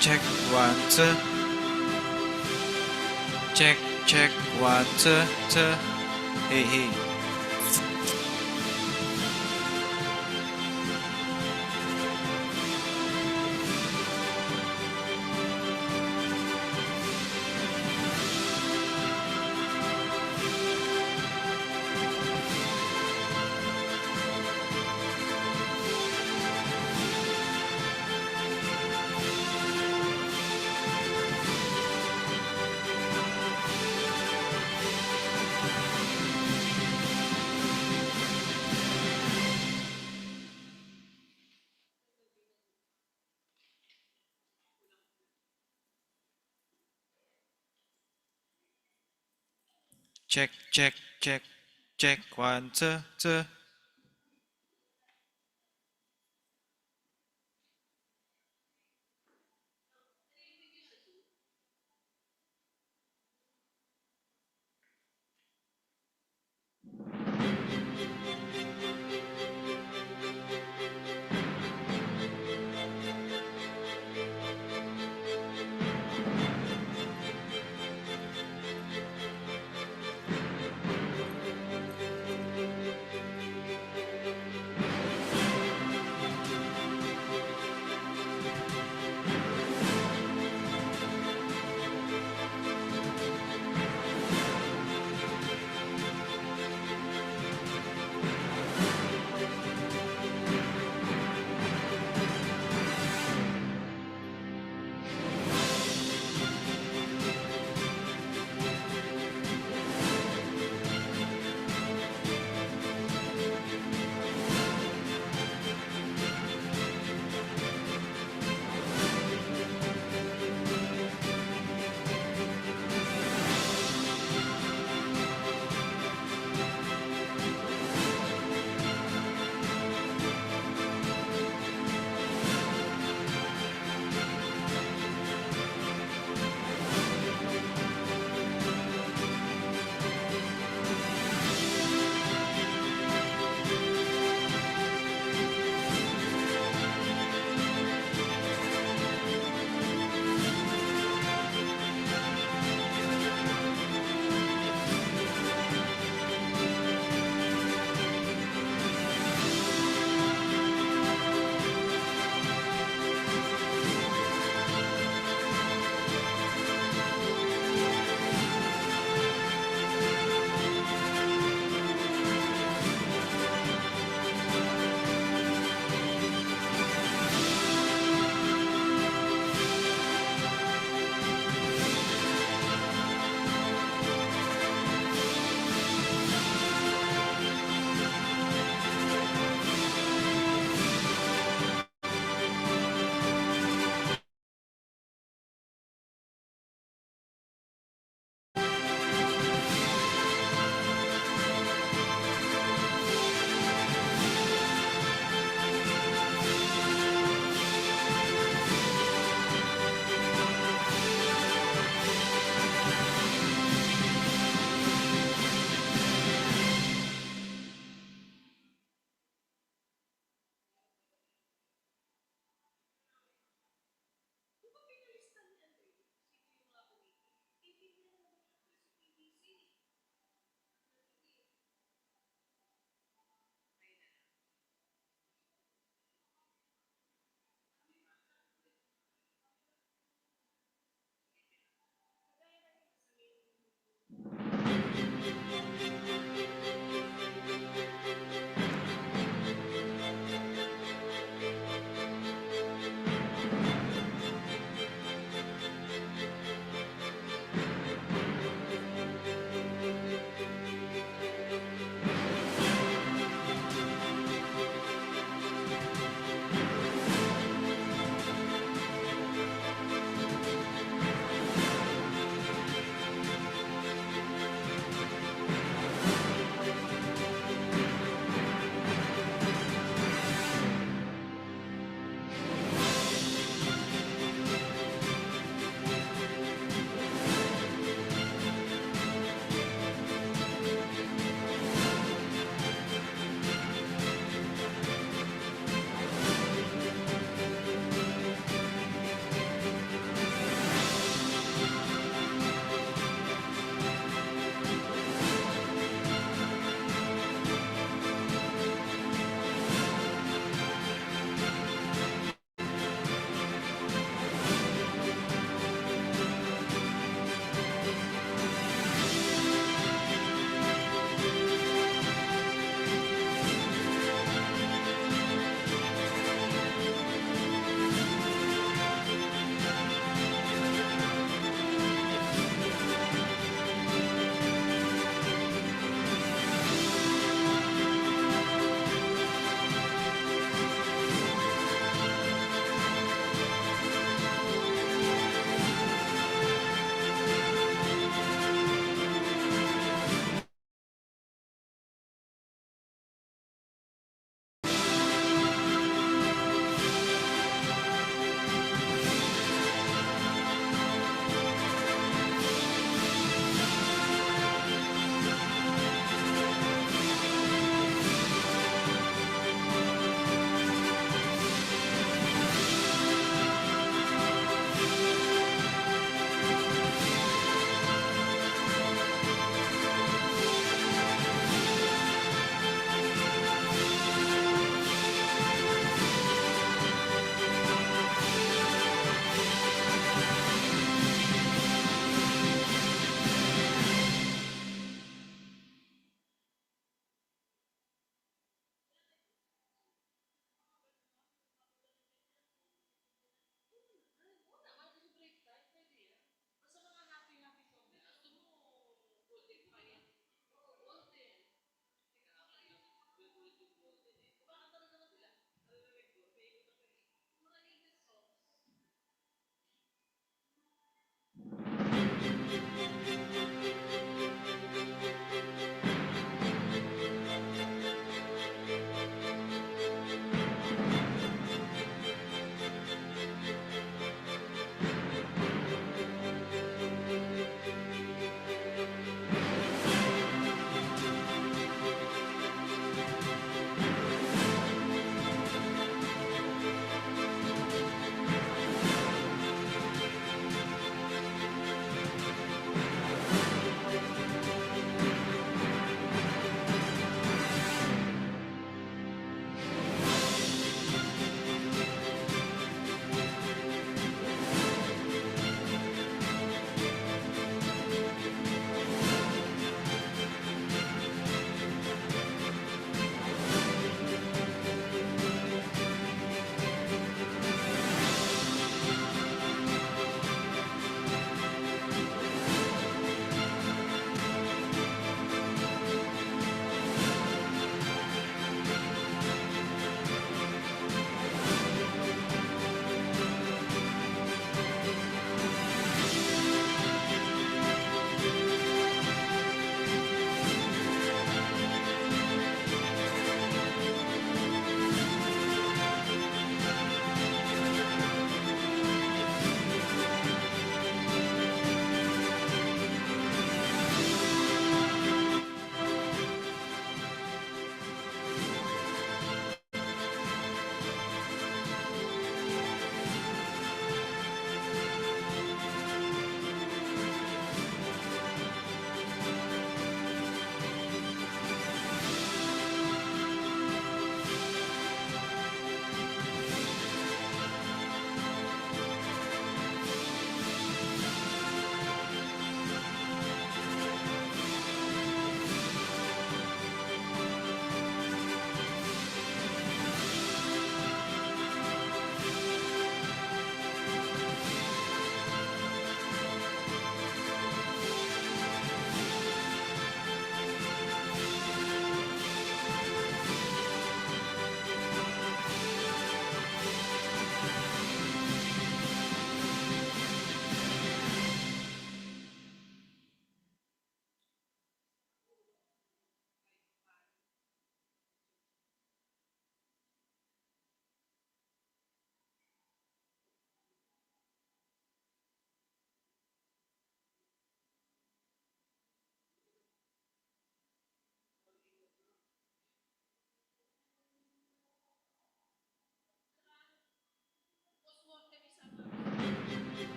check, 1, 2. Check, check, 1, 2, 2. Hey, hey. Check, check, check, check, 1, 2, 2.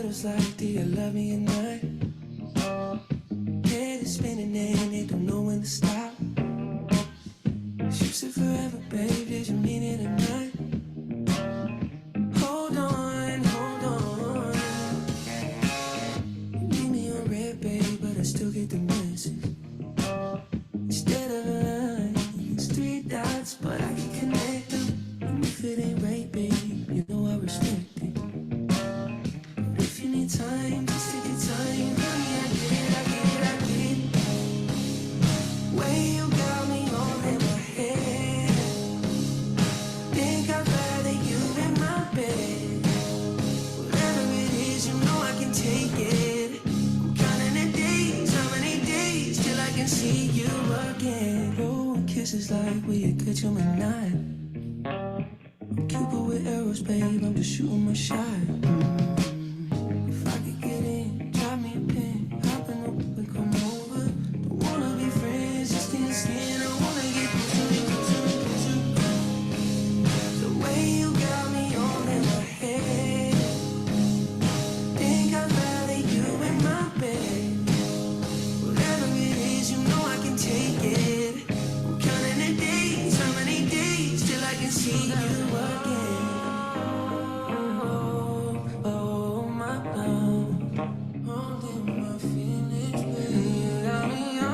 petals like, do you love me or not? Head is spinning and they don't know when to stop. You said forever, babe, did you mean it or not? Hold on, hold on. You leave me on red, babe, but I still get the message. Instead of a line, it's 3 dots, but I can connect them. And if it ain't right, babe, you know I respect it. But if you need time, just take your time. Honey, I get it, I get it, I get it. Way you got me all in my head. Think I'd rather you in my bed. Whatever it is, you know I can take it. I'm counting the days, how many days till I can see you again. Oh, kisses like we a good human night. I'm Cupid with arrows, babe, I'm just shooting my shot. If I could get in, drop me a pin, hop in the whip and come over. Don't wanna be friends, just skin to skin, I wanna get closer. The way you got me all in my head. Think I'd rather you in my bed. Whatever it is, you know I can take it. I'm counting the days, how many days till I can see you again. Oh, my love, holding my feelings, baby. You got me on,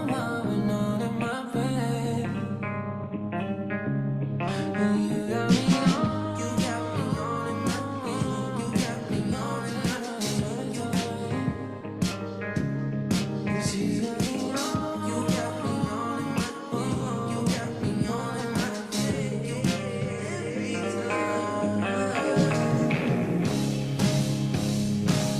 loving all in my bed. You got me on, you got me on in my bed. You got me on in my bed. You got me on, you got me on in my bed. You got me on in my bed. Every time.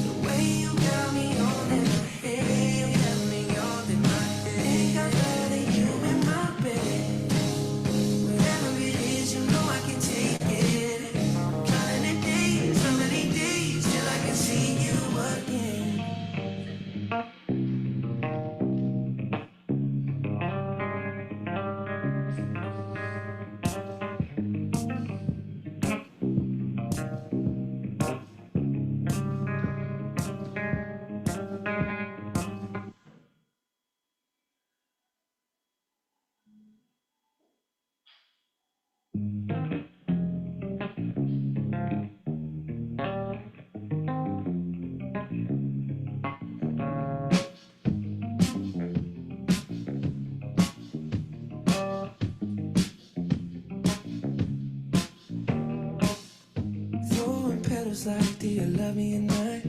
The way you got me on in my head. You got me on in my head. Think I'd rather you in my bed. Whatever it is, you know I can take it. Counting the days, how many days till I can see you again. Throwing petals like, do you love me or not?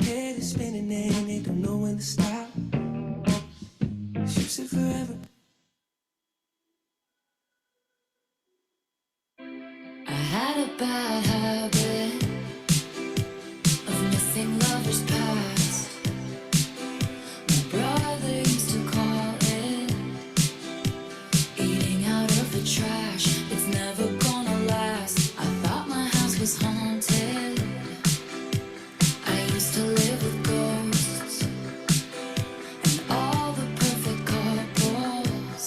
Head is spinning and they don't know when to stop. You said forever. I had a bad habit of missing lovers past. My brother used to call it eating out of the trash. It's never gonna last. I thought my house was haunted. I used to live with ghosts and all the perfect couples.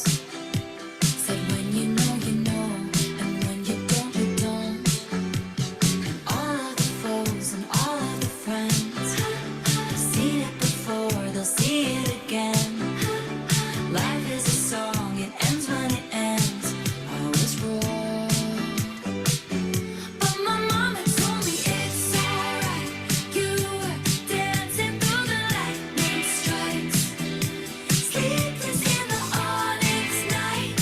Said when you know, and when you don't, you don't. All of the foes and all of the friends, seen it before, they'll see it again. Life is a song, it ends when it ends. I was wrong, but my mama told me it's alright. You were dancing through the lightning strikes, sleepless in the onyx night.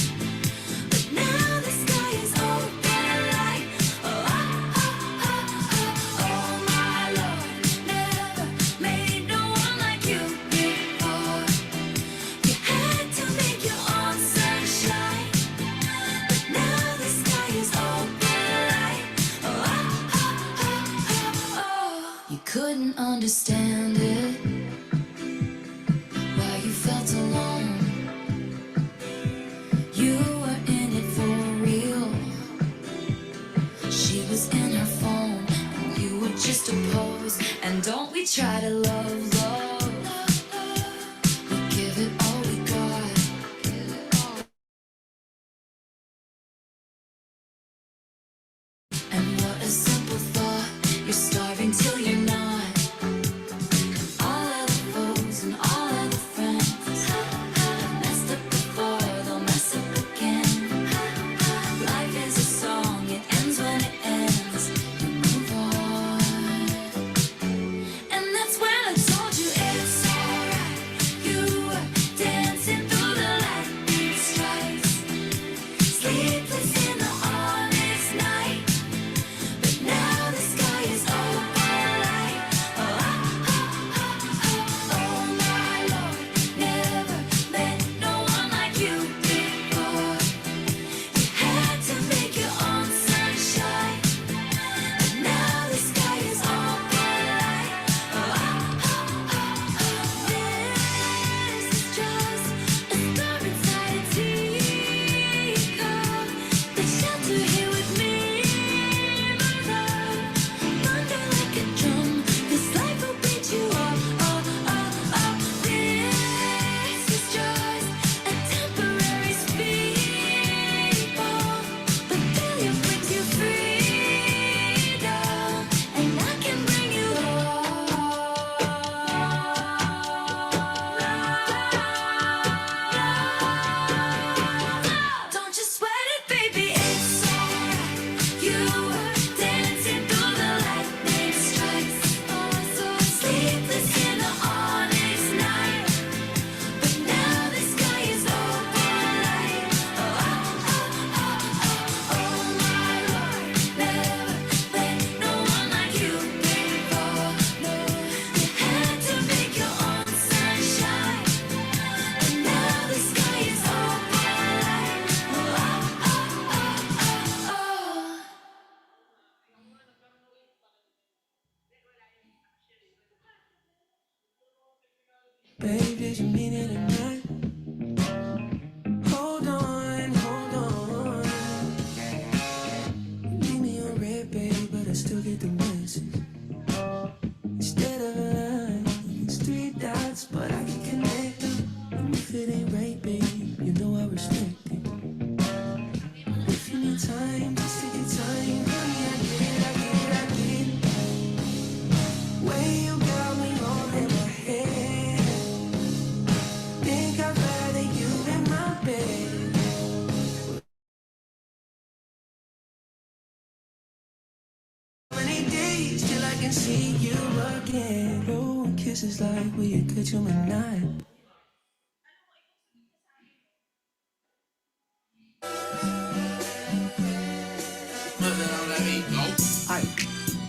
But now the sky is open light. Oh, oh, oh, oh, oh, oh, my Lord, never made no one like you before. You had to make your own sunshine. But now the sky is open light. Oh, oh, oh, oh, oh, oh. You couldn't understand it, why you felt alone. You were in it for real. She was in her phone, and you were just a pose. And don't we try to love, love? We give it all we got. And did you mean it or not? Hold on, hold on. Leave me on red, babe, but I still get the message. Instead of a line, it's three dots, but I can connect them. And if it ain't right, babe, you know I respect it. If you need time, just take your time, honey. I get it, I get it, I get it. Way you got me all in my head. Think I'd rather you in my bed. Many days till I can see you again. Oh, kisses like we could you and I. Aye,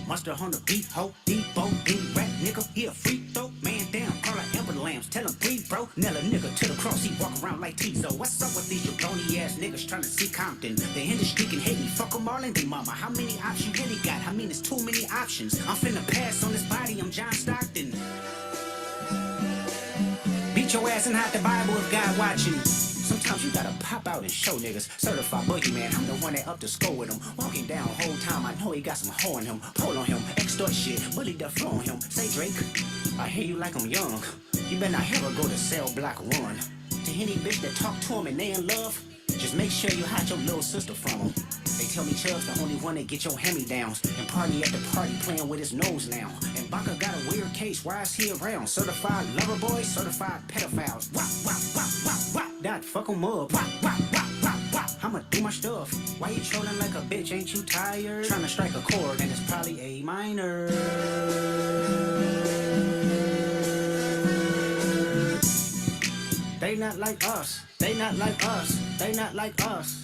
mustard on the beat, ho, depot, beat rap, nigga, he a freak throw, man down, call like Amber Lambs, tell him breathe, bro, nail a nigga to the cross, he walk around like Tizo. What's up with these jabroni ass niggas trying to see Compton? The industry can hate me, fuck them all and they mama. How many options you really got? I mean, it's too many options. I'm finna pass on this body, I'm John Stockton. Beat your ass and hide the Bible if God watching. Sometimes you gotta pop out and show niggas. Certified boogeyman, I'm the one that up to score with him. Walking down whole time, I know he got some hoe on him. Pull on him, extort shit, bully the flow on him. Say Drake, I hear you like I'm young. You better not ever go to cell block 1. To any bitch that talk to him and they in love, just make sure you hide your little sister from him. They tell me Chubb's the only one that get your hand-me-downs. And party at the party playing with his nose now. And Baka got a weird case, why is he around? Certified lover boys, certified pedophiles. Wop, wop, wop, wop, wop. That fuck 'em up. Wop, wop, wop, wop, wop. I'ma do my stuff. Why you trolling like a bitch, ain't you tired? Trying to strike a chord and it's probably A minor. They not like us. They not like us. They not like us.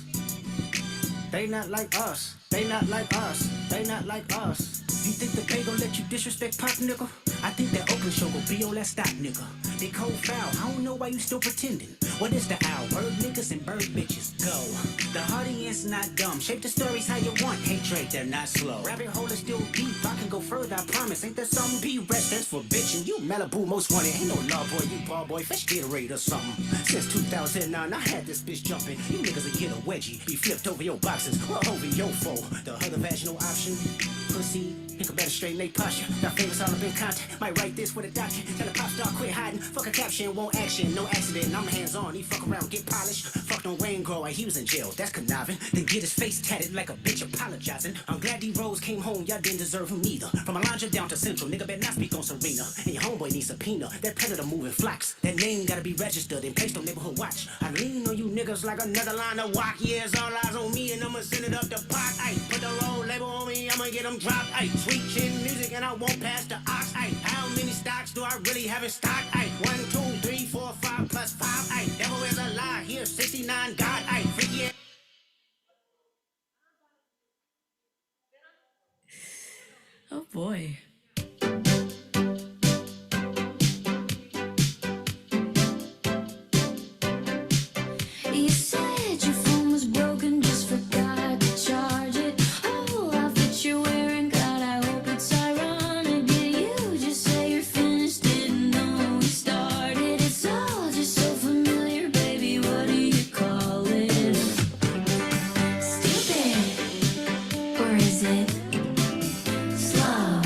They not like us. They not like us. They not like us. You think the Bay gon' let you disrespect Pop, nigga? I think that Oakland show gon' be on that stop, nigga. They cold foul, I don't know why you still pretending. What is the owl? Bird niggas and bird bitches, go. The audience not dumb, shape the stories how you want. Hey Drake, they're not slow. Rabbit hole is still deep, I can go further, I promise. Ain't there something B-Rest that's for bitchin'? You Malibu most wanted, ain't no law boy, you ball boy, fresh Gatorade or something. Since 2009, I had this bitch jumping. You niggas will get a wedgie, be flipped over your boxes, or over your foe. The other vaginal option, pussy. Think a better straighten they posture. Got famous all up in content. Might write this with a doctor. Tell a pop star quit hiding. Fuck a caption, won't action. No accident. I'm hands on. He fuck around, get polished. Fucked on Wayne Grower. He was in jail. That's conniving. Then get his face tatted like a bitch apologizing. I'm glad D-Rose came home. Y'all didn't deserve him neither. From Alondra down to Central. Nigga better not speak on Serena. And your homeboy needs subpoena. That predator moving flocks. That name gotta be registered and placed on neighborhood watch. I lean on you niggas like another line of walk. Yeah, it's all eyes on me and I'ma send it up the pot. Ay, put the roll label on me. I'ma get them dropped. Ay, sweet chin music and I won't pass the ox. Ay, how many stocks do I really have in stock? Ay, 1, 2, 3, 4, 5 plus 5. Ay, devil is a lie. Here, 69 God. Ay, freaky. Oh boy. You said your phone was broken, just forgot to charge it. Oh, outfit you're wearing, God, I hope it's ironic. Did you just say you're finished? Didn't know we started. It's all just so familiar, baby. What do you call it? Stupid, or is it slow?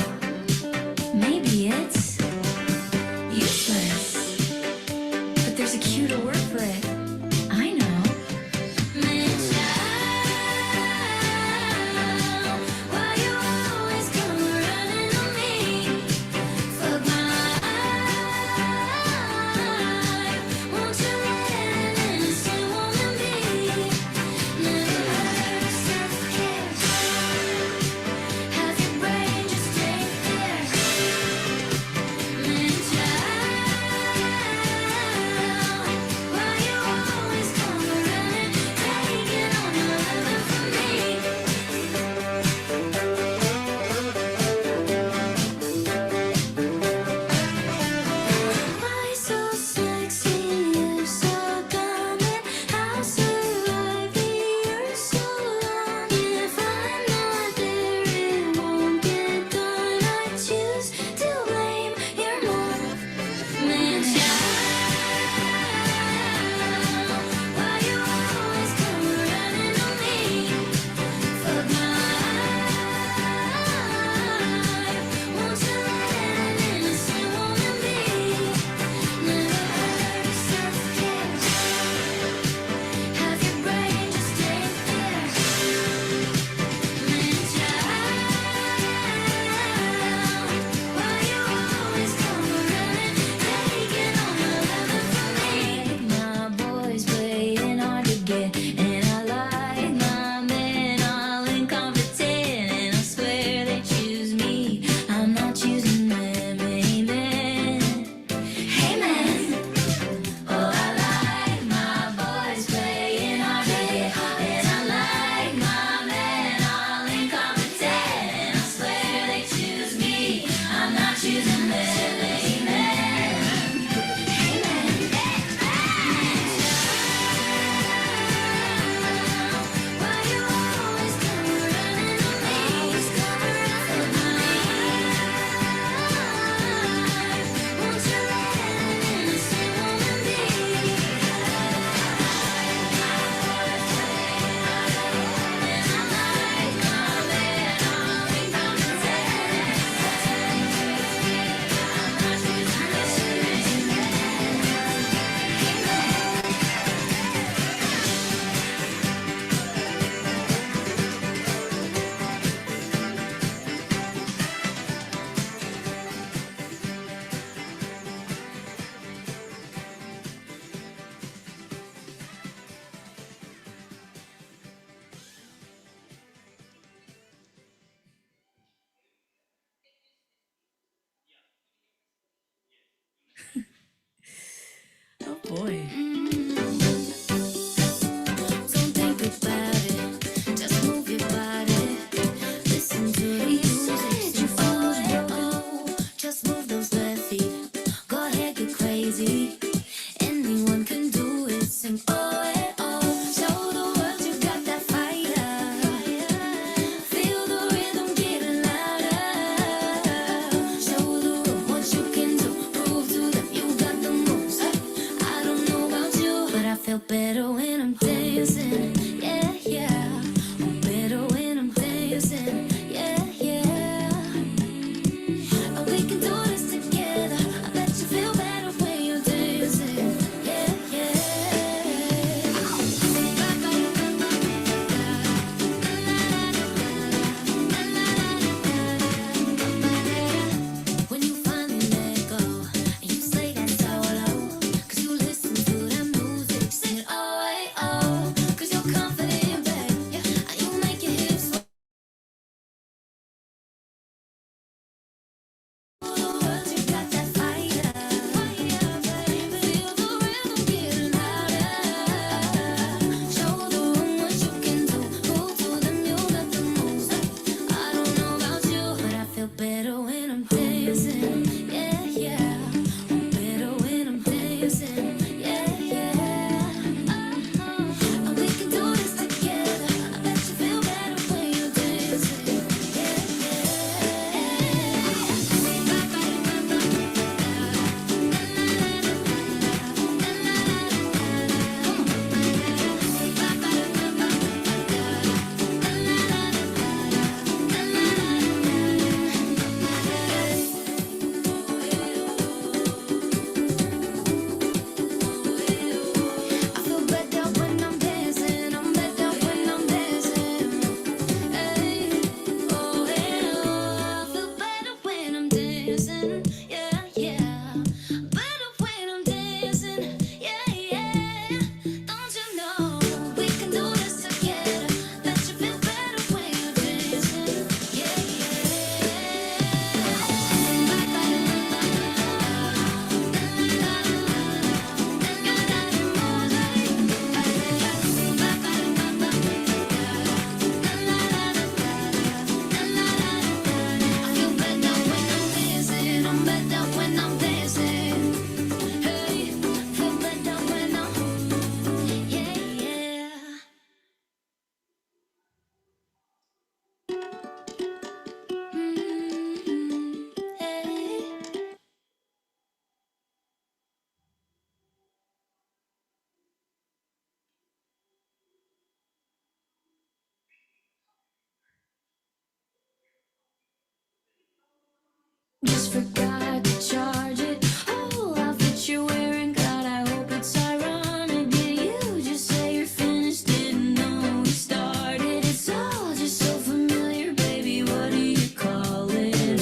Just forgot to charge it. Oh, outfit you're wearing, God, I hope it's ironic. Did you just say you're finished? Didn't know we started. It's all just so familiar, baby. What do you call it?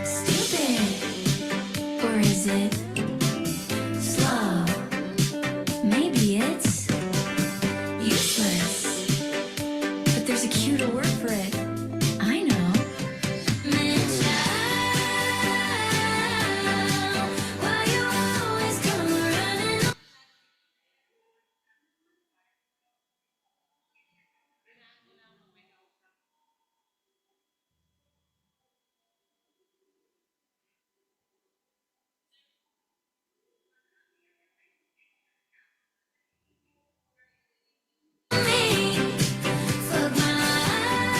Stupid, or is it slow? Maybe it's useless, but there's a cuter word for it. I know. Why you always come running? Fuck my life.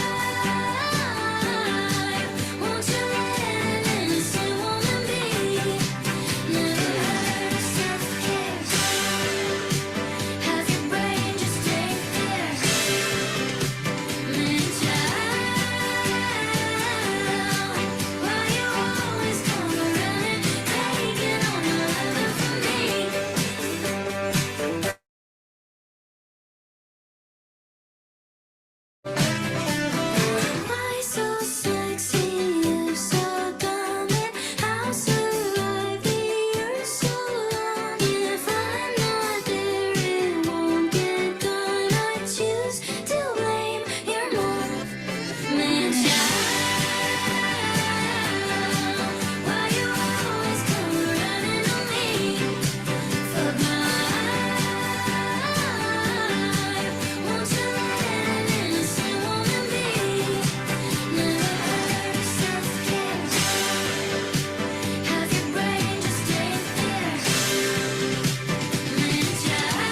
Won't you let an innocent woman be? Never heard of self-care. Have your brain just ain't there. Man, child, why you always come running? Taking all my love from me. Why so sexy? You're so dumb. How survive the year so long? If I'm not there, it won't get done. I choose to blame your mom. Man, child, why you always come running on me? Fuck my life. Won't you let an innocent woman be? Never heard of self-care. Have your brain just ain't there. Man, child,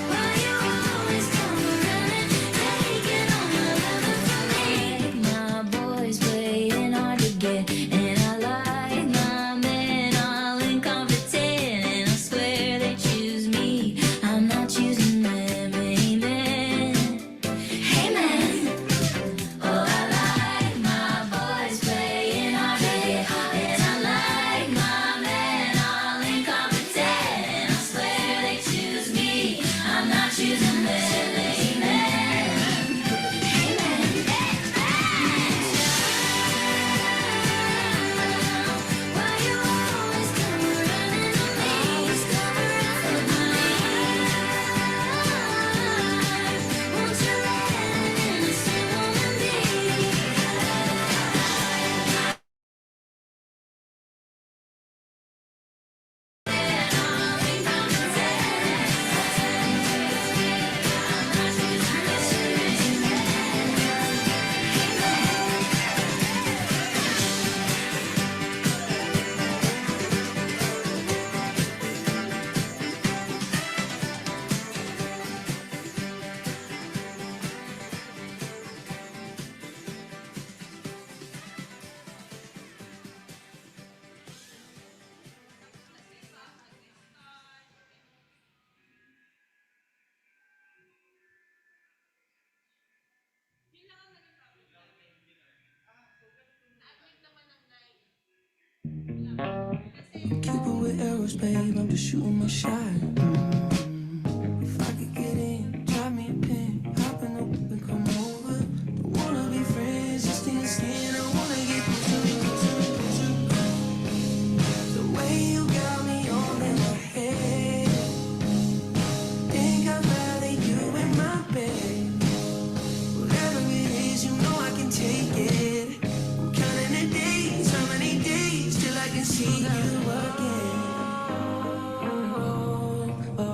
why you always come running? Taking all my love from me. My boys playing hard to get, and I like my men all incompetent, and I swear they choose me. I'm not choosing them. Amen. Hey man. Oh, I like my boys playing hard to get, and I like my men all incompetent, and I swear they choose me. I'm not choosing them. Amen. Hey man. Why you always come running on me? Fuck my life. Won't you let an innocent woman be? Keep it with arrows, babe. I'm just shooting my shot. If I could get in, drop me a pin, hop in the whip and come over. Don't wanna be friends, just in skin. I wanna get to the way you got me all in my head. Think I'd rather you in my bed. Whatever it is, you know I can take it. I'm counting the days, how many days till I can see you again. Oh,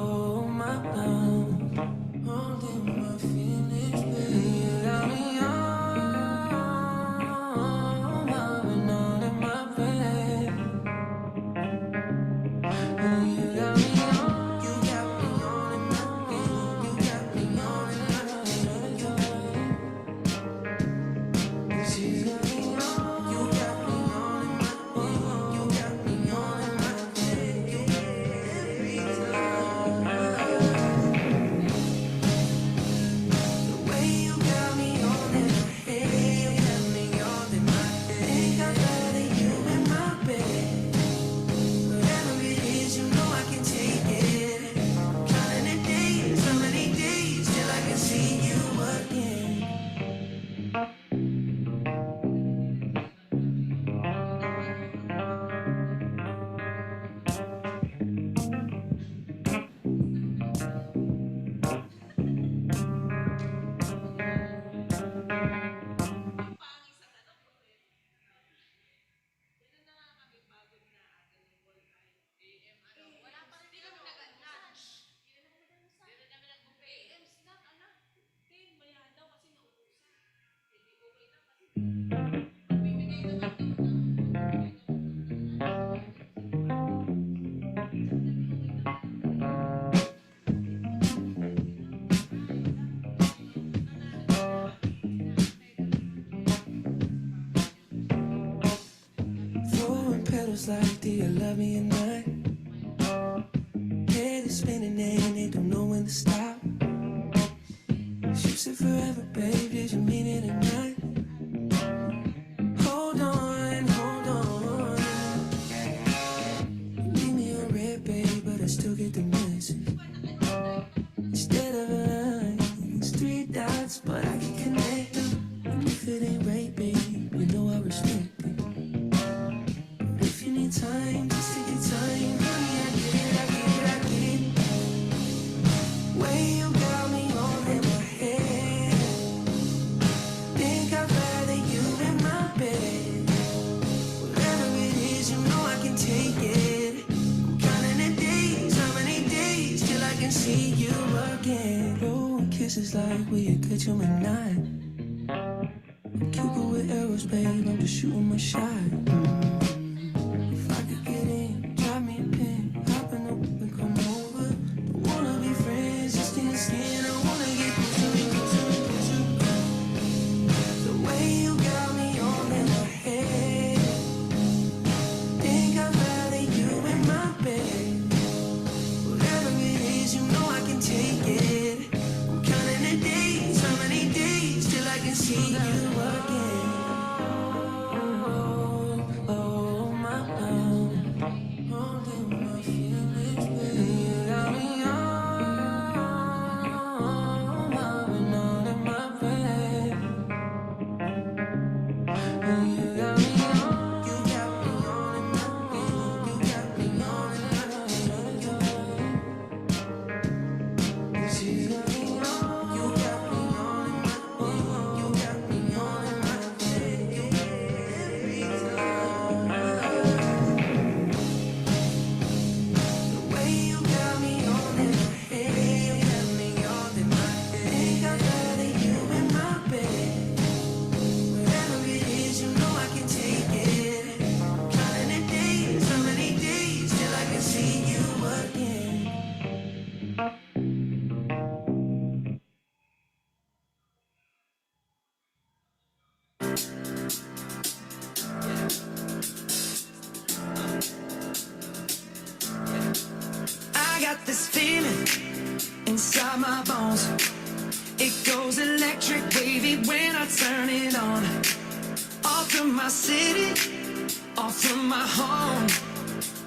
Throwing petals like, do you love me or not? Head is spinning and they don't know when to stop. You said forever, babe, did you mean it or not? Hold on, hold on. You leave me on red, babe, but I still get the message. Instead of a line, it's three dots, but I can connect them. And if it ain't right, babe, you know I respect it. If you need time, just take your time. Honey, I get it, I get it, I get it. Way you got me all in my head. Think I'd rather you in my bed. Whatever it is, you know I can take it. I'm counting the days, how many days till I can see you again. Blowing kisses like we a good human night. I'm Cupid with arrows, babe, I'm just shooting my shot. If I could get in, drop me a pin, hop in the whip and come over. Don't wanna be friends, just skin to skin. I wanna get closer, closer, closer. The way you got me all in my head. Think I'd rather you in my bed. Whatever it is, you know I can take it. I'm counting the days, how many days till I can see you again. Oh, my love. Holding my feelings, baby. You got me on, loving all in my bed. You got me on, you got me on in my bed. You got me on in my bed. You got me on, you got me on in my bed. You got me on in my bed. Every time. The way you got me all in my head, got me all in my head. Think I'd rather you in my bed. Whatever it is, you know I can take it. Counting the days, how many days till I can see you again. I got this feeling inside my bones. It goes electric wavy when I turn it on. Off from my city, off from my home.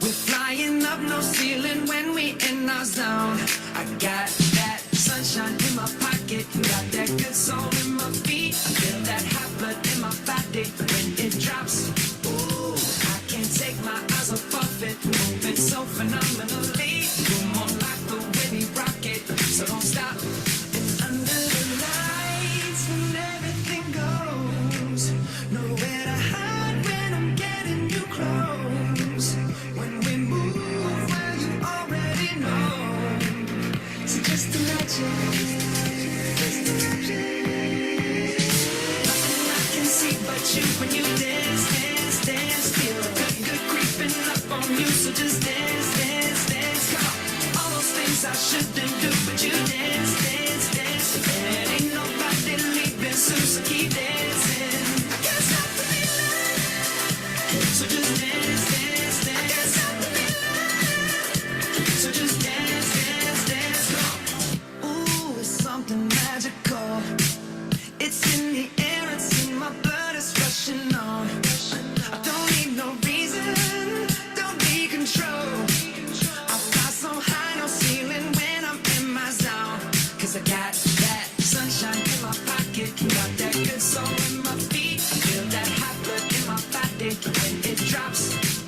We're flying up, no ceiling when we in our zone. I got that sunshine in my pocket, got that good soul in my feet. I feel that hot blood in my body when it drops. Ooh, I can't take my eyes off of it, moving so phenomenally. You're more like the way we rock it, so don't stop. And under the lights when everything goes, nowhere to hide when I'm getting you close. When we move, well you already know. So just imagine, just imagine. Nothing I can see but you when you dance, dance, dance. Feel good, good creeping up on you. So just dance, dance, dance. Come on, all those things I shouldn't do, but you dance, dance, dance. And ain't nobody leaving soon, so keep dancing. I can't stop the feeling. So just dance, dance, dance. I can't stop the feeling. So just dance, dance, dance. Come on. Ooh, it's something magical. It's in the air, it's in my blood, it's rushing on. I don't need no reason, don't need control. I fly so high, no ceiling when I'm in my zone. 'Cause I got that sunshine in my pocket, got that good soul in my feet. I feel that hot blood in my body when it drops.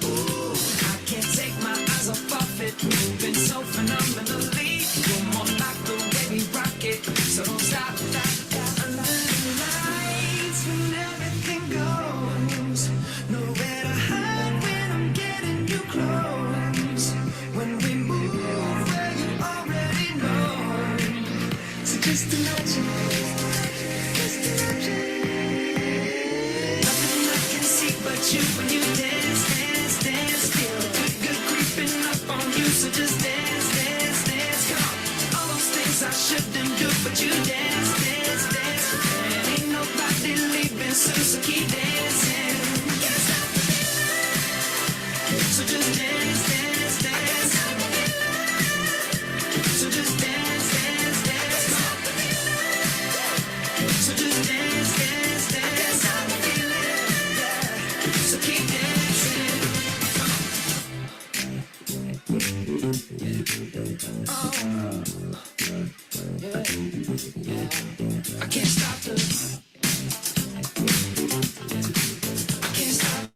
Ooh, I can't take my eyes off of it, moving so phenomenally. You're more like the way we rock it, so don't stop. Under the lights when everything goes, nowhere to hide when I'm getting you close. When we move, well you already know. So just imagine, just imagine. you when you dance, dance, dance. Feel the good, good creeping up on you, so just dance, dance, dance. Come on, all those things I shouldn't do, but you dance, dance, dance. And ain't nobody leaving soon, so keep dancing. So just dance, dance, dance. So just dance, dance, dance. So just dance, dance, dance. So keep dancing. I can't stop the. I can't stop.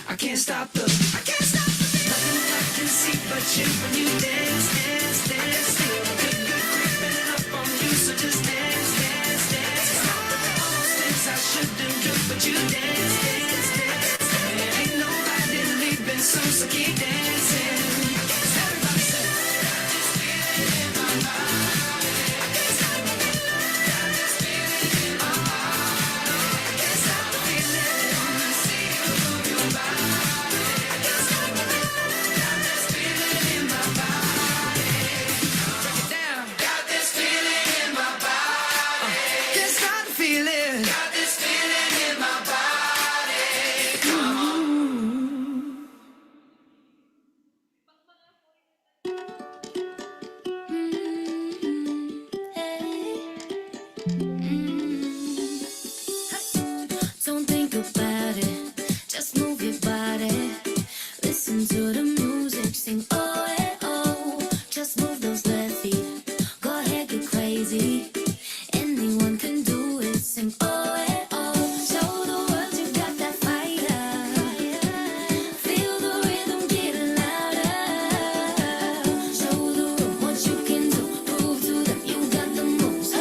I can't stop the. I can't stop the. Nothing I can see but you when you dance, dance, dance. Feel the good, good creeping up on you, so just dance, dance, dance. All those things I shouldn't do, but you dance, dance, dance. And ain't nobody leaving soon, so keep dancing. Everybody say, got this feeling in my body. I can't stop the feeling. Got this feeling in my heart. I can't stop the feeling. Wanna see you move your body. I can't stop the feeling. Got this feeling in my body. Break it down. Got this feeling in my body. Can't stop the feeling. Got this feeling in my body. Come on. Don't think about it, just move your body. Listen to the music, sing oh eh, oh. Just move those left feet, go ahead, get crazy. Anyone can do it, sing oh eh, oh. Show the world you got that fire. Feel the rhythm getting louder. Show the world what you can do, prove to them you got the moves.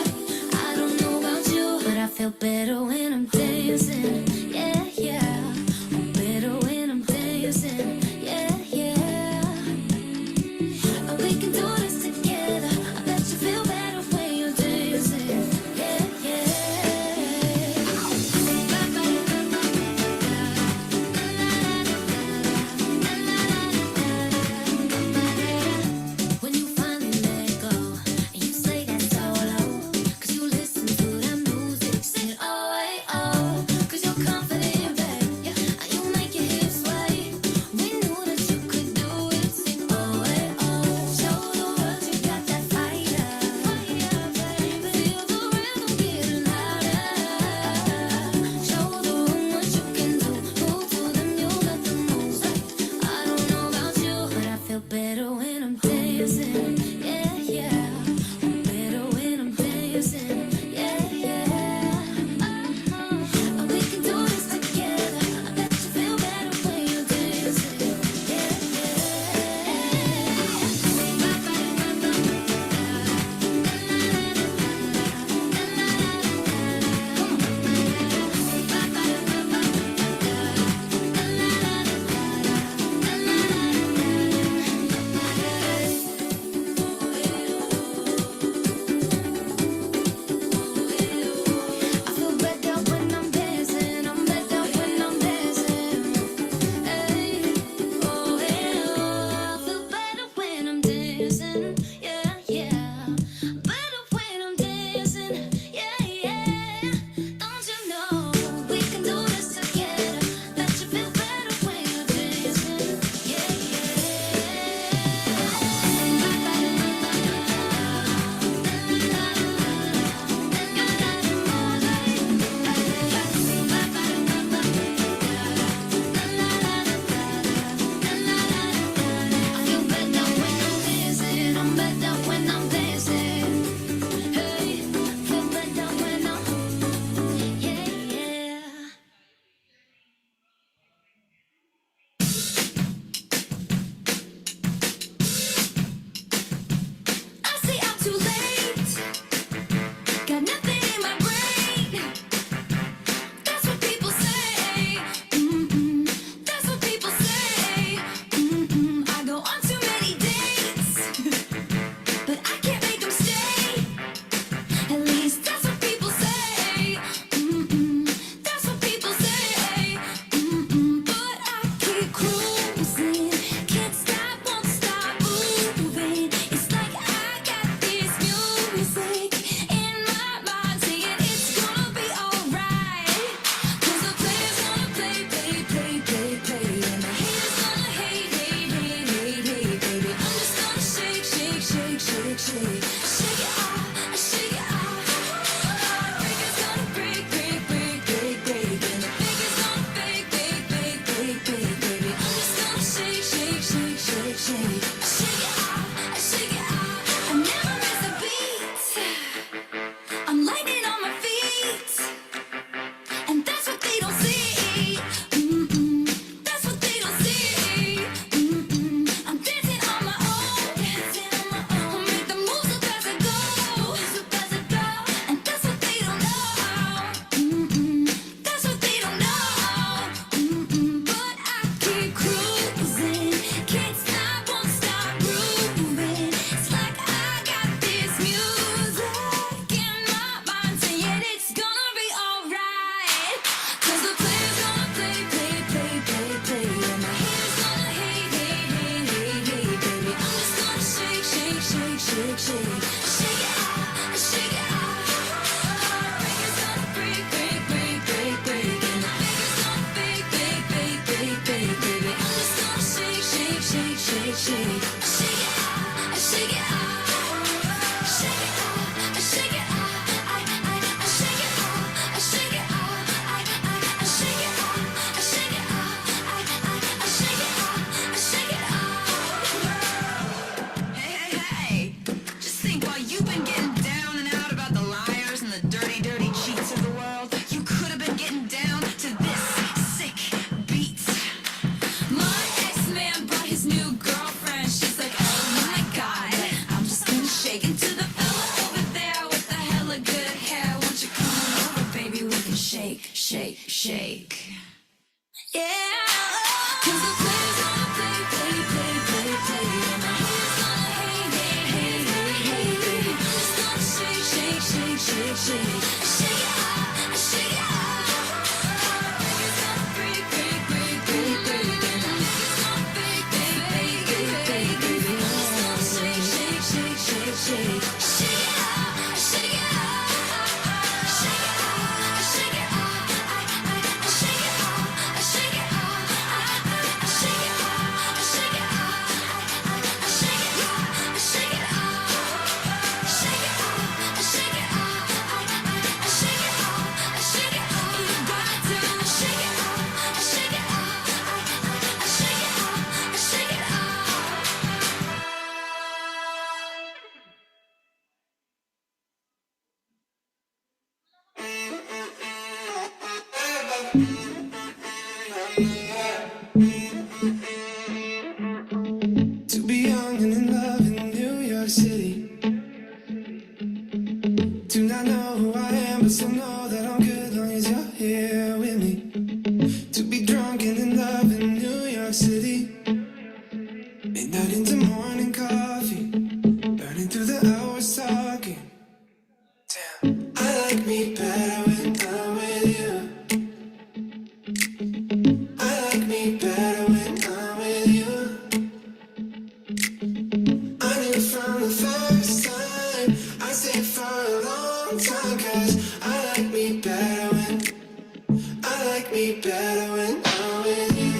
I don't know about you, but I feel better when I'm dancing. Yeah, yeah. I'm better when I'm dancing. Yeah, yeah. And we can do this together. I bet you feel better when you're dancing. Yeah, yeah. When you finally let go and you slay that solo, 'cause you listen to that music, sing it oh, eh, oh. 'Cause you're confident, babe, yeah, and you make your hips sway. We knew that you could do it, sing oh, eh, oh. Show the world you got that fire, baby. Feel the rhythm getting louder. Show the room what you can do, prove to them you got the moves. I don't know about you, but I feel better when I'm dancing. Yeah, yeah. I'm better when I'm dancing. Yeah, yeah. And we can do this together. I bet you feel better when you're dancing. Yeah, yeah. shake, shake, shake. Shake it out, shake it out. Heartbreak is gonna break, break, break, break, break. And the break is gonna bake, bake, bake, bake, bake, baby. I'm just gonna shake, shake, shake, shake, shake. Shake it out, shake it out. Shake it out, shake it out. I shake it out, shake it out. I shake it out, shake it out. I shake it out, shake it out. Hey, hey, hey! Just think, while you've been getting down and out about the liars and the dirty, dirty cheats of the world, you could have been getting down to this sick beat. My ex-man brought his new girlfriend. She's like, oh my god, I'm just gonna shake into the fella over there with the hella good hair. Won't you come on over, baby? We can shake, shake, shake. Yeah, 'cause the play's gonna play, play, play, play, play. And the haters gonna hate, hate, hate, hate, hate, baby. I'm just gonna shake, shake, shake, shake, shake. Shake it out, shake it out. Heartbreak is gonna break, break, break, break, break. And the haters gonna bake, bake, bake, bake, bake, baby. I'm just gonna shake, shake, shake, shake, shake. Shake it out, shake it out. Shake it out, shake it out. I shake it out, shake it out. I shake it out, shake it out. I shake it out, shake it out. Shake it out, shake it out. I shake it out, shake it out. You got to shake it out, shake it out. I shake it out, shake it out. To be young and in love in New York City. Do not know who I am, but still know that I'm good long as you're here with me. To be drunk and in love in New York City. Midnight into morning coffee. Burning through the hours talking. Damn, I like me better when I'm with you. I like me better when I'm with you. I knew from the first time I stayed for a long time. 'Cause I like me better when I'm with you.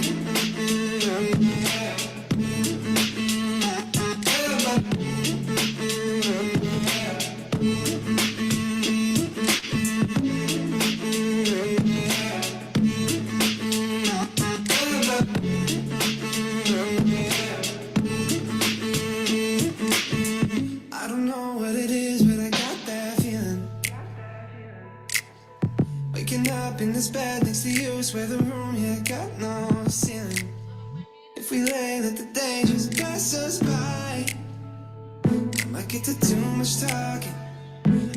I don't know what it is, but I got that feeling. Waking up in this bed next to you, swear the room here got no ceiling. If we lay, let the day just pass us by. I might get to too much talking.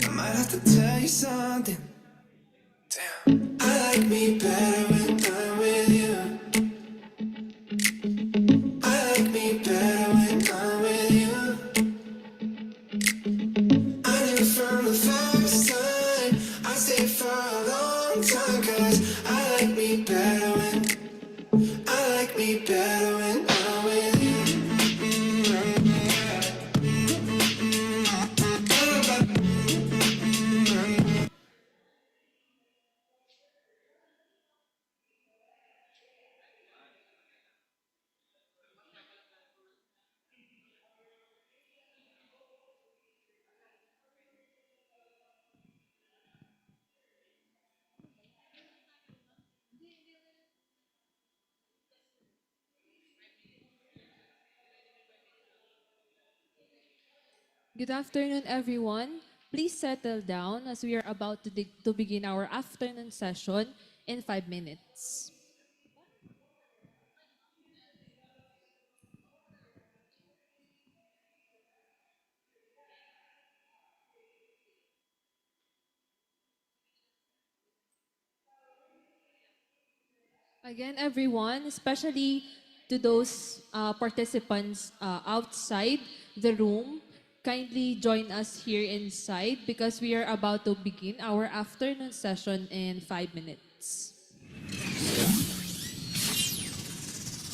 I might have to tell you something. Damn, I like me better when I'm with you. I like me better when I'm with you. I knew from the first time I stayed for a long time. 'Cause I like me better when I'm with you. Good afternoon, everyone. Please settle down as we are about to begin our afternoon session in 5 minutes. Again, everyone, especially to those participants outside the room, kindly join us here inside because we are about to begin our afternoon session in 5 minutes.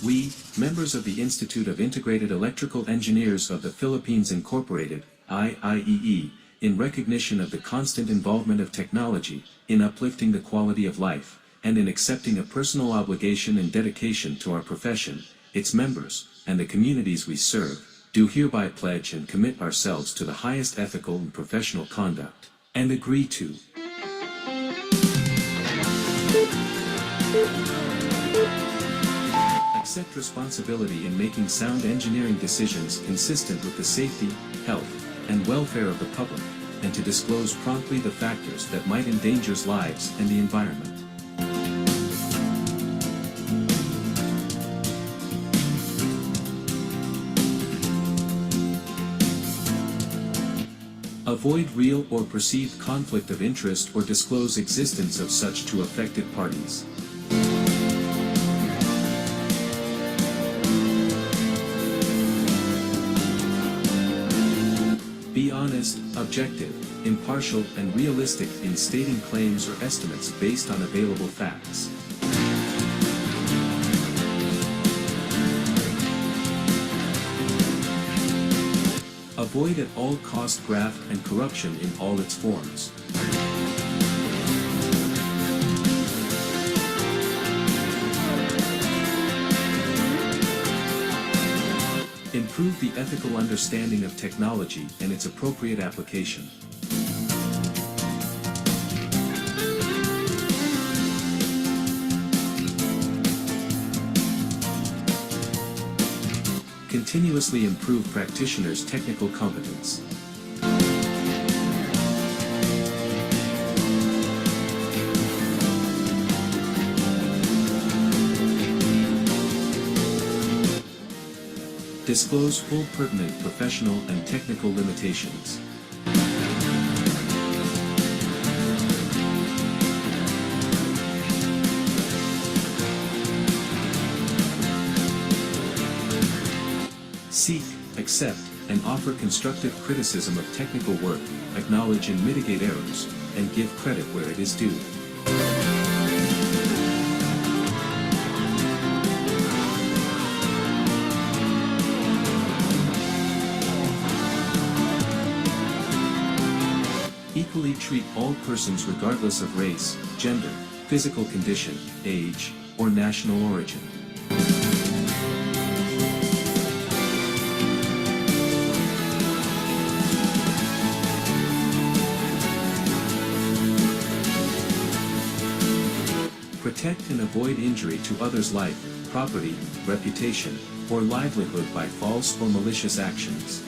We, members of the Institute of Integrated Electrical Engineers of the Philippines Incorporated, IIEE, in recognition of the constant involvement of technology in uplifting the quality of life, and in accepting a personal obligation and dedication to our profession, its members, and the communities we serve, do hereby pledge and commit ourselves to the highest ethical and professional conduct, and agree to accept responsibility in making sound engineering decisions consistent with the safety, health, and welfare of the public, and to disclose promptly the factors that might endanger lives and the environment. Avoid real or perceived conflict of interest or disclose existence of such to affected parties. Be honest, objective, impartial, and realistic in stating claims or estimates based on available facts. Avoid at all cost graft and corruption in all its forms. Improve the ethical understanding of technology and its appropriate application. Continuously improve practitioners' technical competence. Disclose full pertinent professional and technical limitations. Seek, accept, and offer constructive criticism of technical work, acknowledge and mitigate errors, and give credit where it is due. Equally treat all persons regardless of race, gender, physical condition, age, or national origin. Protect and avoid injury to others' life, property, reputation, or livelihood by false or malicious actions.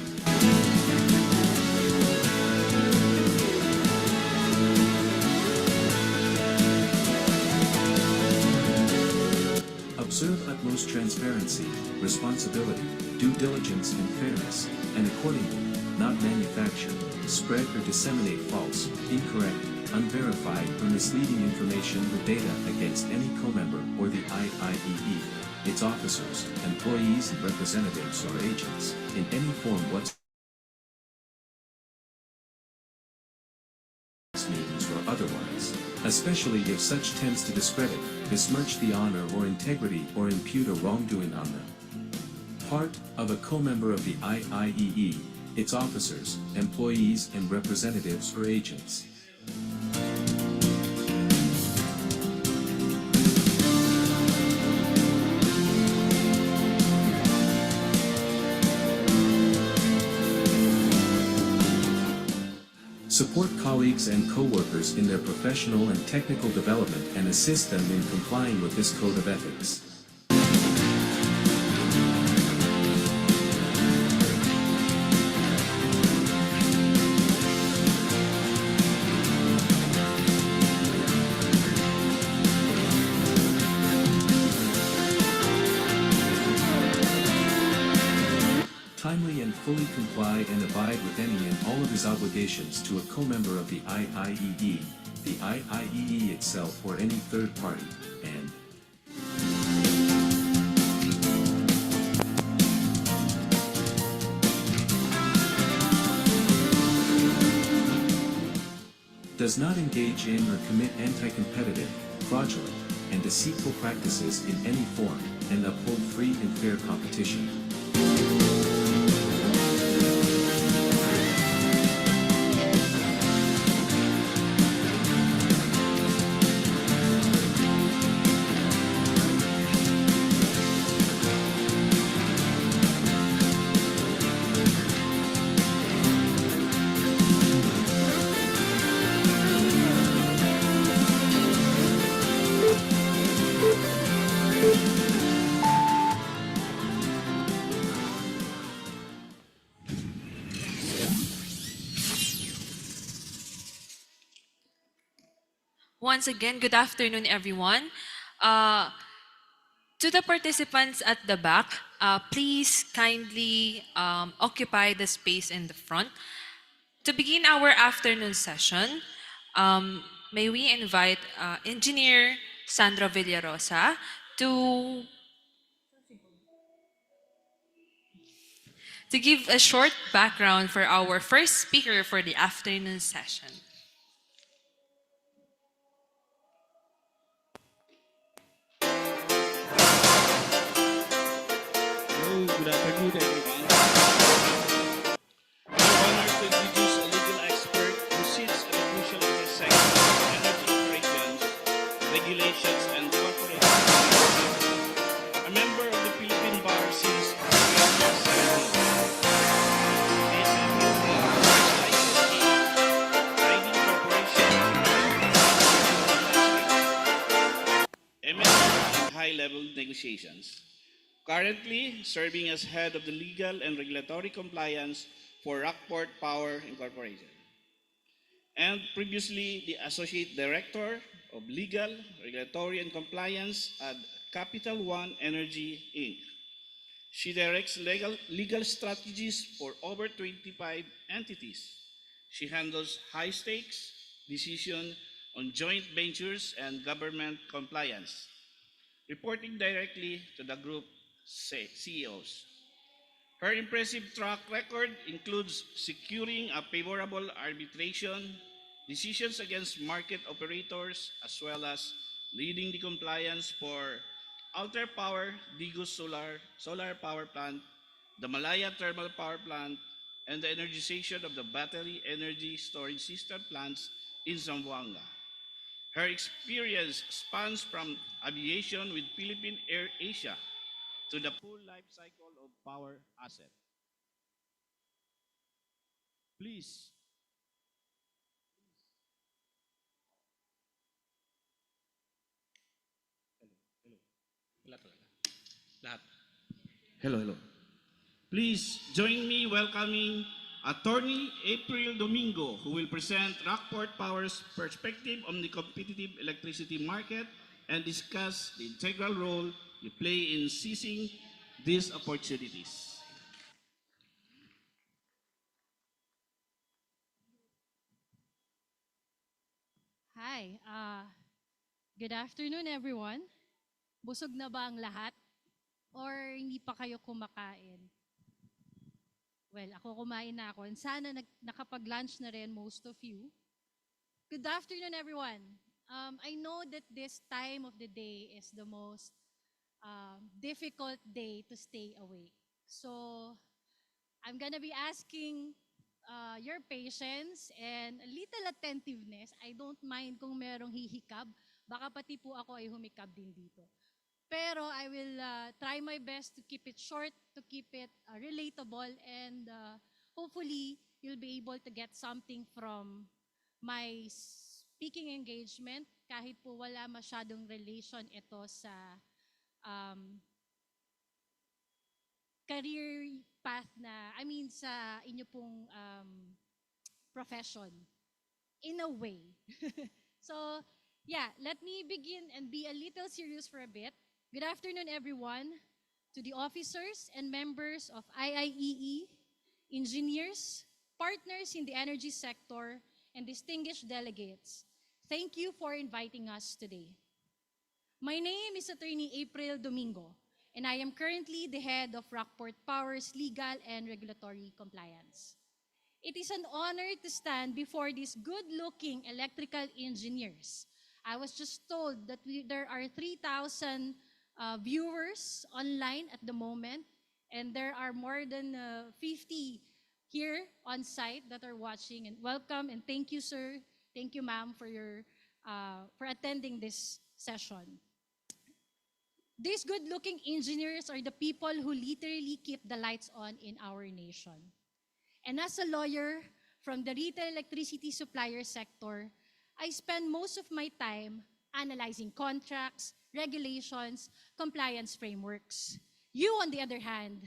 Observe utmost transparency, responsibility, due diligence and fairness, and accordingly, not manufacture, spread or disseminate false, incorrect, unverified or misleading information or data against any co-member or the IIEE, its officers, employees and representatives or agents, in any form whatsoever. Means or otherwise, especially if such tends to discredit, besmirch the honor or integrity or impute a wrongdoing on them. Part of a co-member of the IIEE, its officers, employees and representatives or agents. Support colleagues and co-workers in their professional and technical development and assist them in complying with this code of ethics. Timely and fully comply and abide with any and all of his obligations to a co-member of the IIEE, the IIEE itself or any third party, and does not engage in or commit anti-competitive, fraudulent, and deceitful practices in any form, and uphold free and fair competition. Once again, good afternoon, everyone. Uh, to the participants at the back, please kindly occupy the space in the front. To begin our afternoon session, may we invite Engineer Sandra Villarosa to give a short background for our first speaker for the afternoon session. Hello, good afternoon, everyone. We're honored to introduce a legal expert who sits at the crucial intersection of energy operations, regulations, and corporate governance. A member of the Philippine Bar since 2017. M&A and high-level negotiations. Currently serving as head of the legal and regulatory compliance for Rockport Power Incorporated. And previously the associate director of legal, regulatory, and compliance at Capital One Energy Inc. She directs legal strategies for over 25 entities. She handles high stakes decisions on joint ventures and government compliance, reporting directly to the group CEOs. Her impressive track record includes securing a favorable arbitration, decisions against market operators, as well as leading the compliance for Alter Power, Digos Solar Power Plant, the Malaya Thermal Power Plant, and the energization of the battery energy storage system plants in Zamboanga. Her experience spans from aviation with Philippine Air Asia to the full life cycle of power asset. Please. Hello. Wala talaga. Lahat. Hello. Please join me welcoming Attorney April Domingo, who will present Rockport Power's perspective on the competitive electricity market and discuss the integral role you play in seizing these opportunities. Hi, good afternoon everyone. Busog na ba ang lahat? Or hindi pa kayo kumakain? Well, ako kumain na ako and sana nakapag-lunch na rin most of you. Good afternoon everyone. I know that this time of the day is the most difficult day to stay awake. So I'm gonna be asking your patience and a little attentiveness. I don't mind kung merong hihikab. Baka pati po ako ay humikab din dito. Pero I will try my best to keep it short, to keep it relatable, and hopefully you'll be able to get something from my speaking engagement kahit po wala masyadong relation ito sa um, career path na, sa inyo pong profession, in a way. So, yeah, let me begin and be a little serious for a bit. Good afternoon, everyone, to the officers and members of IIEE, engineers, partners in the energy sector, and distinguished delegates. Thank you for inviting us today. My name is Attorney April Domingo, and I am currently the head of Rockport Power's Legal and Regulatory Compliance. It is an honor to stand before these good-looking electrical engineers. I was just told that there are 3,000 viewers online at the moment, and there are more than 50 here on site that are watching. And welcome and thank you, sir. Thank you, ma'am, for attending this session. These good-looking engineers are the people who literally keep the lights on in our nation. And as a lawyer from the retail electricity supplier sector, I spend most of my time analyzing contracts, regulations, compliance frameworks. You, on the other hand,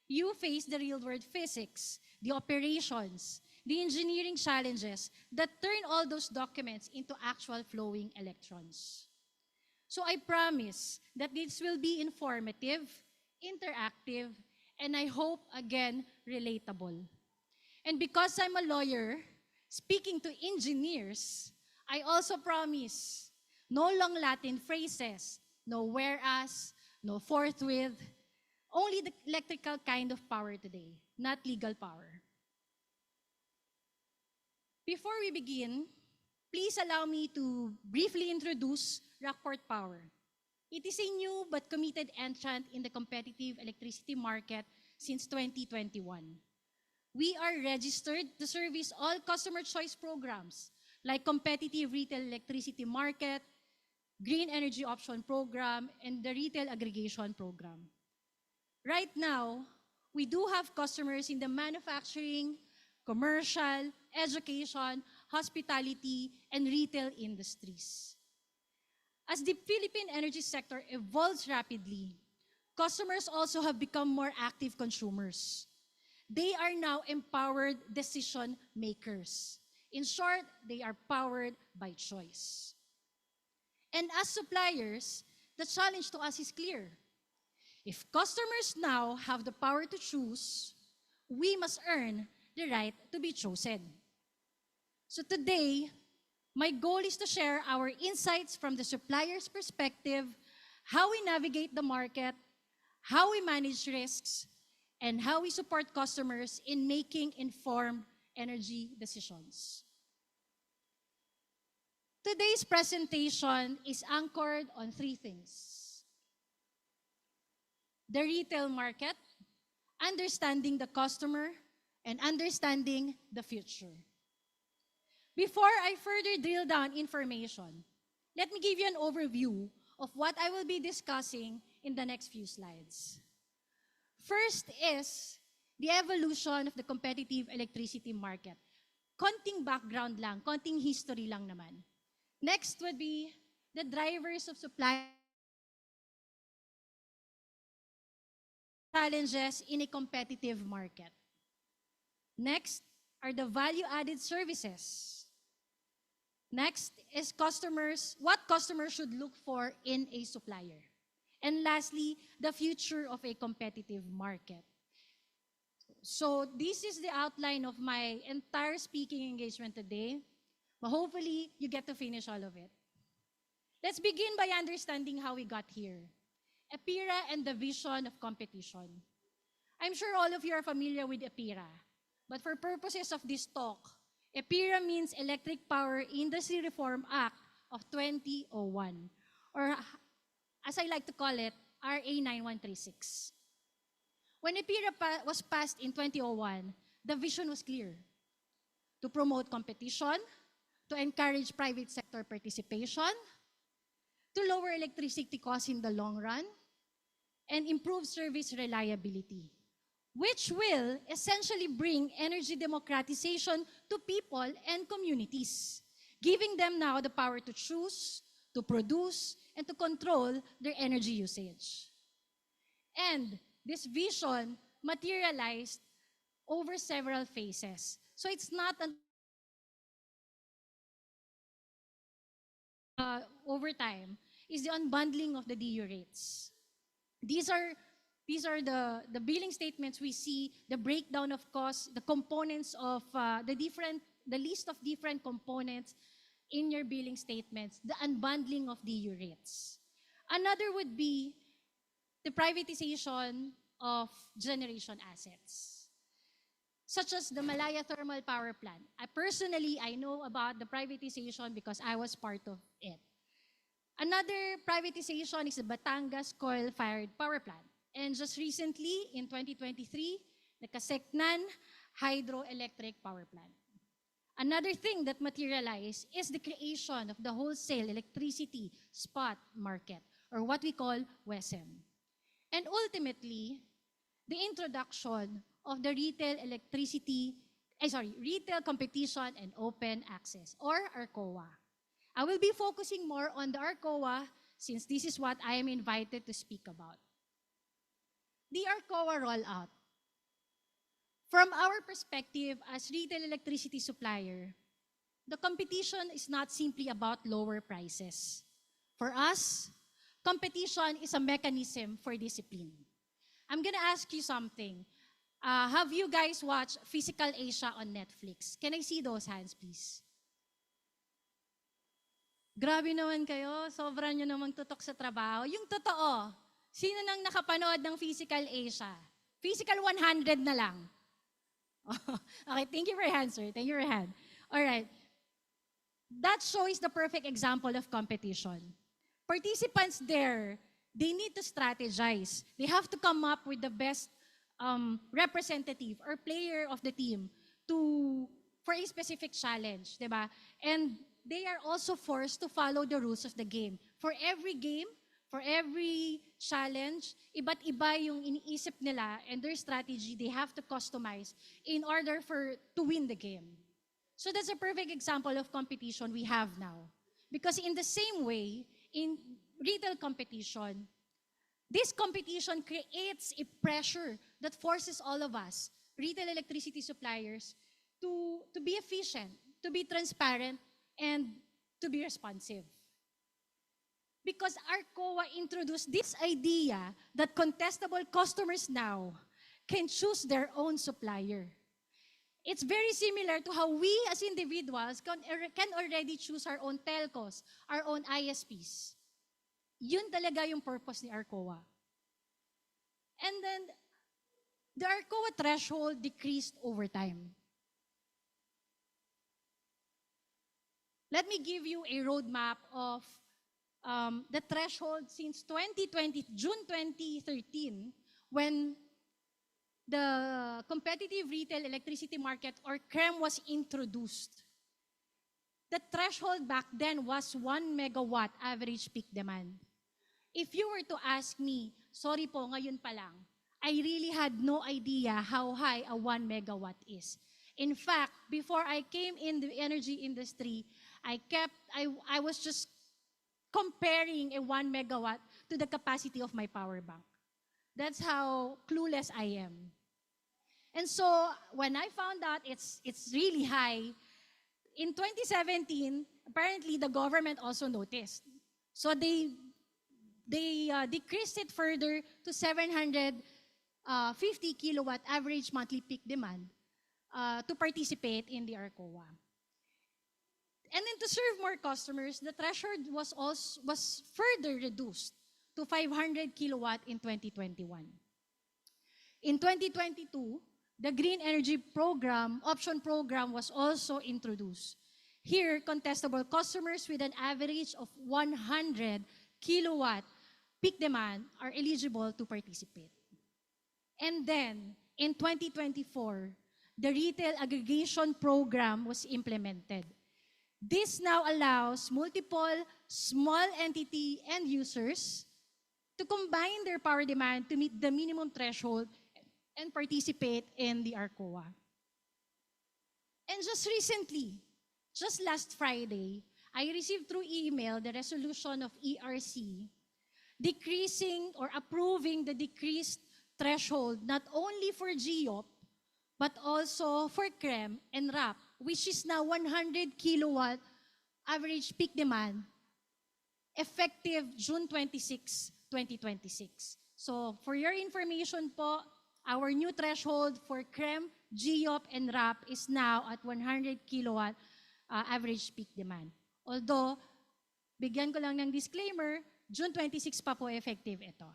you face the real-world physics, the operations, the engineering challenges that turn all those documents into actual flowing electrons. So I promise that this will be informative, interactive, and I hope, again, relatable. And because I'm a lawyer, speaking to engineers, I also promise no long Latin phrases, no whereas, no forthwith, only the electrical kind of power today, not legal power. Before we begin, please allow me to briefly introduce Rockport Power. It is a new but committed entrant in the competitive electricity market since 2021. We are registered to service all customer choice programs like competitive retail electricity market, green energy option program, and the retail aggregation program. Right now, we do have customers in the manufacturing, commercial, education, hospitality, and retail industries. As the Philippine energy sector evolves rapidly, customers also have become more active consumers. They are now empowered decision makers. In short, they are powered by choice. And as suppliers, the challenge to us is clear. If customers now have the power to choose, we must earn the right to be chosen. So today, my goal is to share our insights from the supplier's perspective, how we navigate the market, how we manage risks, and how we support customers in making informed energy decisions. Today's presentation is anchored on three things: the retail market, understanding the customer, and understanding the future. Before I further drill down information, let me give you an overview of what I will be discussing in the next few slides. First is the evolution of the competitive electricity market. Konting background lang, konting history lang naman. Next would be the drivers of supply challenges in a competitive market. Next are the value-added services. Next is what customers should look for in a supplier. And lastly, the future of a competitive market. So this is the outline of my entire speaking engagement today. But hopefully, you get to finish all of it. Let's begin by understanding how we got here. EPIRA and the vision of competition. I'm sure all of you are familiar with EPIRA. But for purposes of this talk, EPIRA means Electric Power Industry Reform Act of 2001, or as I like to call it, RA 9136. When EPIRA was passed in 2001, the vision was clear: to promote competition, to encourage private sector participation, to lower electricity costs in the long run, and improve service reliability, which will essentially bring energy democratization to people and communities, giving them now the power to choose, to produce, and to control their energy usage. And this vision materialized over several phases. So it's not over time, is the unbundling of the DU rates. These are the billing statements we see, the breakdown of costs, the components of the list of different components in your billing statements, the unbundling of DU rates. Another would be the privatization of generation assets, such as the Malaya Thermal Power Plant. I know about the privatization because I was part of it. Another privatization is the Batangas coal-fired power plant. And just recently, in 2023, the Kaseknan hydroelectric power plant. Another thing that materialized is the creation of the wholesale electricity spot market, or what we call WESM. And ultimately, the introduction of the retail competition and open access, or ARCOA. I will be focusing more on the ARCOA since this is what I am invited to speak about. The ARCOA rollout. From our perspective as retail electricity supplier, the competition is not simply about lower prices. For us, competition is a mechanism for discipline. I'm gonna ask you something. Have you guys watched Physical Asia on Netflix? Can I see those hands, please? Grabe naman kayo, sobra nyo namang tutok sa trabaho. Yung totoo, sino nang nakapanood ng Physical Asia? Physical 100 na lang. Okay, thank you for your hand, sir. Thank you for your hand. All right. That show is the perfect example of competition. Participants there, they need to strategize. They have to come up with the best representative or player of the team for a specific challenge, diba? And they are also forced to follow the rules of the game. For every game, for every challenge, iba't iba yung iniisip nila and their strategy they have to customize in order to win the game. So that's a perfect example of competition we have now. Because in the same way, in retail competition, this competition creates a pressure that forces all of us, retail electricity suppliers, to be efficient, to be transparent, and to be responsive. Because ARCOA introduced this idea that contestable customers now can choose their own supplier. It's very similar to how we as individuals can already choose our own telcos, our own ISPs. Yun talaga yung purpose ni ARCOA. And then, the ARCOA threshold decreased over time. Let me give you a roadmap of the threshold since June 2013, when the competitive retail electricity market, or CREM, was introduced. The threshold back then was 1 megawatt average peak demand. If you were to ask me, sorry po, ngayon pa lang, I really had no idea how high a 1 megawatt is. In fact, before I came in the energy industry, I was just comparing a 1 megawatt to the capacity of my power bank. That's how clueless I am. And so when I found out it's really high, in 2017, apparently the government also noticed. So they decreased it further to 750 kilowatt average monthly peak demand to participate in the ARCOA. And then to serve more customers, the threshold was further reduced to 500 kilowatt in 2021. In 2022, the Green Energy Program, Option Program, was also introduced. Here, contestable customers with an average of 100 kilowatt peak demand are eligible to participate. And then, in 2024, the Retail Aggregation Program was implemented. This now allows multiple small entity end users to combine their power demand to meet the minimum threshold and participate in the ARCOA. And just recently, just last Friday, I received through email the resolution of ERC decreasing or approving the decreased threshold not only for GEOP, but also for CREM and RAP, which is now 100 kilowatt average peak demand, effective June 26, 2026. So for your information po, our new threshold for CREM, GEOP, and RAP is now at 100 kilowatt average peak demand. Although, bigyan ko lang ng disclaimer, June 26 pa po effective ito.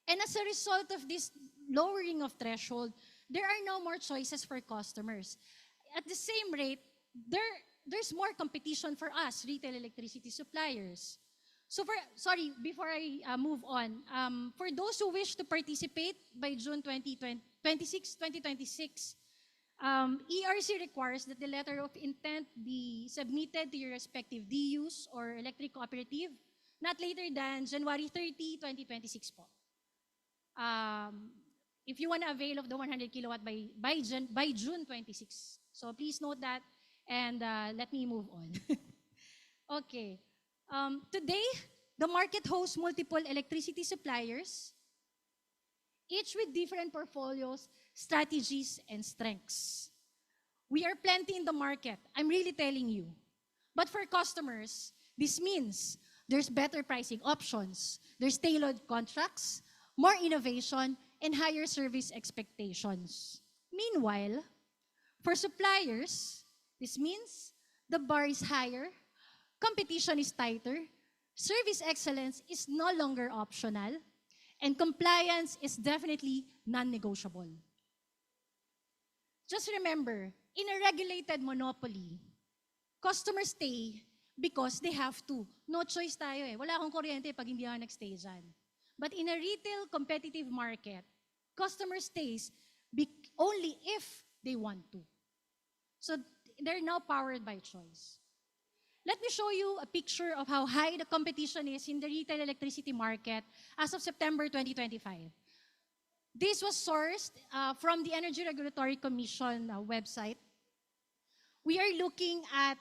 And as a result of this lowering of threshold, there are no more choices for customers. At the same rate, there's more competition for us, retail electricity suppliers. So before I move on, for those who wish to participate by June 2026, ERC requires that the letter of intent be submitted to your respective DUs or electric cooperative not later than January 30, 2026 po. If you want to avail of the 100 kilowatt by June 26. So please note that, and let me move on. Okay. Today, the market hosts multiple electricity suppliers, each with different portfolios, strategies, and strengths. We are plenty in the market, I'm really telling you. But for customers, this means there's better pricing options, there's tailored contracts, more innovation, and higher service expectations. Meanwhile, for suppliers, this means the bar is higher, competition is tighter, service excellence is no longer optional, and compliance is definitely non-negotiable. Just remember, in a regulated monopoly, customers stay because they have to. No choice tayo eh. Wala akong kuryente pag hindi ako nagstay dyan. But in a retail competitive market, customer stays only if they want to. So they're now powered by choice. Let me show you a picture of how high the competition is in the retail electricity market as of September 2025. This was sourced from the Energy Regulatory Commission website. We are looking at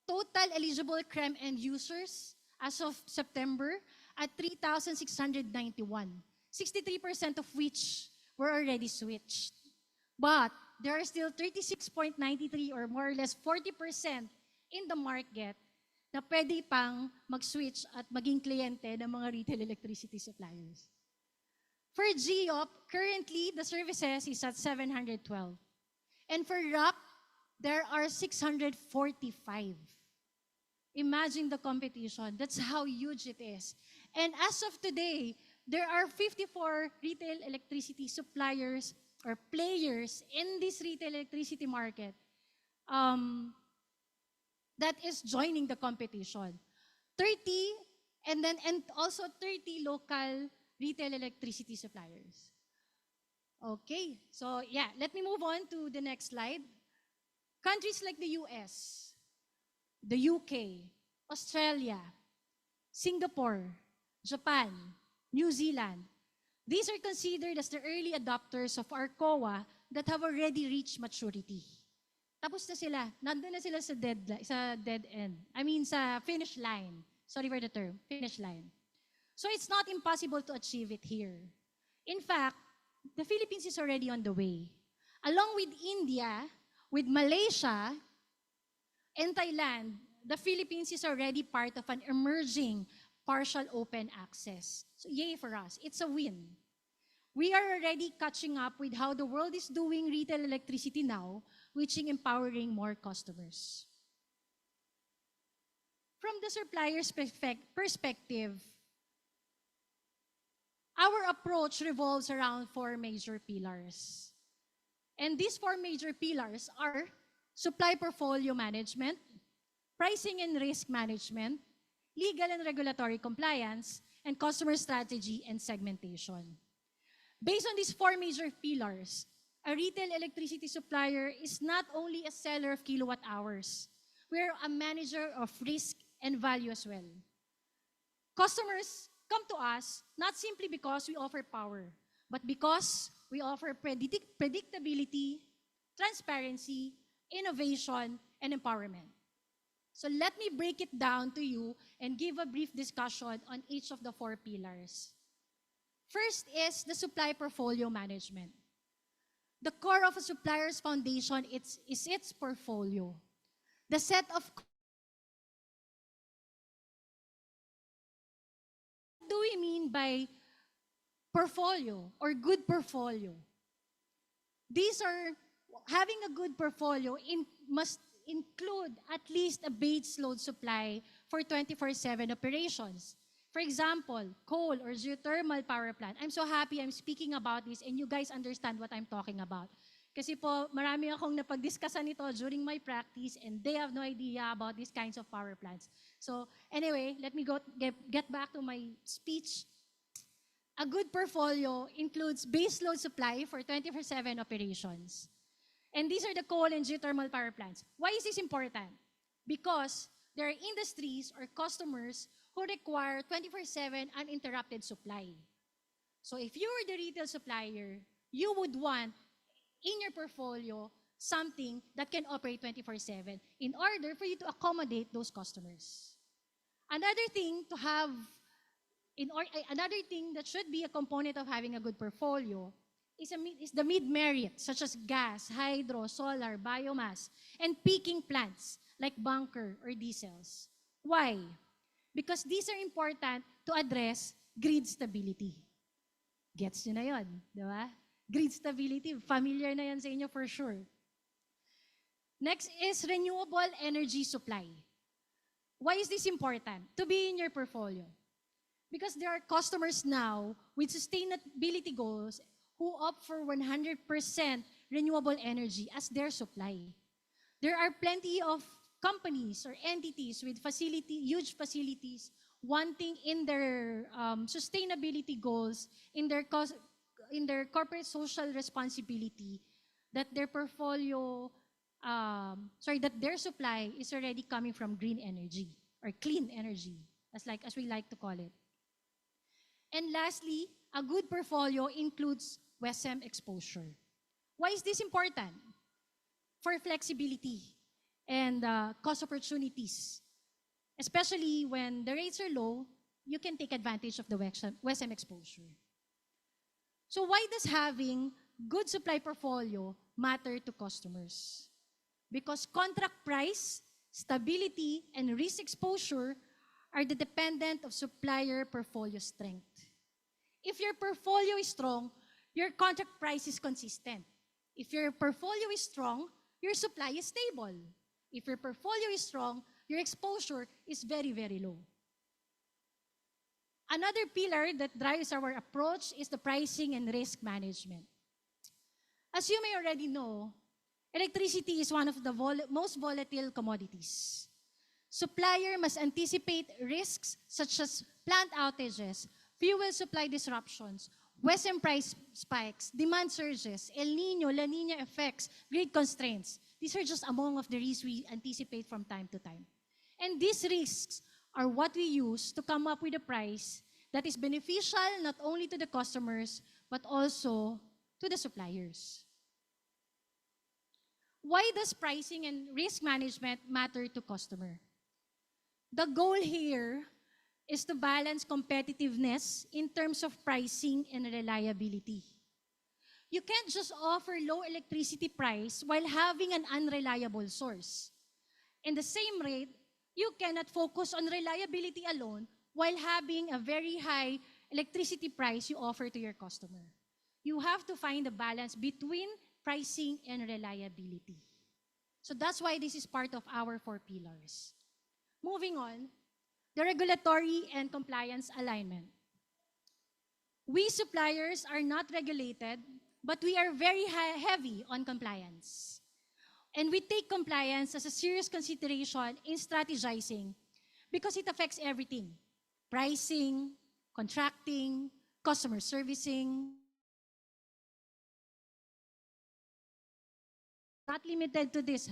total eligible CREM end users as of September at 3,691, 63% of which were already switched. But there are still 36.93 or more or less 40% in the market na pwede pang mag-switch at maging kliyente ng mga retail electricity suppliers. For GEOP, currently the services is at 712. And for RAP, there are 645. Imagine the competition. That's how huge it is. And as of today, there are 54 retail electricity suppliers or players in this retail electricity market that is joining the competition. 30 and also 30 local retail electricity suppliers. Okay, so yeah, let me move on to the next slide. Countries like the US, the UK, Australia, Singapore, Japan, New Zealand, these are considered as the early adopters of our COA that have already reached maturity. Tapos na sila, nandun na sila sa dead end. I mean sa finish line. Sorry for the term, finish line. So it's not impossible to achieve it here. In fact, the Philippines is already on the way. Along with India, with Malaysia, and Thailand, the Philippines is already part of an emerging partial open access. So yay for us, it's a win. We are already catching up with how the world is doing retail electricity now, which is empowering more customers. From the supplier's perspective, our approach revolves around 4 major pillars. And these 4 major pillars are supply portfolio management, pricing and risk management, legal and regulatory compliance, and customer strategy and segmentation. Based on these 4 major pillars, a retail electricity supplier is not only a seller of kilowatt hours, we're a manager of risk and value as well. Customers come to us not simply because we offer power, but because we offer predictability, transparency, innovation, and empowerment. So let me break it down to you and give a brief discussion on each of the 4 pillars. First is the supply portfolio management. The core of a supplier's foundation is its portfolio. The set of what do we mean by portfolio or good portfolio? These are, having a good portfolio must include at least a base load supply for 24/7 operations. For example, coal or geothermal power plant. I'm so happy I'm speaking about this and you guys understand what I'm talking about. Kasi po, marami akong napag-discussan ito during my practice and they have no idea about these kinds of power plants. So anyway, let me get back to my speech. A good portfolio includes baseload supply for 24/7 operations. And these are the coal and geothermal power plants. Why is this important? Because there are industries or customers who require 24/7 uninterrupted supply. So if you were the retail supplier, you would want in your portfolio something that can operate 24/7 in order for you to accommodate those customers. Another thing to have another thing that should be a component of having a good portfolio is the mid-merit, such as gas, hydro, solar, biomass, and peaking plants like bunker or diesels. Why? Because these are important to address grid stability. Gets nyo na yun, di ba? Grid stability, familiar na yan sa inyo for sure. Next is renewable energy supply. Why is this important? To be in your portfolio. Because there are customers now with sustainability goals who opt for 100% renewable energy as their supply. There are plenty of companies or entities with huge facilities wanting in their sustainability goals, in their corporate social responsibility, that their portfolio, that their supply is already coming from green energy or clean energy, as we like to call it. And lastly, a good portfolio includes WESM exposure. Why is this important? For flexibility and cost opportunities. Especially when the rates are low, you can take advantage of the WESM exposure. So why does having good supply portfolio matter to customers? Because contract price, stability, and risk exposure are the dependent of supplier portfolio strength. If your portfolio is strong, your contract price is consistent. If your portfolio is strong, your supply is stable. If your portfolio is strong, your exposure is very, very low. Another pillar that drives our approach is the pricing and risk management. As you may already know, electricity is one of the most volatile commodities. Supplier must anticipate risks such as plant outages, fuel supply disruptions, WESM price spikes, demand surges, El Nino, La Nina effects, grid constraints. These are just among of the risks we anticipate from time to time. And these risks are what we use to come up with a price that is beneficial not only to the customers, but also to the suppliers. Why does pricing and risk management matter to customer? The goal here is to balance competitiveness in terms of pricing and reliability. You can't just offer low electricity price while having an unreliable source. In the same rate, you cannot focus on reliability alone while having a very high electricity price you offer to your customer. You have to find a balance between pricing and reliability. So that's why this is part of our 4 pillars. Moving on, the regulatory and compliance alignment. We suppliers are not regulated, but we are very heavy on compliance. And we take compliance as a serious consideration in strategizing because it affects everything. Pricing, contracting, customer servicing. Not limited to this,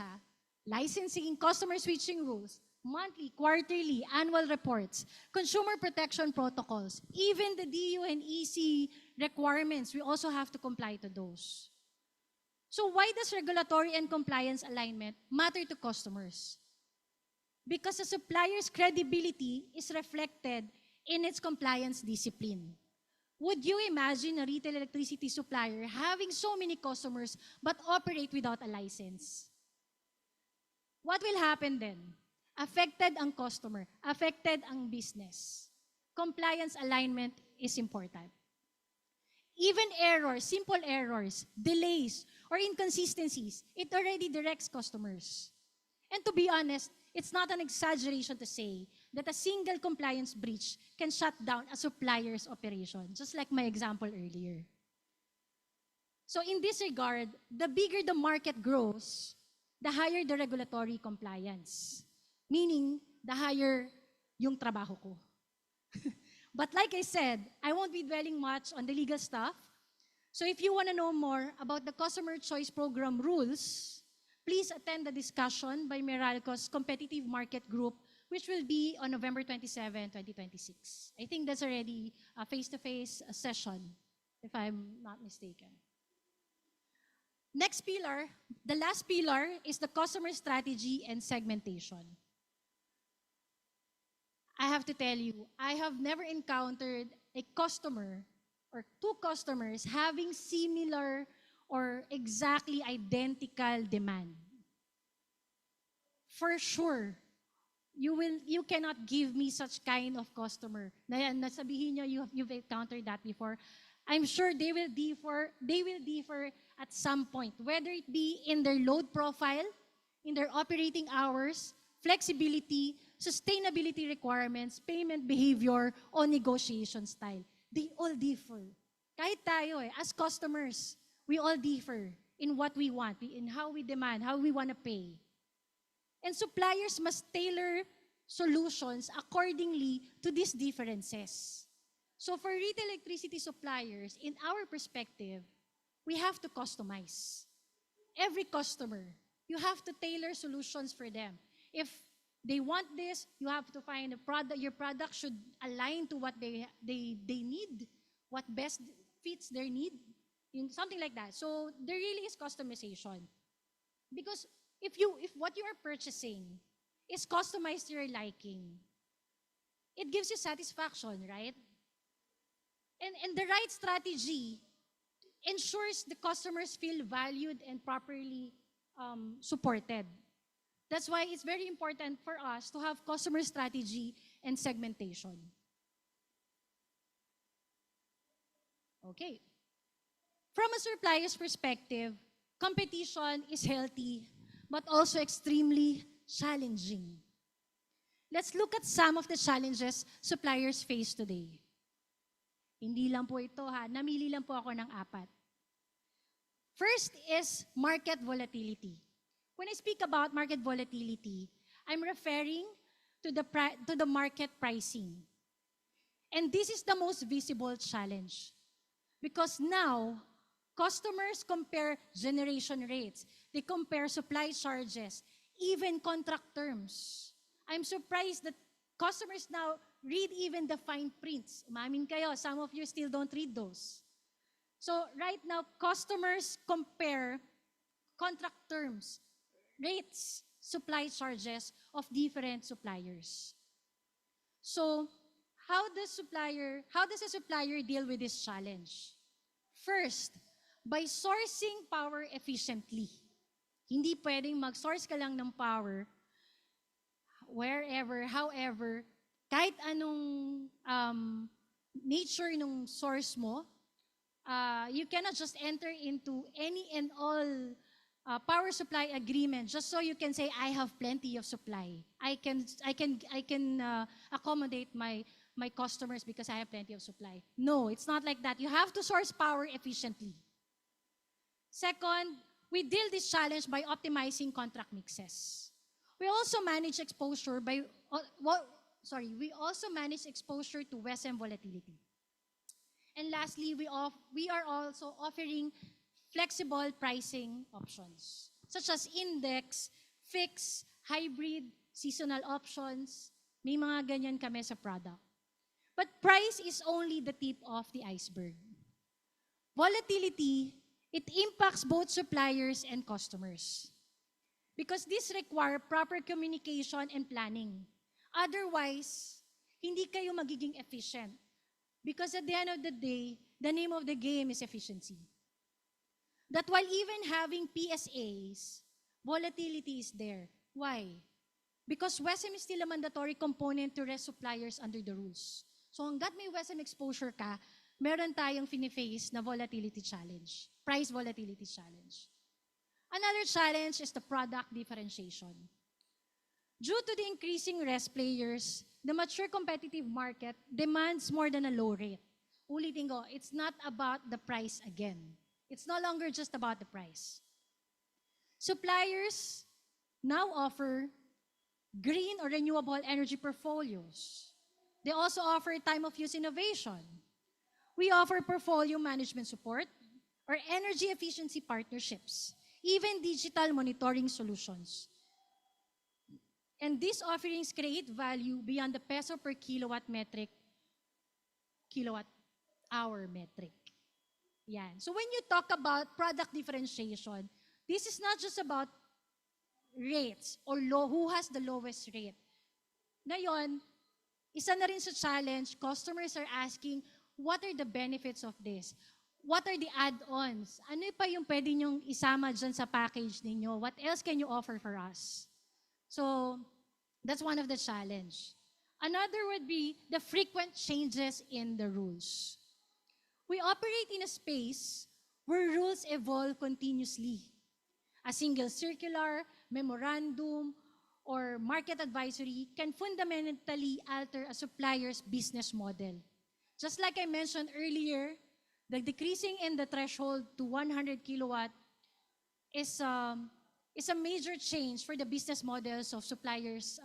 licensing, customer switching rules, monthly, quarterly, annual reports, consumer protection protocols, even the DU and EC requirements, we also have to comply to those. So why does regulatory and compliance alignment matter to customers? Because a supplier's credibility is reflected in its compliance discipline. Would you imagine a retail electricity supplier having so many customers but operate without a license? What will happen then? Affected ang customer, affected ang business. Compliance alignment is important. Even errors, simple errors, delays, or inconsistencies, it already directs customers. And to be honest, it's not an exaggeration to say that a single compliance breach can shut down a supplier's operation, just like my example earlier. So in this regard, the bigger the market grows, the higher the regulatory compliance. Meaning, the higher yung trabaho ko. But like I said, I won't be dwelling much on the legal stuff. So if you want to know more about the Customer Choice Program rules, please attend the discussion by Meralco's Competitive Market Group, which will be on November 27, 2026. I think that's already a face-to-face session, if I'm not mistaken. Next pillar, the last pillar is the customer strategy and segmentation. I have to tell you, I have never encountered a customer or two customers having similar or exactly identical demand. For sure, you cannot give me such kind of customer. Nasabihin nyo you've encountered that before. I'm sure they will differ at some point, whether it be in their load profile, in their operating hours, flexibility, sustainability requirements, payment behavior, o negotiation style. They all differ. Kahit tayo as customers, we all differ in what we want, in how we demand, how we want to pay. And suppliers must tailor solutions accordingly to these differences. So for retail electricity suppliers, in our perspective, we have to customize. Every customer, you have to tailor solutions for them. If they want this, you have to find a product. Your product should align to what they need, what best fits their need, something like that. So there really is customization. Because if what you are purchasing is customized to your liking, it gives you satisfaction, right? And the right strategy ensures the customers feel valued and properly supported. That's why it's very important for us to have customer strategy and segmentation. Okay. From a supplier's perspective, competition is healthy, but also extremely challenging. Let's look at some of the challenges suppliers face today. Hindi lang po ito namili lang po ako ng 4. First is market volatility. When I speak about market volatility, I'm referring to the market pricing. And this is the most visible challenge. Because now, customers compare generation rates, they compare supply charges, even contract terms. I'm surprised that customers now read even the fine prints. Umamin kayo, some of you still don't read those. So right now, customers compare contract terms, rates, supply charges of different suppliers. So how does a supplier deal with this challenge? First, by sourcing power efficiently. Hindi pwedeng mag-source ka lang ng power wherever, however, kahit anong nature ng source mo, you cannot just enter into any and all power supply agreement just so you can say I have plenty of supply. I can accommodate my customers because I have plenty of supply. No, it's not like that. You have to source power efficiently. Second, we deal this challenge by optimizing contract mixes. We also manage exposure to WESM volatility. And lastly, we are also offering flexible pricing options, such as index, fixed, hybrid, seasonal options. May mga ganyan kami sa product. But price is only the tip of the iceberg. Volatility, it impacts both suppliers and customers. Because this require proper communication and planning. Otherwise, hindi kayo magiging efficient. Because at the end of the day, the name of the game is efficiency. That while even having PSAs, volatility is there. Why? Because WESM is still a mandatory component to rest suppliers under the rules. So hanggat may WESM exposure ka, meron tayong fini-face na volatility challenge, price volatility challenge. Another challenge is the product differentiation. Due to the increasing rest players, the mature competitive market demands more than a low rate. Ulitin ko, it's not about the price again. It's no longer just about the price. Suppliers now offer green or renewable energy portfolios. They also offer time of use innovation. We offer portfolio management support or energy efficiency partnerships, even digital monitoring solutions. And these offerings create value beyond the peso per kilowatt hour metric. Yan. So when you talk about product differentiation, this is not just about rates or who has the lowest rate. Ngayon, isa na rin sa challenge, customers are asking, what are the benefits of this? What are the add-ons? Ano pa yung pwede nyong isama dyan sa package ninyo? What else can you offer for us? So, that's one of the challenge. Another would be the frequent changes in the rules. We operate in a space where rules evolve continuously. A single circular, memorandum, or market advisory can fundamentally alter a supplier's business model. Just like I mentioned earlier, the decreasing in the threshold to 100 kilowatt is a major change for the business models of suppliers'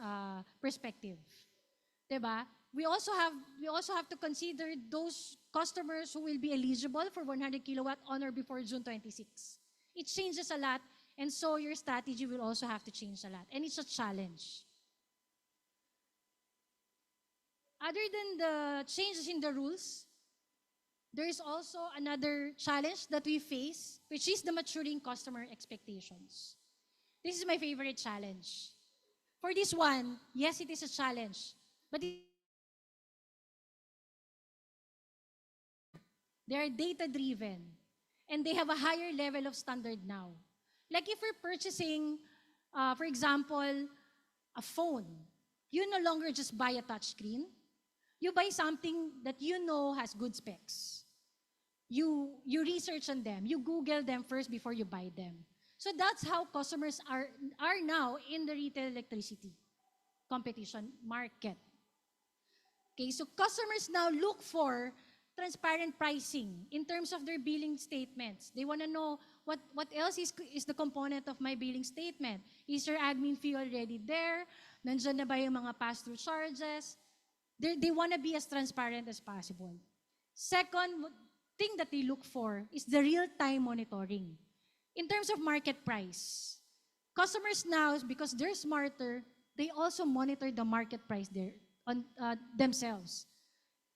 perspective. Diba? We also have to consider those customers who will be eligible for 100 kilowatt on or before June 26. It changes a lot, and so your strategy will also have to change a lot, and it's a challenge. Other than the changes in the rules, there is also another challenge that we face, which is the maturing customer expectations. This is my favorite challenge. For this one, yes, it is a challenge, but they are data-driven, and they have a higher level of standard now. Like if we're purchasing, for example, a phone, you no longer just buy a touchscreen. You buy something that you know has good specs. You research on them. You Google them first before you buy them. So that's how customers are now in the retail electricity competition market. Okay, so customers now look for transparent pricing in terms of their billing statements. They want to know what else is the component of my billing statement. Is your admin fee already there? Nandiyan na ba yung mga pass-through charges? They want to be as transparent as possible. Second thing that they look for is the real-time monitoring. In terms of market price, customers now, because they're smarter, they also monitor the market price there on themselves.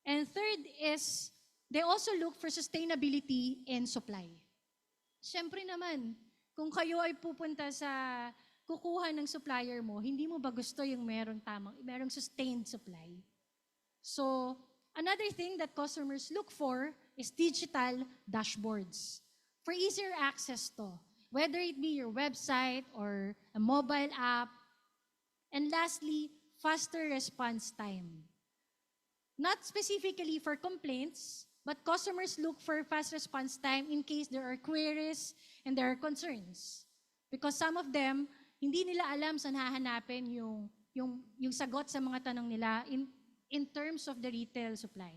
And third is, they also look for sustainability in supply. Siyempre naman, kung kayo ay pupunta sa kukuha ng supplier mo, hindi mo ba gusto yung merong sustained supply? So, another thing that customers look for is digital dashboards for easier access to, whether it be your website or a mobile app. And lastly, faster response time. Not specifically for complaints, but customers look for fast response time in case there are queries and there are concerns. Because some of them, hindi nila alam saan hahanapin yung sagot sa mga tanong nila in terms of the retail supply.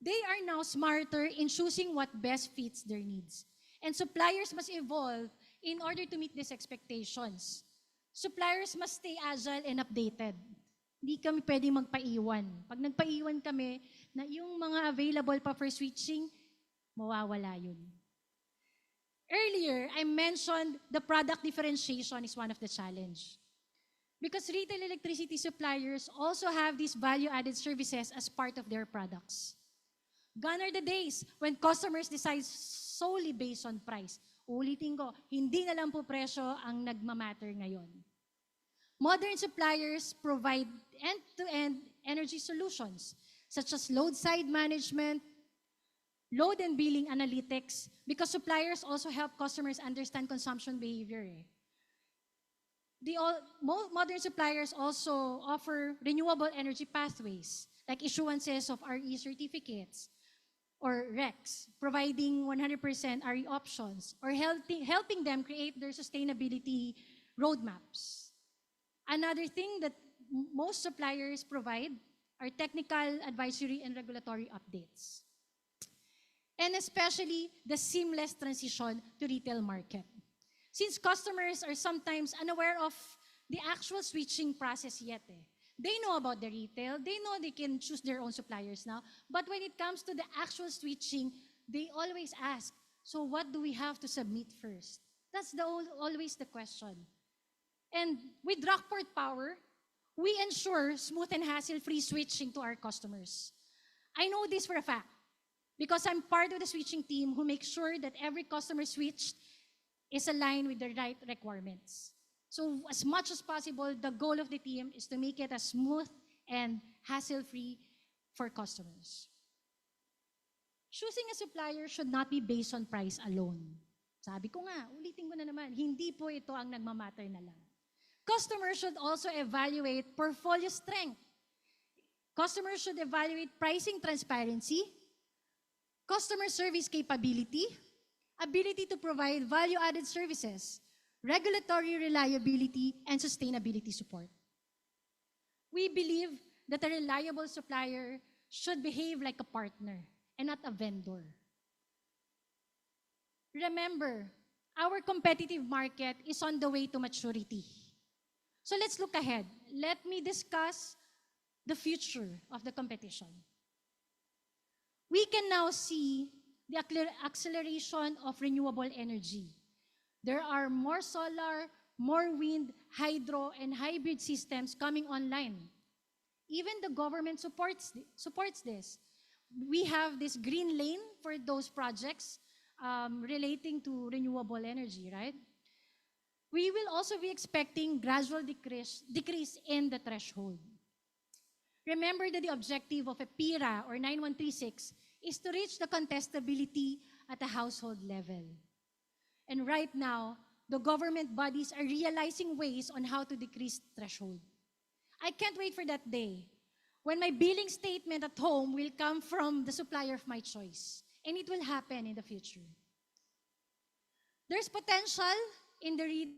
They are now smarter in choosing what best fits their needs. And suppliers must evolve in order to meet these expectations. Suppliers must stay agile and updated. Hindi kami pwedeng magpaiwan. Pag nagpaiwan kami, na yung mga available pa for switching, mawawala yun. Earlier, I mentioned the product differentiation is one of the challenge. Because retail electricity suppliers also have these value-added services as part of their products. Gone are the days when customers decide solely based on price. Ulitin ko, hindi na lang po presyo ang nagmamatter ngayon. Modern suppliers provide end-to-end energy solutions such as load side management, load and billing analytics, because suppliers also help customers understand consumption behavior. Modern suppliers also offer renewable energy pathways, like issuances of RE certificates or RECs, providing 100% RE options, or helping them create their sustainability roadmaps. Another thing that most suppliers provide are technical advisory and regulatory updates. and especially the seamless transition to retail market. Since customers are sometimes unaware of the actual switching process yet. They know about the retail, they know they can choose their own suppliers now, but when it comes to the actual switching, they always ask, so what do we have to submit first? That's always the question. And with Rockport Power, we ensure smooth and hassle-free switching to our customers. I know this for a fact because I'm part of the switching team who makes sure that every customer switched is aligned with the right requirements. So as much as possible, the goal of the team is to make it as smooth and hassle-free for customers. Choosing a supplier should not be based on price alone. Sabi ko nga, ulitin ko na naman, hindi po ito ang nagmamatter na lang. Customers should also evaluate portfolio strength. Customers should evaluate pricing transparency, customer service capability, ability to provide value-added services, regulatory reliability, and sustainability support. We believe that a reliable supplier should behave like a partner and not a vendor. Remember, our competitive market is on the way to maturity. So let's look ahead. Let me discuss the future of the competition. We can now see the acceleration of renewable energy. There are more solar, more wind, hydro, and hybrid systems coming online. Even the government supports this. We have this green lane for those projects relating to renewable energy, right? We will also be expecting gradual decrease in the threshold. Remember that the objective of a PIRA or 9136 is to reach the contestability at a household level. And right now, the government bodies are realizing ways on how to decrease threshold. I can't wait for that day when my billing statement at home will come from the supplier of my choice. And it will happen in the future. There's potential in the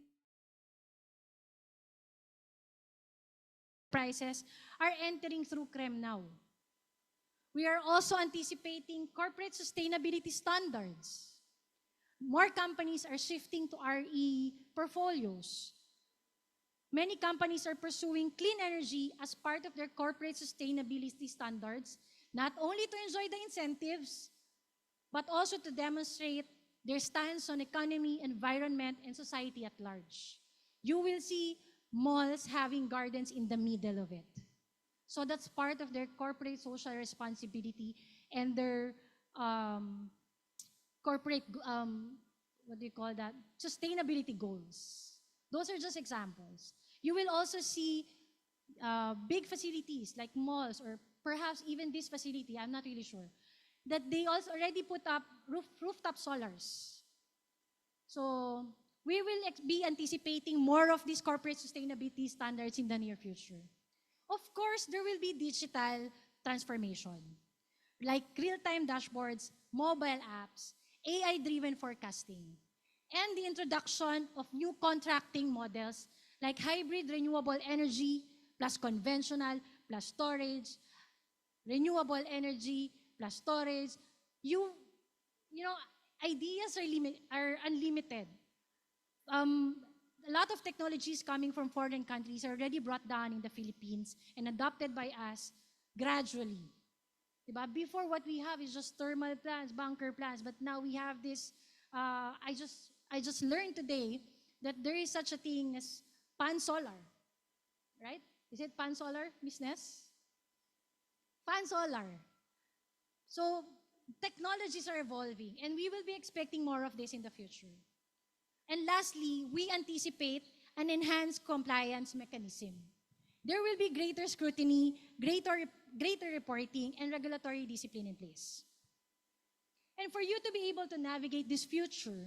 prices are entering through CREM now. We are also anticipating corporate sustainability standards. More companies are shifting to RE portfolios. Many companies are pursuing clean energy as part of their corporate sustainability standards, not only to enjoy the incentives, but also to demonstrate their stance on economy, environment, and society at large. You will see malls having gardens in the middle of it. So that's part of their corporate social responsibility and their corporate, what do you call that? Sustainability goals. Those are just examples. You will also see big facilities like malls or perhaps even this facility, I'm not really sure, that they also already put up rooftop solars. So we will be anticipating more of these corporate sustainability standards in the near future. Of course, there will be digital transformation, like real-time dashboards, mobile apps, AI-driven forecasting, and the introduction of new contracting models like hybrid renewable energy plus conventional plus storage, renewable energy plus storage. You know, ideas are unlimited. A lot of technologies coming from foreign countries are already brought down in the Philippines and adopted by us gradually. Diba? Before, what we have is just thermal plants, bunker plants, but now we have this. I just learned today that there is such a thing as pan solar, right? Is it pan solar, Miss Ness? Pan solar. So technologies are evolving, and we will be expecting more of this in the future. And lastly, we anticipate an enhanced compliance mechanism. There will be greater scrutiny, greater reporting, and regulatory discipline in place. And for you to be able to navigate this future,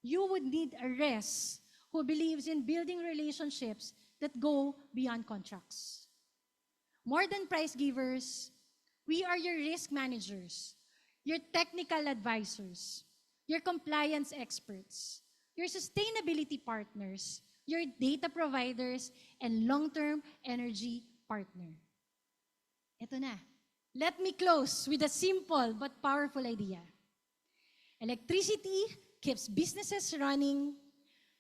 you would need a RES who believes in building relationships that go beyond contracts. More than price givers, we are your risk managers, your technical advisors, your compliance experts, your sustainability partners, your data providers, and long-term energy partner. Ito na. Let me close with a simple but powerful idea. Electricity keeps businesses running,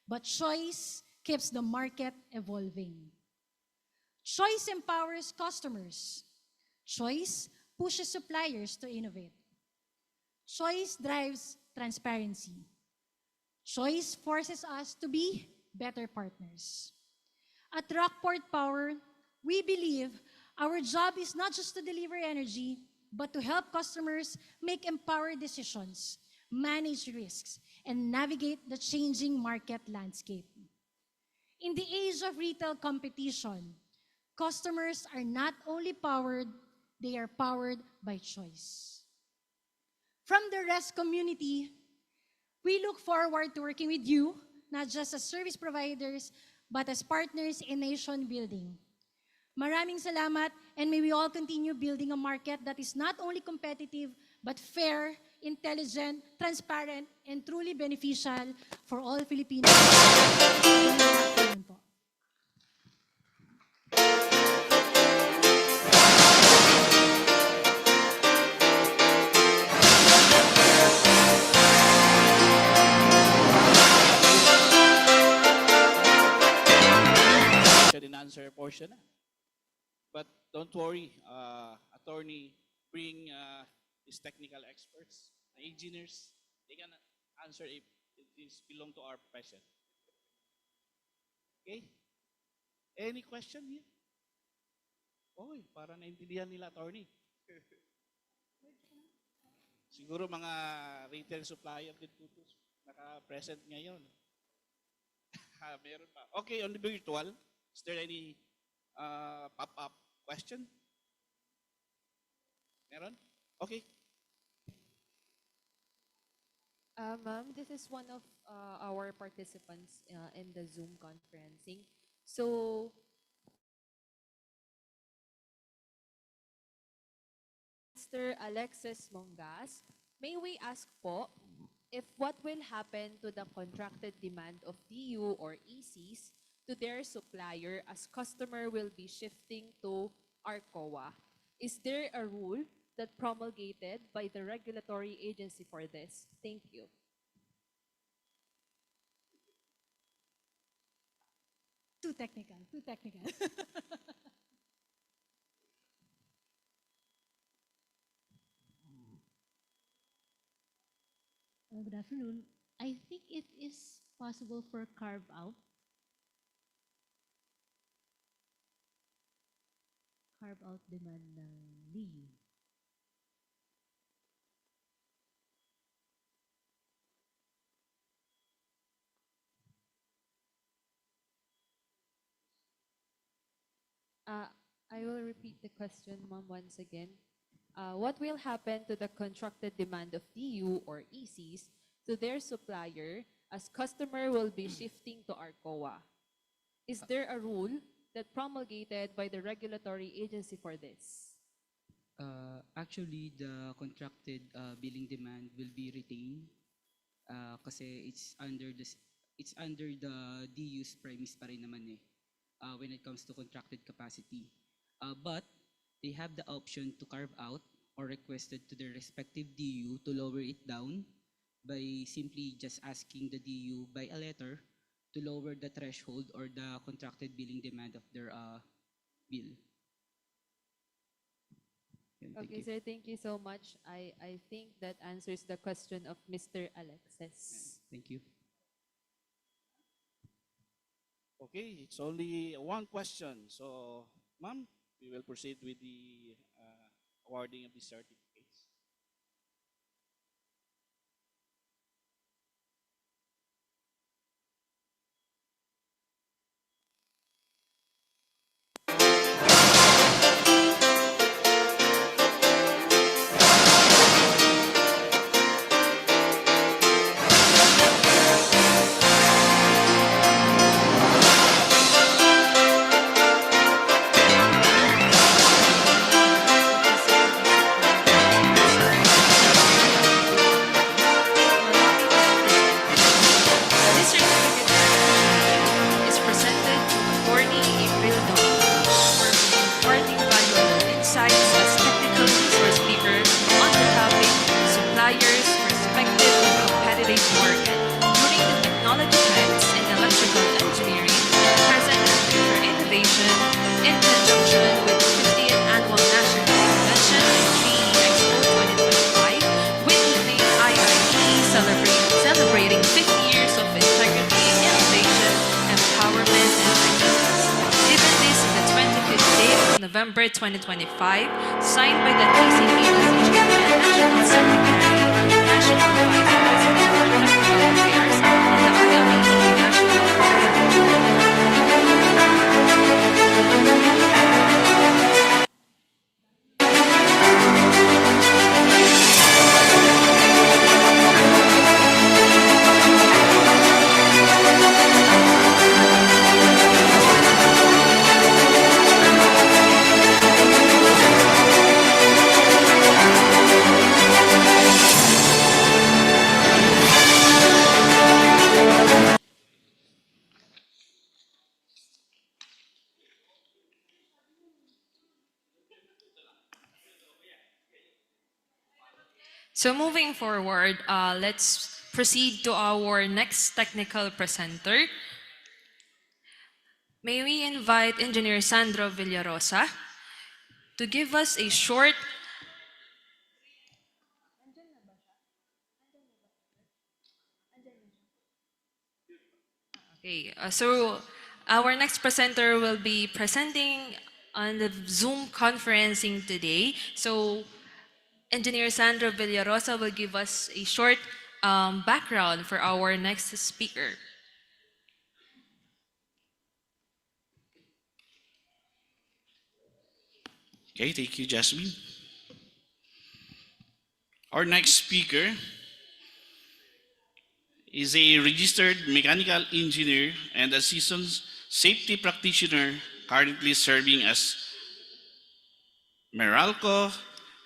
but choice keeps the market evolving. Choice empowers customers. Choice pushes suppliers to innovate. Choice drives transparency. Choice forces us to be better partners. At Rockport Power, we believe our job is not just to deliver energy, but to help customers make empowered decisions, manage risks, and navigate the changing market landscape. In the age of retail competition, customers are not only powered, they are powered by choice. From the REST community, we look forward to working with you, not just as service providers, but as partners in nation building. Maraming salamat, and may we all continue building a market that is not only competitive, but fair, intelligent, transparent, and truly beneficial for all Filipinos. Yun po. Question and answer portion na. But don't worry, attorney, bring these technical experts, engineers, they can answer if this belong to our profession. Okay? Any question here? Oy, para naintindihan nila, attorney. Siguro mga retail supplier din po naka-present ngayon. Meron pa. Okay, on the virtual, is there any pop-up question? Meron? Okay. Ma'am, this is one of our participants in the Zoom conferencing. So, Mr. Alexis Mongas, may we ask po if what will happen to the contracted demand of DU or ECs to their supplier as customer will be shifting to ARCOA? Is there a rule that promulgated by the regulatory agency for this? Thank you. Too technical, too technical. Good afternoon. I think it is possible for carve out demand ng DU. I will repeat the question, ma'am, once again. What will happen to the contracted demand of DU or ECs to their supplier as customer will be shifting to ARCOA? Is there a rule that promulgated by the regulatory agency for this? Actually, the contracted billing demand will be retained kasi it's under the DU's premise pa rin naman when it comes to contracted capacity. But they have the option to carve out or requested to their respective DU to lower it down by simply just asking the DU by a letter to lower the threshold or the contracted billing demand of their bill. Okay, sir, thank you so much. I think that answers the question of Mr. Alexis. Thank you. Okay, it's only one question. So, ma'am, we will proceed with the awarding of the certificates. November 2025, signed by the TCP as the Chairman, National Secretary, National Vice President for Technical Affairs, and the IIEE National So moving forward, let's proceed to our next technical presenter. May we invite Engineer Sandro Villarosa to give us a short Okay, so our next presenter will be presenting on the Zoom conferencing today. So Engineer Sandro Villarosa will give us a short background for our next speaker. Okay, thank you, Jasmine. Our next speaker is a registered mechanical engineer and a seasoned safety practitioner currently serving as Meralco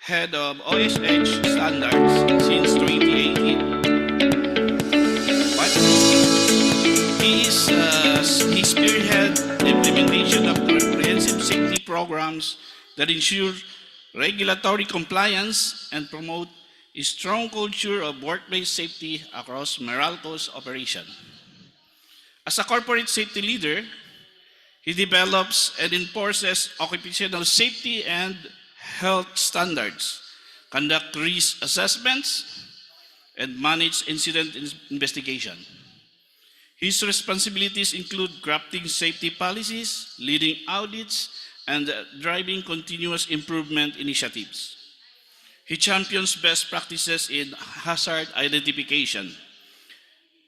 Head of OSH Standards since 2018. But he spearhead the implementation of comprehensive safety programs that ensure regulatory compliance and promote a strong culture of workplace safety across Meralco's operation. As a corporate safety leader, he develops and enforces occupational safety and health standards, conduct risk assessments, and manage incident investigation. His responsibilities include crafting safety policies, leading audits, and driving continuous improvement initiatives. He champions best practices in hazard identification,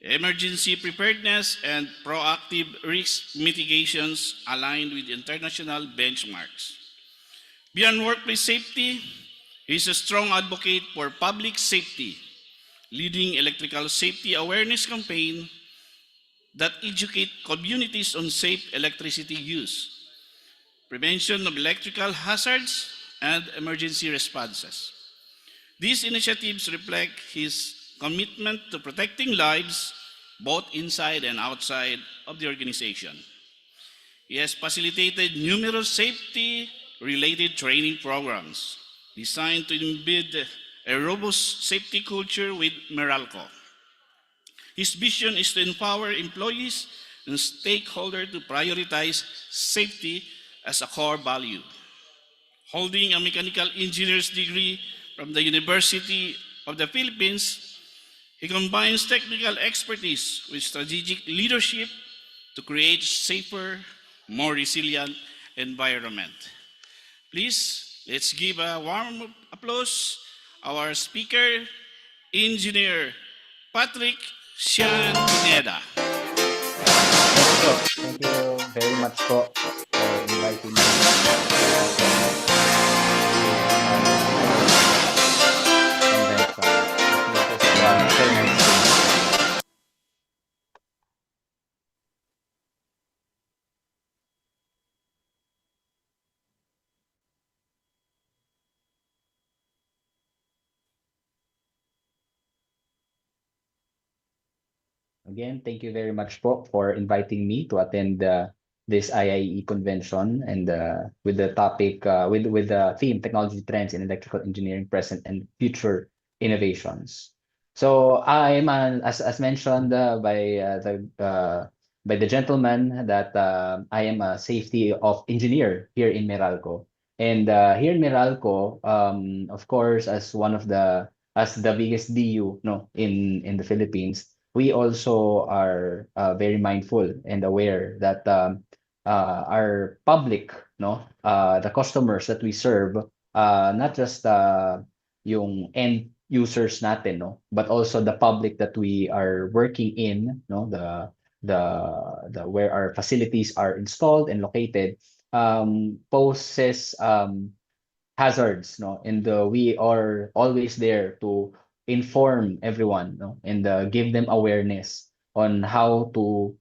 emergency preparedness, and proactive risk mitigations aligned with international benchmarks. Beyond workplace safety, he is a strong advocate for public safety, leading electrical safety awareness campaign that educate communities on safe electricity use, prevention of electrical hazards, and emergency responses. These initiatives reflect his commitment to protecting lives both inside and outside of the organization. He has facilitated numerous safety-related training programs designed to embed a robust safety culture with Meralco. His vision is to empower employees and stakeholders to prioritize safety as a core value. Holding a mechanical engineer's degree from the University of the Philippines, he combines technical expertise with strategic leadership to create safer, more resilient environment. Please, let's give a warm applause our speaker, Engineer Patrick Sian Pineda. Thank you very much po for inviting me. Again, thank you very much po for inviting me to attend this IIE convention and with the topic with the theme technology trends in electrical engineering present and future innovations. So I'm as mentioned by the gentleman that I am a safety of engineer here in Meralco. And here in Meralco, of course, as the biggest DU no in the Philippines, we also are very mindful and aware that our public no? The customers that we serve, not just yung end users natin, no, but also the public that we are working in, no, the where our facilities are installed and located, poses hazards, no, and we are always there to inform everyone, no, and give them awareness on how to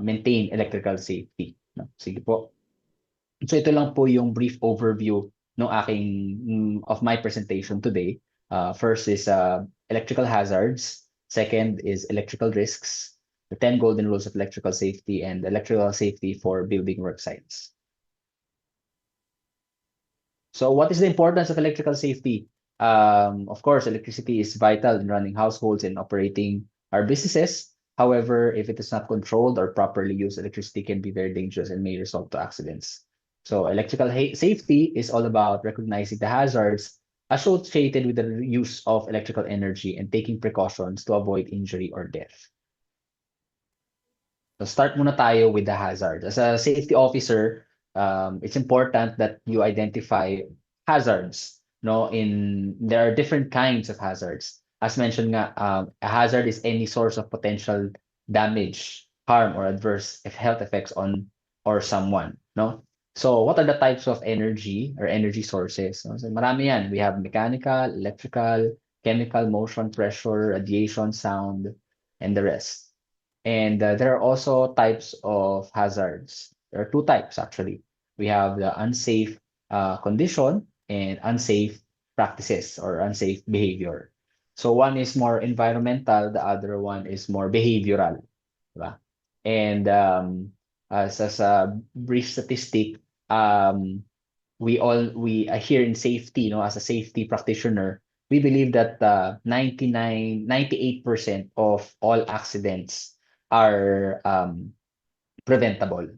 maintain electrical safety, no. Sige po. So ito lang po yung brief overview ng aking of my presentation today. First is electrical hazards. Second is electrical risks, the 10 golden rules of electrical safety, and electrical safety for building work sites. So what is the importance of electrical safety? Of course, electricity is vital in running households and operating our businesses. However, if it is not controlled or properly used, electricity can be very dangerous and may result to accidents. So electrical safety is all about recognizing the hazards associated with the use of electrical energy and taking precautions to avoid injury or death. So start muna tayo with the hazards. As a safety officer, it's important that you identify hazards. No, there are different kinds of hazards. As mentioned nga, a hazard is any source of potential damage, harm, or adverse health effects on or someone. No. So what are the types of energy or energy sources? No? So marami yan. We have mechanical, electrical, chemical, motion, pressure, radiation, sound, and the rest. And there are also types of hazards. There are two types actually. We have the unsafe condition and unsafe practices or unsafe behavior. So one is more environmental, the other one is more behavioral. Diba? And as a brief statistic, we here in safety, as a safety practitioner, we believe that 98% of all accidents are preventable,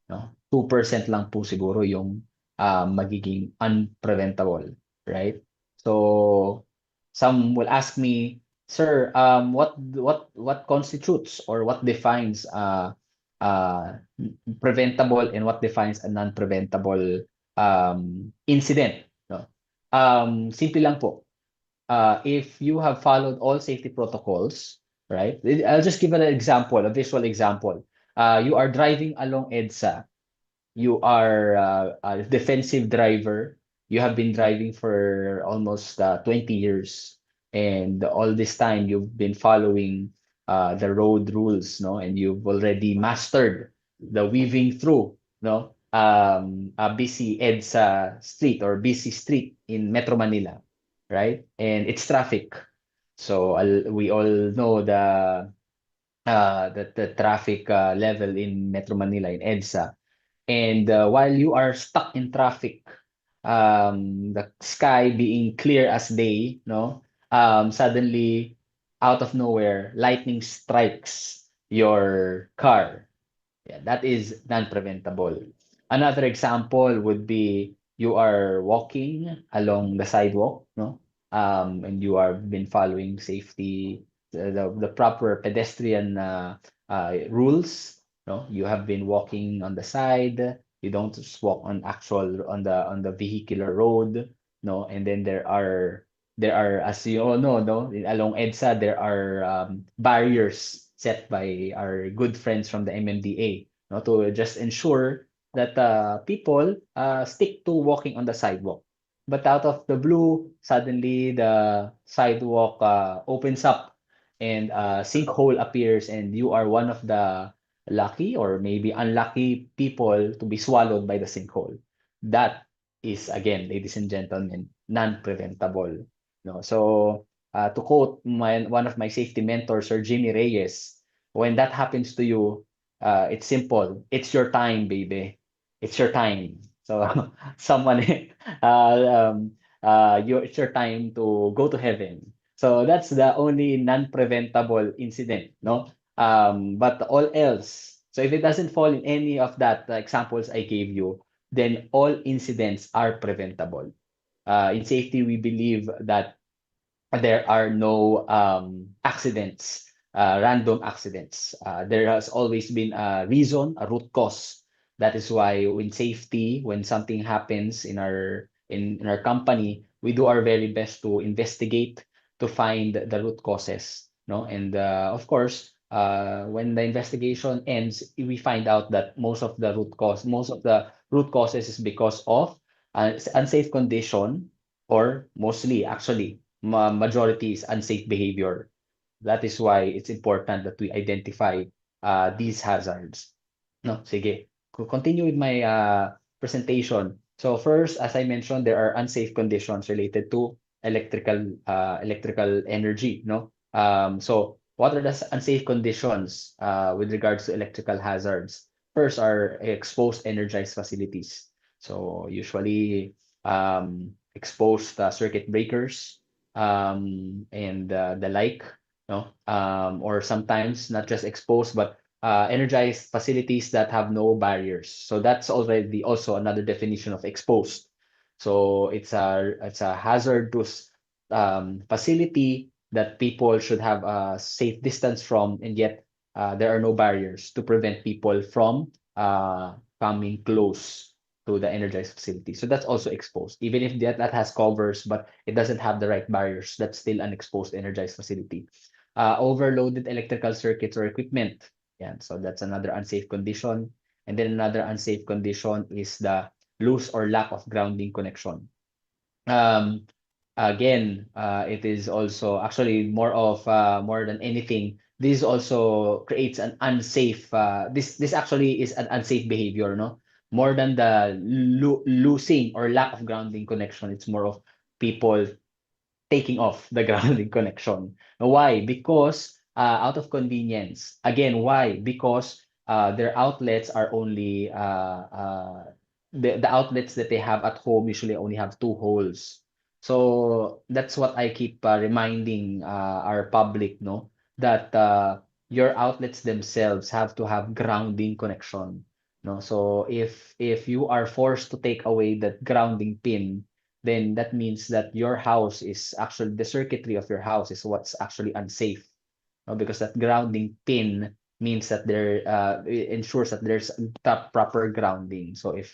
no? 2% lang po siguro yung magiging unpreventable, right? So some will ask me, sir, what constitutes or what defines uh, preventable and what defines a non-preventable incident, no? Simple lang po. If you have followed all safety protocols, right? I'll just give an example, a visual example. You are driving along EDSA. You are a defensive driver. You have been driving for almost 20 years. And all this time, you've been following the road rules, no? And you've already mastered the weaving through, no? A busy EDSA street or busy street in Metro Manila, right? And it's traffic. So we all know the traffic level in Metro Manila in EDSA. And while you are stuck in traffic, the sky being clear as day, no, suddenly out of nowhere, lightning strikes your car. Yeah, that is non-preventable. Another example would be you are walking along the sidewalk, no? And you are been following safety, the proper pedestrian rules, no? You have been walking on the side. You don't just walk on on the vehicular road, no? And then there are, as you all know, no, along EDSA there are barriers set by our good friends from the MMDA, no, to just ensure that people stick to walking on the sidewalk. But out of the blue, suddenly the sidewalk opens up and a sinkhole appears, and you are one of the lucky or maybe unlucky people to be swallowed by the sinkhole. That is, again, ladies and gentlemen, non-preventable. No? So, to quote one of my safety mentors, Sir Jimmy Reyes, when that happens to you, it's simple. It's your time, baby. It's your time. So, someone, it's your time to go to heaven. So that's the only non-preventable incident, no? But all else, so if it doesn't fall in any of that examples I gave you, then all incidents are preventable. In safety, we believe that there are no accidents, random accidents. There has always been a reason, a root cause That is why when safety, when something happens in our company, we do our very best to investigate to find the root causes, no? And of course, when the investigation ends, we find out that most of the root causes is because of unsafe condition, or mostly actually majority is unsafe behavior. That is why it's important that we identify these hazards. No, sige. Continue with my presentation. So first, as I mentioned, there are unsafe conditions related to electrical energy, no? So what are the unsafe conditions with regards to electrical hazards? First are exposed energized facilities. So usually exposed circuit breakers and the like, no? Or sometimes not just exposed, but energized facilities that have no barriers. So that's already also another definition of exposed. So it's a hazardous facility that people should have a safe distance from, and yet there are no barriers to prevent people from coming close to the energized facility. So that's also exposed. Even if that has covers, but it doesn't have the right barriers, that's still an exposed energized facility. Overloaded electrical circuits or equipment. Yeah, so that's another unsafe condition. And then another unsafe condition is the loose or lack of grounding connection. Um, Again, it is also actually more than anything. This also creates an unsafe. This actually is an unsafe behavior, no? More than the losing or lack of grounding connection, it's more of people taking off the grounding connection. Why? Because out of convenience. Again, why? Because their outlets are only the outlets that they have at home usually only have two holes. So that's what I keep reminding our public, no, that your outlets themselves have to have grounding connection. No, so if you are forced to take away that grounding pin, then that means that your house is actually the circuitry of your house is what's actually unsafe, no? Because that grounding pin means that it ensures that there's proper grounding. So if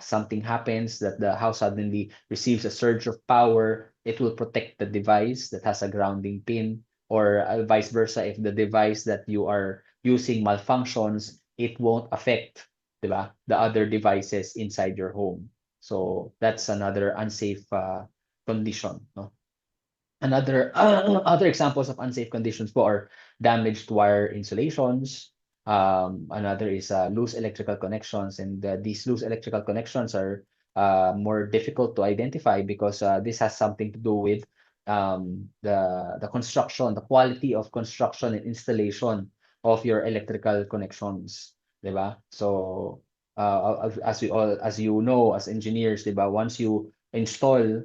something happens that the house suddenly receives a surge of power, it will protect the device that has a grounding pin, or vice versa. If the device that you are using malfunctions, it won't affect, diba, the other devices inside your home. So that's another unsafe condition, no? Another other examples of unsafe conditions po are damaged wire insulations. Another is loose electrical connections, and these loose electrical connections are more difficult to identify because this has something to do with the construction, the quality of construction and installation of your electrical connections, diba? So as you know, as engineers, diba, once you install,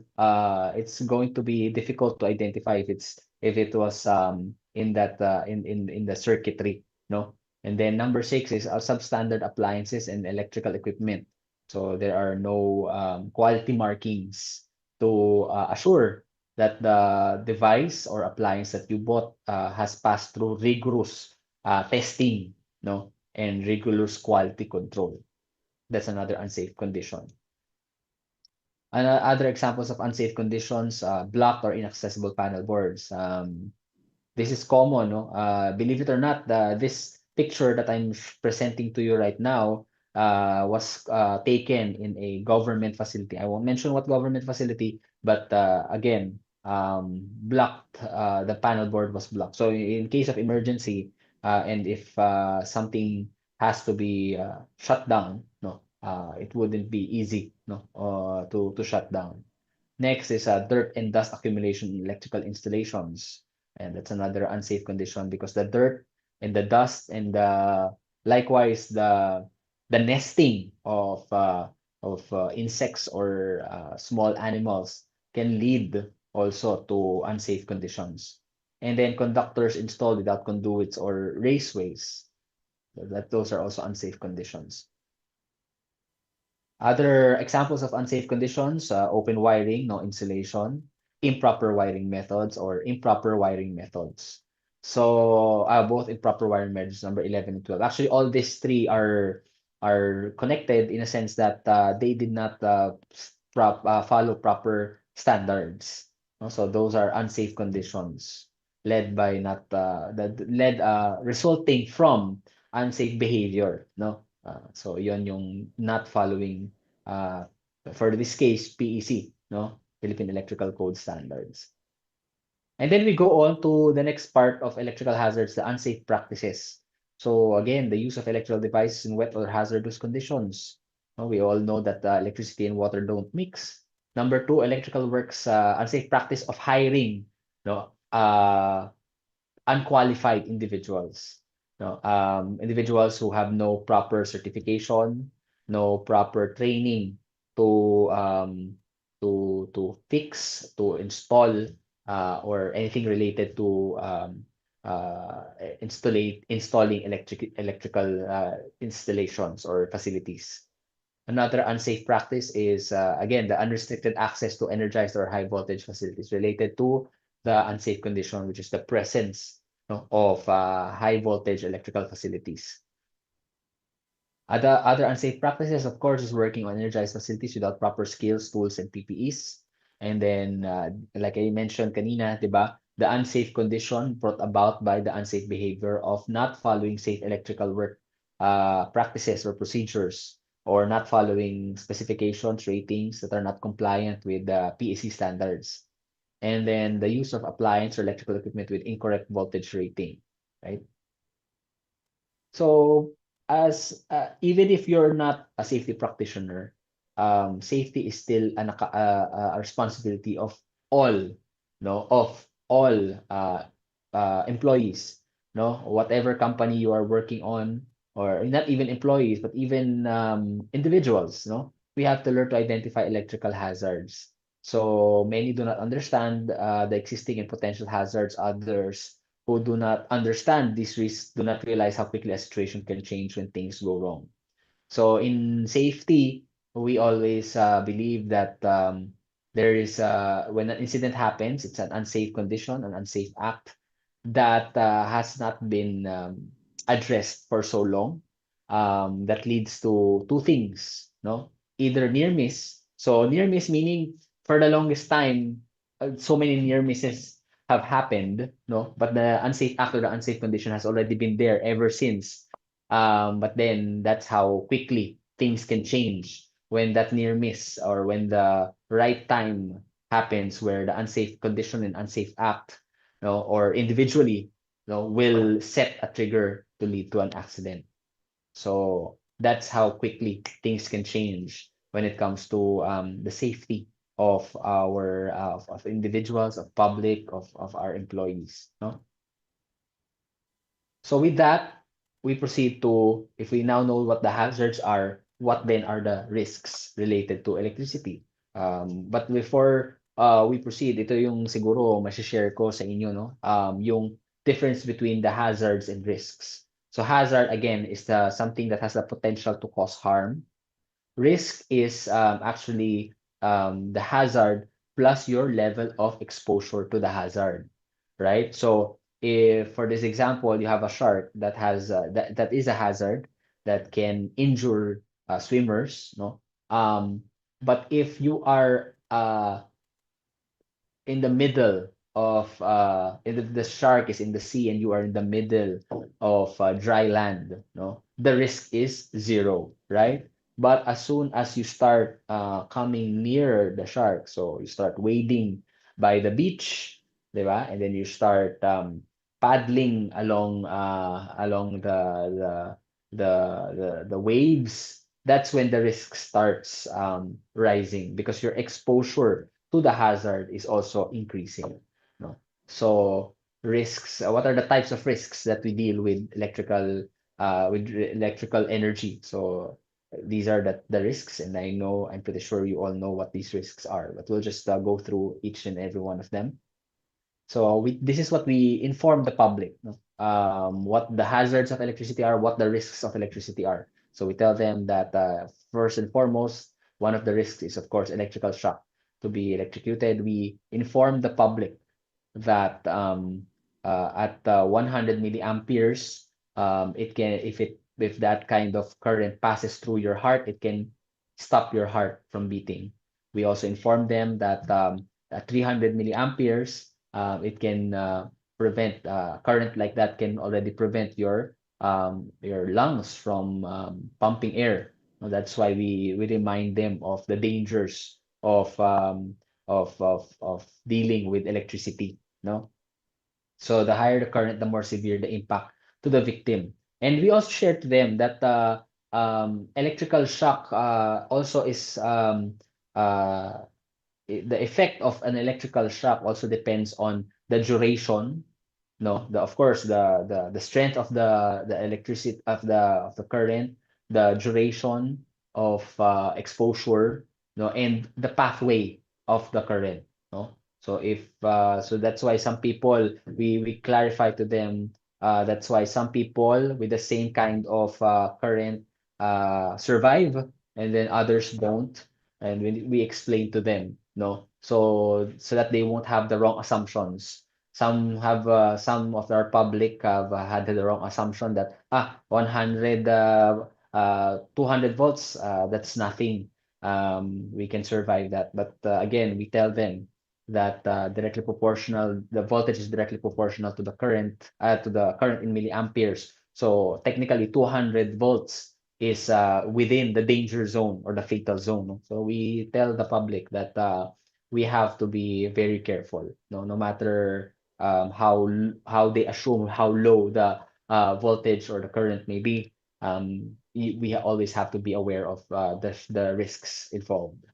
it's going to be difficult to identify if it was in the circuitry, no? And then number six is substandard appliances and electrical equipment. So there are no quality markings to assure that the device or appliance that you bought has passed through rigorous testing, no, and rigorous quality control. That's another unsafe condition. Other examples of unsafe conditions, blocked or inaccessible panel boards. This is common, no? Believe it or not, this picture that I'm presenting to you right now was taken in a government facility. I won't mention what government facility, but again, blocked. The panel board was blocked. So in case of emergency, and if something has to be shut down, no, it wouldn't be easy, no, to shut down. Next is dirt and dust accumulation in electrical installations. And that's another unsafe condition because the dirt and the dust and likewise the nesting of insects or small animals can lead also to unsafe conditions. And then conductors installed without conduits or raceways. Those are also unsafe conditions. Other examples of unsafe conditions, open wiring, no insulation, improper wiring methods, or improper wiring methods. So both improper wiring methods, number 11 and 12. Actually, all these three are are connected in a sense that they did not follow proper standards. No? So those are unsafe conditions led by not that led resulting from unsafe behavior. No, so yon yung not following for this case PEC, no, Philippine Electrical Code Standards. And then we go on to the next part of electrical hazards, the unsafe practices. So again, the use of electrical devices in wet or hazardous conditions. We all know that electricity and water don't mix. Number two, electrical works, unsafe practice of hiring, no, unqualified individuals. No, individuals who have no proper certification, no proper training to fix, to install, or anything related to installing electrical installations or facilities. Another unsafe practice is, again, the unrestricted access to energized or high voltage facilities related to the unsafe condition, which is the presence, no, of high voltage electrical facilities. Other unsafe practices, of course, is working on energized facilities without proper skills, tools, and PPEs. And then, like I mentioned kanina, diba, the unsafe condition brought about by the unsafe behavior of not following safe electrical work practices or procedures, or not following specifications, ratings that are not compliant with the PEC standards. And then the use of appliance or electrical equipment with incorrect voltage rating, right? So as even if you're not a safety practitioner, safety is still a responsibility of all, no, of all employees, no, whatever company you are working on, or not even employees, but even individuals, no, we have to learn to identify electrical hazards. So many do not understand the existing and potential hazards. Others who do not understand these risks do not realize how quickly a situation can change when things go wrong. So in safety, we always believe that there is when an incident happens, it's an unsafe condition, an unsafe act that has not been addressed for so long. That leads to two things, no? Either near miss. So near miss meaning for the longest time, so many near misses have happened, no? But the unsafe act or the unsafe condition has already been there ever since. But then that's how quickly things can change when that near miss or when the right time happens where the unsafe condition and unsafe act, no, or individually, no, will set a trigger to lead to an accident. So that's how quickly things can change when it comes to the safety of our of individuals, of public, of our employees. No? So with that, we proceed to, if we now know what the hazards are, what then are the risks related to electricity? But before we proceed, ito yung siguro share ko sa inyo, no? Yung difference between the hazards and risks. So hazard, again, is something that has the potential to cause harm. Risk is actually the hazard plus your level of exposure to the hazard, right? So if for this example you have a shark that has that is a hazard that can injure swimmers, no. But if you are in the middle of the shark is in the sea and you are in the middle of dry land, no, the risk is zero, right? But as soon as you start coming near the shark, so you start wading by the beach, diba? And then you start paddling along the waves. That's when the risk starts rising because your exposure to the hazard is also increasing. No? So risks, what are the types of risks that we deal with electrical energy? So these are the risks, and I'm pretty sure you all know what these risks are, but we'll just go through each and every one of them. So this is what we inform the public, no? What the hazards of electricity are, what the risks of electricity are. So we tell them that first and foremost, one of the risks is, of course, electrical shock. To be electrocuted, we inform the public that at 100 milliamperes, it can, if it if that kind of current passes through your heart, it can stop your heart from beating. We also inform them that at 300 milliamperes, it can prevent current like that can already prevent your lungs from pumping air. That's why we remind them of the dangers of dealing with electricity. No, so the higher the current, the more severe the impact to the victim. And we also share to them that electrical shock also is the effect of an electrical shock also depends on the duration, no, of course the strength of the electricity of the current, the duration of exposure, no, and the pathway of the current, no. So if so that's why some people we clarify to them, that's why some people with the same kind of current survive, and then others don't, and we explain to them, no, so that they won't have the wrong assumptions. Some of our public have had the wrong assumption that 100 200 volts, that's nothing, we can survive that. But again, we tell them that directly proportional the voltage is directly proportional to the current in milliamperes. So technically 200 volts is within the danger zone or the fatal zone, no? So we tell the public that we have to be very careful, no matter how they assume how low the voltage or the current may be. We always have to be aware of the risks involved.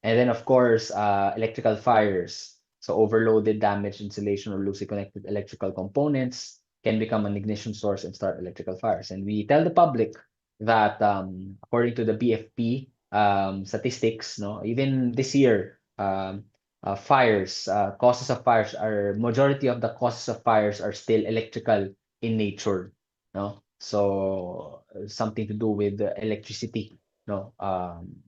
And then, of course, electrical fires. So overloaded, damaged insulation, or loosely connected electrical components can become an ignition source and start electrical fires. And we tell the public that according to the BFP statistics, no, even this year, fires, causes of fires are majority of the causes of fires are still electrical in nature, no. So something to do with the electricity, no,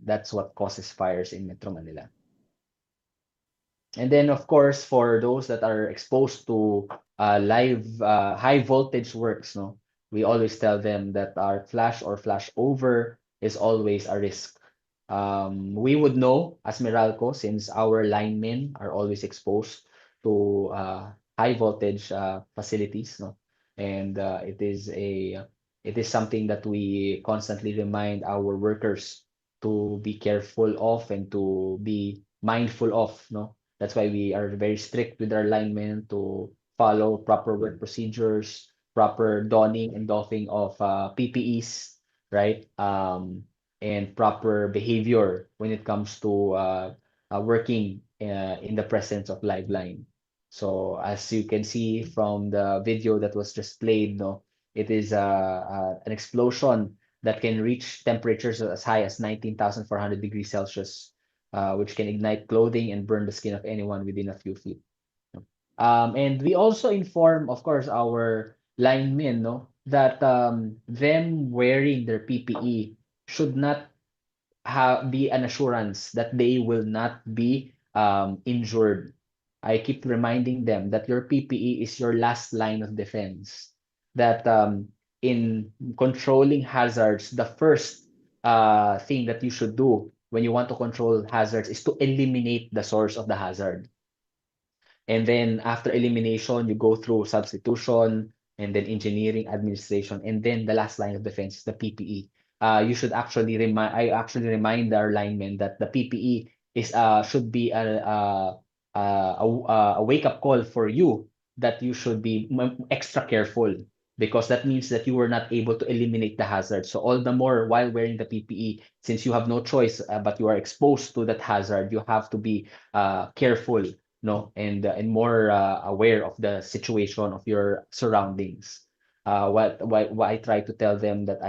that's what causes fires in Metro Manila. And then, of course, for those that are exposed to live high voltage works, no, we always tell them that our flash or flash over is always a risk. We would know as Meralco since our linemen are always exposed to high voltage facilities, no, and it is something that we constantly remind our workers to be careful of and to be mindful of, no. That's why we are very strict with our linemen to follow proper work procedures, proper donning and doffing of PPEs, right? And proper behavior when it comes to working in the presence of live line. So as you can see from the video that was just played, no, it is an explosion that can reach temperatures as high as 19,400 degrees Celsius, which can ignite clothing and burn the skin of anyone within a few feet. And we also inform, of course, our linemen, no, that them wearing their PPE should not be an assurance that they will not be injured. I keep reminding them that your PPE is your last line of defense. That in controlling hazards, the first thing that you should do when you want to control hazards is to eliminate the source of the hazard. And then after elimination, you go through substitution and then engineering, administration, and then the last line of defense is the PPE. You should actually remind. I actually remind our linemen that the PPE is should be a wake up call for you that you should be extra careful because that means that you were not able to eliminate the hazard. So all the more while wearing the PPE, since you have no choice but you are exposed to that hazard, you have to be careful, no, and more aware of the situation of your surroundings. What I try to tell them that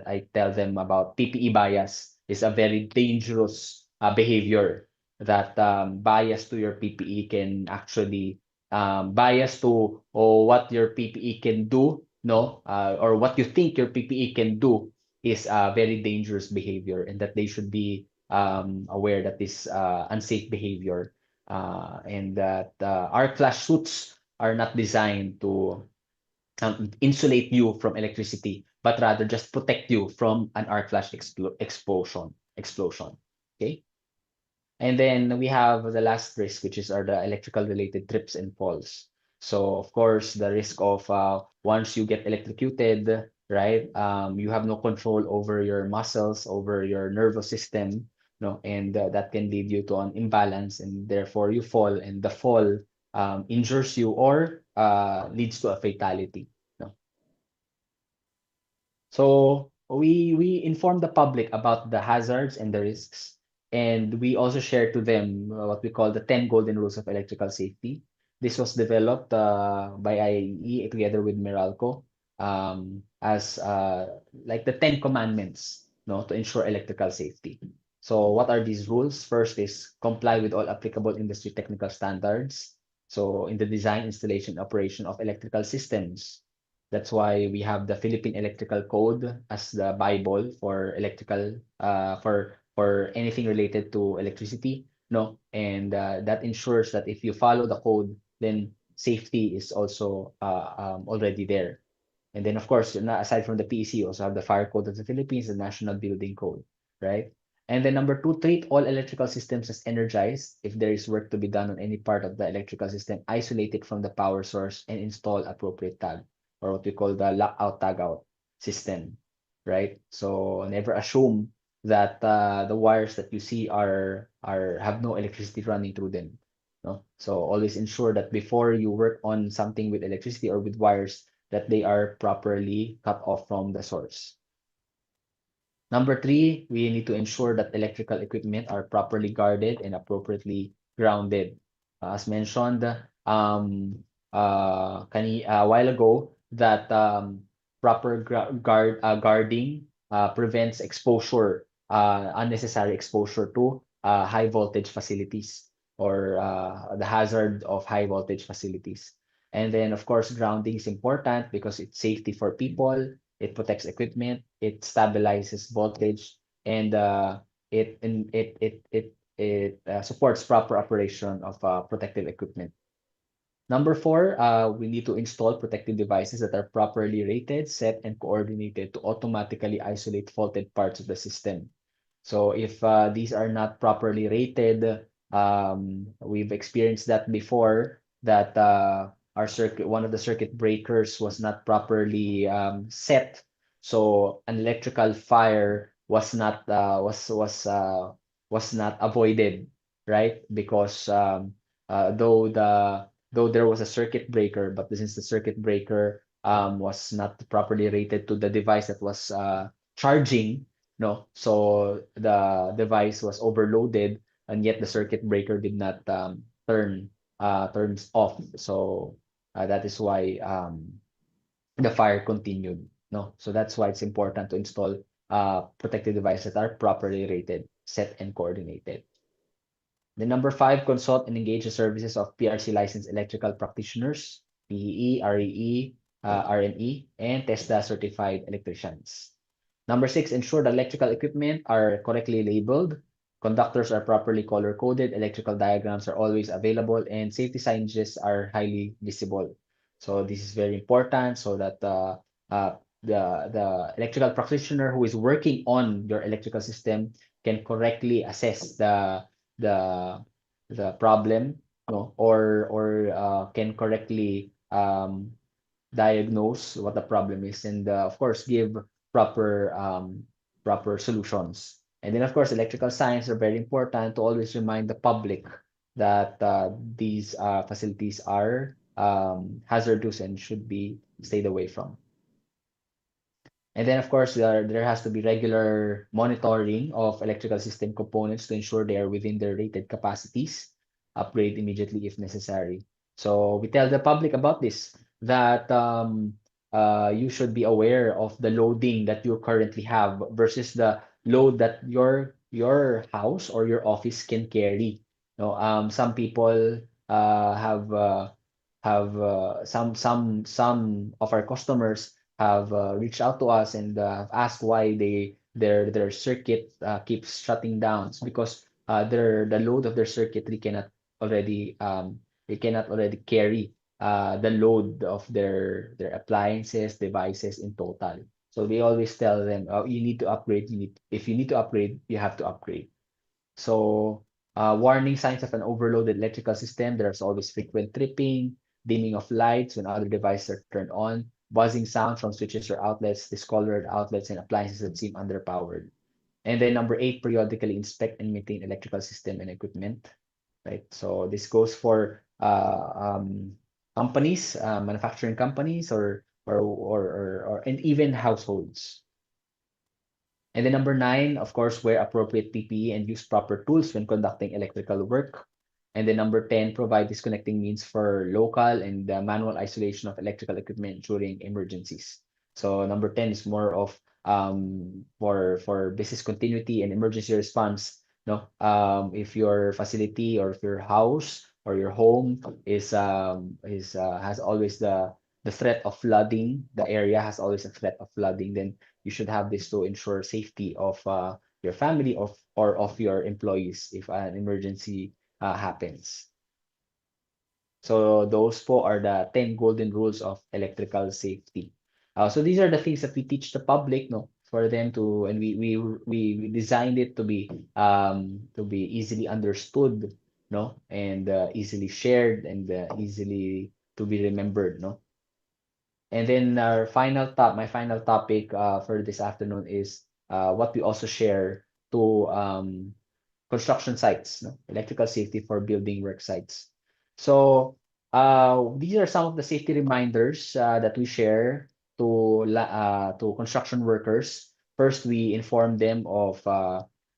I tell them about PPE bias is a very dangerous behavior that bias to your PPE can actually bias to what your PPE can do, no, or what you think your PPE can do is a very dangerous behavior, and that they should be aware that this unsafe behavior, and that our class suits are not designed insulate you from electricity, but rather just protect you from an arc flash explosion. Okay. And then we have the last risk, which is are the electrical related trips and falls. So of course, the risk of once you get electrocuted, right? You have no control over your muscles, over your nervous system, no, and that can lead you to an imbalance, and therefore you fall, and the fall injures you or leads to a fatality. No? So we inform the public about the hazards and the risks, and we also share to them what we call the 10 golden rules of electrical safety. This was developed by IAEE together with Meralco as like the 10 commandments, no, to ensure electrical safety. So what are these rules? First is comply with all applicable industry technical standards. So in the design, installation, operation of electrical systems. That's why we have the Philippine Electrical Code as the Bible for electrical, for anything related to electricity, no? And that ensures that if you follow the code, then safety is also already there. And then, of course, aside from the PEC, you also have the Fire Code of the Philippines, the National Building Code, right? And then number two, treat all electrical systems as energized. If there is work to be done on any part of the electrical system, isolate it from the power source and install appropriate tag, or what we call the lockout tagout system, right? So never assume that the wires that you see are have no electricity running through them. No? So always ensure that before you work on something with electricity or with wires, that they are properly cut off from the source. Number three, we need to ensure that electrical equipment are properly guarded and appropriately grounded. As mentioned a while ago, that proper guarding prevents exposure, unnecessary exposure to high voltage facilities, or the hazard of high voltage facilities. And then, of course, grounding is important because it's safety for people, it protects equipment, it stabilizes voltage, and it supports proper operation of protective equipment. Number four, we need to install protective devices that are properly rated, set, and coordinated to automatically isolate faulted parts of the system. So if these are not properly rated, we've experienced that before, that our circuit, one of the circuit breakers was not properly set. So an electrical fire was not avoided, right? Because though there was a circuit breaker, but since the circuit breaker was not properly rated to the device that was charging, no, so the device was overloaded, and yet the circuit breaker did not turns off. So that is why the fire continued. No, so that's why it's important to install protective devices that are properly rated, set, and coordinated. The number five, consult and engage the services of PRC licensed electrical practitioners, PEE, REE, RNE, and TESDA certified electricians. Number six, ensure the electrical equipment are correctly labeled, conductors are properly color coded, electrical diagrams are always available, and safety signages are highly visible. So this is very important, so that the electrical practitioner who is working on your electrical system can correctly assess the the problem, no, or can correctly diagnose what the problem is, and of course give proper proper solutions. And then of course electrical signs are very important to always remind the public that these facilities are hazardous and should be stayed away from. And then, of course, there has to be regular monitoring of electrical system components to ensure they are within their rated capacities. Upgrade immediately if necessary. So we tell the public about this, that you should be aware of the loading that you currently have versus the load that your house or your office can carry. No, some people some of our customers have reached out to us and asked why their circuit keeps shutting down. It's because the load of their circuitry cannot already carry the load of their appliances, devices in total. So we always tell them, oh, you need to upgrade. If you need to upgrade, you have to upgrade. So warning signs of an overloaded electrical system, there's always frequent tripping, dimming of lights when other devices are turned on, buzzing sound from switches or outlets, discolored outlets, and appliances that seem underpowered. And then number 8, periodically inspect and maintain electrical system and equipment. Right. So this goes for companies, manufacturing companies, and even households. And then number 9, of course, wear appropriate PPE and use proper tools when conducting electrical work. And then number 10, provide disconnecting means for local and manual isolation of electrical equipment during emergencies. So number 10 is more of for business continuity and emergency response. No, if your facility or if your house or your home is has always the threat of flooding, the area has always a threat of flooding, then you should have this to ensure safety of your family or of your employees if an emergency happens. So those four are the 10 golden rules of electrical safety. So these are the things that we teach the public, no, for them to, and we designed it to be easily understood, no, and easily shared and easily to be remembered, no. And then my final topic for this afternoon is what we also share to construction sites, no? Electrical safety for building work sites. So these are some of the safety reminders that we share to construction workers. First, we inform them of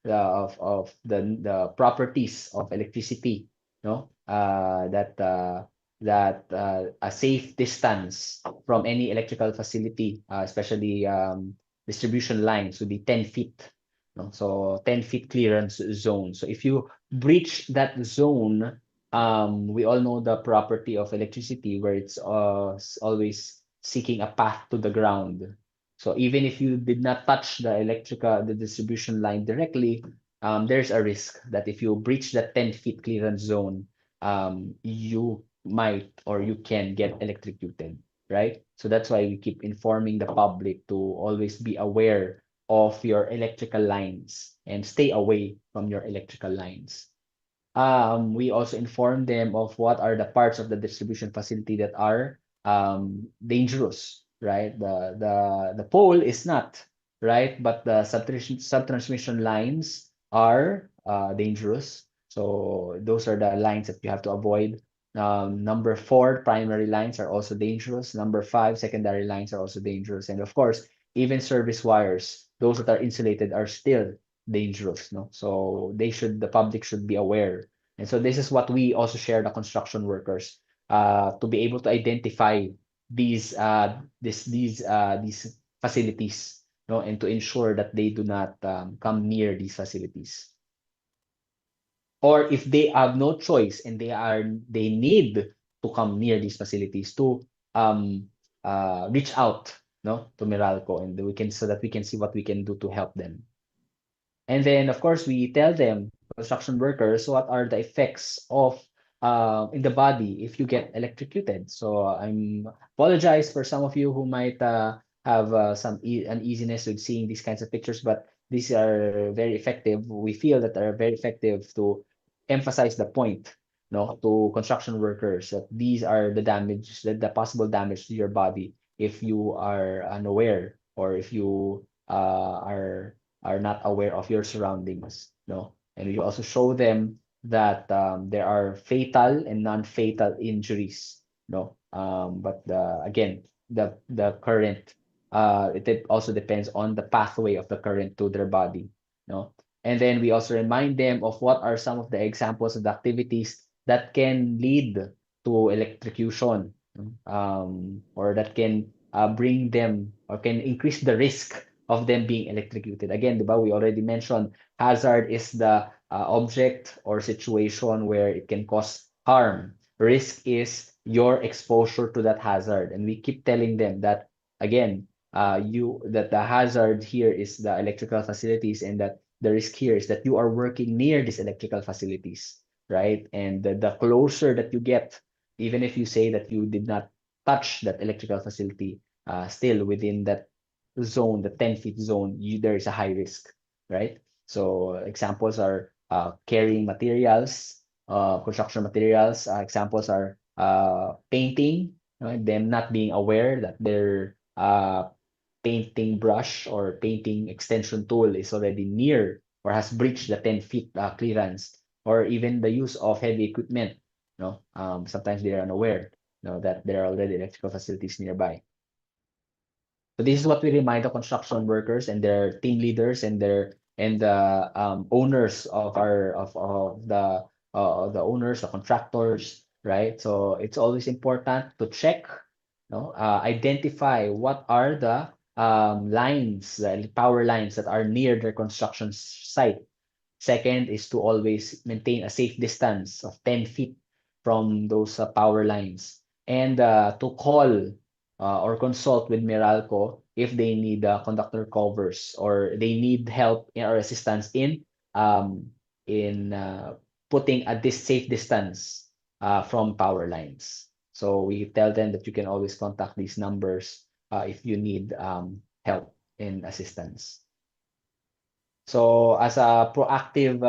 the properties of electricity, no? That a safe distance from any electrical facility, especially distribution lines, would be 10 feet. No? So 10 feet clearance zone. So if you breach that zone, we all know the property of electricity where it's always seeking a path to the ground. So even if you did not touch the distribution line directly, there's a risk that if you breach that 10 feet clearance zone, you might or you can get electrocuted, right? So that's why we keep informing the public to always be aware of your electrical lines and stay away from your electrical lines. We also inform them of what are the parts of the distribution facility that are dangerous, right? The pole is not, right? But the subtransmission lines are dangerous. So those are the lines that you have to avoid. Number 4, primary lines are also dangerous. Number 5, secondary lines are also dangerous. And of course, even service wires, those that are insulated are still dangerous, no? So the public should be aware. And so this is what we also share the construction workers to be able to identify these facilities, no, and to ensure that they do not come near these facilities. Or if they have no choice and they need to come near these facilities to reach out, no, to Meralco, and so that we can see what we can do to help them. And then, of course, we tell them, construction workers, what are the effects of in the body if you get electrocuted. So I'm apologize for some of you who might have some uneasiness with seeing these kinds of pictures, but these are very effective. We feel that are very effective to emphasize the point, no, to construction workers that these are the possible damage to your body if you are unaware or if you are not aware of your surroundings, no? And we also show them that there are fatal and non-fatal injuries, no? But again, the current it also depends on the pathway of the current to their body, no? And then we also remind them of what are some of the examples of the activities that can lead to electrocution, or that can bring them or can increase the risk of them being electrocuted. Again, diba, we already mentioned hazard is the object or situation where it can cause harm. Risk is your exposure to that hazard. And we keep telling them that, again, that the hazard here is the electrical facilities and that the risk here is that you are working near these electrical facilities, right? And the closer that you get Even if you say that you did not touch that electrical facility, still within that zone, the 10 feet zone, there is a high risk, right? So examples are carrying materials, construction materials. Examples are painting, them not being aware that their painting brush or painting extension tool is already near or has breached the 10 feet clearance, or even the use of heavy equipment. Sometimes they are unaware, that there are already electrical facilities nearby. So this is what we remind the construction workers and their team leaders and the owners of the owners, the contractors, right? So it's always important to check, identify what are the lines, the power lines that are near their construction site. Second is to always maintain a safe distance of 10 feet from those power lines, and to call or consult with Meralco if they need conductor covers or they need help or assistance in putting a safe distance from power lines. So we tell them that you can always contact these numbers if you need help and assistance. So as a proactive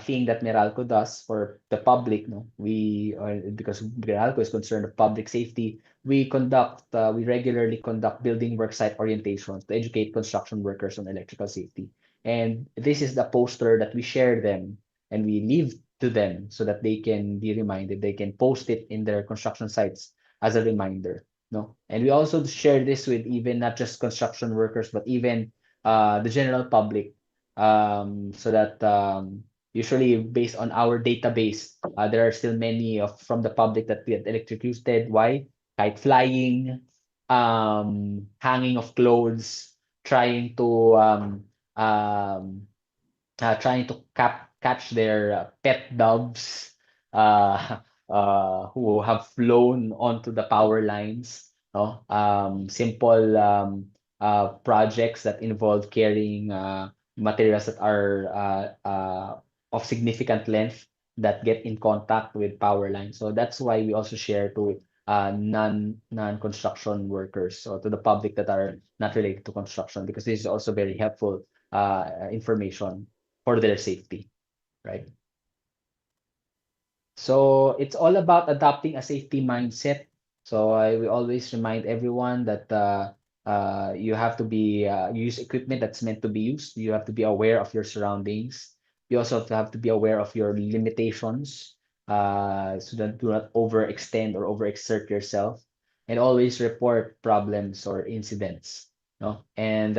thing that Meralco does for the public, because Meralco is concerned with public safety, we regularly conduct building worksite orientations to educate construction workers on electrical safety. And this is the poster that we share them and we leave to them so that they can be reminded. They can post it in their construction sites as a reminder. No, and we also share this with even not just construction workers, but even the general public, so that usually based on our database, there are still many from the public that get electrocuted. Why? Kite flying, hanging of clothes, trying to catch their pet doves who have flown onto the power lines. No? Simple projects that involve carrying materials that are of significant length that get in contact with power lines. So that's why we also share to non-construction workers, or to the public that are not related to construction, because this is also very helpful information for their safety, right? So it's all about adopting a safety mindset. So we always remind everyone that you have to use equipment that's meant to be used. You have to be aware of your surroundings. You also have to be aware of your limitations, so that do not overextend or overexert yourself, and always report problems or incidents. No? And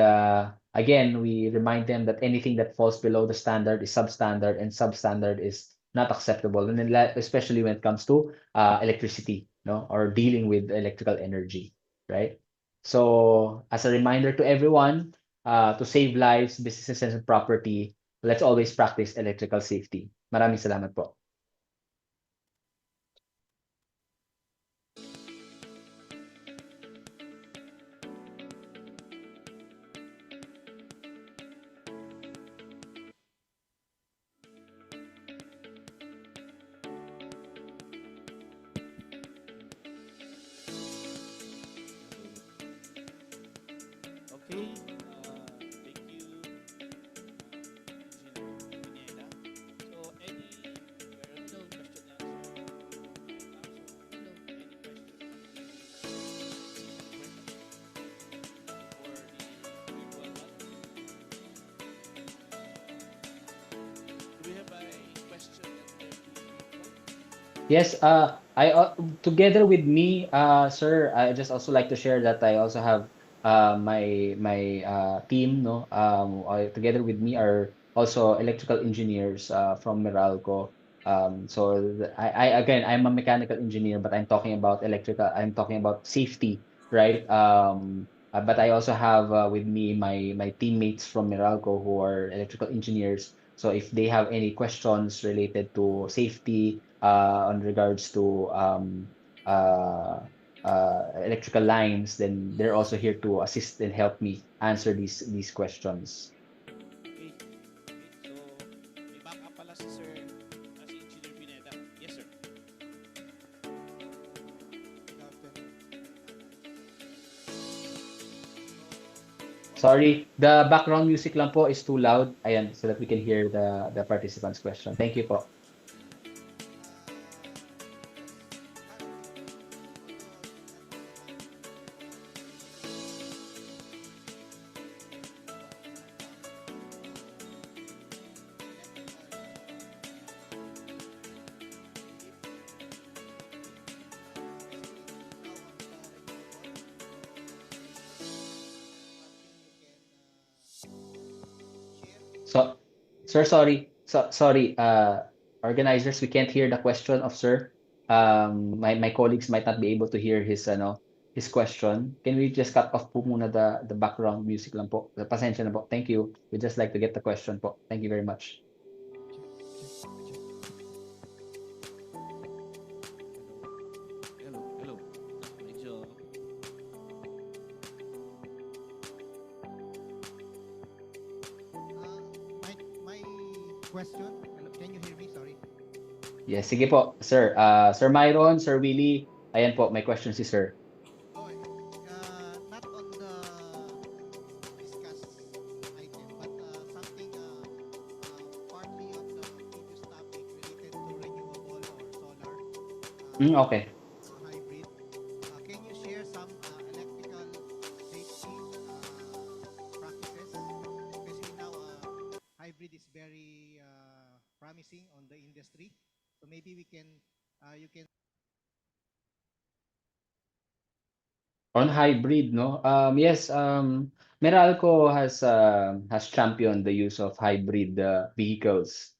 again, we remind them that anything that falls below the standard is substandard, and substandard is not acceptable, and then especially when it comes to electricity, or dealing with electrical energy, right? So as a reminder to everyone, to save lives, businesses, and property, let's always practice electrical safety. Maraming salamat po. Okay, thank you, Engineer Pineda. So, any question and do we have a question? Yes, together with me, sir, I just also like to share that I also have my team, no, together with me are also electrical engineers from Meralco. So again, I'm a mechanical engineer, but I'm talking about electrical. I'm talking about safety, right? But I also have with me my teammates from Meralco who are electrical engineers. So if they have any questions related to safety, on regards to electrical lines, then they're also here to assist and help me answer these questions. Okay. So, may backup pala si Sir, si Engineer Pineda. Yes, sir. Sorry, the background music lang po is too loud. Ayan, so that we can hear the participant's question. Thank you po. So, sir, sorry. Sorry, organizers, we can't hear the question of sir. My colleagues might not be able to hear his question. Can we just cut off po muna the background music lang po? Pasensya na po. Thank you. We just like to get the question po. Thank you very much. Hello, hello. Medyo My question, hello, can you hear me? Sorry. Yes, sige po, sir. Sir Myron, Sir Willie, ayan po, may question si sir. Not on the discussed item, but something partly on the previous topic related to renewable or solar Okay. hybrid. Can you share some electrical safety practices? Especially now, hybrid is very promising on the industry. So maybe we can, you can. On hybrid, no? Yes, Meralco has championed the use of hybrid vehicles.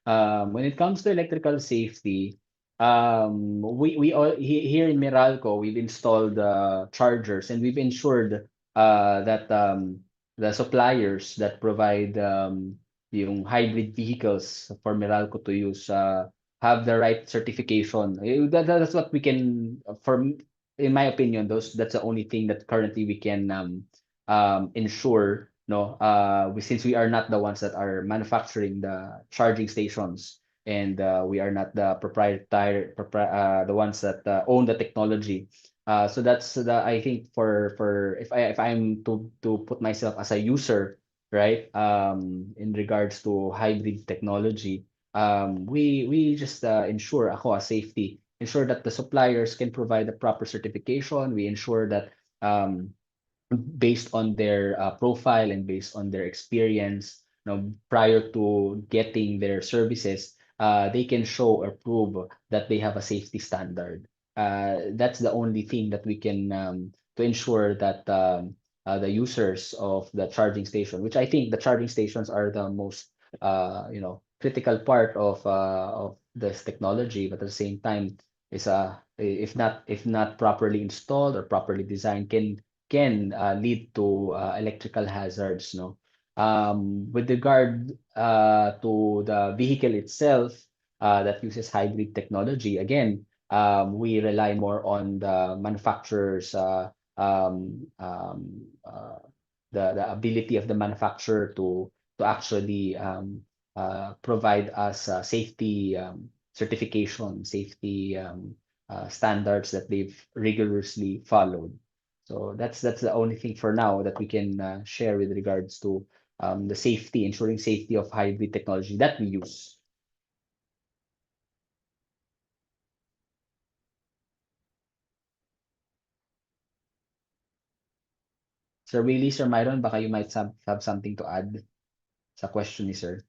When it comes to electrical safety, we all here in Meralco we've installed chargers and we've ensured that the suppliers that provide yung hybrid vehicles for Meralco to use have the right certification. That's what we can for in my opinion, that's the only thing that currently we can ensure. No, since we are not the ones that are manufacturing the charging stations, and we are not the the ones that own the technology. So that's the I think for if I'm to put myself as a user, right? In regards to hybrid technology, we just ensure ako a safety ensure that the suppliers can provide the proper certification. We ensure that based on their profile and based on their experience, prior to getting their services, they can show or prove that they have a safety standard. That's the only thing that we can to ensure that the users of the charging station, which I think the charging stations are the most critical part of this technology, but at the same time is if not properly installed or properly designed can lead to electrical hazards, no? With regard to the vehicle itself that uses hybrid technology, again, we rely more on the manufacturer's the ability of the manufacturer to actually provide us safety certification, safety standards that they've rigorously followed. So that's the only thing for now that we can share with regards to the safety, ensuring safety of hybrid technology that we use. Sir Willie, Sir Myron, baka you might have something to add sa question ni Sir.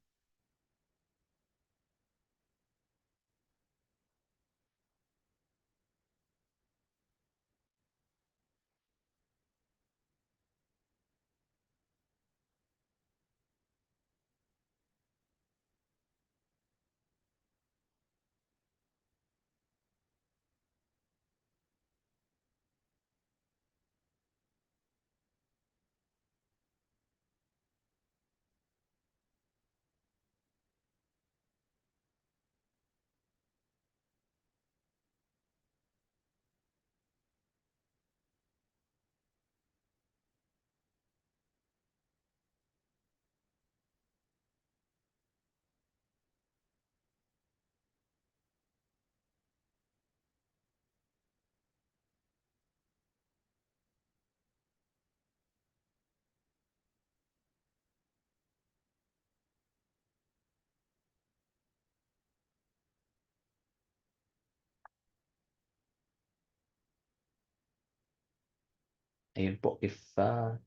Ayun po, if there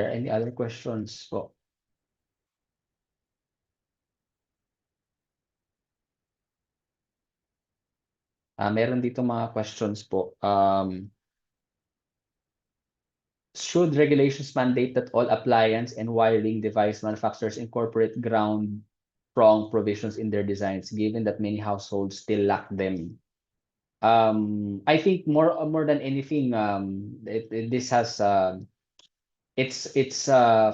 are any other questions po. Meron dito mga questions po. Should regulations mandate that all appliance and wiring device manufacturers incorporate ground prong provisions in their designs, given that many households still lack them? I think more than anything, this has it's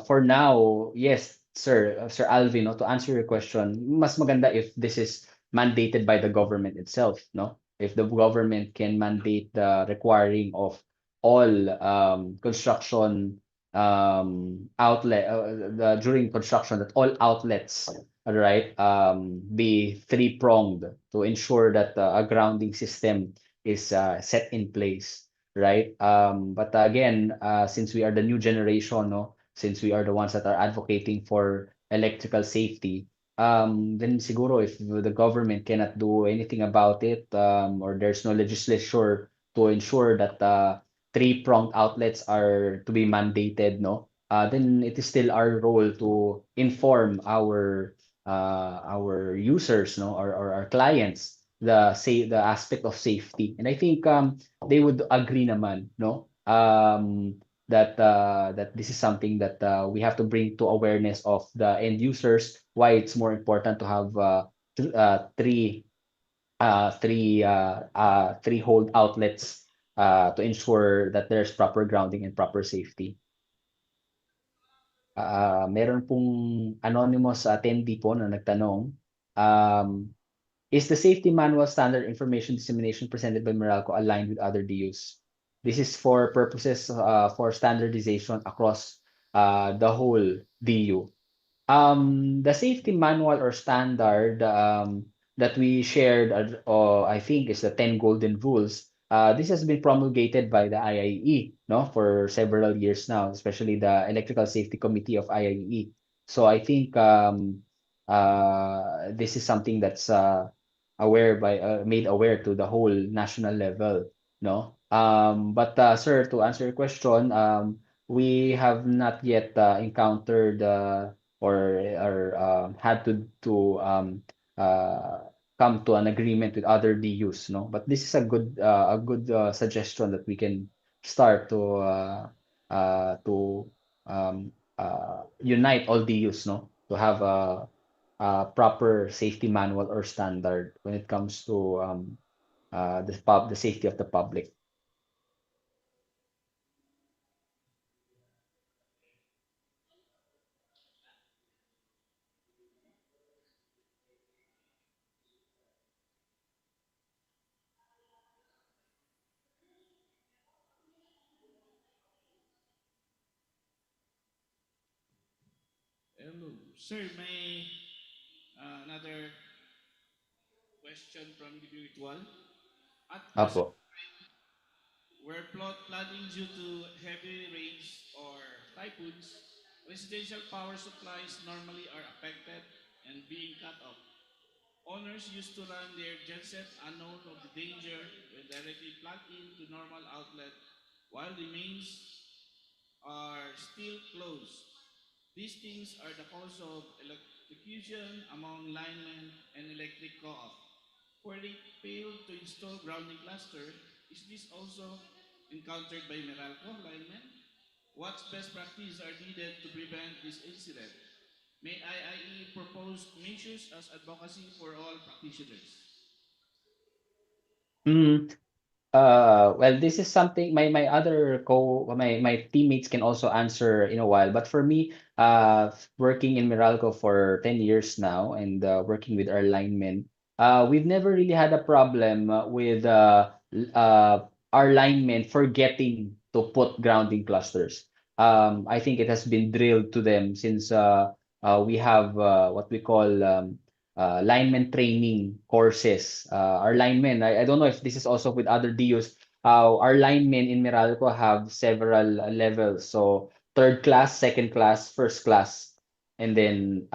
for now, yes, Sir Alvin, no, to answer your question, mas maganda if this is mandated by the government itself, no? If the government can mandate the requiring of all construction outlet during construction, that all outlets, right, be three-pronged to ensure that a grounding system is set in place, right? But again, since we are the new generation, no, since we are the ones that are advocating for electrical safety, then siguro if the government cannot do anything about it, or there's no legislature to ensure that three-pronged outlets are to be mandated, no, then it is still our role to inform our users, no, or our clients the aspect of safety. And I think they would agree naman, no? That this is something that we have to bring to awareness of the end users, why it's more important to have three hold outlets to ensure that there's proper grounding and proper safety. Meron pong anonymous attendee po na nagtanong, is the safety manual standard information dissemination presented by Meralco aligned with other DUs? This is for purposes for standardization across the whole DU. The safety manual or standard that we shared, I think, is the 10 golden rules. This has been promulgated by the IIE, no, for several years now, especially the Electrical Safety Committee of IIE. So I think this is something that's made aware to the whole national level, no. But sir, to answer your question, we have not yet encountered or had to come to an agreement with other DUs, no. But this is a good suggestion that we can start to unite all DUs, no, to have a proper safety manual or standard when it comes to the safety of the public. Hello. Sir, may another question from the virtual. At present Apo. where flooding due to heavy rains or typhoons, residential power supplies normally are affected and being cut off. Owners used to run their genset unknown of the danger when directly plugged into normal outlet while the mains are still closed. These things are the cause of electrocution among linemen and electric co-op. Where they failed to install grounding cluster, is this also encountered by Meralco linemen? What best practices are needed to prevent this incident? May IIE propose measures as advocacy for all practitioners? Mm, well, this is something my other my teammates can also answer in a while. But for me, working in Meralco for 10 years now and working with our linemen, we've never really had a problem with our linemen forgetting to put grounding clusters. I think it has been drilled to them since we have what we call lineman training courses. Our linemen, I don't know if this is also with other DUs. Our linemen in Meralco have several levels. So third class, second class, first class, and then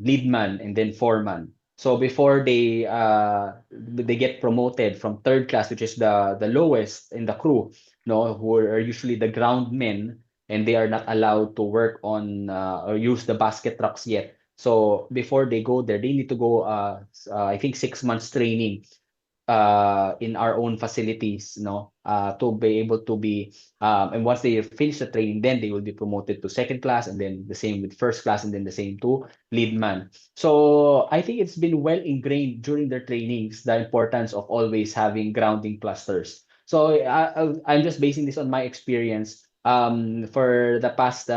leadman, and then foreman. So before they get promoted from third class, which is the lowest in the crew, no, who are usually the ground men, and they are not allowed to work on or use the basket trucks yet. So before they go there, they need to go I think 6 months training in our own facilities, no, to be able to be, and once they finish the training, then they will be promoted to second class, and then the same with first class, and then the same to lead man. So I think it's been well ingrained during their trainings the importance of always having grounding clusters. So I'm just basing this on my experience. For the past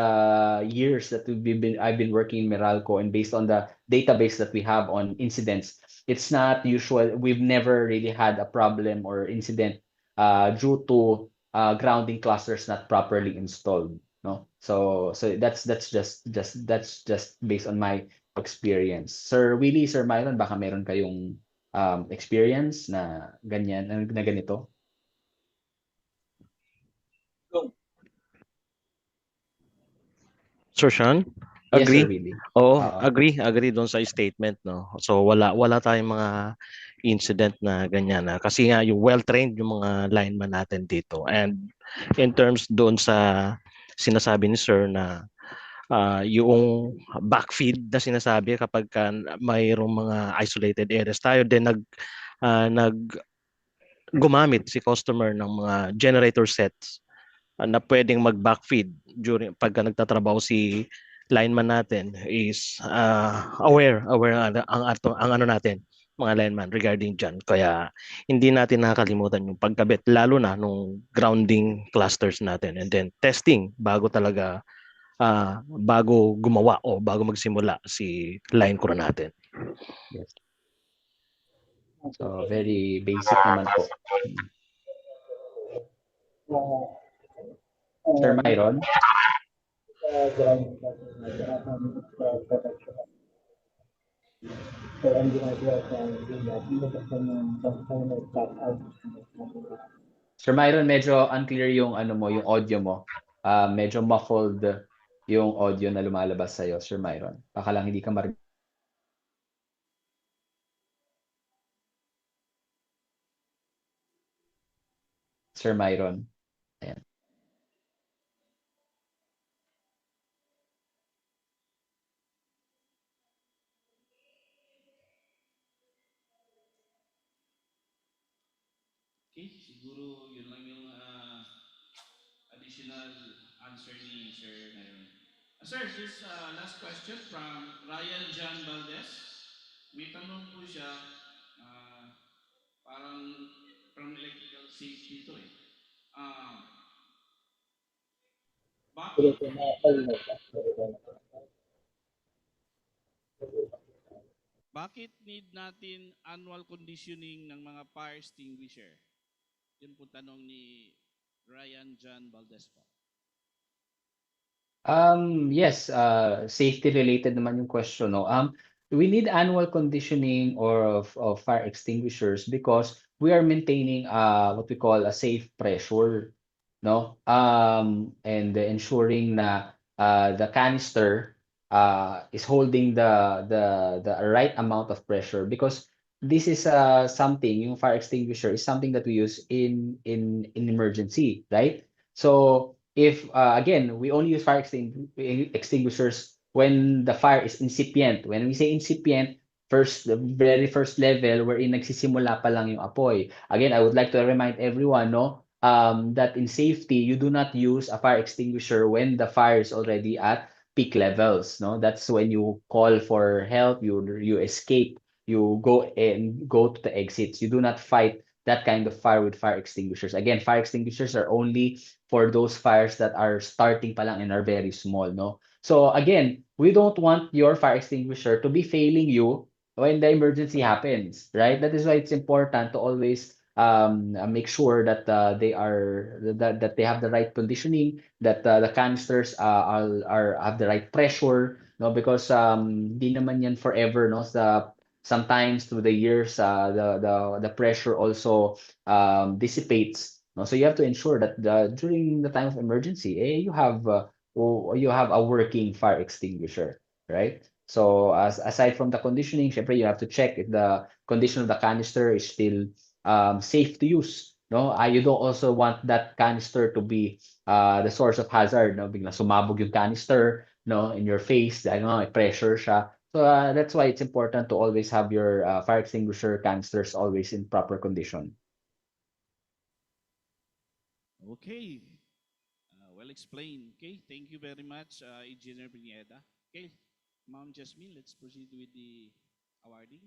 years that I've been working in Meralco, and based on the database that we have on incidents, it's not usual. We've never really had a problem or incident due to grounding clusters not properly installed. No, so that's just based on my experience. Sir Willie, Sir Myron, baka meron kayong experience na ganyan na ganito? Sir Sean, Yes, Sir agree? Willie. Oo, Oo. agree doon sa statement, no. So wala tayong mga incident na ganyan na kasi nga yung well-trained yung mga lineman natin dito. And in terms doon sa sinasabi ni Sir na yung backfeed na sinasabi kapag mayroong mga isolated areas tayo, then nag gumamit si customer ng mga generator sets na pwedeng mag-backfeed during pagka nagtatrabaho si lineman natin is aware ang ano natin mga lineman regarding dyan. Kaya hindi natin nakakalimutan yung pagkabit lalo na nung grounding clusters natin, and then testing bago gumawa o bago magsimula si line crew natin. Yes. So very basic naman po. Sir Myron? Sir Myron, medyo unclear yung ano mo, yung audio mo. Medyo muffled yung audio na lumalabas sa'yo, Sir Myron. Baka lang hindi ka marinig. Sir Myron. Ayan. Okay, siguro yun lang yung additional answer ni Sir Myron. Sir, this last question from Ryan John Valdez. May tanong po siya, parang from electrical safety to eh. Bakit bakit need natin annual conditioning ng mga fire extinguisher? Yun po tanong ni Ryan John Valdez po. Yes, safety related naman yung question, no? We need annual conditioning of fire extinguishers because we are maintaining what we call a safe pressure, no? And ensuring na the canister is holding the right amount of pressure, because this is something, yung fire extinguisher is something that we use in emergency, right? So if again, we only use extinguishers when the fire is incipient. When we say incipient, the very first level wherein nagsisimula pa lang yung apoy. Again, I would like to remind everyone, no, that in safety, you do not use a fire extinguisher when the fire is already at peak levels. No, that's when you call for help. You escape. You go to the exits. You do not fight that kind of fire with fire extinguishers. Again, fire extinguishers are only for those fires that are starting pa lang and are very small, no? So again, we don't want your fire extinguisher to be failing you when the emergency happens, right? That is why it's important to always make sure that that they have the right conditioning, that the canisters are have the right pressure, no? Because di naman yan forever, no? Sometimes through the years, the pressure also dissipates. No? So you have to ensure that during the time of emergency, you have a working fire extinguisher, right? So aside from the conditioning, syempre you have to check if the condition of the canister is still safe to use. no? You don't also want that canister to be the source of hazard, no? Biglang sumabog yung canister, no, in your face, dahil nga may pressure siya. So that's why it's important to always have your fire extinguisher canisters always in proper condition. Okay, well explained. Okay, thank you very much, Engineer Pineda. Okay, Ma'am Jasmine, let's proceed with the awarding.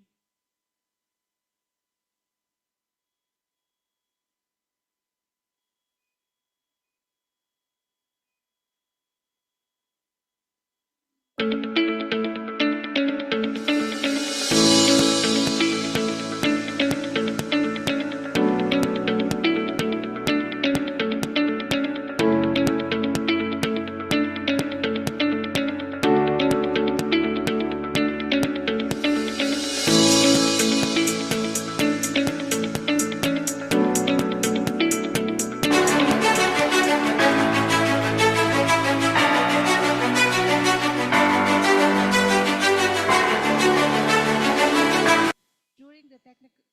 During the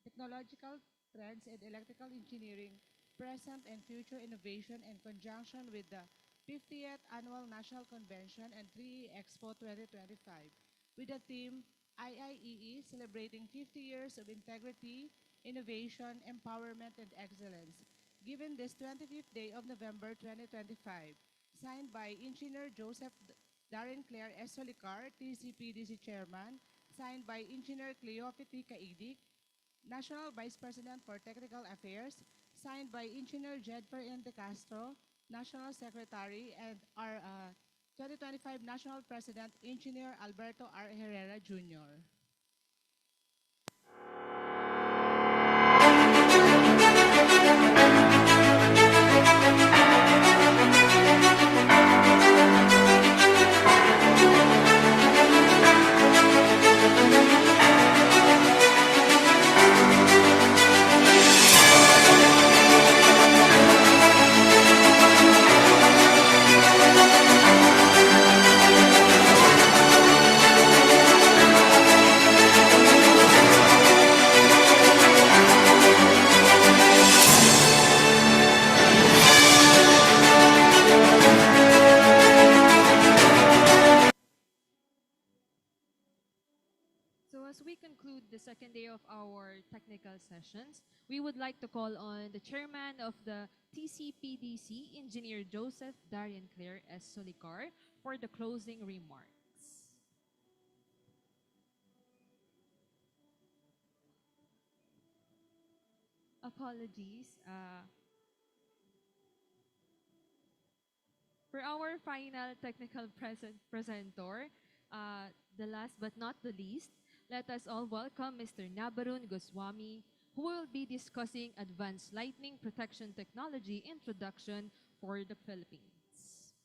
technological trends in electrical engineering, present and future innovation in conjunction with the 50th Annual National Convention and 3 Expo 2025, with the theme IIEE celebrating 50 years of integrity, innovation, empowerment, and excellence, given this 25th day of November 2025, signed by Engineer Joseph Darren Claire S. Solicar, TCPDC Chairman, signed by Engineer Cleofity Kaidik, National Vice President for Technical Affairs, signed by Engineer Jedper N. Castro, National Secretary, and our 2025 National President, Engineer Alberto R. Herrera Jr. So as we conclude the second day of our technical sessions, we would like to call on the chairman of the TCPDC, Engineer Joseph Darian Claire S. Solicar, for the closing remarks. Apologies. For our final technical presenter, the last but not the least, let us all welcome Mr. Nabarun Goswami, who will be discussing advanced lightning protection technology introduction for the Philippines.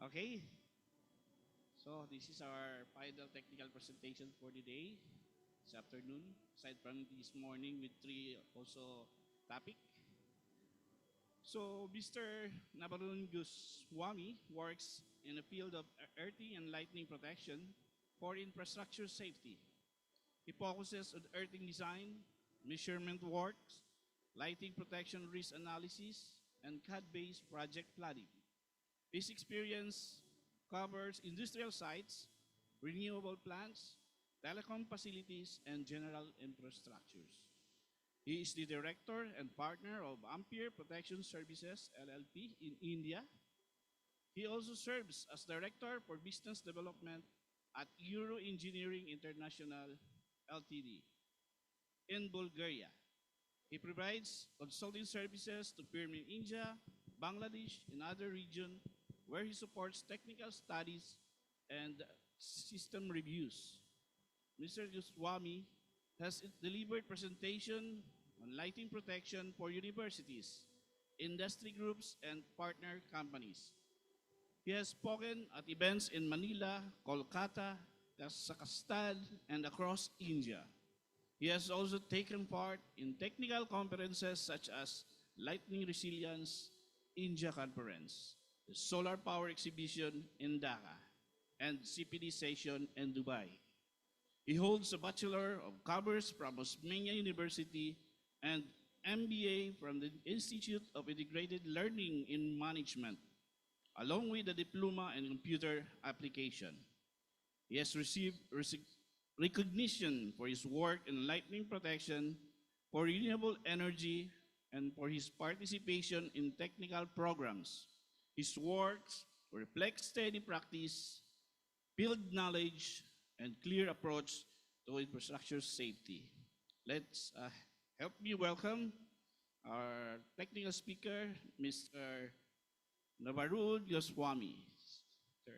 Okay, so this is our final technical presentation for the day, this afternoon, aside from this morning with three also topic. So Mr. Nabarun Goswami works in the field of earthing and lightning protection for infrastructure safety. He focuses on earthing design, measurement works, lighting protection risk analysis, and CAD-based project planning. His experience covers industrial sites, renewable plants, telecom facilities, and general infrastructures. He is the director and partner of Ampere Protection Services LLP in India. He also serves as director for business development at Euro Engineering International Ltd in Bulgaria. He provides consulting services to firms in India, Bangladesh, and other regions where he supports technical studies and system reviews. Mr. Goswami has delivered presentation on lighting protection for universities, industry groups, and partner companies. He has spoken at events in Manila, Kolkata, Kazakhstan, and across India. He has also taken part in technical conferences such as Lightning Resilience India Conference, the Solar Power Exhibition in Dhaka, and CPD session in Dubai. He holds a Bachelor of Commerce from Osmania University and MBA from the Institute of Integrated Learning in Management, along with a diploma in computer application. He has received recognition for his work in lightning protection, for renewable energy, and for his participation in technical programs. His works reflect steady practice, field knowledge, and clear approach to infrastructure safety. Let's help me welcome our technical speaker, Mr. Navarud Goswami. Sir.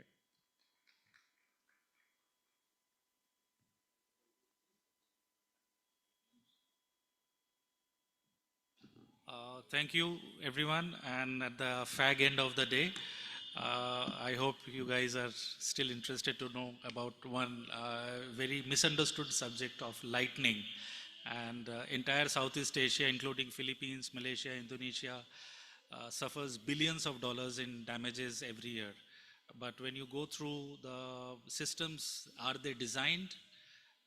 Thank you, everyone. And at the fag end of the day, I hope you guys are still interested to know about one very misunderstood subject of lightning. And entire Southeast Asia, including Philippines, Malaysia, Indonesia, suffers billions of dollars in damages every year. But when you go through the systems, are they designed?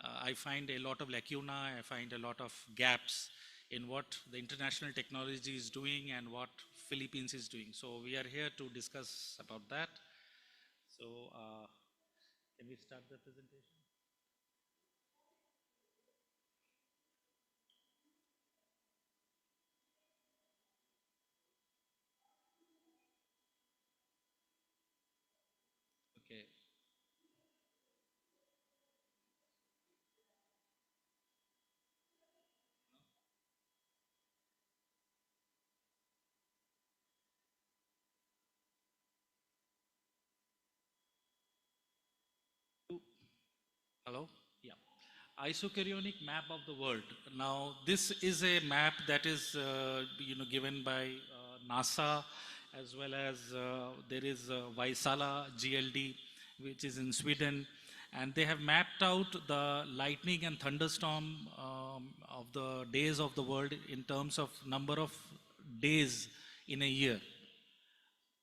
I find a lot of lacuna, I find a lot of gaps in what the international technology is doing and what Philippines is doing. So we are here to discuss about that. So can we start the presentation? Okay. Hello? Yeah. Isochorionic map of the world. Now, this is a map that is given by NASA, as well as there is Vaisala GLD, which is in Sweden, and they have mapped out the lightning and thunderstorm of the days of the world in terms of number of days in a year.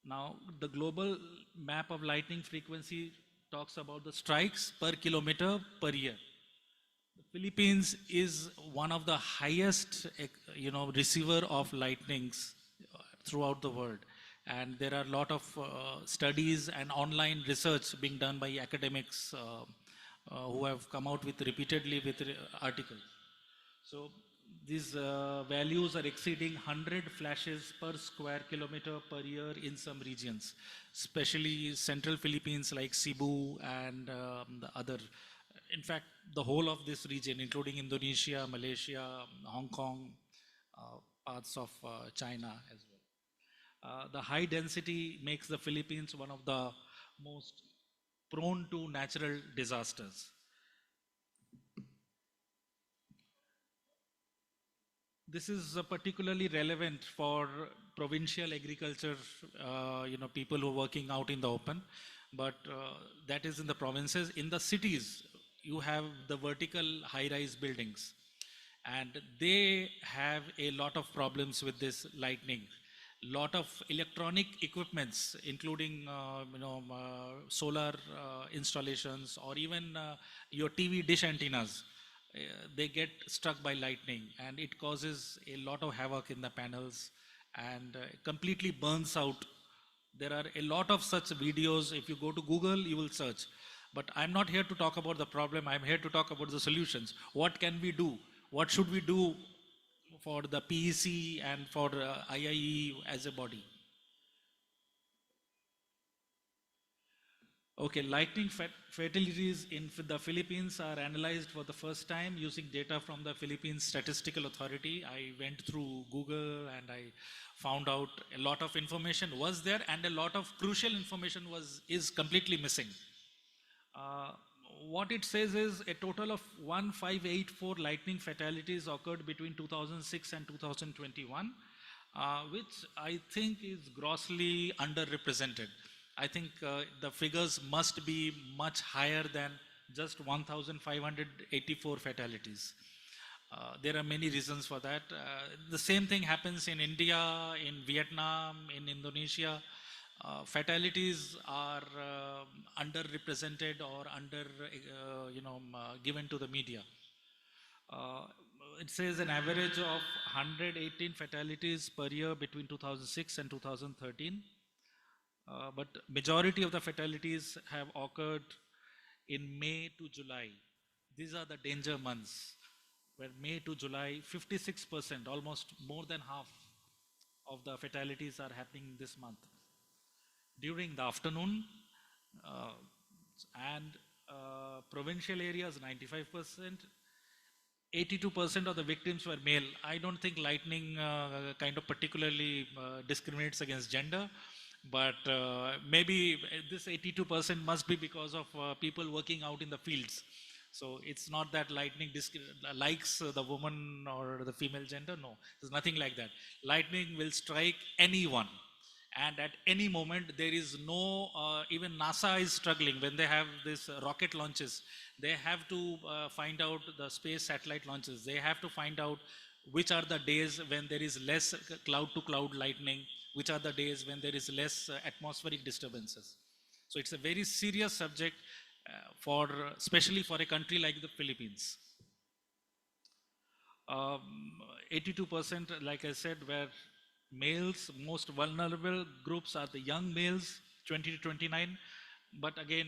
Now, the global map of lightning frequency talks about the strikes per kilometer per year. The Philippines is one of the highest, receiver of lightnings throughout the world. And there are a lot of studies and online research being done by academics who have come out with repeatedly with articles. So these values are exceeding 100 flashes per square kilometer per year in some regions, especially central Philippines like Cebu and the other. In fact, the whole of this region, including Indonesia, Malaysia, Hong Kong, parts of China as well. The high density makes the Philippines one of the most prone to natural disasters. This is particularly relevant for provincial agriculture, people who are working out in the open, but that is in the provinces. In the cities, you have the vertical high-rise buildings, and they have a lot of problems with this lightning. Lot of electronic equipments, including solar installations or even your TV dish antennas, they get struck by lightning, and it causes a lot of havoc in the panels and completely burns out. There are a lot of such videos. If you go to Google, you will search. But I'm not here to talk about the problem. I'm here to talk about the solutions. What can we do? What should we do for the PEC and for IIE as a body? Okay, lightning fatalities in the Philippines are analyzed for the first time using data from the Philippines Statistical Authority. I went through Google and I found out a lot of information was there, and a lot of crucial information is completely missing. What it says is a total of 1584 lightning fatalities occurred between 2006 and 2021, which I think is grossly underrepresented. I think the figures must be much higher than just 1,584 fatalities. There are many reasons for that. The same thing happens in India, in Vietnam, in Indonesia. fatalities are underrepresented or given to the media. Uh, it says an average of 118 fatalities per year between 2006 and 2013. But majority of the fatalities have occurred in May to July. These are the danger months, where May to July, 56%, almost more than half of the fatalities are happening this month. During the afternoon, uh, and provincial areas, 95%, 82% of the victims were male. I don't think lightning kind of particularly discriminates against gender, but maybe this 82% must be because of people working out in the fields. So it's not that lightning likes the woman or the female gender. No, there's nothing like that. Lightning will strike anyone. And at any moment, there is no, even NASA is struggling when they have this rocket launches. They have to find out the space satellite launches. They have to find out which are the days when there is less cloud to cloud lightning, which are the days when there is less atmospheric disturbances. So it's a very serious subject especially for a country like the Philippines. 82%, like I said, were males. Most vulnerable groups are the young males, 20 to 29. But again,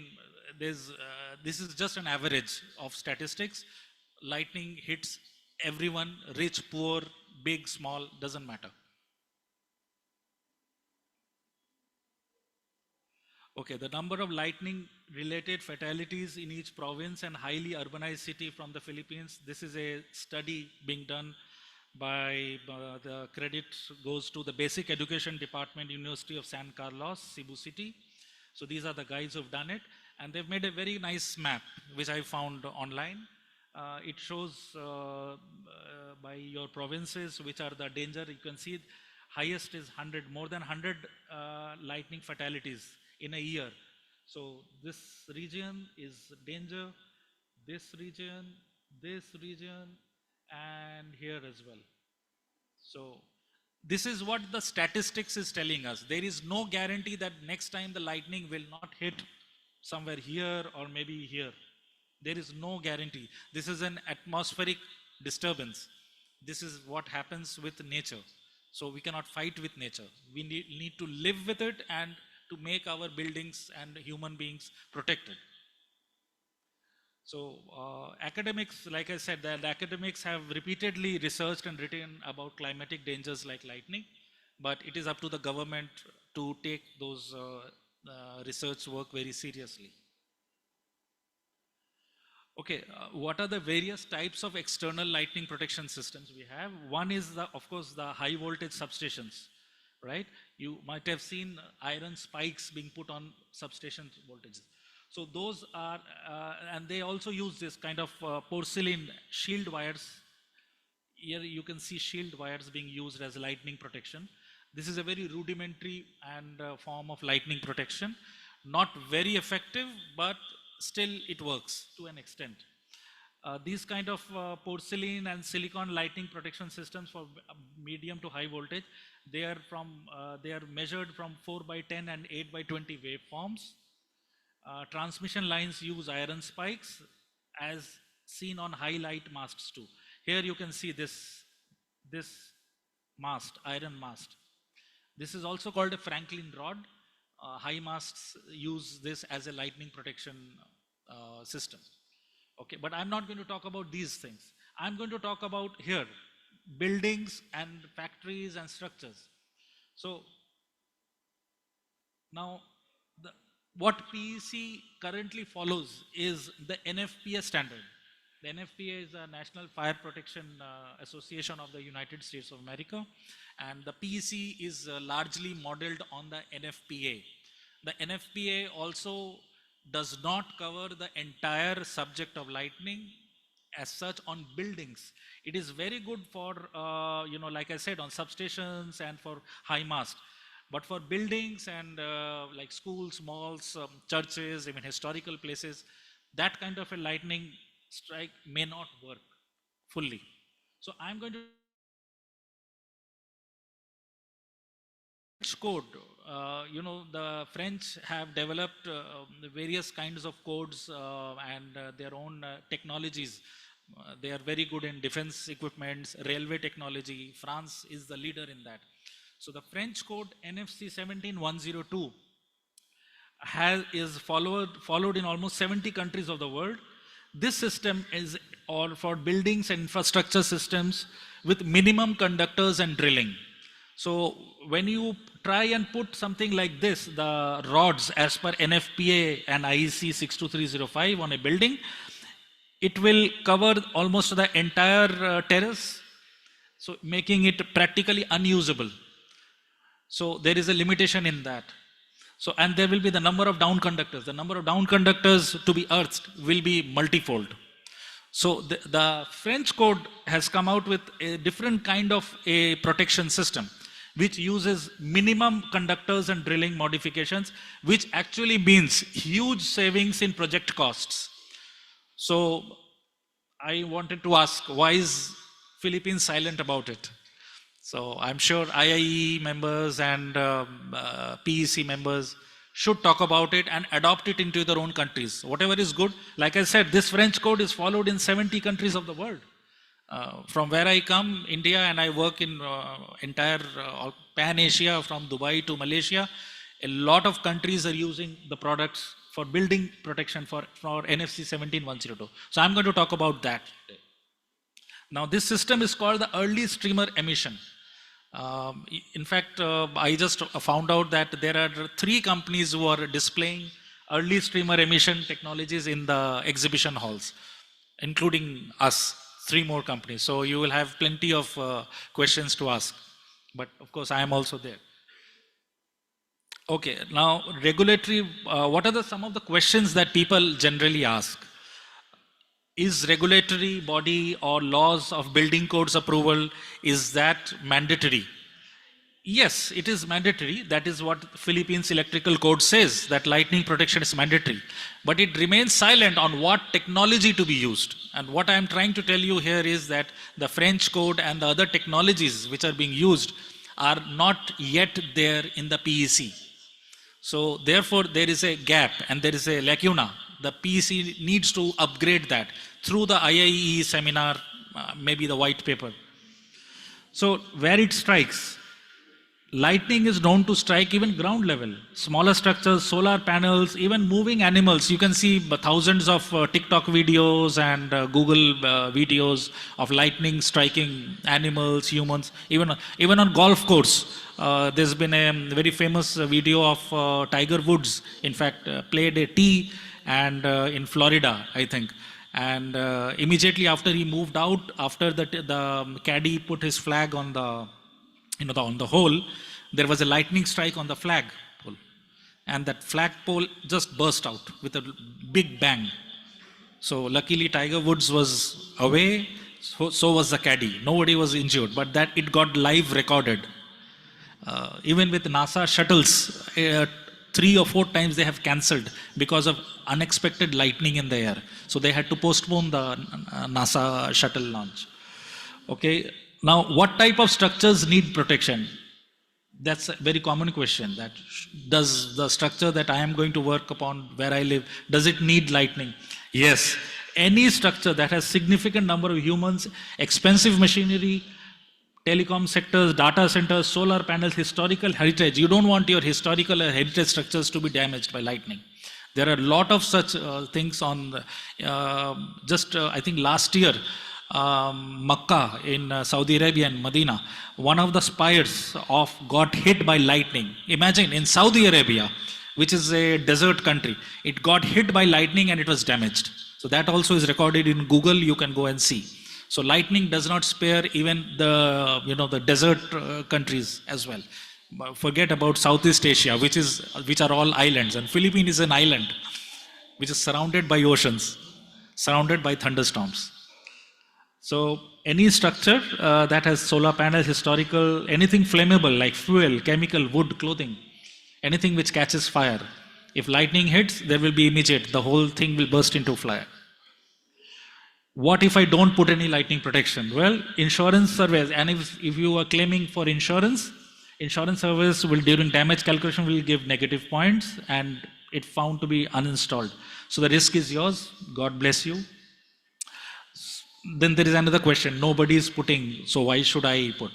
this is just an average of statistics. Lightning hits everyone, rich, poor, big, small, doesn't matter. Okay, the number of lightning related fatalities in each province and highly urbanized city from the Philippines. This is a study being done by the credit goes to the Basic Education Department, University of San Carlos, Cebu City. So these are the guys who've done it, and they've made a very nice map, which I found online. It shows by your provinces, which are the danger. You can see highest is 100, more than 100 lightning fatalities in a year. So this region is danger, this region, and here as well. So this is what the statistics is telling us. There is no guarantee that next time the lightning will not hit somewhere here or maybe here. There is no guarantee. This is an atmospheric disturbance. This is what happens with nature. So we cannot fight with nature. We need to live with it and to make our buildings and human beings protected. So academics, like I said, the academics have repeatedly researched and written about climatic dangers like lightning, but it is up to the government to take those research work very seriously. Okay, what are the various types of external lightning protection systems we have? One is, of course, the high voltage substations, right? You might have seen iron spikes being put on substation voltages. So those are, and they also use this kind of porcelain shield wires. Here you can see shield wires being used as lightning protection. This is a very rudimentary and form of lightning protection. Not very effective, but still it works to an extent. These kind of porcelain and silicon lighting protection systems for medium to high voltage, they are measured from 4x10 and 8x20 waveforms. Transmission lines use iron spikes as seen on high light masts too. Here you can see this mast, iron mast. This is also called a Franklin rod. High masts use this as a lightning protection system. Okay, but I'm not going to talk about these things. I'm going to talk about here, buildings and factories and structures. So now, what PEC currently follows is the NFPA standard. The NFPA is the National Fire Protection Association of the United States of America, and the PEC is largely modeled on the NFPA. The NFPA also does not cover the entire subject of lightning as such on buildings. It is very good for, like I said, on substations and for high mast. But for buildings and like schools, malls, churches, even historical places, that kind of a lightning strike may not work fully. So I'm going to code the French have developed various kinds of codes and their own technologies. They are very good in defense equipments, railway technology. France is the leader in that. So the French code NFC 17102 is followed in almost 70 countries of the world. This system is all for buildings and infrastructure systems with minimum conductors and drilling. So when you try and put something like this, the rods as per NFPA and IEC 62305 on a building, it will cover almost the entire terrace, so making it practically unusable. So there is a limitation in that. So, and there will be the number of down conductors. The number of down conductors to be earthed will be multifold. So the French code has come out with a different kind of a protection system, which uses minimum conductors and drilling modifications, which actually means huge savings in project costs. So I wanted to ask, why is Philippines silent about it? So I'm sure IIE members and PEC members should talk about it and adopt it into their own countries. Whatever is good, like I said, this French code is followed in 70 countries of the world. From where I come, India, and I work in entire Pan-Asia, from Dubai to Malaysia, a lot of countries are using the products for building protection for NFC 17102. So I'm going to talk about that. Now this system is called the early streamer emission. In fact, I just found out that there are 3 companies who are displaying early streamer emission technologies in the exhibition halls, including us, 3 more companies. So you will have plenty of questions to ask. But of course, I am also there. Okay, now regulatory, what are some of the questions that people generally ask? Is regulatory body or laws of building codes approval, is that mandatory? Yes, it is mandatory. That is what Philippines Electrical Code says, that lightning protection is mandatory. But it remains silent on what technology to be used. And what I am trying to tell you here is that the French code and the other technologies which are being used are not yet there in the PEC. So therefore there is a gap and there is a lacuna. The PEC needs to upgrade that through the IIE seminar, maybe the white paper. So where it strikes, lightning is known to strike even ground level. Smaller structures, solar panels, even moving animals. You can see thousands of TikTok videos and Google videos of lightning striking animals, humans, even on golf course. There's been a very famous video of Tiger Woods, in fact, played a tee and in Florida, I think. And immediately after he moved out, after the caddy put his flag on the on the hole, there was a lightning strike on the flag pole. And that flag pole just burst out with a big bang. So luckily Tiger Woods was away, so was the caddy. Nobody was injured, but that it got live recorded. Even with NASA shuttles, 3 or 4 times they have cancelled because of unexpected lightning in the air. So they had to postpone the NASA shuttle launch. Okay, now what type of structures need protection? That's a very common question. That does the structure that I am going to work upon where I live, does it need lightning? Yes. Any structure that has significant number of humans, expensive machinery, telecom sectors, data centers, solar panels, historical heritage. You don't want your historical heritage structures to be damaged by lightning. There are a lot of such things on, I think last year, Makkah in Saudi Arabia and Medina, one of the spires got hit by lightning. Imagine in Saudi Arabia, which is a desert country, it got hit by lightning and it was damaged. So that also is recorded in Google, you can go and see. So lightning does not spare even the desert countries as well. Forget about Southeast Asia, which are all islands, and Philippines is an island which is surrounded by oceans, surrounded by thunderstorms. So any structure that has solar panels, historical, anything flammable like fuel, chemical, wood, clothing, anything which catches fire, if lightning hits, there will be immediate, the whole thing will burst into fire. What if I don't put any lightning protection? Well, insurance surveys, and if you are claiming for insurance, Insurance service will, during damage calculation, will give negative points, and it found to be uninstalled. So the risk is yours. God bless you. Then there is another question. Nobody is putting, so why should I put?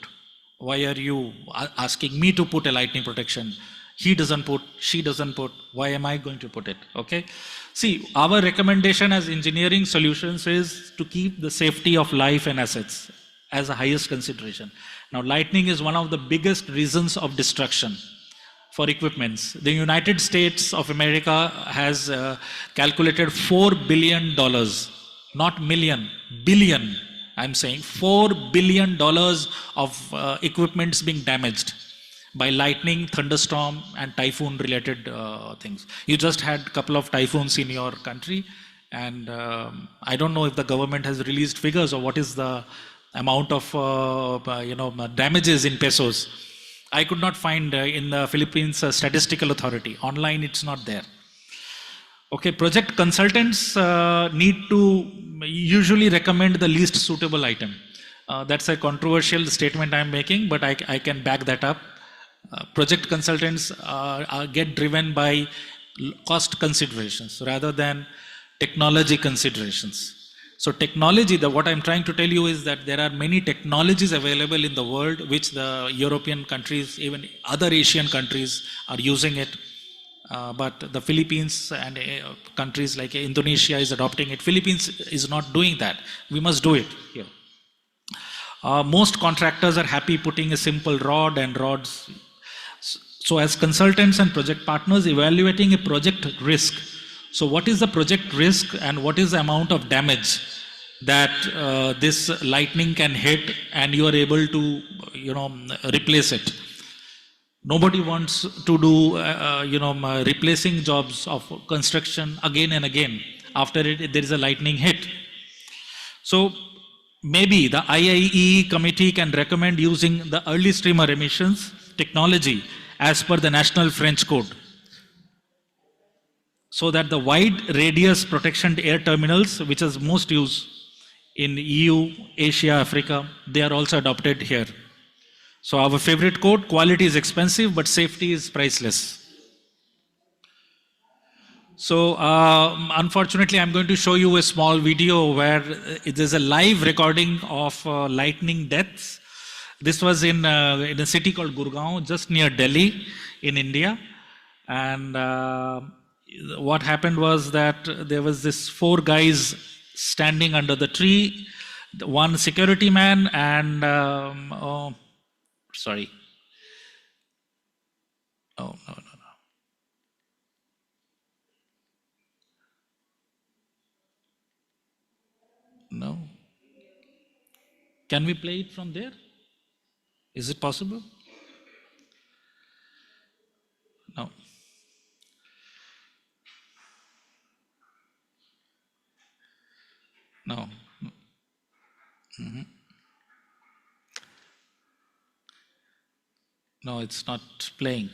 Why are you asking me to put a lightning protection? He doesn't put, she doesn't put. Why am I going to put it? Okay. See, our recommendation as engineering solutions is to keep the safety of life and assets as the highest consideration. Now, lightning is one of the biggest reasons of destruction for equipments. The United States of America has calculated $4 billion, not million, billion. I'm saying $4 billion of equipments being damaged by lightning, thunderstorm, and typhoon related things. You just had a couple of typhoons in your country, and I don't know if the government has released figures or what is the amount of damages in pesos. I could not find in the Philippines Statistical Authority. Online, it's not there. Okay, project consultants need to usually recommend the least suitable item. That's a controversial statement I'm making, but I can back that up. Project consultants get driven by cost considerations rather than technology considerations. So technology, what I'm trying to tell you is that there are many technologies available in the world which the European countries, even other Asian countries are using it. But the Philippines and countries like Indonesia is adopting it. Philippines is not doing that. We must do it here. Most contractors are happy putting a simple rod and rods. So as consultants and project partners evaluating a project risk, so what is the project risk and what is the amount of damage that this lightning can hit and you are able to replace it? Nobody wants to do replacing jobs of construction again and again after there is a lightning hit. So maybe the IIE committee can recommend using the early streamer emissions technology as per the National French Code, so that the wide radius protection air terminals, which is most used in EU, Asia, Africa, they are also adopted here. So our favorite quote, quality is expensive, but safety is priceless. So unfortunately, I'm going to show you a small video where it is a live recording of lightning deaths. This was in a city called Gurgaon, just near Delhi in India. And what happened was that there was this 4 guys standing under the tree, one security man and, sorry. Oh, no. No. Can we play it from there? Is it possible? No. No. Mm-hmm. No, it's not playing.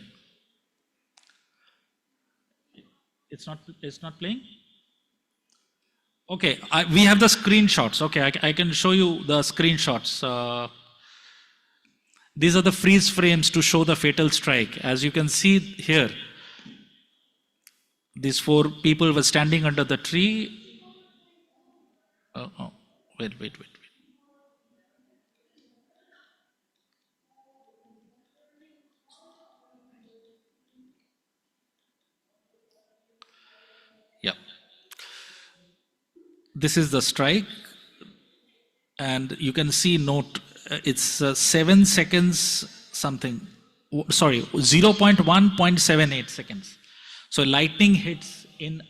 It's not playing? Okay, we have the screenshots. Okay, I can show you the screenshots. These are the freeze frames to show the fatal strike. As you can see here, these 4 people were standing under the tree. Wait. Yeah. This is the strike. And you can see note, it's 7 seconds something. Sorry, 0.1.78 seconds. So lightning hits in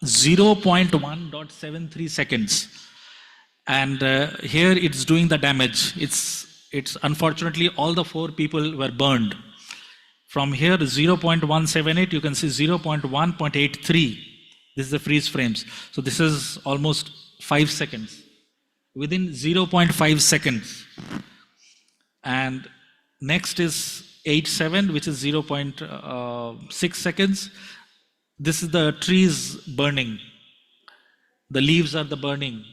0.1.73 seconds. And here it's doing the damage. It's unfortunately all the 4 people were burned. From here 0.178, you can see 0.1.83. This is the freeze frames. So this is almost 5 seconds. Within 0.5 seconds. And next is 87, which is 0.6 seconds. This is the trees burning. The leaves are the burning.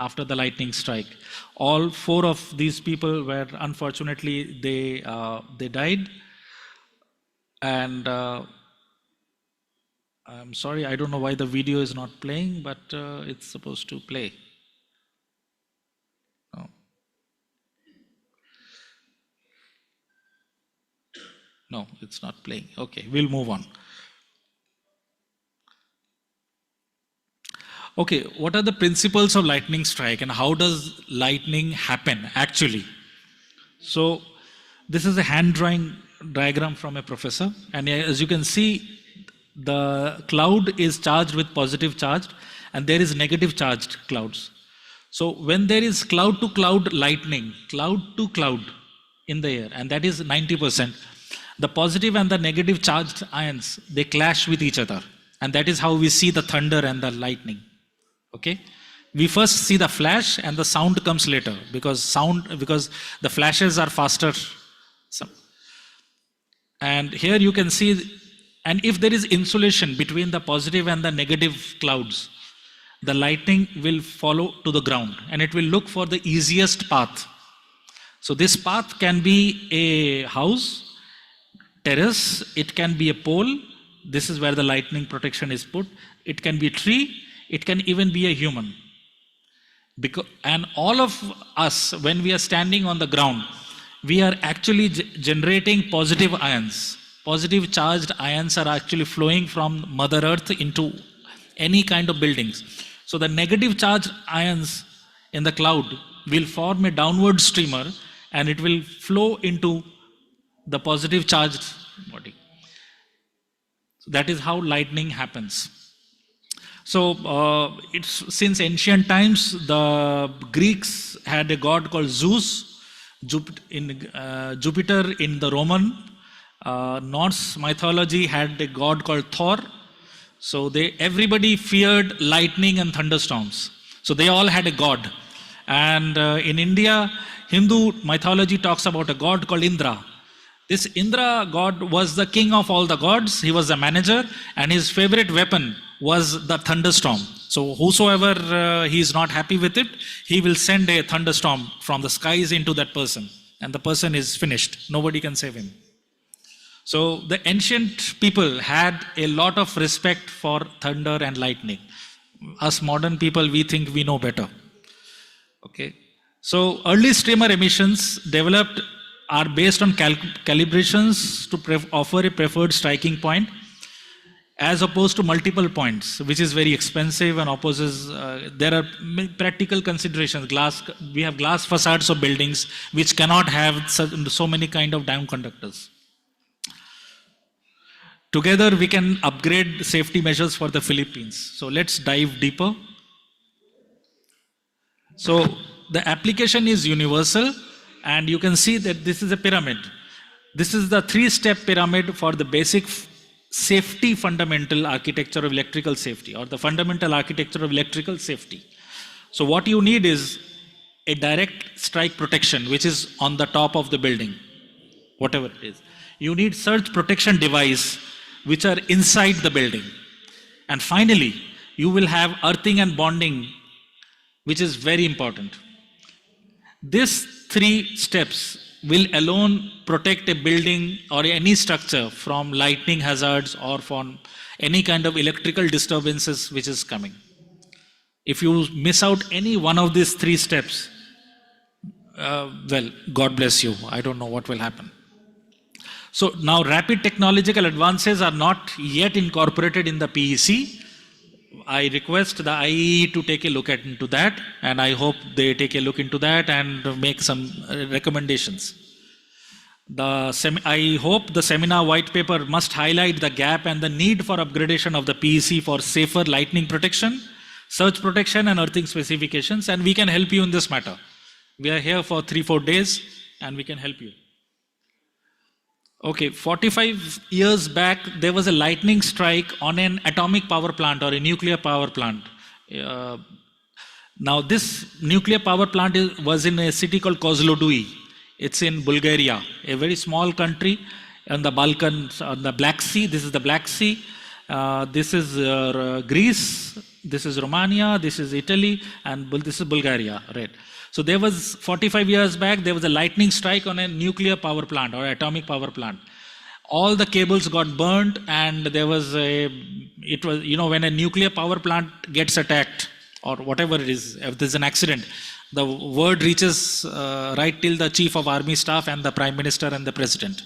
after the lightning strike. All 4 of these people were, unfortunately, they died. And I'm sorry, I don't know why the video is not playing, but it's supposed to play. No. No, it's not playing. Okay, we'll move on. Okay, what are the principles of lightning strike and how does lightning happen actually? So, this is a hand drawing diagram from a professor, and as you can see, the cloud is charged with positive charge and there is negative charged clouds. So, when there is cloud to cloud lightning, cloud to cloud in the air, and that is 90%, the positive and the negative charged ions, they clash with each other, and that is how we see the thunder and the lightning. Okay, we first see the flash and the sound comes later because the flashes are faster. And here you can see, and if there is insulation between the positive and the negative clouds, the lightning will follow to the ground and it will look for the easiest path. So this path can be a house, terrace, it can be a pole. This is where the lightning protection is put. It can be a tree. It can even be a human. And all of us, when we are standing on the ground, we are actually generating positive ions. Positive charged ions are actually flowing from Mother Earth into any kind of buildings. So the negative charged ions in the cloud will form a downward streamer and it will flow into the positive charged body. So that is how lightning happens. So it's since ancient times, the Greeks had a god called Zeus, Jupiter in the Roman. Norse mythology had a god called Thor. So everybody feared lightning and thunderstorms. So they all had a god. And in India, Hindu mythology talks about a god called Indra. This Indra god was the king of all the gods. He was the manager, and his favorite weapon was the thunderstorm. So whosoever he is not happy with it, he will send a thunderstorm from the skies into that person, and the person is finished. Nobody can save him. So the ancient people had a lot of respect for thunder and lightning. Us modern people, we think we know better. Okay. So early streamer emissions developed are based on calibrations to offer a preferred striking point as opposed to multiple points, which is very expensive and opposes. There are practical considerations. We have glass facades of buildings which cannot have so many kind of down conductors. Together we can upgrade safety measures for the Philippines. So let's dive deeper. So the application is universal, and you can see that this is a pyramid. This is the 3-step pyramid for the basic safety fundamental architecture of electrical safety, or the fundamental architecture of electrical safety. So what you need is a direct strike protection, which is on the top of the building, whatever it is. You need surge protection device, which are inside the building. And finally, you will have earthing and bonding, which is very important. These 3 steps will alone protect a building or any structure from lightning hazards or from any kind of electrical disturbances which is coming. If you miss out any one of these 3 steps, well, God bless you. I don't know what will happen. So now rapid technological advances are not yet incorporated in the PEC. I request the IEE to take a look into that, and I hope they take a look into that and make some recommendations. I hope the seminar white paper must highlight the gap and the need for upgradation of the PEC for safer lightning protection, surge protection and earthing specifications, and we can help you in this matter. We are here for 3-4 days and we can help you. Okay, 45 years back, there was a lightning strike on an atomic power plant or a nuclear power plant. Now this nuclear power plant was in a city called Kozlodui. It's in Bulgaria, a very small country on the Balkans, on the Black Sea. This is the Black Sea. This is Greece, this is Romania, this is Italy, and this is Bulgaria, right? So there was 45 years back, there was a lightning strike on a nuclear power plant or atomic power plant. All the cables got burnt, and there was it was, when a nuclear power plant gets attacked or whatever it is, if there's an accident, the word reaches right till the chief of army staff and the prime minister and the president,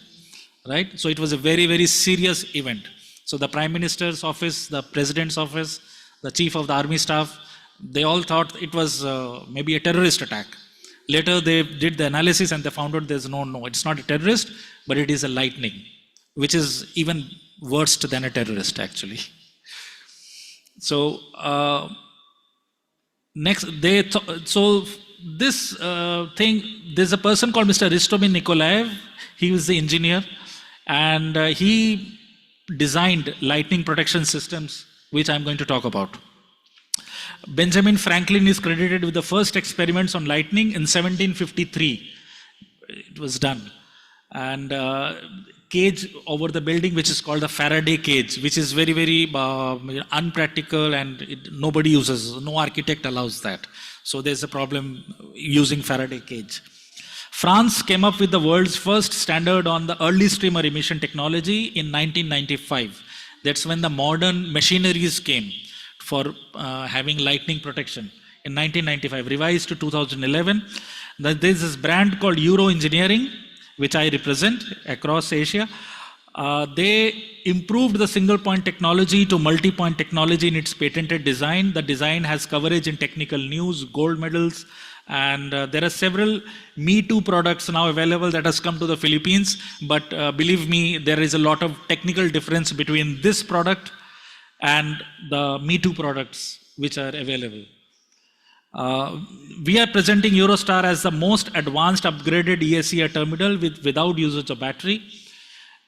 right? So it was a very, very serious event. So the prime minister's office, the president's office, the chief of the army staff, they all thought it was maybe a terrorist attack. Later they did the analysis and they found out there's no, it's not a terrorist, but it is a lightning, which is even worse than a terrorist actually. So next, so this thing, there's a person called Mr. Ristomir Nikolaev. He was the engineer, and he designed lightning protection systems, which I'm going to talk about. Benjamin Franklin is credited with the first experiments on lightning in 1753. It was done. And cage over the building, which is called the Faraday cage, which is very, very unpractical, and nobody uses, no architect allows that. So there's a problem using Faraday cage. France came up with the world's first standard on the early streamer emission technology in 1995. That's when the modern machineries came for having lightning protection in 1995, revised to 2011. There's this brand called Euro Engineering, which I represent across Asia. They improved the single point technology to multi-point technology in its patented design. The design has coverage in technical news, gold medals, and there are several Me Too products now available that has come to the Philippines. But believe me, there is a lot of technical difference between this product and the Me Too products which are available. We are presenting Eurostar as the most advanced upgraded ESER terminal without usage of battery.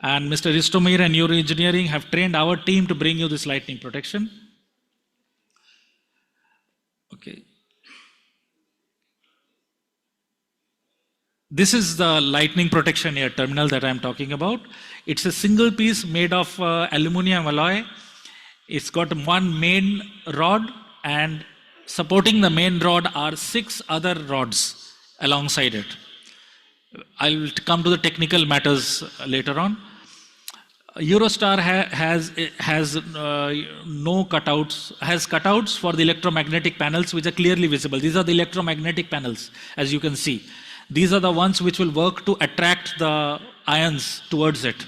And Mr. Ristomir and Euro Engineering have trained our team to bring you this lightning protection. Okay. This is the lightning protection air terminal that I'm talking about. It's a single piece made of aluminum alloy. It's got one main rod, and supporting the main rod are 6 other rods alongside it. I'll come to the technical matters later on. Eurostar has no cutouts, has cutouts for the electromagnetic panels which are clearly visible. These are the electromagnetic panels, as you can see. These are the ones which will work to attract the ions towards it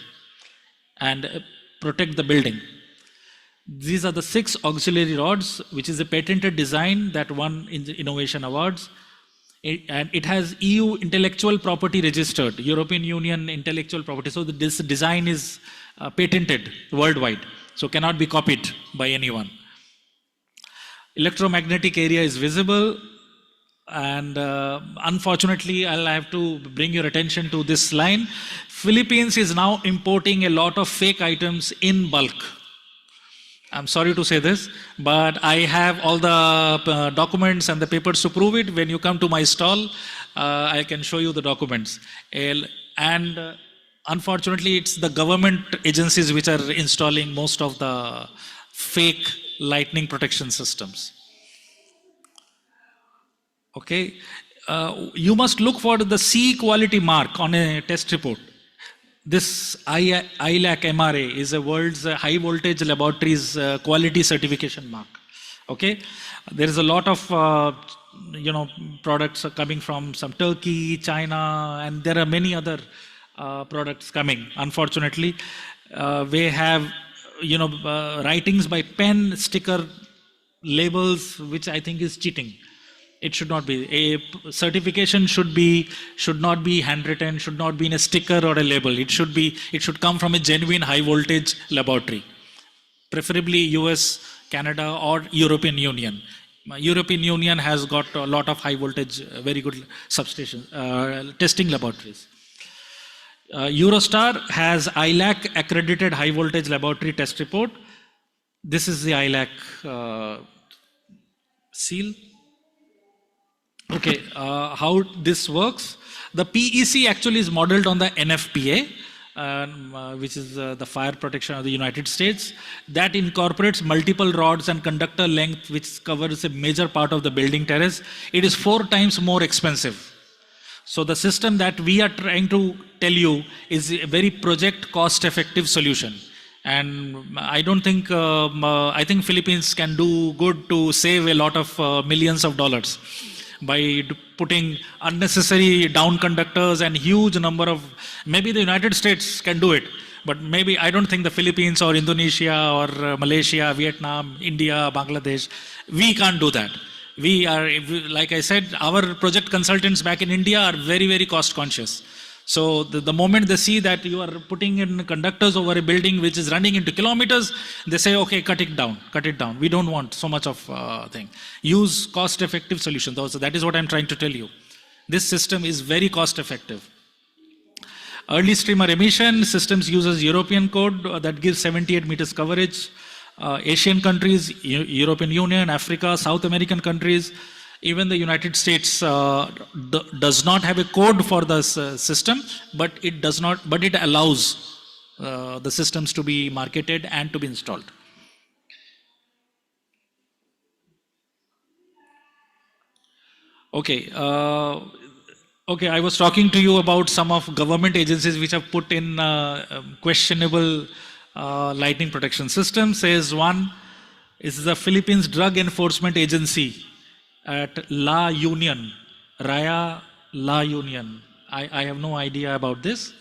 and protect the building. These are the 6 auxiliary rods, which is a patented design that won in the Innovation Awards. And it has EU intellectual property registered, European Union intellectual property. So this design is patented worldwide, so cannot be copied by anyone. Electromagnetic area is visible, and unfortunately, I'll have to bring your attention to this line. Philippines is now importing a lot of fake items in bulk. I'm sorry to say this, but I have all the documents and the papers to prove it. When you come to my stall, I can show you the documents. And unfortunately, it's the government agencies which are installing most of the fake lightning protection systems. Okay, you must look for the C quality mark on a test report. This ILAC MRA is the world's high voltage laboratories quality certification mark. Okay, there is a lot of products coming from some Turkey, China, and there are many other products coming. Unfortunately, we have writings by pen, sticker, labels, which I think is cheating. It should not be. A certification should not be handwritten, should not be in a sticker or a label. It should come from a genuine high voltage laboratory, preferably US, Canada, or European Union. European Union has got a lot of high voltage, very good substation testing laboratories. Eurostar has ILAC accredited high voltage laboratory test report. This is the ILAC seal. Okay, how this works? The PEC actually is modeled on the NFPA. which is the fire protection of the United States. That incorporates multiple rods and conductor length, which covers a major part of the building terrace. It is 4 times more expensive. So the system that we are trying to tell you is a very project cost effective solution. And I don't think, I think Philippines can do good to save a lot of millions of dollars by putting unnecessary down conductors and huge number of, maybe the United States can do it, but maybe I don't think the Philippines or Indonesia or Malaysia, Vietnam, India, Bangladesh, we can't do that. We are, like I said, our project consultants back in India are very, very cost conscious. So the moment they see that you are putting in conductors over a building which is running into kilometers, they say, okay, cut it down, cut it down. We don't want so much of thing. Use cost-effective solutions. Also, that is what I'm trying to tell you. This system is very cost-effective. Early streamer emission systems uses European code that gives 78 meters coverage. Asian countries, European Union, Africa, South American countries, even the United States does not have a code for this system, but it does not. But it allows the systems to be marketed and to be installed. Okay. Okay. I was talking to you about some of government agencies which have put in questionable lightning protection system. Says one is the Philippines Drug Enforcement Agency at La Union, Raya La Union. I have no idea about this.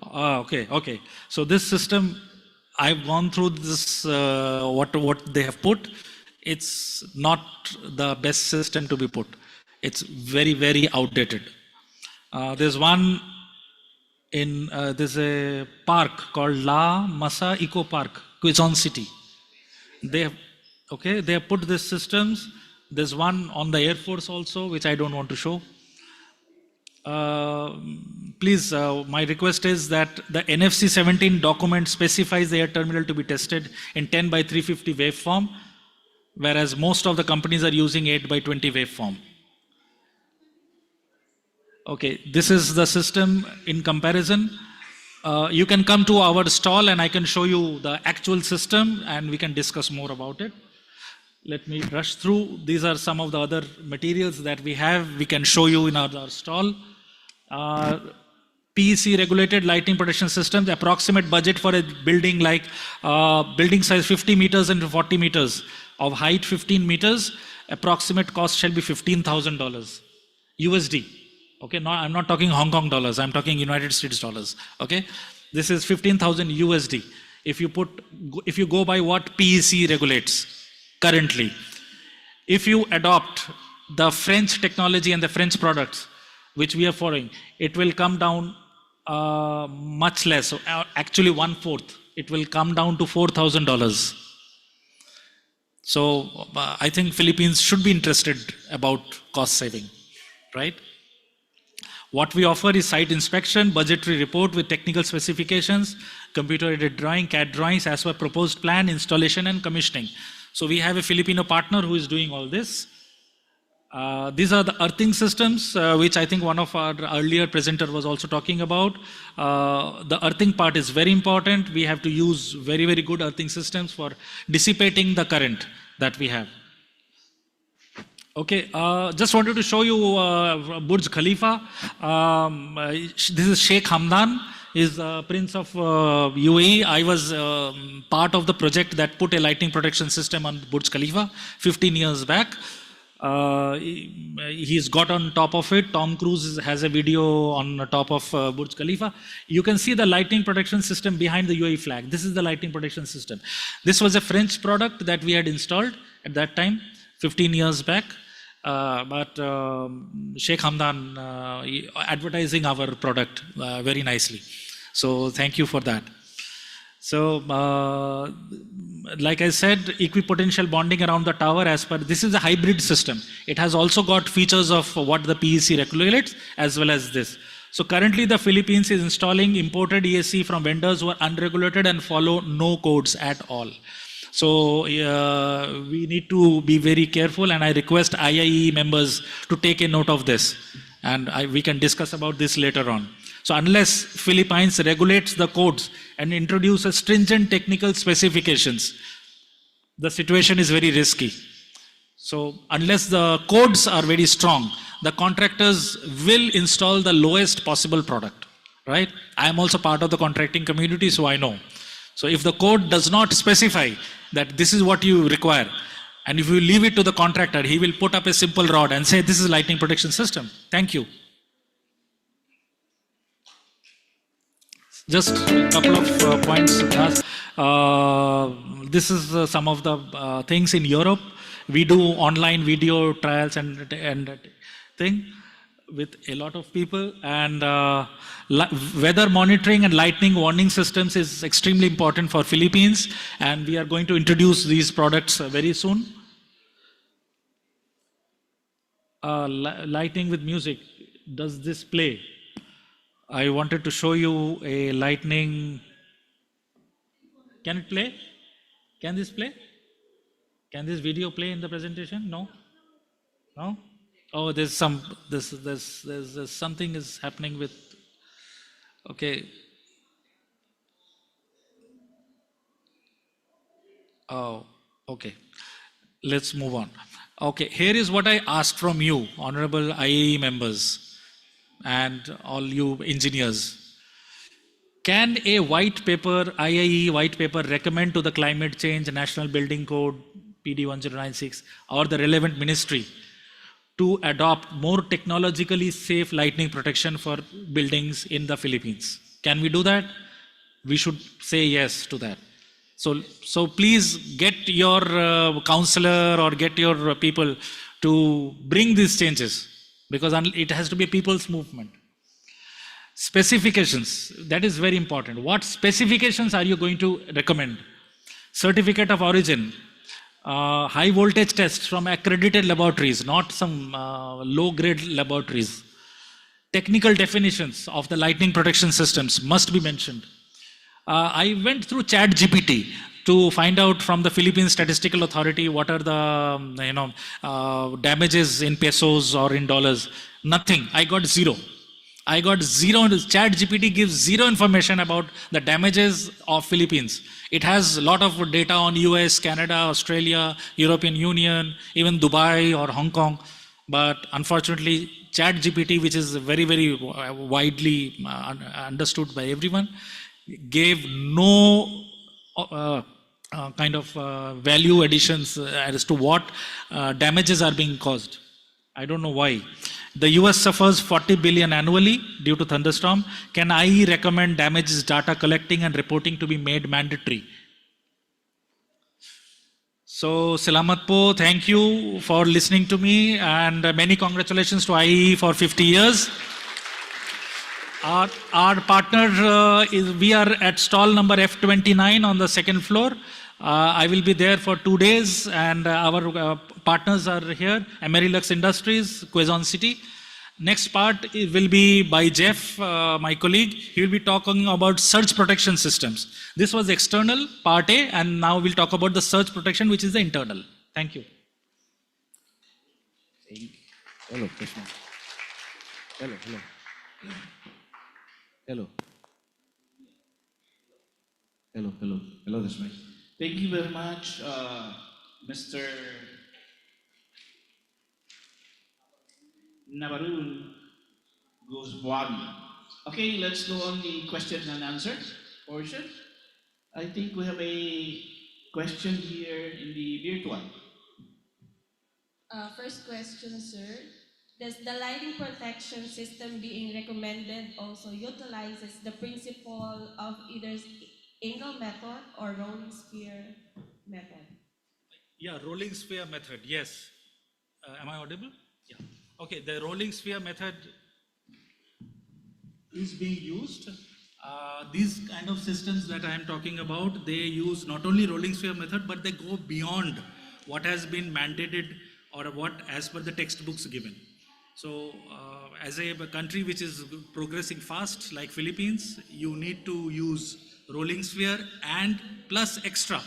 Okay. So this system, I've gone through this, what they have put. It's not the best system to be put. It's very, very outdated. There's one in, there's a park called La Masa Eco Park, Quezon City. They have put these systems. There's one on the Air Force also, which I don't want to show. Please, my request is that the NFC 17 document specifies the air terminal to be tested in 10 by 350 waveform, whereas most of the companies are using 8 by 20 waveform. Okay, this is the system in comparison. You can come to our stall and I can show you the actual system and we can discuss more about it. Let me rush through. These are some of the other materials that we have. We can show you in our stall. PEC regulated lighting protection systems, approximate budget for a building like building size 50 meters and 40 meters, of height 15 meters, approximate cost shall be $15,000 USD. Okay, no, I'm not talking Hong Kong dollars, I'm talking United States dollars. Okay, this is 15,000 USD. If you go by what PEC regulates currently, if you adopt the French technology and the French products which we are following, it will come down much less. So actually 1/4. It will come down to $4,000. So I think Philippines should be interested about cost saving, right? What we offer is site inspection, budgetary report with technical specifications, computer-aided drawing, CAD drawings as per proposed plan, installation and commissioning. So we have a Filipino partner who is doing all this. These are the earthing systems, which I think one of our earlier presenter was also talking about. The earthing part is very important. We have to use very, very good earthing systems for dissipating the current that we have. Okay, just wanted to show you Burj Khalifa. This is Sheikh Hamdan, is Prince of UAE. I was part of the project that put a lighting protection system on Burj Khalifa 15 years back. He's got on top of it. Tom Cruise has a video on top of Burj Khalifa. You can see the lighting protection system behind the UAE flag. This is the lighting protection system. This was a French product that we had installed at that time, 15 years back. But Sheikh Hamdan advertising our product very nicely. So thank you for that. So, like I said, equipotential bonding around the tower as per, this is a hybrid system. It has also got features of what the PEC regulates as well as this. So currently the Philippines is installing imported ESC from vendors who are unregulated and follow no codes at all. So we need to be very careful, and I request IIE members to take a note of this, and we can discuss about this later on. So unless Philippines regulates the codes and introduces stringent technical specifications, the situation is very risky. So unless the codes are very strong, the contractors will install the lowest possible product, right? I am also part of the contracting community, so I know. So if the code does not specify that this is what you require, and if you leave it to the contractor, he will put up a simple rod and say, this is lightning protection system. Thank you. Just a couple of points. This is some of the things in Europe. We do online video trials and thing with a lot of people, and weather monitoring and lightning warning systems is extremely important for Philippines, and we are going to introduce these products very soon. Lightning with music. Does this play? I wanted to show you a lightning. Can it play? Can this play? Can this video play in the presentation? No? No? Oh, there's something is happening with, okay. Oh, okay. Let's move on. Okay, here is what I asked from you, honorable IAE members and all you engineers. Can a white paper, IAE white paper, recommend to the Climate Change National Building Code PD 1096 or the relevant ministry to adopt more technologically safe lightning protection for buildings in the Philippines? Can we do that? We should say yes to that. So please get your counselor or get your people to bring these changes, because it has to be a people's movement. Specifications, that is very important. What specifications are you going to recommend? Certificate of origin, high voltage tests from accredited laboratories, not some low grade laboratories. Technical definitions of the lightning protection systems must be mentioned. I went through ChatGPT to find out from the Philippine Statistical Authority what are the damages in pesos or in dollars. Nothing. I got zero. ChatGPT gives zero information about the damages of Philippines. It has a lot of data on US, Canada, Australia, European Union, even Dubai or Hong Kong. But unfortunately, ChatGPT, which is very, very widely understood by everyone, gave no kind of value additions as to what damages are being caused. I don't know why. The US suffers 40 billion annually due to thunderstorm. Can IE recommend damages data collecting and reporting to be made mandatory? So, Salamat po, thank you for listening to me, and many congratulations to IE for 50 years. Our partner we are at stall number F29 on the second floor. I will be there for 2 days, and our partners are here, Amerilux Industries, Quezon City. Next part will be by Jeff, my colleague. He will be talking about surge protection systems. This was external, part A, and now we'll talk about the surge protection, which is the internal. Thank you. Hello, Krishna. Hello. Hello, this mic. Thank you very much, Mr. Navarun Goswami. Okay, let's go on the question and answer portion. I think we have a question here in the virtual. First question, sir. Does the lighting protection system being recommended also utilizes the principle of either angle method or rolling sphere method? Yeah, rolling sphere method, yes. Am I audible? Yeah. Okay, the rolling sphere method is being used. These kind of systems that I am talking about, they use not only rolling sphere method, but they go beyond what has been mandated or what as per the textbooks given. So as a country which is progressing fast like Philippines, you need to use rolling sphere and plus extra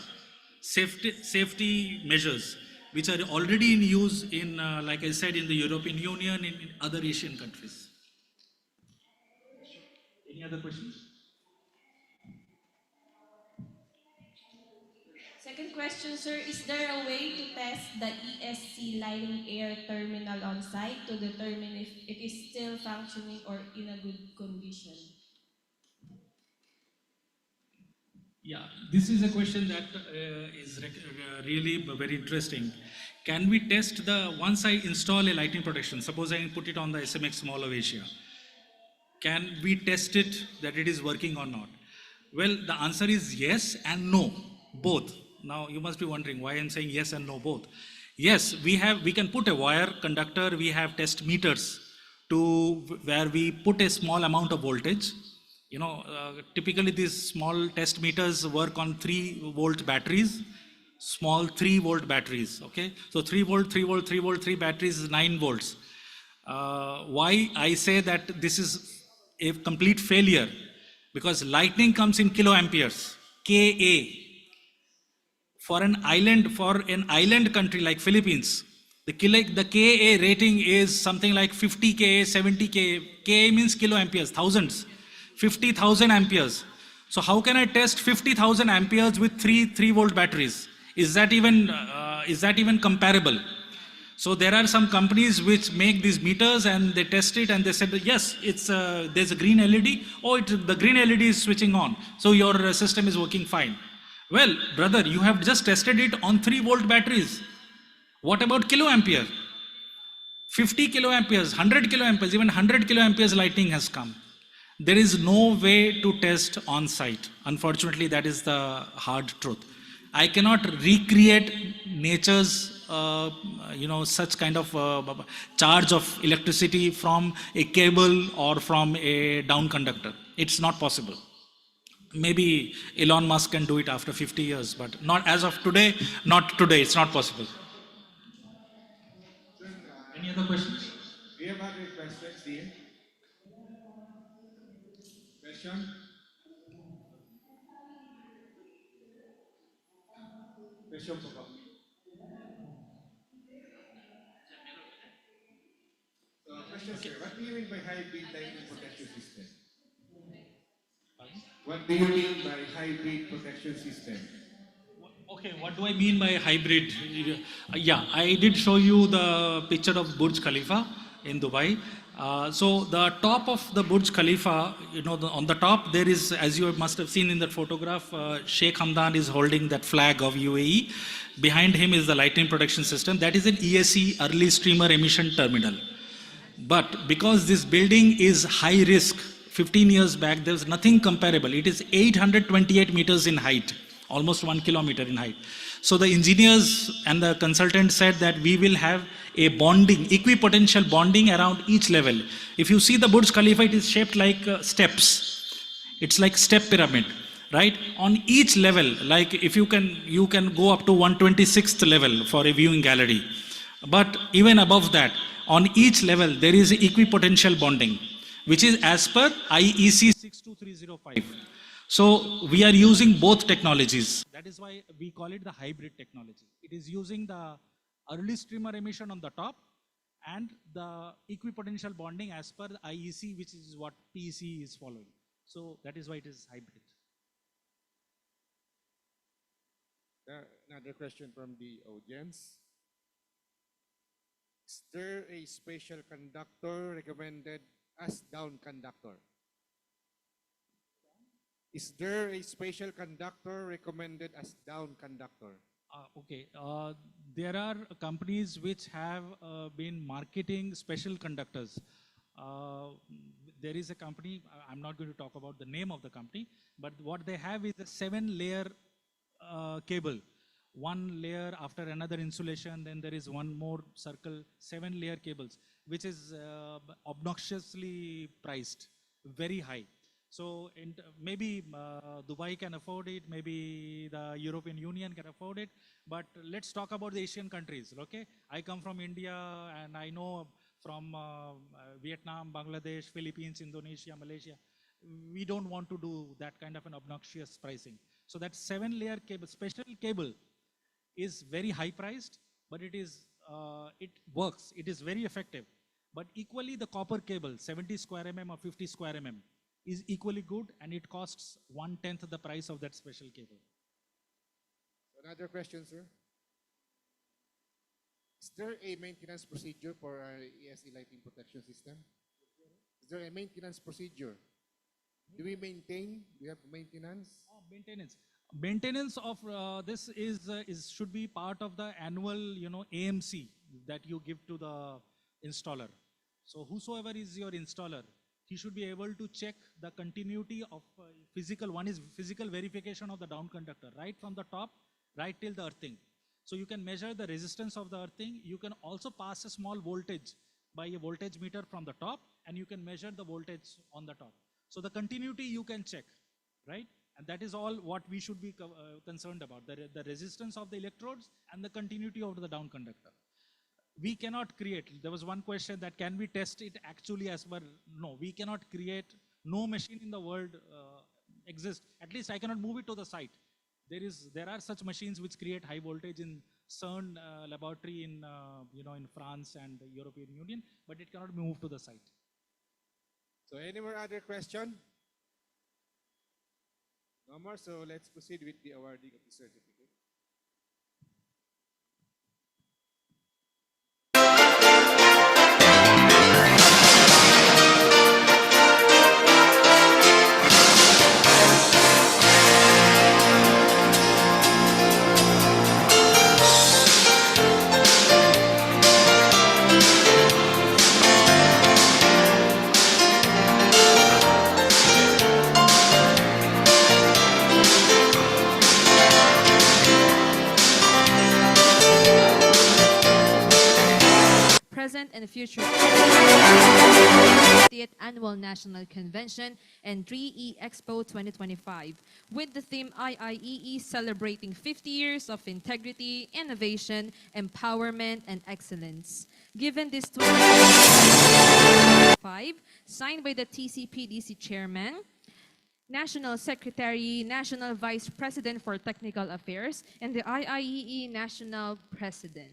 safety measures which are already in use in, like I said, in the European Union, in other Asian countries. Any other questions? Second question, sir, is there a way to test the ESC lighting air terminal on site to determine if it is still functioning or in a good condition? Yeah, this is a question that is really very interesting. Can we test once I install a lighting protection, suppose I put it on the SMX Mall of Asia, can we test it that it is working or not? Well, the answer is yes and no, both. Now you must be wondering why I'm saying yes and no both. Yes, we can put a wire conductor, we have test meters where we put a small amount of voltage. Typically these small test meters work on 3-volt batteries, small 3-volt batteries. Okay, so 3-volt, 3-volt, 3-volt, 3 batteries is 9 volts. Why I say that this is a complete failure? Because lightning comes in kiloamperes, Ka. For an island country like Philippines, the Ka rating is something like 50 Ka, 70 Ka. Ka means kiloamperes, thousands, 50,000 amperes. So how can I test 50,000 amperes with 3-volt batteries? Is that even comparable? So there are some companies which make these meters and they test it and they said, yes, there's a green LED. Oh, the green LED is switching on. So your system is working fine. Well, brother, you have just tested it on 3-volt batteries. What about kiloampere? 50 kiloamperes, 100 kiloamperes, even 100 kiloamperes lightning has come. There is no way to test on site. Unfortunately, that is the hard truth. I cannot recreate nature's, such kind of charge of electricity from a cable or from a down conductor. It's not possible. Maybe Elon Musk can do it after 50 years, but not as of today, not today, it's not possible. Any other questions? Do you have other questions, dear? Question? Question po. So, question, sir. What do you mean by hybrid lightning protection system? What do you mean by hybrid protection system? Okay, what do I mean by hybrid? Yeah, I did show you the picture of Burj Khalifa in Dubai. So the top of the Burj Khalifa, on the top there is, as you must have seen in that photograph, Sheikh Hamdan is holding that flag of UAE. Behind him is the lightning protection system. That is an ESC, early streamer emission terminal. But because this building is high risk, 15 years back, there was nothing comparable. It is 828 meters in height, almost 1 kilometer in height. So the engineers and the consultant said that we will have a bonding, equipotential bonding around each level. If you see the Burj Khalifa, it is shaped like steps. It's like step pyramid, right? On each level, like if you can go up to 126th level for a viewing gallery. But even above that, on each level, there is equipotential bonding, which is as per IEC 62305. So we are using both technologies. That is why we call it the hybrid technology. It is using the early streamer emission on the top and the equipotential bonding as per the IEC, which is what PEC is following. So that is why it is hybrid. Another question from the audience. Is there a special conductor recommended as down conductor? Is there a special conductor recommended as down conductor? Okay, there are companies which have been marketing special conductors. There is a company, I'm not going to talk about the name of the company, but what they have is a 7-layer cable. One layer after another insulation, then there is one more circle, 7-layer cables, which is obnoxiously priced, very high. So maybe Dubai can afford it, maybe the European Union can afford it, but let's talk about the Asian countries, okay? I come from India and I know from Vietnam, Bangladesh, Philippines, Indonesia, Malaysia, we don't want to do that kind of an obnoxious pricing. So that 7-layer cable, special cable, is very high priced, but it works, it is very effective. But equally the copper cable, 70 square mm or 50 square mm, is equally good, and it costs 1/10 the price of that special cable. Another question, sir. Is there a maintenance procedure for our ESE lighting protection system? Is there a maintenance procedure? Do we maintain? Do we have maintenance? Maintenance. Maintenance of this is should be part of the annual, AMC that you give to the installer. So whosoever is your installer, he should be able to check the continuity of physical. One is physical verification of the down conductor, right from the top, right till the earthing. So you can measure the resistance of the earthing. You can also pass a small voltage by a voltage meter from the top, and you can measure the voltage on the top. So the continuity you can check, right? And that is all what we should be concerned about, the resistance of the electrodes and the continuity of the down conductor. We cannot create, there was one question that can we test it actually as per, no, we cannot create, no machine in the world exists. At least I cannot move it to the site. There are such machines which create high voltage in CERN laboratory in, in France and the European Union, but it cannot be moved to the site. So any more other question? No more, so let's proceed with the awarding of the certificate. Present and future 50th Annual National Convention and 3E Expo 2025 with the theme IIEE celebrating 50 years of integrity, innovation, empowerment, and excellence. Given this 2025, signed by the TCPDC Chairman, National Secretary, National Vice President for Technical Affairs, and the IIEE National President.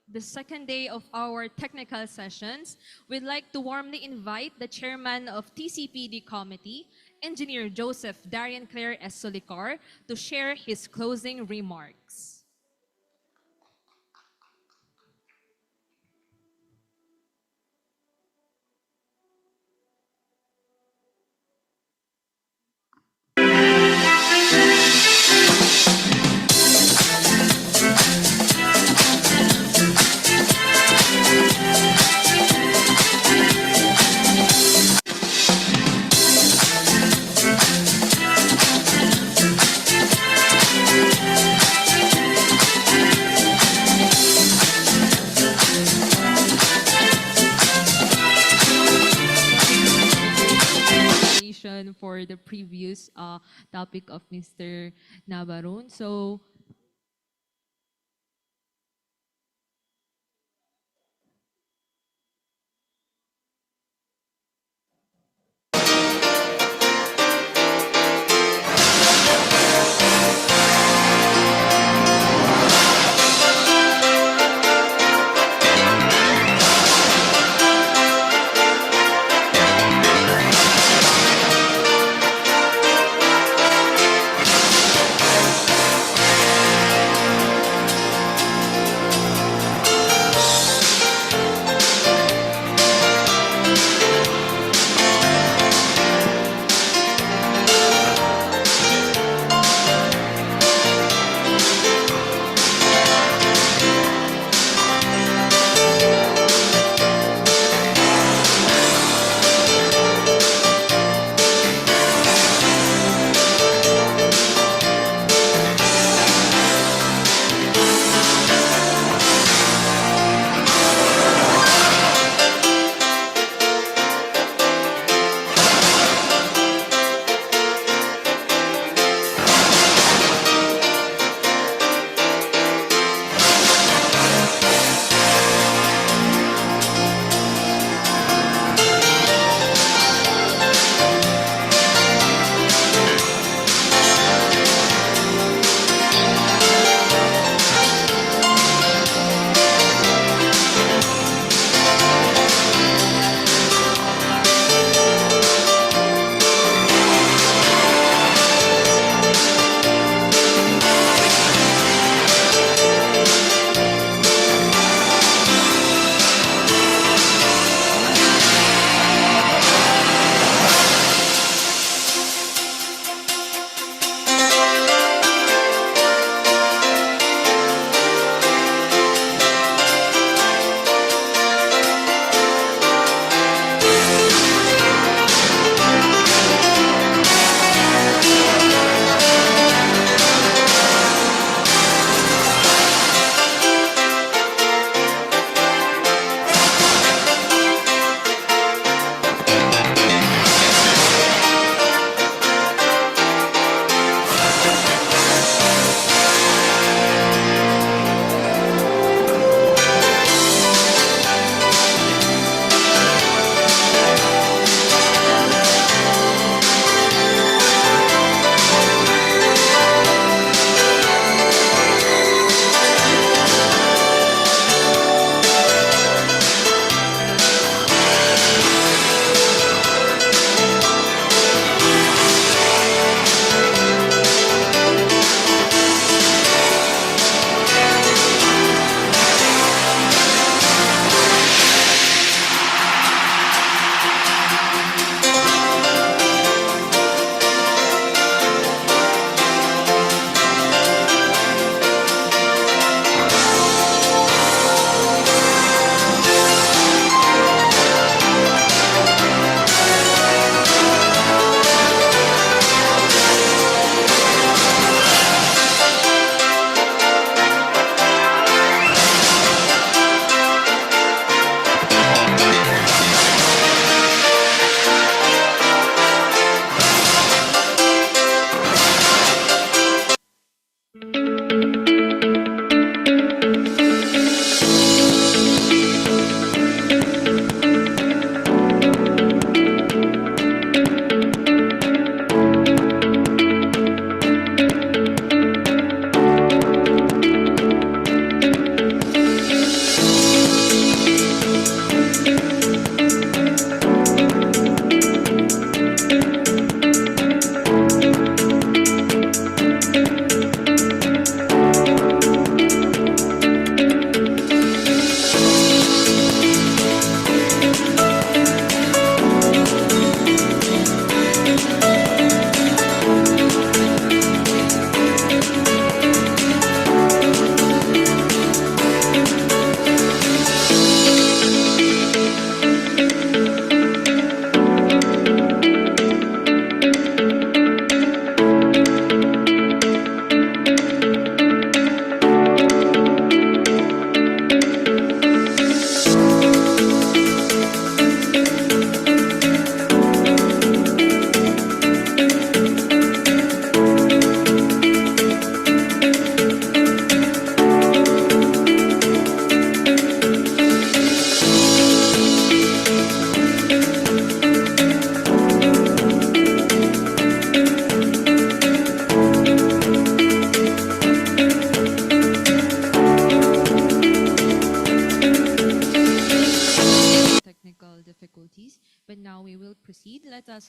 The second day of our technical sessions, we'd like to warmly invite the chairman of TCPD Committee, Engineer Joseph Darian Claire S. Solicar, to share his closing remarks. For the previous topic of Mr. Navarone. So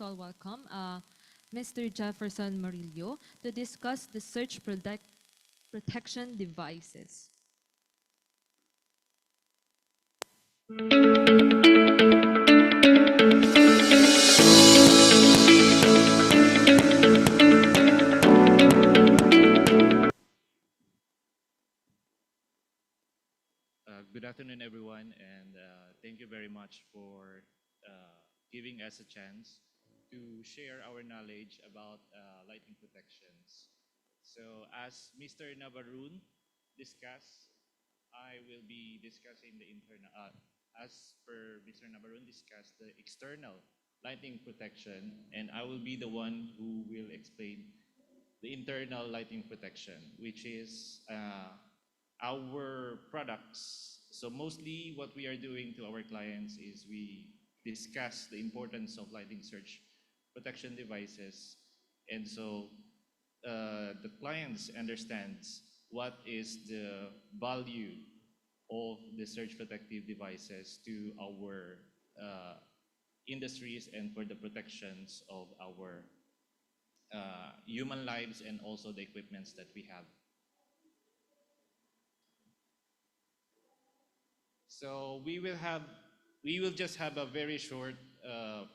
also welcome Mr. Jefferson Murillo to discuss the search protection devices. Good afternoon, everyone, and thank you very much for giving us a chance to share our knowledge about lighting protections. So, as Mr. Navarun discussed, I will be discussing the internal, as per Mr. Navarun discussed, the external lighting protection, and I will be the one who will explain the internal lighting protection, which is our products. So mostly what we are doing to our clients is we discuss the importance of lighting surge protection devices. And so the clients understands what is the value of the surge protective devices to our industries and for the protections of our human lives and also the equipments that we have. So we will just have a very short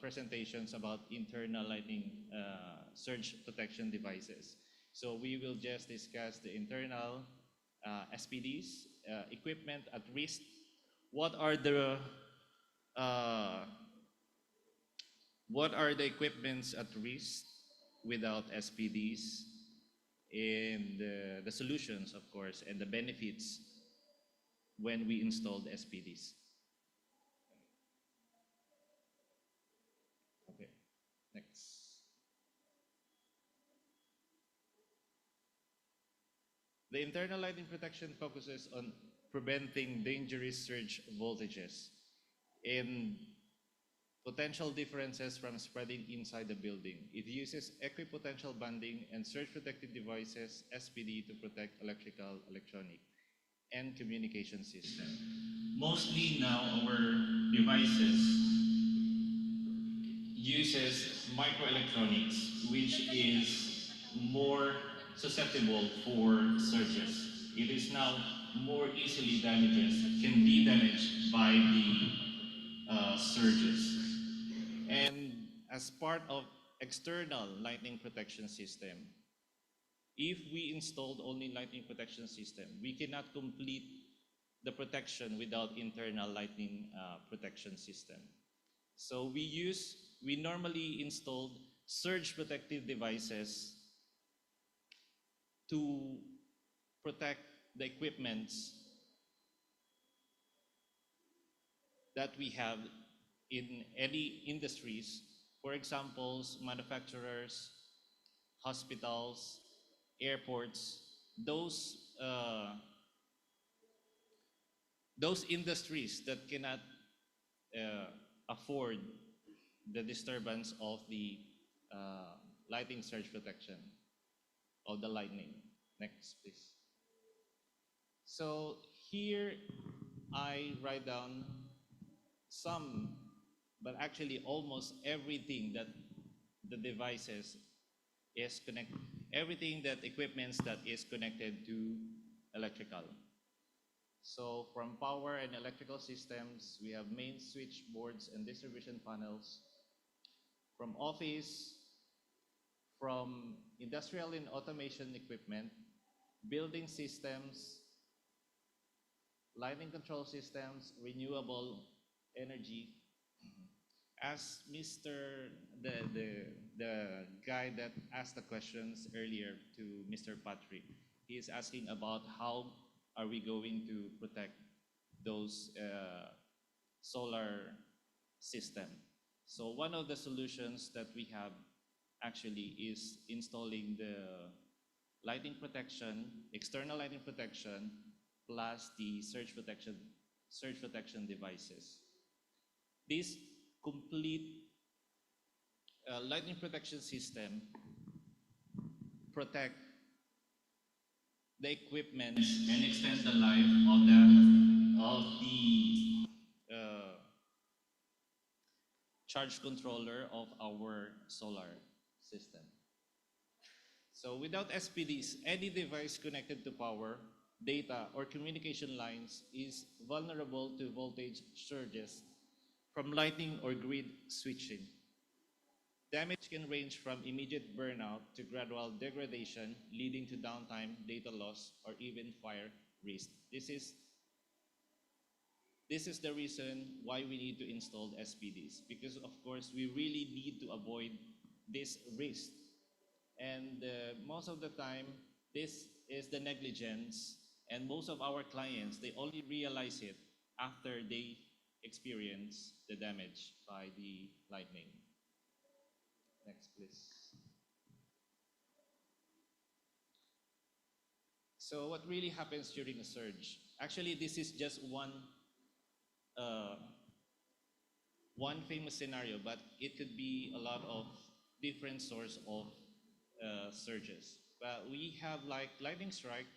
presentations about internal lighting surge protection devices. So we will just discuss the internal SPDs, equipment at risk. Uh, what are the equipments at risk without SPDs, and the solutions, of course, and the benefits when we installed SPDs. Okay, next. The internal lighting protection focuses on preventing dangerous surge voltages and potential differences from spreading inside the building. It uses equipotential banding and surge protective devices, SPD, to protect electrical, electronic, and communication system. Mostly now our devices uses microelectronics, which is more susceptible for surges. It is now more easily damaged, can be damaged by the surges. And as part of external lightning protection system, if we installed only lightning protection system, we cannot complete the protection without internal lightning protection system. So we normally installed surge protective devices to protect the equipments that we have in any industries. For example, manufacturers, hospitals, airports, those industries that cannot afford the disturbance of the lighting surge protection of the lightning. Next, please. So here I write down some, but actually almost everything that the devices is connected, everything that equipments that is connected to electrical. So from power and electrical systems, we have main switchboards and distribution panels. From office, from industrial and automation equipment, building systems, lighting control systems, renewable energy. As Mr. the guy that asked the questions earlier to Mr. Patrick, he is asking about how are we going to protect those solar system. So one of the solutions that we have actually is installing the lighting protection, external lighting protection, plus the surge protection devices. This complete lighting protection system protect the equipment and extend the life of the charge controller of our solar system. So without SPDs, any device connected to power, data, or communication lines is vulnerable to voltage surges from lightning or grid switching. Damage can range from immediate burnout to gradual degradation, leading to downtime, data loss, or even fire risk. This is the reason why we need to install SPDs, because of course we really need to avoid this risk. And most of the time, this is the negligence, and most of our clients, they only realize it after they experience the damage by the lightning. Next, please. So what really happens during a surge? Actually, this is just uh, one famous scenario, but it could be a lot of different source of surges. But we have like lightning strike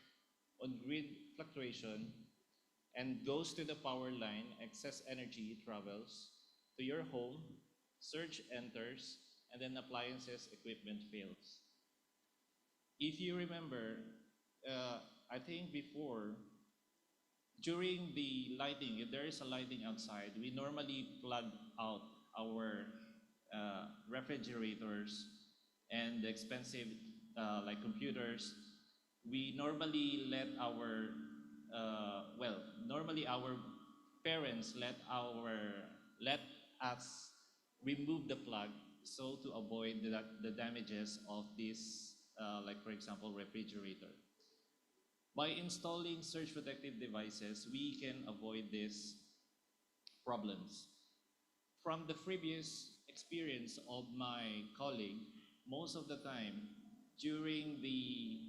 on grid fluctuation and goes to the power line, excess energy travels to your home, surge enters, and then appliances equipment fails. If you remember, I think before, during the lighting, if there is a lighting outside, we normally plug out our refrigerators and the expensive like computers. We normally let our normally our parents let us remove the plug so to avoid the damages of this like for example refrigerator. By installing surge protective devices, we can avoid these problems. From the previous experience of my colleague, most of the time during the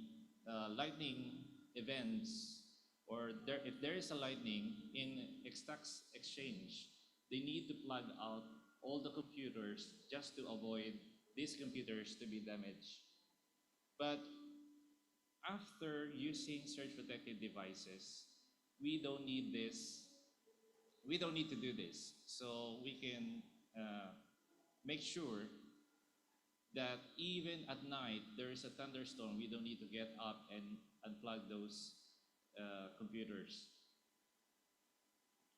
lightning events, or if there is a lightning in stocks exchange, they need to plug out all the computers just to avoid these computers to be damaged. But after using surge protective devices, we don't need this. We don't need to do this. So we can make sure that even at night there is a thunderstorm, we don't need to get up and unplug those computers.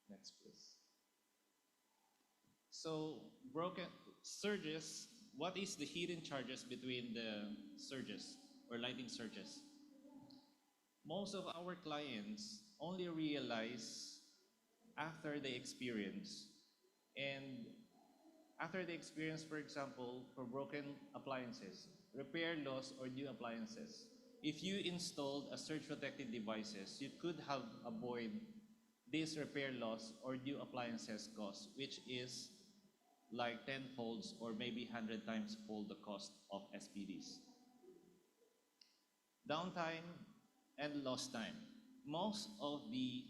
Next, please. So broken surges. What is the hidden charges between the surges or lightning surges? Most of our clients only realize after they experience. And after they experience, for example, for broken appliances, repair loss or new appliances, if you installed a surge protective devices, you could have avoid this repair loss or new appliances cost, which is like 10 folds or maybe 100 times fold the cost of SPDs. Downtime and lost time. Most of the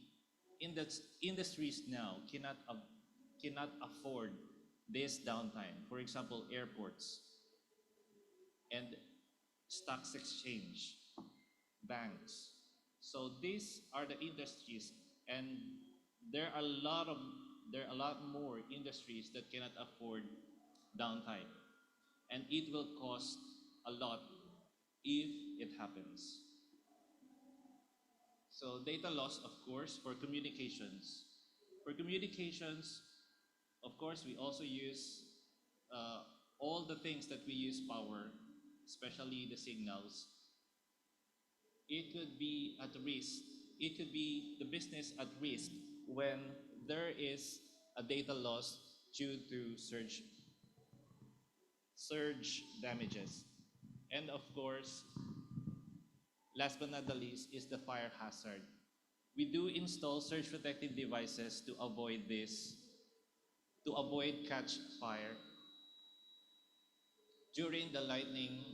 industries now cannot afford this downtime. For example, airports and stocks exchange, banks. So these are the industries, and there are a lot more industries that cannot afford downtime, and it will cost a lot if it happens. So data loss, of course, for communications. For communications, of course, we also use all the things that we use power, especially the signals. It could be at risk. It could be the business at risk when there is a data loss due to surge damages. And of course, last but not the least is the fire hazard. We do install surge protective devices to avoid this, to avoid catch fire during the lightning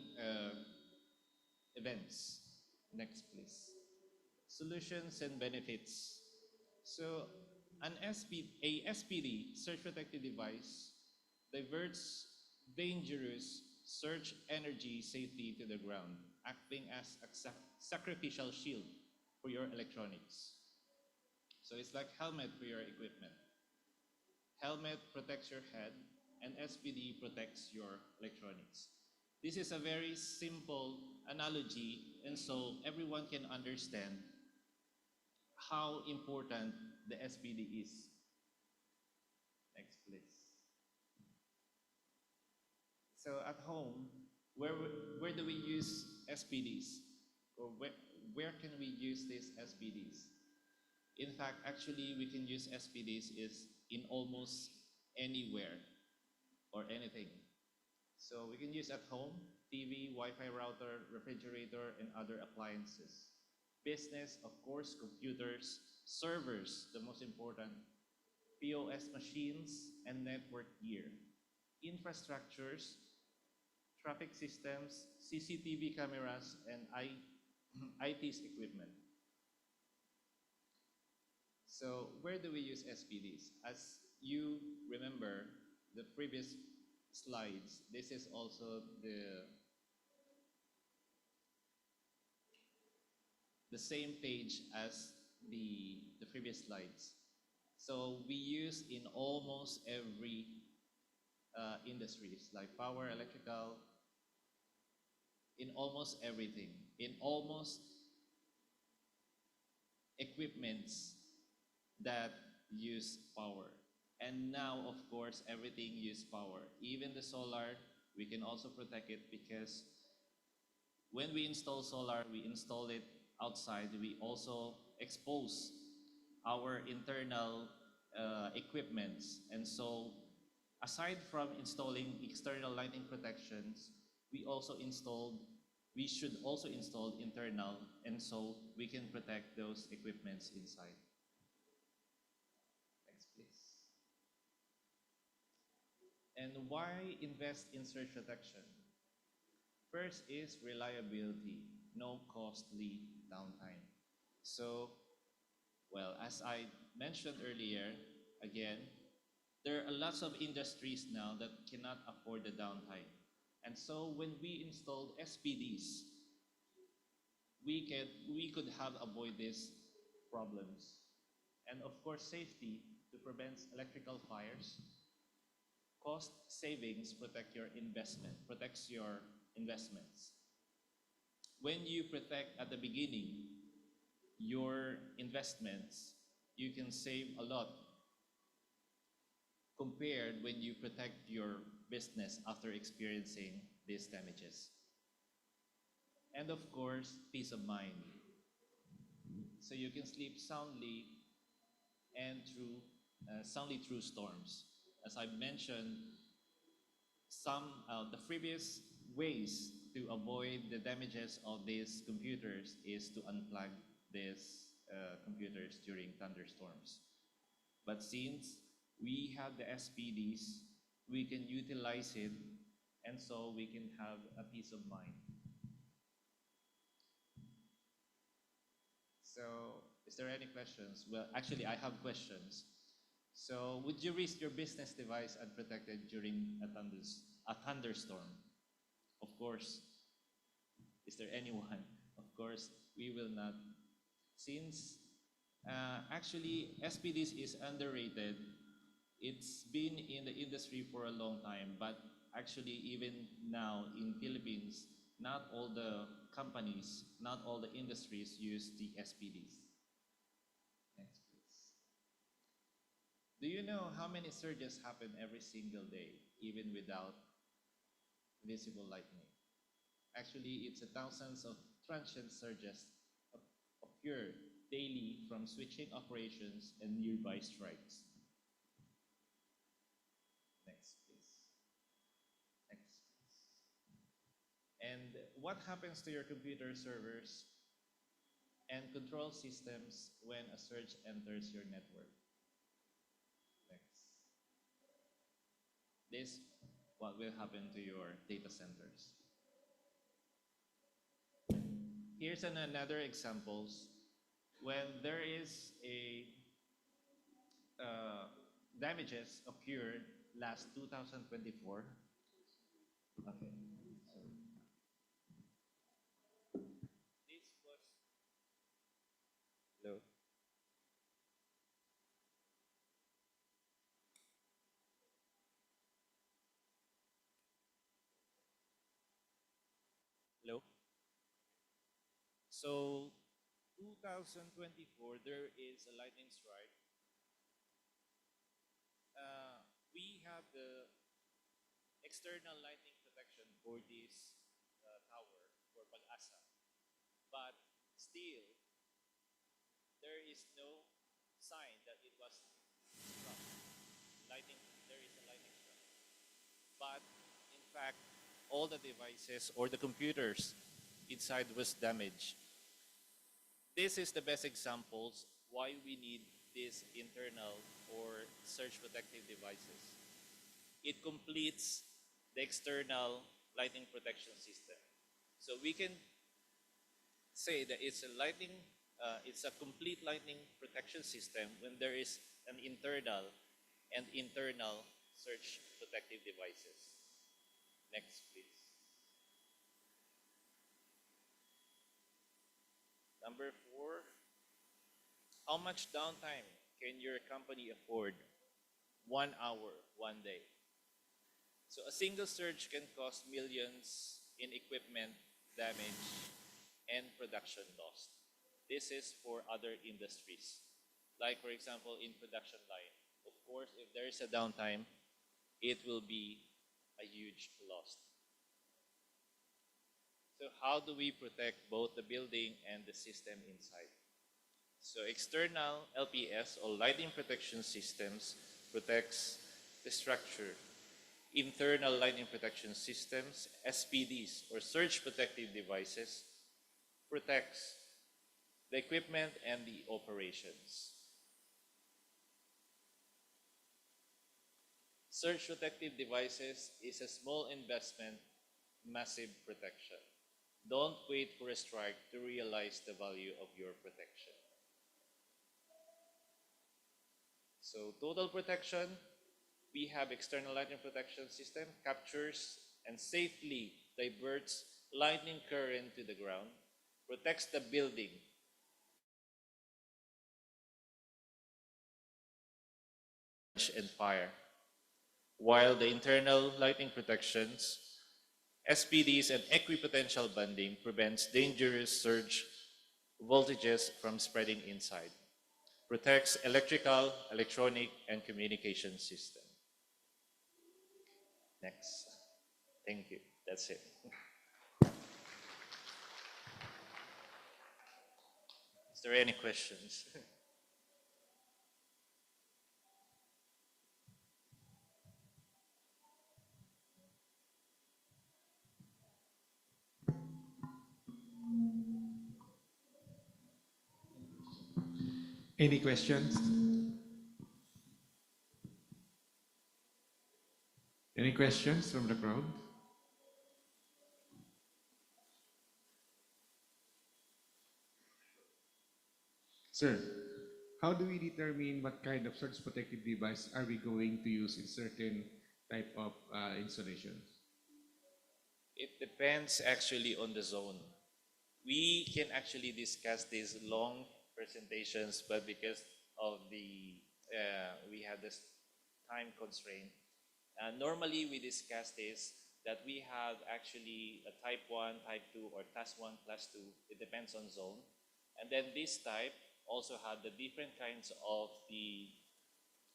events. Next, please. Solutions and benefits. So, a SPD, surge protective device, diverts dangerous surge energy safely to the ground, acting as a sacrificial shield for your electronics. So it's like helmet for your equipment. Helmet protects your head and SPD protects your electronics. This is a very simple analogy, and so everyone can understand how important the SPD is. Next, please. So at home, where do we use SPDs? Or where can we use these SPDs? In fact, actually, we can use SPDs is in almost anywhere or anything. So we can use at home, TV, Wi-Fi router, refrigerator, and other appliances. Business, of course, computers, servers, the most important, POS machines, and network gear. Infrastructures, traffic systems, CCTV cameras, and IT's equipment. So where do we use SPDs? As you remember the previous slides, this is also the same page as the previous slides. So we use in almost every industries like power, electrical, in almost everything, in almost equipments that use power. And now, of course, everything use power. Even the solar, we can also protect it because when we install solar, we install it outside. We also expose our internal equipments. And so, aside from installing external lighting protections, we should also install internal, and so we can protect those equipments inside. Next, please. And why invest in surge protection? First is reliability, no costly downtime. So, well, as I mentioned earlier, again, there are lots of industries now that cannot afford the downtime. And so when we installed SPDs, we could have avoided these problems. And of course, safety to prevent electrical fires. Cost savings protects your investments. When you protect at the beginning your investments, you can save a lot compared when you protect your business after experiencing these damages. And of course, peace of mind. So you can sleep soundly and soundly through storms. As I mentioned, the previous ways to avoid the damages of these computers is to unplug these computers during thunderstorms. But since we have the SPDs, we can utilize it, and so we can have a peace of mind. So, is there any questions? Well, actually, I have questions. So, would you risk your business device unprotected during a thunderstorm? Of course. Is there anyone? Of course, we will not. Since actually SPDs is underrated, it's been in the industry for a long time, but actually even now in Philippines, not all the companies, not all the industries use the SPDs. Next, please. Do you know how many surges happen every single day, even without visible lightning? Actually, it's thousands of transient surges occur daily from switching operations and nearby strikes. Next, please. Next, please. And what happens to your computer servers and control systems when a surge enters your network? Next. This what will happen to your data centers. Here's another examples when there is a damages occurred last 2024. Okay. So this was low. Hello? So 2024, there is a lightning strike. We have the external lightning protection for this tower for Pag-asa, but still there is no sign that it was struck. Lightning, there is a lightning strike. But in fact, all the devices or the computers inside was damaged. This is the best examples why we need these internal or surge protective devices. It completes the external lightning protection system. So we can say that it's a complete lightning protection system when there is an internal and internal surge protective devices. Next, please. Number 4, how much downtime can your company afford? 1 hour, 1 day. So a single surge can cost millions in equipment damage and production loss. This is for other industries. Like for example, in production line. Of course, if there is a downtime, it will be a huge loss. So how do we protect both the building and the system inside? So external LPS or lighting protection systems protects the structure. Internal lighting protection systems, SPDs or surge protective devices, protects the equipment and the operations. Surge protective devices is a small investment, massive protection. Don't wait for a strike to realize the value of your protection. So total protection, we have external lightning protection system, captures and safely diverts lightning current to the ground, protects the building and fire. While the internal lighting protections, SPDs and equipotential bonding prevents dangerous surge voltages from spreading inside, protects electrical, electronic, and communication system. Next. Thank you. That's it. Is there any questions? Any questions? Any questions from the crowd? Sir, how do we determine what kind of surge protective device are we going to use in certain type of installations? It depends actually on the zone. We can actually discuss these long presentations, but because of we have this time constraint, normally we discuss this that we have actually a type 1, type 2, or class 1, class 2. It depends on zone. And then this type also have the different kinds of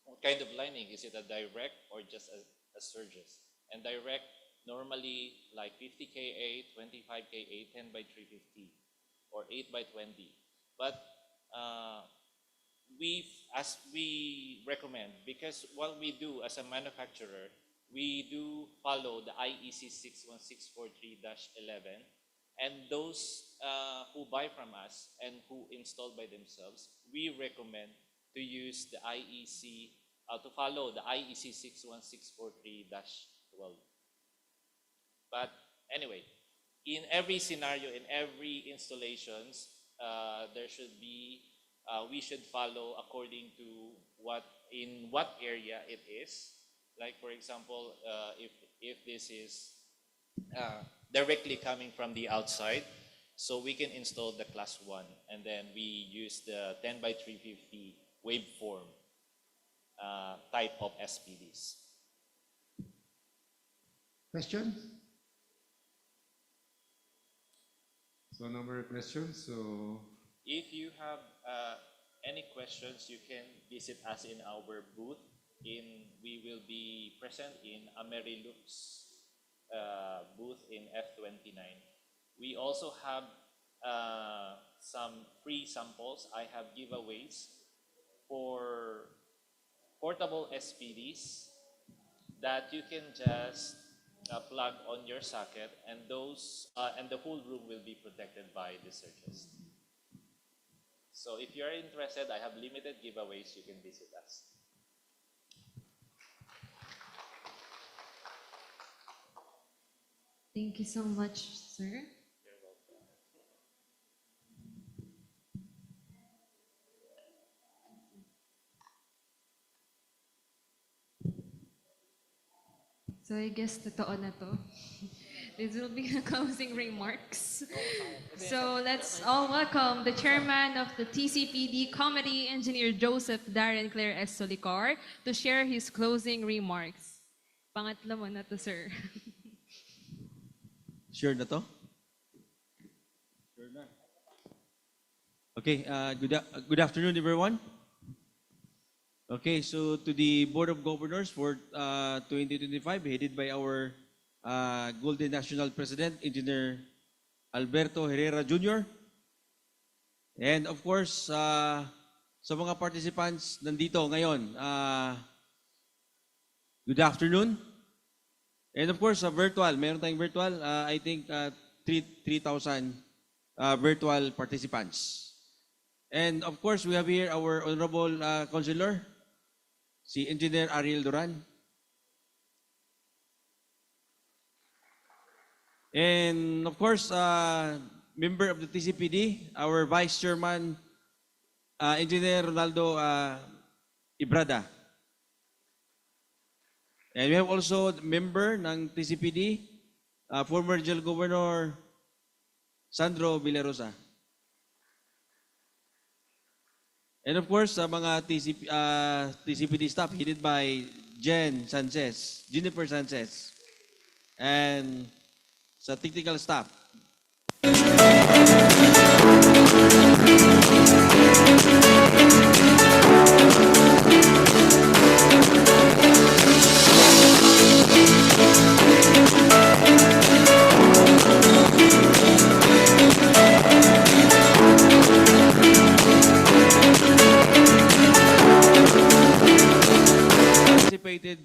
what kind of lining. Is it a direct or just a surges? And direct normally like 50 kA, 25 kA, 10 by 350, or 8 by 20. But as we recommend, because what we do as a manufacturer, we do follow the IEC 61643-11, and those who buy from us and who install by themselves, we recommend to use the IEC, to follow the IEC 61643-12. But anyway, in every scenario, in every installations, there should be, we should follow according to in what area it is. Like for example, if this is directly coming from the outside, so we can install the class 1, and then we use the 10 by 350 waveform type of SPDs. Question? So no more questions. So If you have any questions, you can visit us in our booth. We will be present in Amerilux booth in F29. We also have some free samples. I have giveaways for portable SPDs that you can just plug on your socket, and the whole room will be protected by the surges. So if you're interested, I have limited giveaways. You can visit us. Thank you so much, sir. You're welcome. So I guess totoo na to. This will be the closing remarks. So let's all welcome the chairman of the TCPD Committee, Engineer Joseph Darren Claire S. Solicar, to share his closing remarks. Pangatlo mo na to, sir. Sure na to? Sure na. Okay, good afternoon, everyone. Okay, so to the Board of Governors for 2025, headed by our Golden National President, Engineer Alberto Herrera Jr. And of course, sa mga participants nandito ngayon, good afternoon. And of course, virtual, meron tayong virtual, I think 3,000 virtual participants. And of course, we have here our Honorable Councilor, si Engineer Ariel Duran. And of course, member of the TCPD, our Vice Chairman, Engineer Ronaldo Ibrada. And we have also member ng TCPD, former Regional Governor Sandro Villarosa. And of course, sa mga TCPD staff headed by Jennifer Sanchez, and sa technical staff.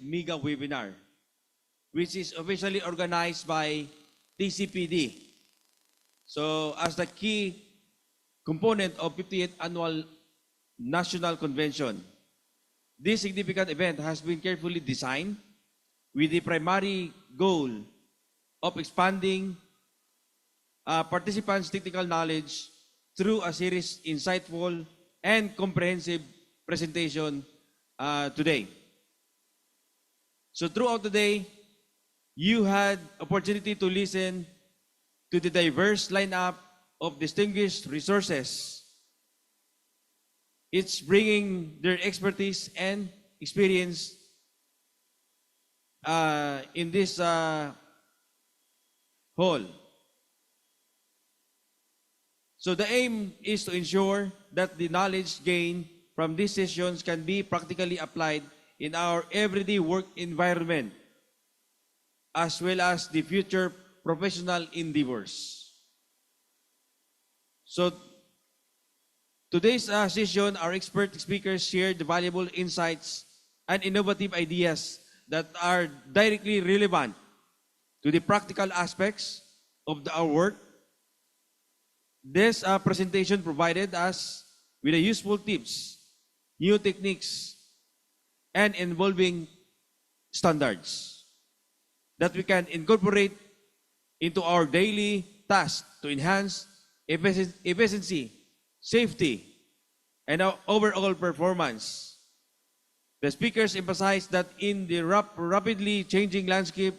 Mega Webinar, which is officially organized by TCPD. So as the key component of 58th Annual National Convention, this significant event has been carefully designed with the primary goal of expanding participants' technical knowledge through a series insightful and comprehensive presentation today. So throughout the day, you had opportunity to listen to the diverse lineup of distinguished resources. It's bringing their expertise and experience in this hall. So the aim is to ensure that the knowledge gained from these sessions can be practically applied in our everyday work environment, as well as the future professional endeavors. So today's session, our expert speakers shared the valuable insights and innovative ideas that are directly relevant to the practical aspects of our work. This presentation provided us with a useful tips, new techniques, and involving standards that we can incorporate into our daily tasks to enhance efficiency, safety, and our overall performance. The speakers emphasized that in the rapidly changing landscape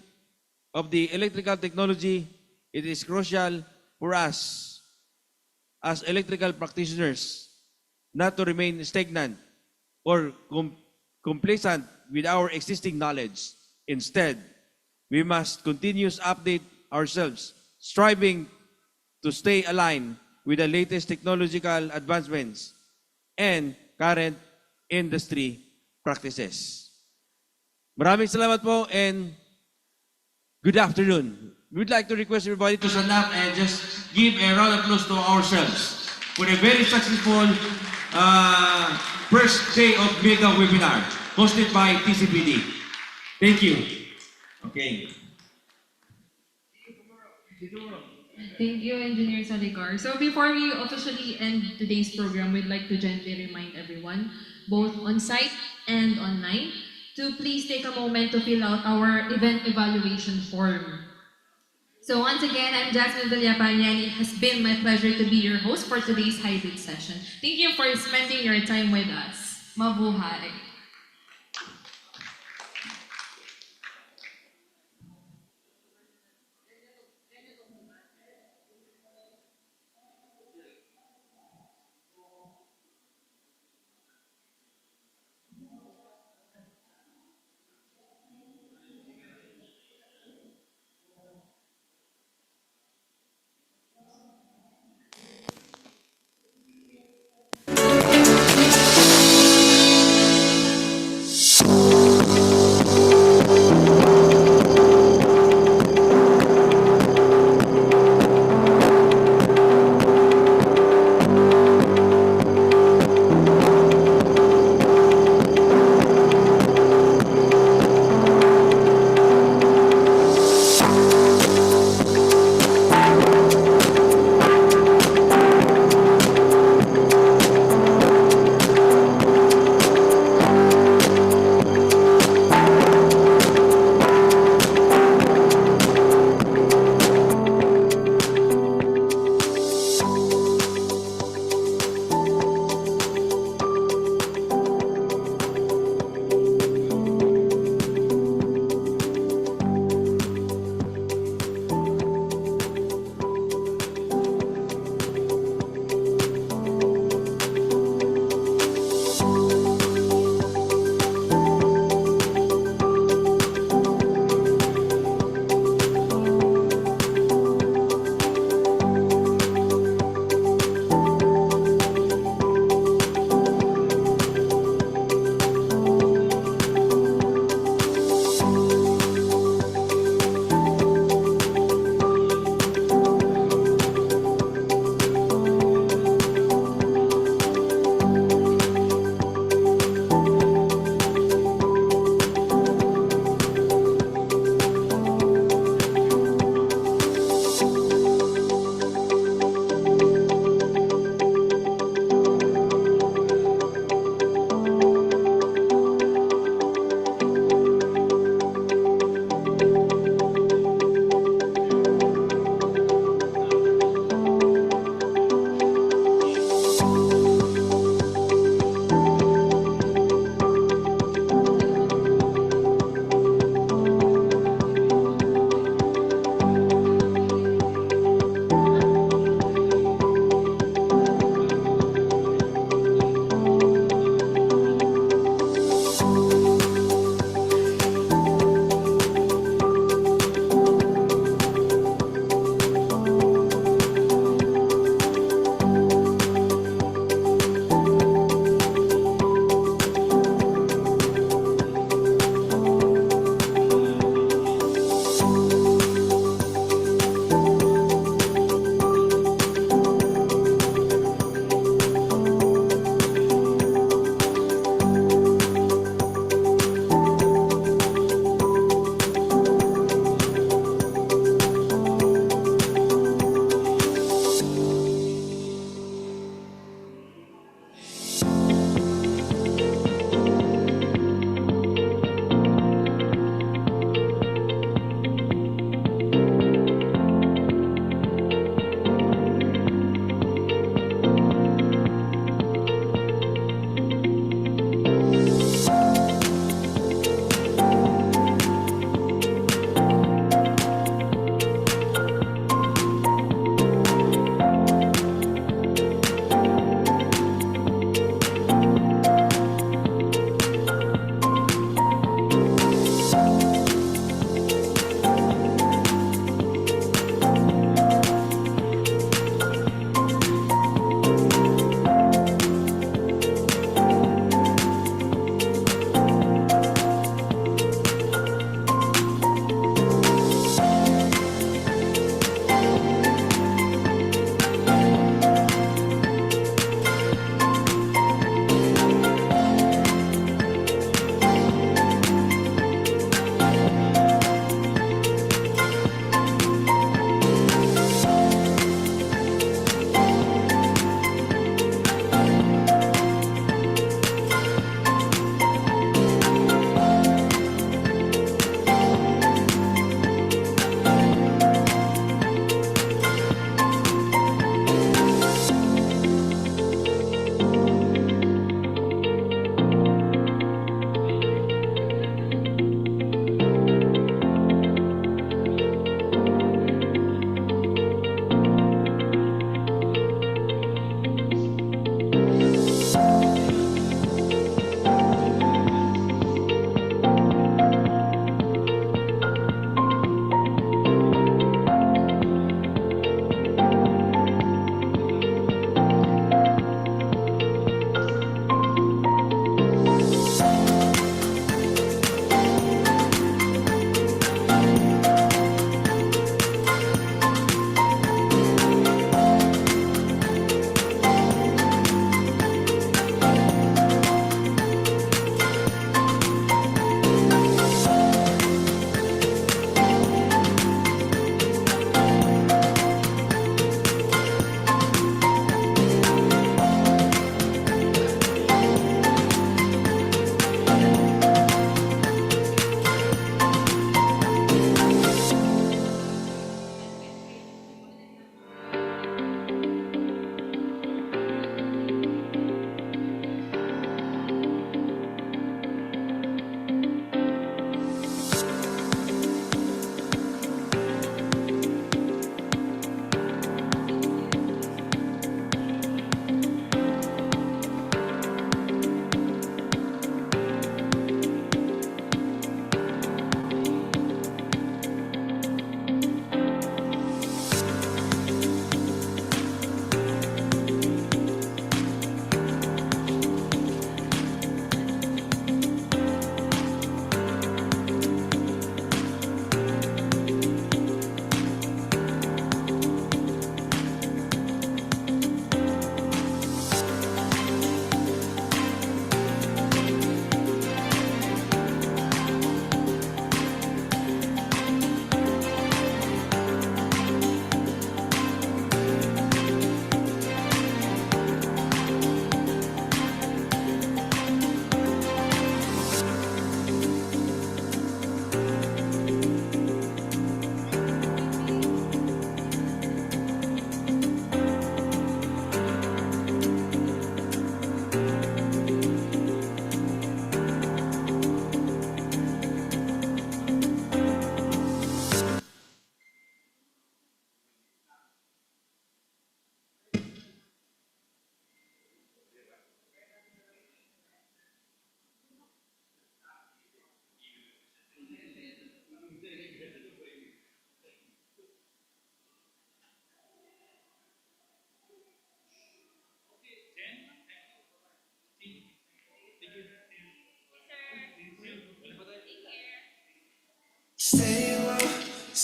of the electrical technology, it is crucial for us as electrical practitioners not to remain stagnant or complacent with our existing knowledge. Instead, we must continuously update ourselves, striving to stay aligned with the latest technological advancements and current industry practices. Maraming salamat po and good afternoon. We'd like to request everybody to stand up and just give a round of applause to ourselves for a very successful first day of Mega Webinar hosted by TCPD. Thank you. Okay. Thank you, Engineer Saligar. So before we officially end today's program, we'd like to gently remind everyone, both on-site and online, to please take a moment to fill out our event evaluation form. So once again, I'm Jasmine Villapanya, and it has been my pleasure to be your host for today's hybrid session. Thank you for spending your time with us. Mabuhay!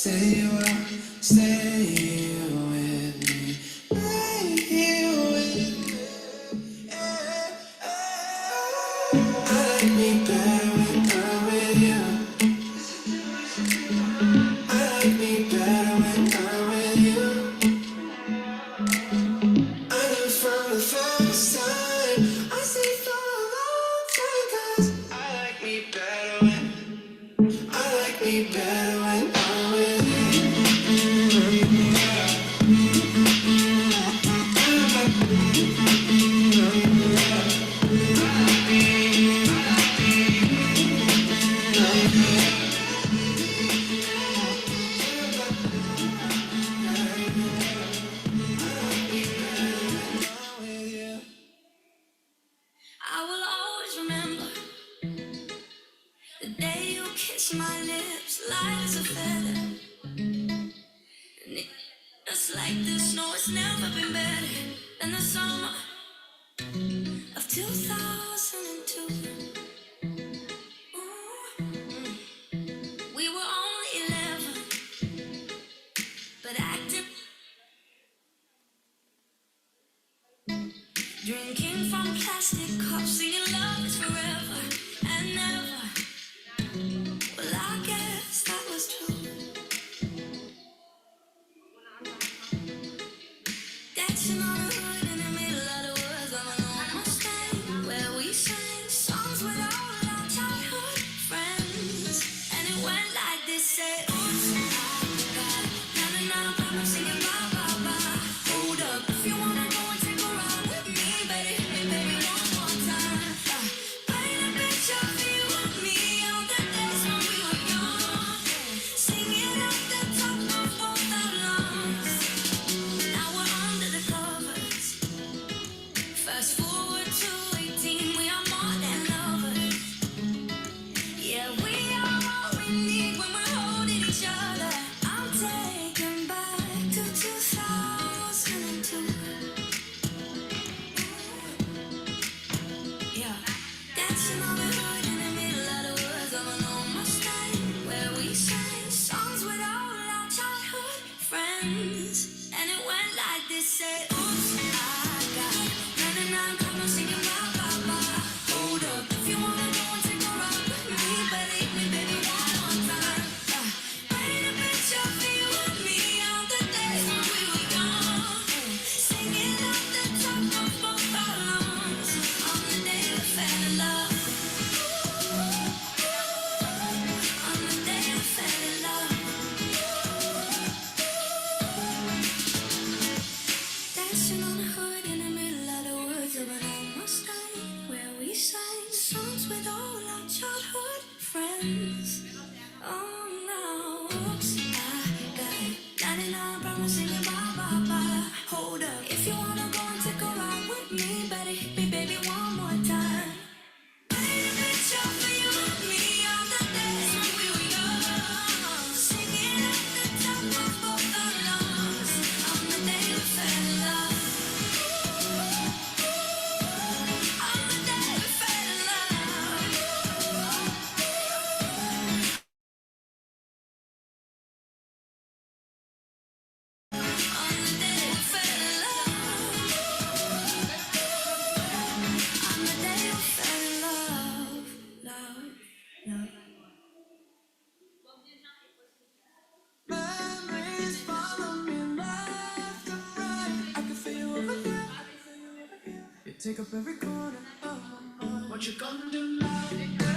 Say you will stay here with me, right here with me. I like me better when I'm with you. I like me better when I'm with you. I knew from the first time. I stayed for a long time 'cause I like me better when I'm with you. I will always remember the day you kissed my lips, light as a feather. And just like this, no, it's never been better than the summer of 2002. We were only 11, but acting, drinking from plastic cups, singing love is forever and never. Well, I guess that was true. Dancing on the hood in the middle of the woods of an old Mustang, where we sang songs with all our childhood friends. And it went like this, say, oops, I got na I'm singing bye, bye, bye. Hold up, if you wanna go and take a ride with me, baby, hit me, baby, one more time. Paint a picture for you and me on the days when we were young, singing at the top of both our lungs. Now we're under the covers. Fast forward to 18, we are more than lovers. Yeah, we are all we need when we're holding each other. I'm taken back to 2002. Yeah, dancing on the hood in the middle of the woods of an old Mustang, where we sang songs with all our childhood friends. And it went like this, say, oops, I got come on, singing bye, bye, bye. Hold up, if you wanna go and take a ride with me, baby, hit me, baby, one more time. Paint a picture for you and me on the days when we were young, singing at the top of both our lungs on the day we fell in love. On the day we fell in love. Dancing on the hood in the middle of the woods of an old Mustang, where we sang songs with all our childhood friends. Oh no, oops, I got 99 problems singing bye, bye, bye. Hold up, if you wanna go and take a ride with me, better hit me, baby, one more time. Paint a picture for you and me on the days when we were young, singing at the top of both our lungs on the day we fell in love. On the day we fell in love. On the day we fell in love. On the day we fell in love. Love, love. Memories follow me left and right. I can feel you over there. You take up every corner of my mind. What you gonna do now?